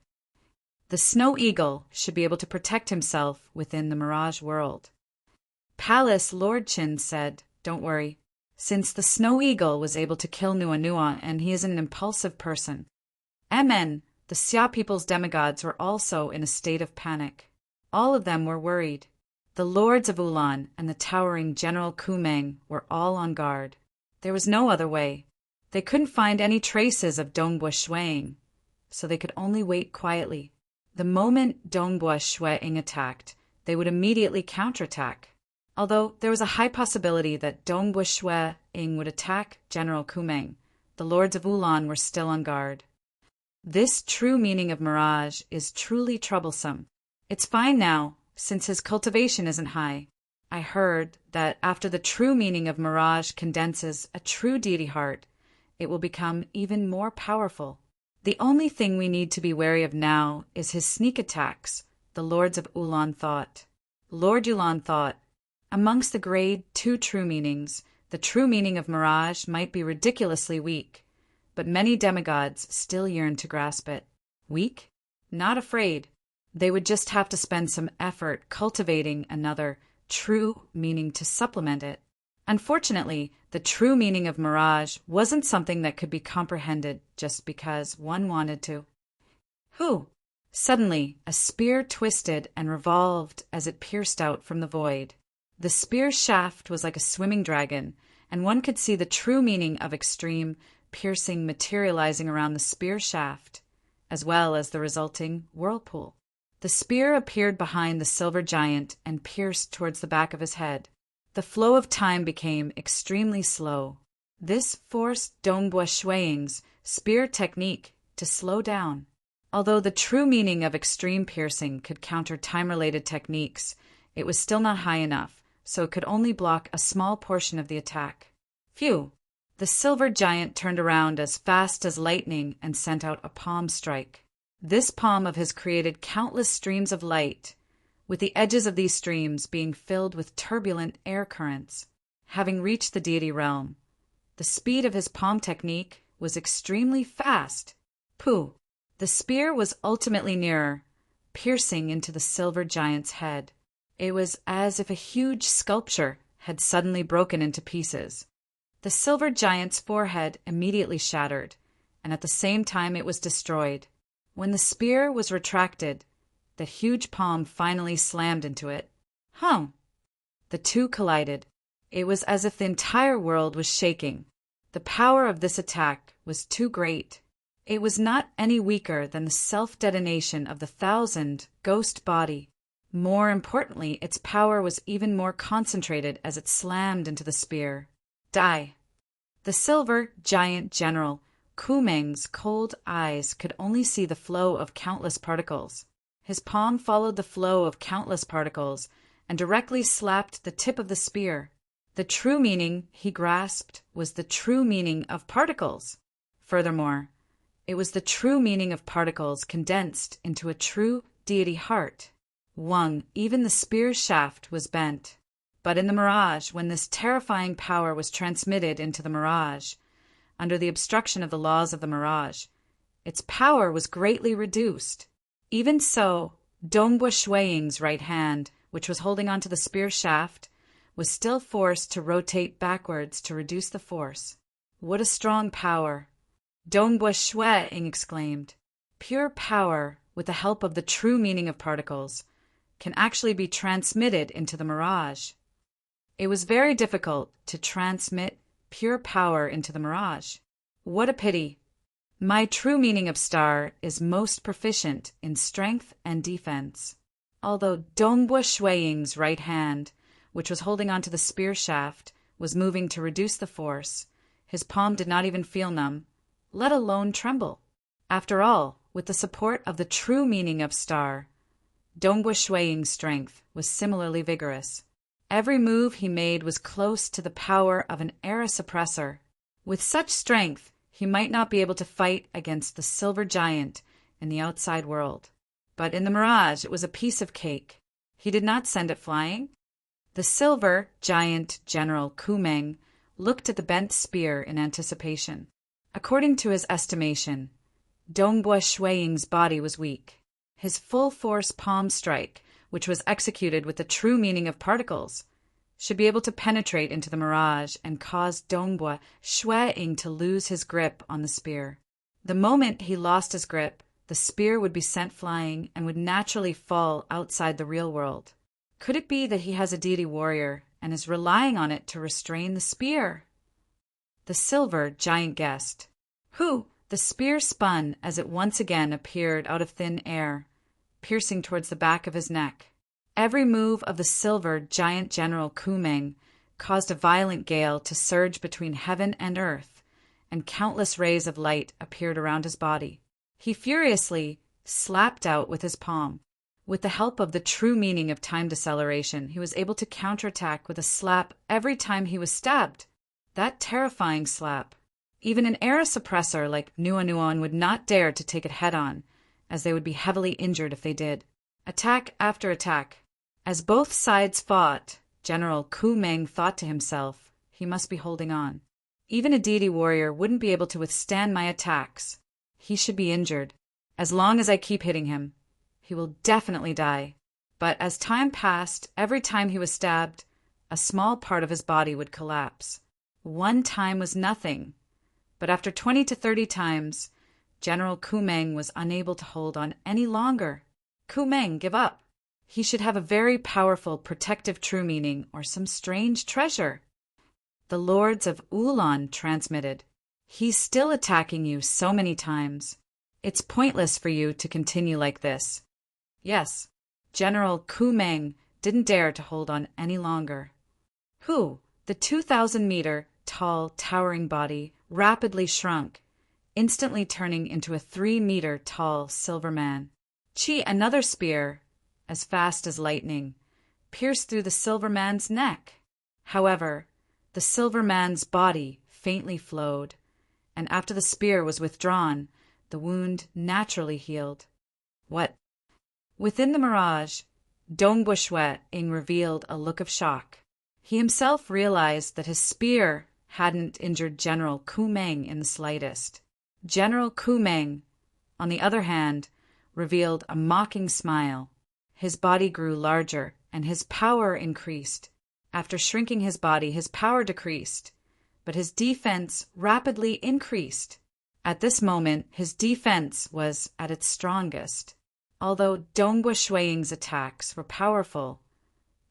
The Snow Eagle should be able to protect himself within the Mirage world. Palace Lord Qin said, Don't worry. Since the Snow Eagle was able to kill Nua and he is an impulsive person. Amen. The Xia people's demigods were also in a state of panic. All of them were worried. The lords of Ulan and the towering General Meng were all on guard. There was no other way. They couldn't find any traces of Dongbua Shuang, so they could only wait quietly. The moment Dongbua Shuang attacked, they would immediately counterattack. Although there was a high possibility that Dongbua Shuang would attack General Meng, the lords of Ulan were still on guard. This true meaning of mirage is truly troublesome. It's fine now, since his cultivation isn't high. I heard that after the true meaning of mirage condenses a true deity heart, it will become even more powerful. The only thing we need to be wary of now is his sneak attacks, the Lords of Ulan thought. Lord Ulan thought, amongst the grade 2 true meanings, the true meaning of mirage might be ridiculously weak, but many demigods still yearn to grasp it. Weak? Not afraid. They would just have to spend some effort cultivating another true meaning to supplement it. Unfortunately, the true meaning of mirage wasn't something that could be comprehended just because one wanted to. Who? Suddenly, a spear twisted and revolved as it pierced out from the void. The spear's shaft was like a swimming dragon, and one could see the true meaning of extreme piercing materializing around the spear shaft, as well as the resulting whirlpool. The spear appeared behind the silver giant and pierced towards the back of his head. The flow of time became extremely slow. This forced Dongbua Shuiying's spear technique to slow down. Although the true meaning of extreme piercing could counter time-related techniques, it was still not high enough, so it could only block a small portion of the attack. Phew! The silver giant turned around as fast as lightning and sent out a palm strike. This palm of his created countless streams of light, with the edges of these streams being filled with turbulent air currents. Having reached the deity realm, the speed of his palm technique was extremely fast. Pooh! The spear was ultimately nearer, piercing into the silver giant's head. It was as if a huge sculpture had suddenly broken into pieces. The silver giant's forehead immediately shattered, and at the same time it was destroyed. When the spear was retracted, the huge palm finally slammed into it. The two collided. It was as if the entire world was shaking. The power of this attack was too great. It was not any weaker than the self-detonation of the 1,000 ghost body. More importantly, its power was even more concentrated as it slammed into the spear. Die! The silver giant general Kumeng's cold eyes could only see the flow of countless particles. His palm followed the flow of countless particles and directly slapped the tip of the spear. The true meaning he grasped was the true meaning of particles. Furthermore, it was the true meaning of particles condensed into a true deity heart. Even the spear's shaft was bent. But in the mirage, when this terrifying power was transmitted into the mirage, under the obstruction of the laws of the mirage, its power was greatly reduced. Even so, Dongbua Shuiying's right hand, which was holding onto the spear shaft, was still forced to rotate backwards to reduce the force. What a strong power! Dongbua Shuiying exclaimed. Pure power, with the help of the true meaning of particles, can actually be transmitted into the mirage. It was very difficult to transmit pure power into the mirage. What a pity! My true meaning of star is most proficient in strength and defense. Although Dongbua Shuiying's right hand, which was holding onto the spear shaft, was moving to reduce the force, his palm did not even feel numb, let alone tremble. After all, with the support of the true meaning of star, Dongbua Shuiying's strength was similarly vigorous. Every move he made was close to the power of an era suppressor. With such strength, he might not be able to fight against the silver giant in the outside world. But in the mirage, it was a piece of cake. He did not send it flying. The silver giant general Kumeng looked at the bent spear in anticipation. According to his estimation, Dongbua Shuiying's body was weak. His full-force palm strike, which was executed with the true meaning of particles, should be able to penetrate into the mirage and cause Dongbua Shuiying to lose his grip on the spear. The moment he lost his grip, the spear would be sent flying and would naturally fall outside the real world. Could it be that he has a deity warrior and is relying on it to restrain the spear? The silver giant guessed. The spear spun as it once again appeared out of thin air, piercing towards the back of his neck. Every move of the silver giant general Kumeng caused a violent gale to surge between heaven and earth, and countless rays of light appeared around his body. He furiously slapped out with his palm, With the help of the true meaning of time deceleration, he was able to counterattack with a slap every time he was stabbed. That terrifying slap. Even an air suppressor like Nuon would not dare to take it head-on, as they would be heavily injured if they did. Attack after attack. As both sides fought, General Ku Meng thought to himself, he must be holding on. Even a deity warrior wouldn't be able to withstand my attacks. He should be injured. As long as I keep hitting him, he will definitely die. But as time passed, every time he was stabbed, a small part of his body would collapse. One time was nothing, but after 20 to 30 times, General Ku Meng was unable to hold on any longer. Ku Meng, give up. He should have a very powerful protective true meaning or some strange treasure. The lords of Ulan transmitted. He's still attacking you so many times. It's pointless for you to continue like this. Yes, General Ku Meng didn't dare to hold on any longer. The 2,000-meter tall, towering body rapidly shrunk, instantly turning into a 3-meter tall silver man. Another spear, as fast as lightning, pierced through the silver man's neck. However, the silver man's body faintly flowed, and after the spear was withdrawn, the wound naturally healed. What? Within the mirage, Dong Bushwe-ing revealed a look of shock. He himself realized that his spear hadn't injured General Ku Meng in the slightest. General Ku Meng, on the other hand, revealed a mocking smile. His body grew larger, and his power increased. After shrinking his body, his power decreased, but his defense rapidly increased. At this moment, his defense was at its strongest. Although Dong Bushwe-ing's attacks were powerful,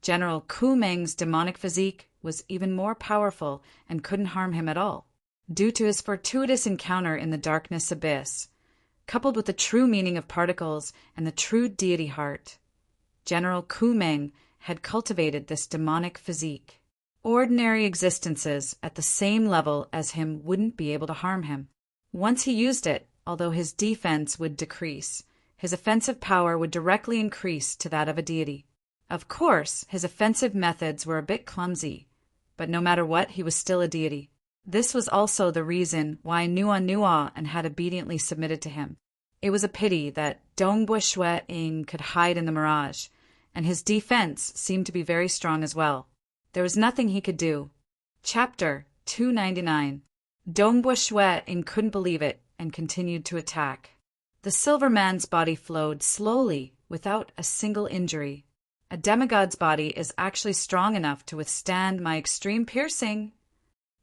General Ku Meng's demonic physique was even more powerful and couldn't harm him at all. Due to his fortuitous encounter in the darkness abyss, coupled with the true meaning of particles and the true deity heart, General Ku Meng had cultivated this demonic physique. Ordinary existences at the same level as him wouldn't be able to harm him. Once he used it, although his defense would decrease, his offensive power would directly increase to that of a deity. Of course, his offensive methods were a bit clumsy, but no matter what, he was still a deity. This was also the reason why Nuon had obediently submitted to him. It was a pity that Dong Bushwe-ing could hide in the mirage, and his defense seemed to be very strong as well. There was nothing he could do. Chapter 299. Dong Bushwe-ing couldn't believe it and continued to attack. The silver man's body flowed slowly, without a single injury. A demigod's body is actually strong enough to withstand my extreme piercing.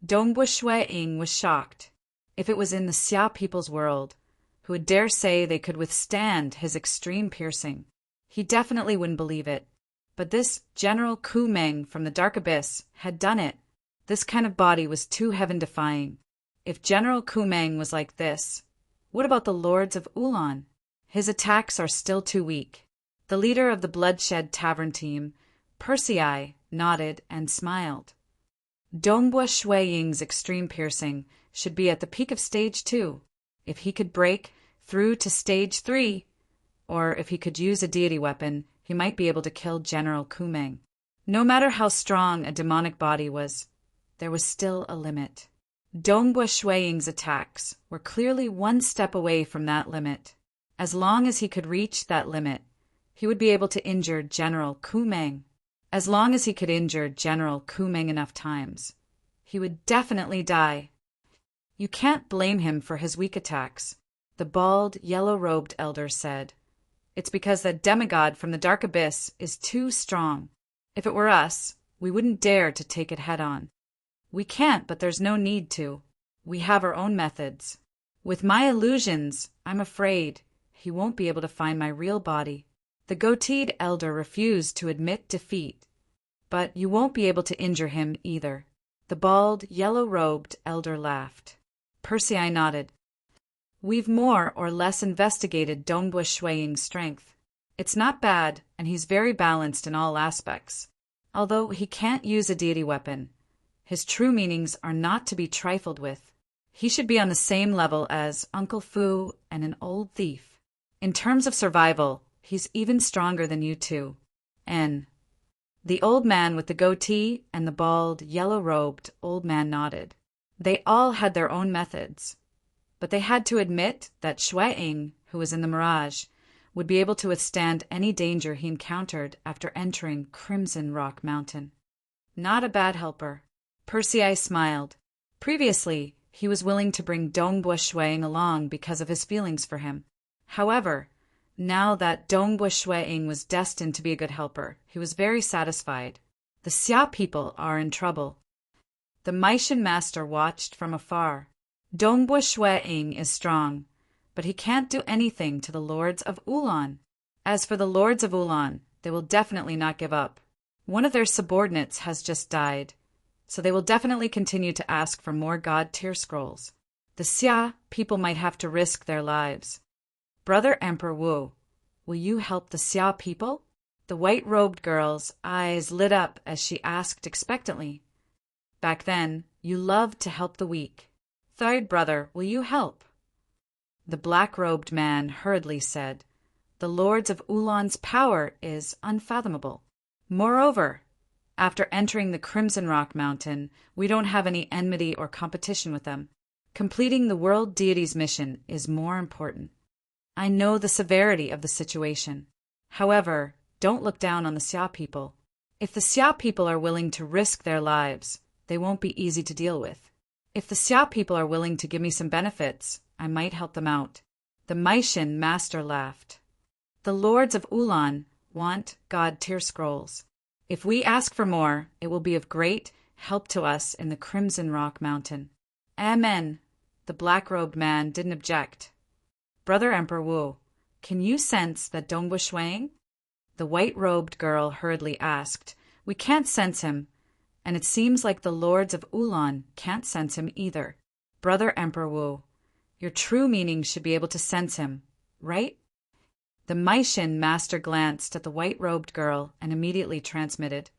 Dong Bushwe-ing was shocked. If it was in the Xia people's world, who would dare say they could withstand his extreme piercing? He definitely wouldn't believe it. But this General Ku Meng from the Dark Abyss had done it. This kind of body was too heaven-defying. If General Ku Meng was like this, what about the Lords of Ulan? His attacks are still too weak. The leader of the Bloodshed Tavern team, Persei, nodded and smiled. Dong Bushwe-ing's extreme piercing should be at the peak of Stage 2. If he could break through to Stage 3, or if he could use a deity weapon, he might be able to kill General Ku Meng. No matter how strong a demonic body was, there was still a limit. Dong Bushwe-ing's attacks were clearly one step away from that limit. As long as he could reach that limit, he would be able to injure General Ku Meng. As long as he could injure General Ku Meng enough times, he would definitely die. You can't blame him for his weak attacks, the bald, yellow-robed elder said. It's because that demigod from the Dark Abyss is too strong. If it were us, we wouldn't dare to take it head-on. We can't, but there's no need to. We have our own methods. With my illusions, I'm afraid he won't be able to find my real body. The goateed elder refused to admit defeat. But you won't be able to injure him either. The bald, yellow-robed elder laughed. Persei nodded. We've more or less investigated Dong Bushwe-ing's strength. It's not bad, and he's very balanced in all aspects. Although he can't use a deity weapon, his true meanings are not to be trifled with. He should be on the same level as Uncle Fu and an old thief. In terms of survival, He's even stronger than you two. N. The old man with the goatee and the bald, yellow-robed old man nodded. They all had their own methods, but they had to admit that Shui-ing, who was in the mirage, would be able to withstand any danger he encountered after entering Crimson Rock Mountain. Not a bad helper. Persei smiled. Previously, he was willing to bring Dongbua Shui-ing along because of his feelings for him. However, now that Dongbua Shui-ing was destined to be a good helper, he was very satisfied. The Xia people are in trouble. The Meishan master watched from afar. Dongbua Shui-ing is strong, but he can't do anything to the lords of Ulan. As for the lords of Ulan, they will definitely not give up. One of their subordinates has just died, so they will definitely continue to ask for more God-tier scrolls. The Xia people might have to risk their lives. Brother Emperor Wu, will you help the Xia people? The white-robed girl's eyes lit up as she asked expectantly. Back then, you loved to help the weak. Third brother, will you help? The black-robed man hurriedly said, the lords of Ulan's power is unfathomable. Moreover, after entering the Crimson Rock Mountain, we don't have any enmity or competition with them. Completing the world deity's mission is more important. I know the severity of the situation. However, don't look down on the Xia people. If the Xia people are willing to risk their lives, they won't be easy to deal with. If the Xia people are willing to give me some benefits, I might help them out. The Meishan master laughed. The lords of Ulan want God-tier scrolls. If we ask for more, it will be of great help to us in the Crimson Rock Mountain. Amen. The black-robed man didn't object. Brother Emperor Wu, can you sense that Dongbua Shui-ing? The white-robed girl hurriedly asked. We can't sense him, and it seems like the lords of Ulan can't sense him either. Brother Emperor Wu, your true meaning should be able to sense him, right? The Meishan master glanced at the white-robed girl and immediately transmitted.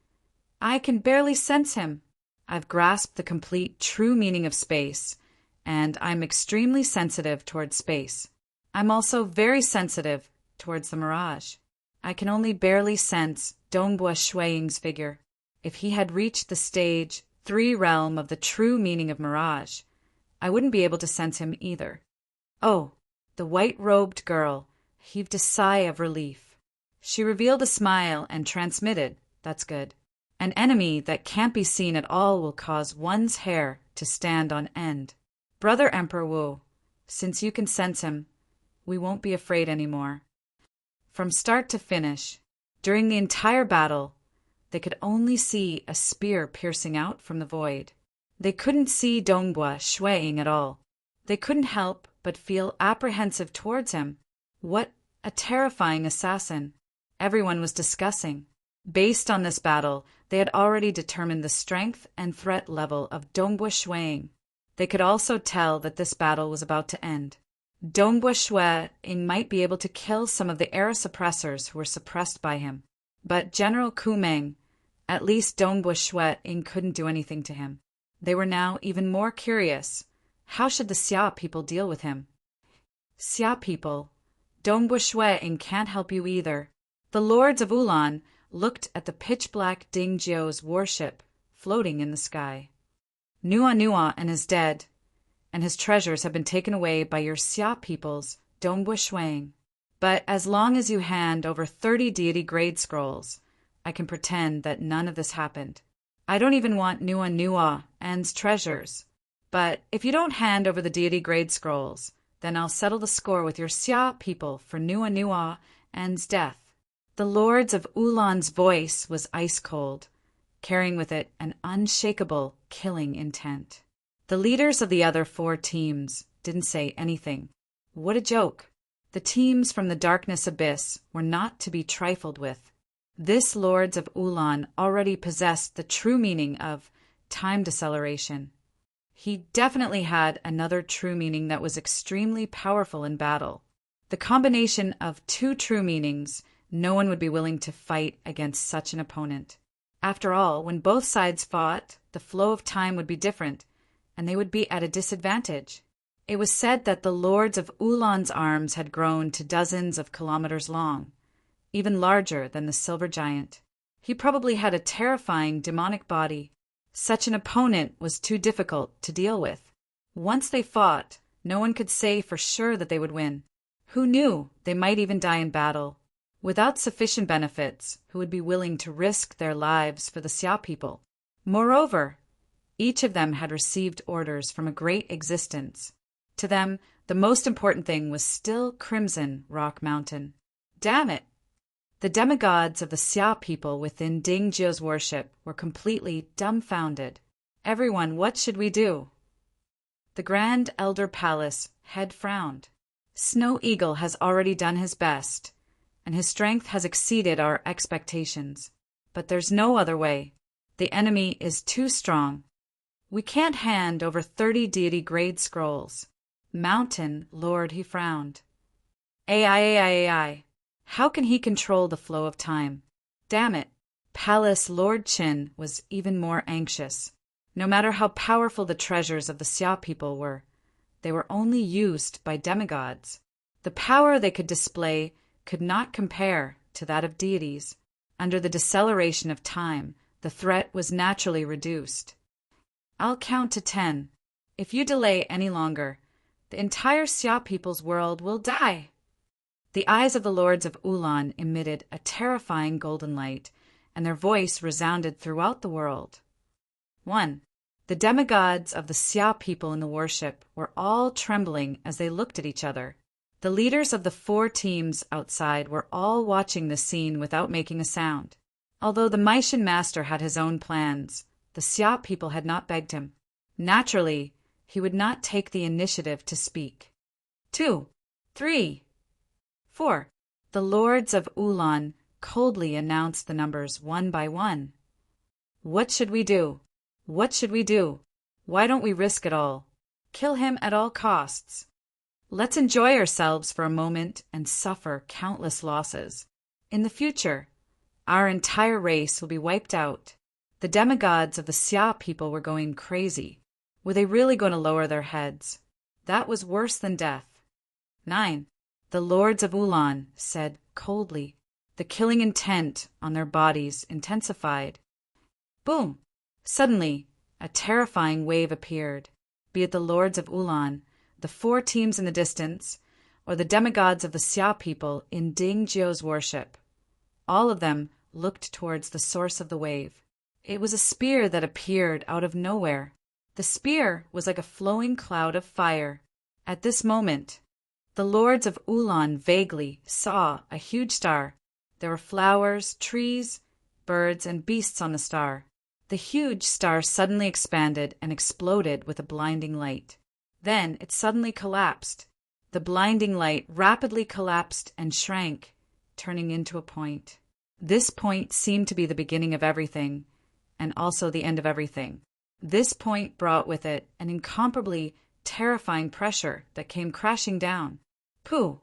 I can barely sense him. I've grasped the complete true meaning of space, and I'm extremely sensitive towards space. I'm also very sensitive towards the mirage. I can only barely sense Dongbua Shui-ing's figure. If he had reached the stage 3 realm of the true meaning of mirage, I wouldn't be able to sense him either. Oh, the white-robed girl heaved a sigh of relief. She revealed a smile and transmitted, that's good. An enemy that can't be seen at all will cause one's hair to stand on end. Brother Emperor Wu, since you can sense him, we won't be afraid anymore. From start to finish, during the entire battle, they could only see a spear piercing out from the void. They couldn't see Dongbua Shui-ing at all. They couldn't help but feel apprehensive towards him. What a terrifying assassin! Everyone was discussing. Based on this battle, they had already determined the strength and threat level of Dongbua Shui-ing. They could also tell that this battle was about to end. Dongbua Shui-ing might be able to kill some of the era suppressors who were suppressed by him. But General Kumeng, at least Dongbua Shui-ing couldn't do anything to him. They were now even more curious. How should the Xia people deal with him? Xia people, Dongbua Shui-ing can't help you either. The lords of Ulan looked at the pitch-black Dingjiu's warship floating in the sky. Nua Nua and is dead, and his treasures have been taken away by your Xia people's Dongbua Shui-ing. But as long as you hand over 30 deity grade scrolls, I can pretend that none of this happened. I don't even want Nua Nua and's treasures. But if you don't hand over the deity grade scrolls, then I'll settle the score with your Xia people for Nua Nua and's death. The lords of Ulan's voice was ice-cold, carrying with it an unshakable killing intent. The leaders of the other 4 teams didn't say anything. What a joke! The teams from the Darkness Abyss were not to be trifled with. This lords of Ulan already possessed the true meaning of time deceleration. He definitely had another true meaning that was extremely powerful in battle. The combination of 2 true meanings, no one would be willing to fight against such an opponent. After all, when both sides fought, the flow of time would be different, and they would be at a disadvantage. It was said that the lords of Ulan's arms had grown to dozens of kilometers long, even larger than the silver giant. He probably had a terrifying demonic body. Such an opponent was too difficult to deal with. Once they fought, no one could say for sure that they would win. Who knew they might even die in battle? Without sufficient benefits, who would be willing to risk their lives for the Xia people? Moreover, each of them had received orders from a great existence. To them, the most important thing was still Crimson Rock Mountain. Damn it! The demigods of the Xia people within Dingzhou's worship were completely dumbfounded. Everyone, what should we do? The Grand Elder Palace head frowned. Snow Eagle has already done his best, and his strength has exceeded our expectations. But there's no other way. The enemy is too strong. We can't hand over 30 deity-grade scrolls. Mountain Lord, he frowned. AI. How can he control the flow of time? Damn it. Palace Lord Qin was even more anxious. No matter how powerful the treasures of the Xia people were, they were only used by demigods. The power they could display could not compare to that of deities. Under the deceleration of time, the threat was naturally reduced. I'll count to 10. If you delay any longer, the entire Xia people's world will die. The eyes of the lords of Ulan emitted a terrifying golden light, and their voice resounded throughout the world. 1. The demigods of the Xia people in the worship were all trembling as they looked at each other. The leaders of the 4 teams outside were all watching the scene without making a sound. Although the Maishan master had his own plans, the Xia people had not begged him. Naturally, he would not take the initiative to speak. 2, 3, 4. The lords of Ulan coldly announced the numbers one by one. What should we do? What should we do? Why don't we risk it all? Kill him at all costs. Let's enjoy ourselves for a moment and suffer countless losses. In the future, our entire race will be wiped out. The demigods of the Xia people were going crazy. Were they really going to lower their heads? That was worse than death. 9. The lords of Ulan said coldly. The killing intent on their bodies intensified. Boom! Suddenly, a terrifying wave appeared. Be it the lords of Ulan, the 4 teams in the distance, or the demigods of the Xia people in Dingzhou's worship. All of them looked towards the source of the wave. It was a spear that appeared out of nowhere. The spear was like a flowing cloud of fire. At this moment, the lords of Ulan vaguely saw a huge star. There were flowers, trees, birds, and beasts on the star. The huge star suddenly expanded and exploded with a blinding light. Then it suddenly collapsed. The blinding light rapidly collapsed and shrank, turning into a point. This point seemed to be the beginning of everything, and also the end of everything. This point brought with it an incomparably terrifying pressure that came crashing down. Pooh!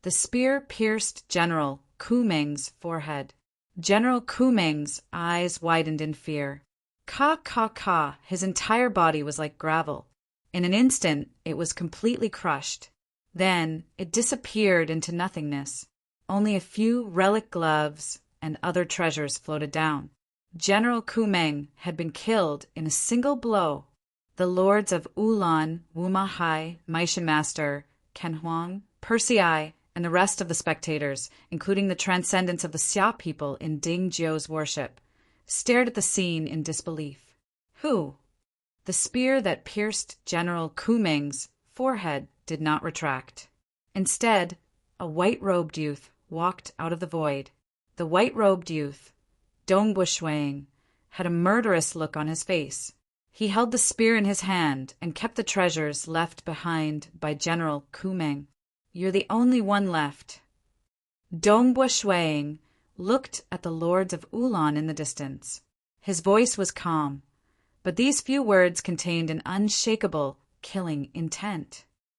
The spear pierced General Kumeng's forehead. General Kumeng's eyes widened in fear. Ka. His entire body was like gravel. In an instant, it was completely crushed. Then it disappeared into nothingness. Only a few relic gloves and other treasures floated down. General Kumeng had been killed in a single blow. The lords of Ulan, Wuma Hai, Maishan Master, Ken Huang, Percy I, and the rest of the spectators, including the transcendents of the Xia people in Dingzhou's worship, stared at the scene in disbelief. Who? The spear that pierced General Kumeng's forehead did not retract. Instead, a white-robed youth walked out of the void. The white-robed youth, Dongbu Shuang, had a murderous look on his face. He held the spear in his hand and kept the treasures left behind by General Kumeng. You're the only one left. Dongbu Shuang looked at the lords of Ulan in the distance. His voice was calm, but these few words contained an unshakable, killing intent.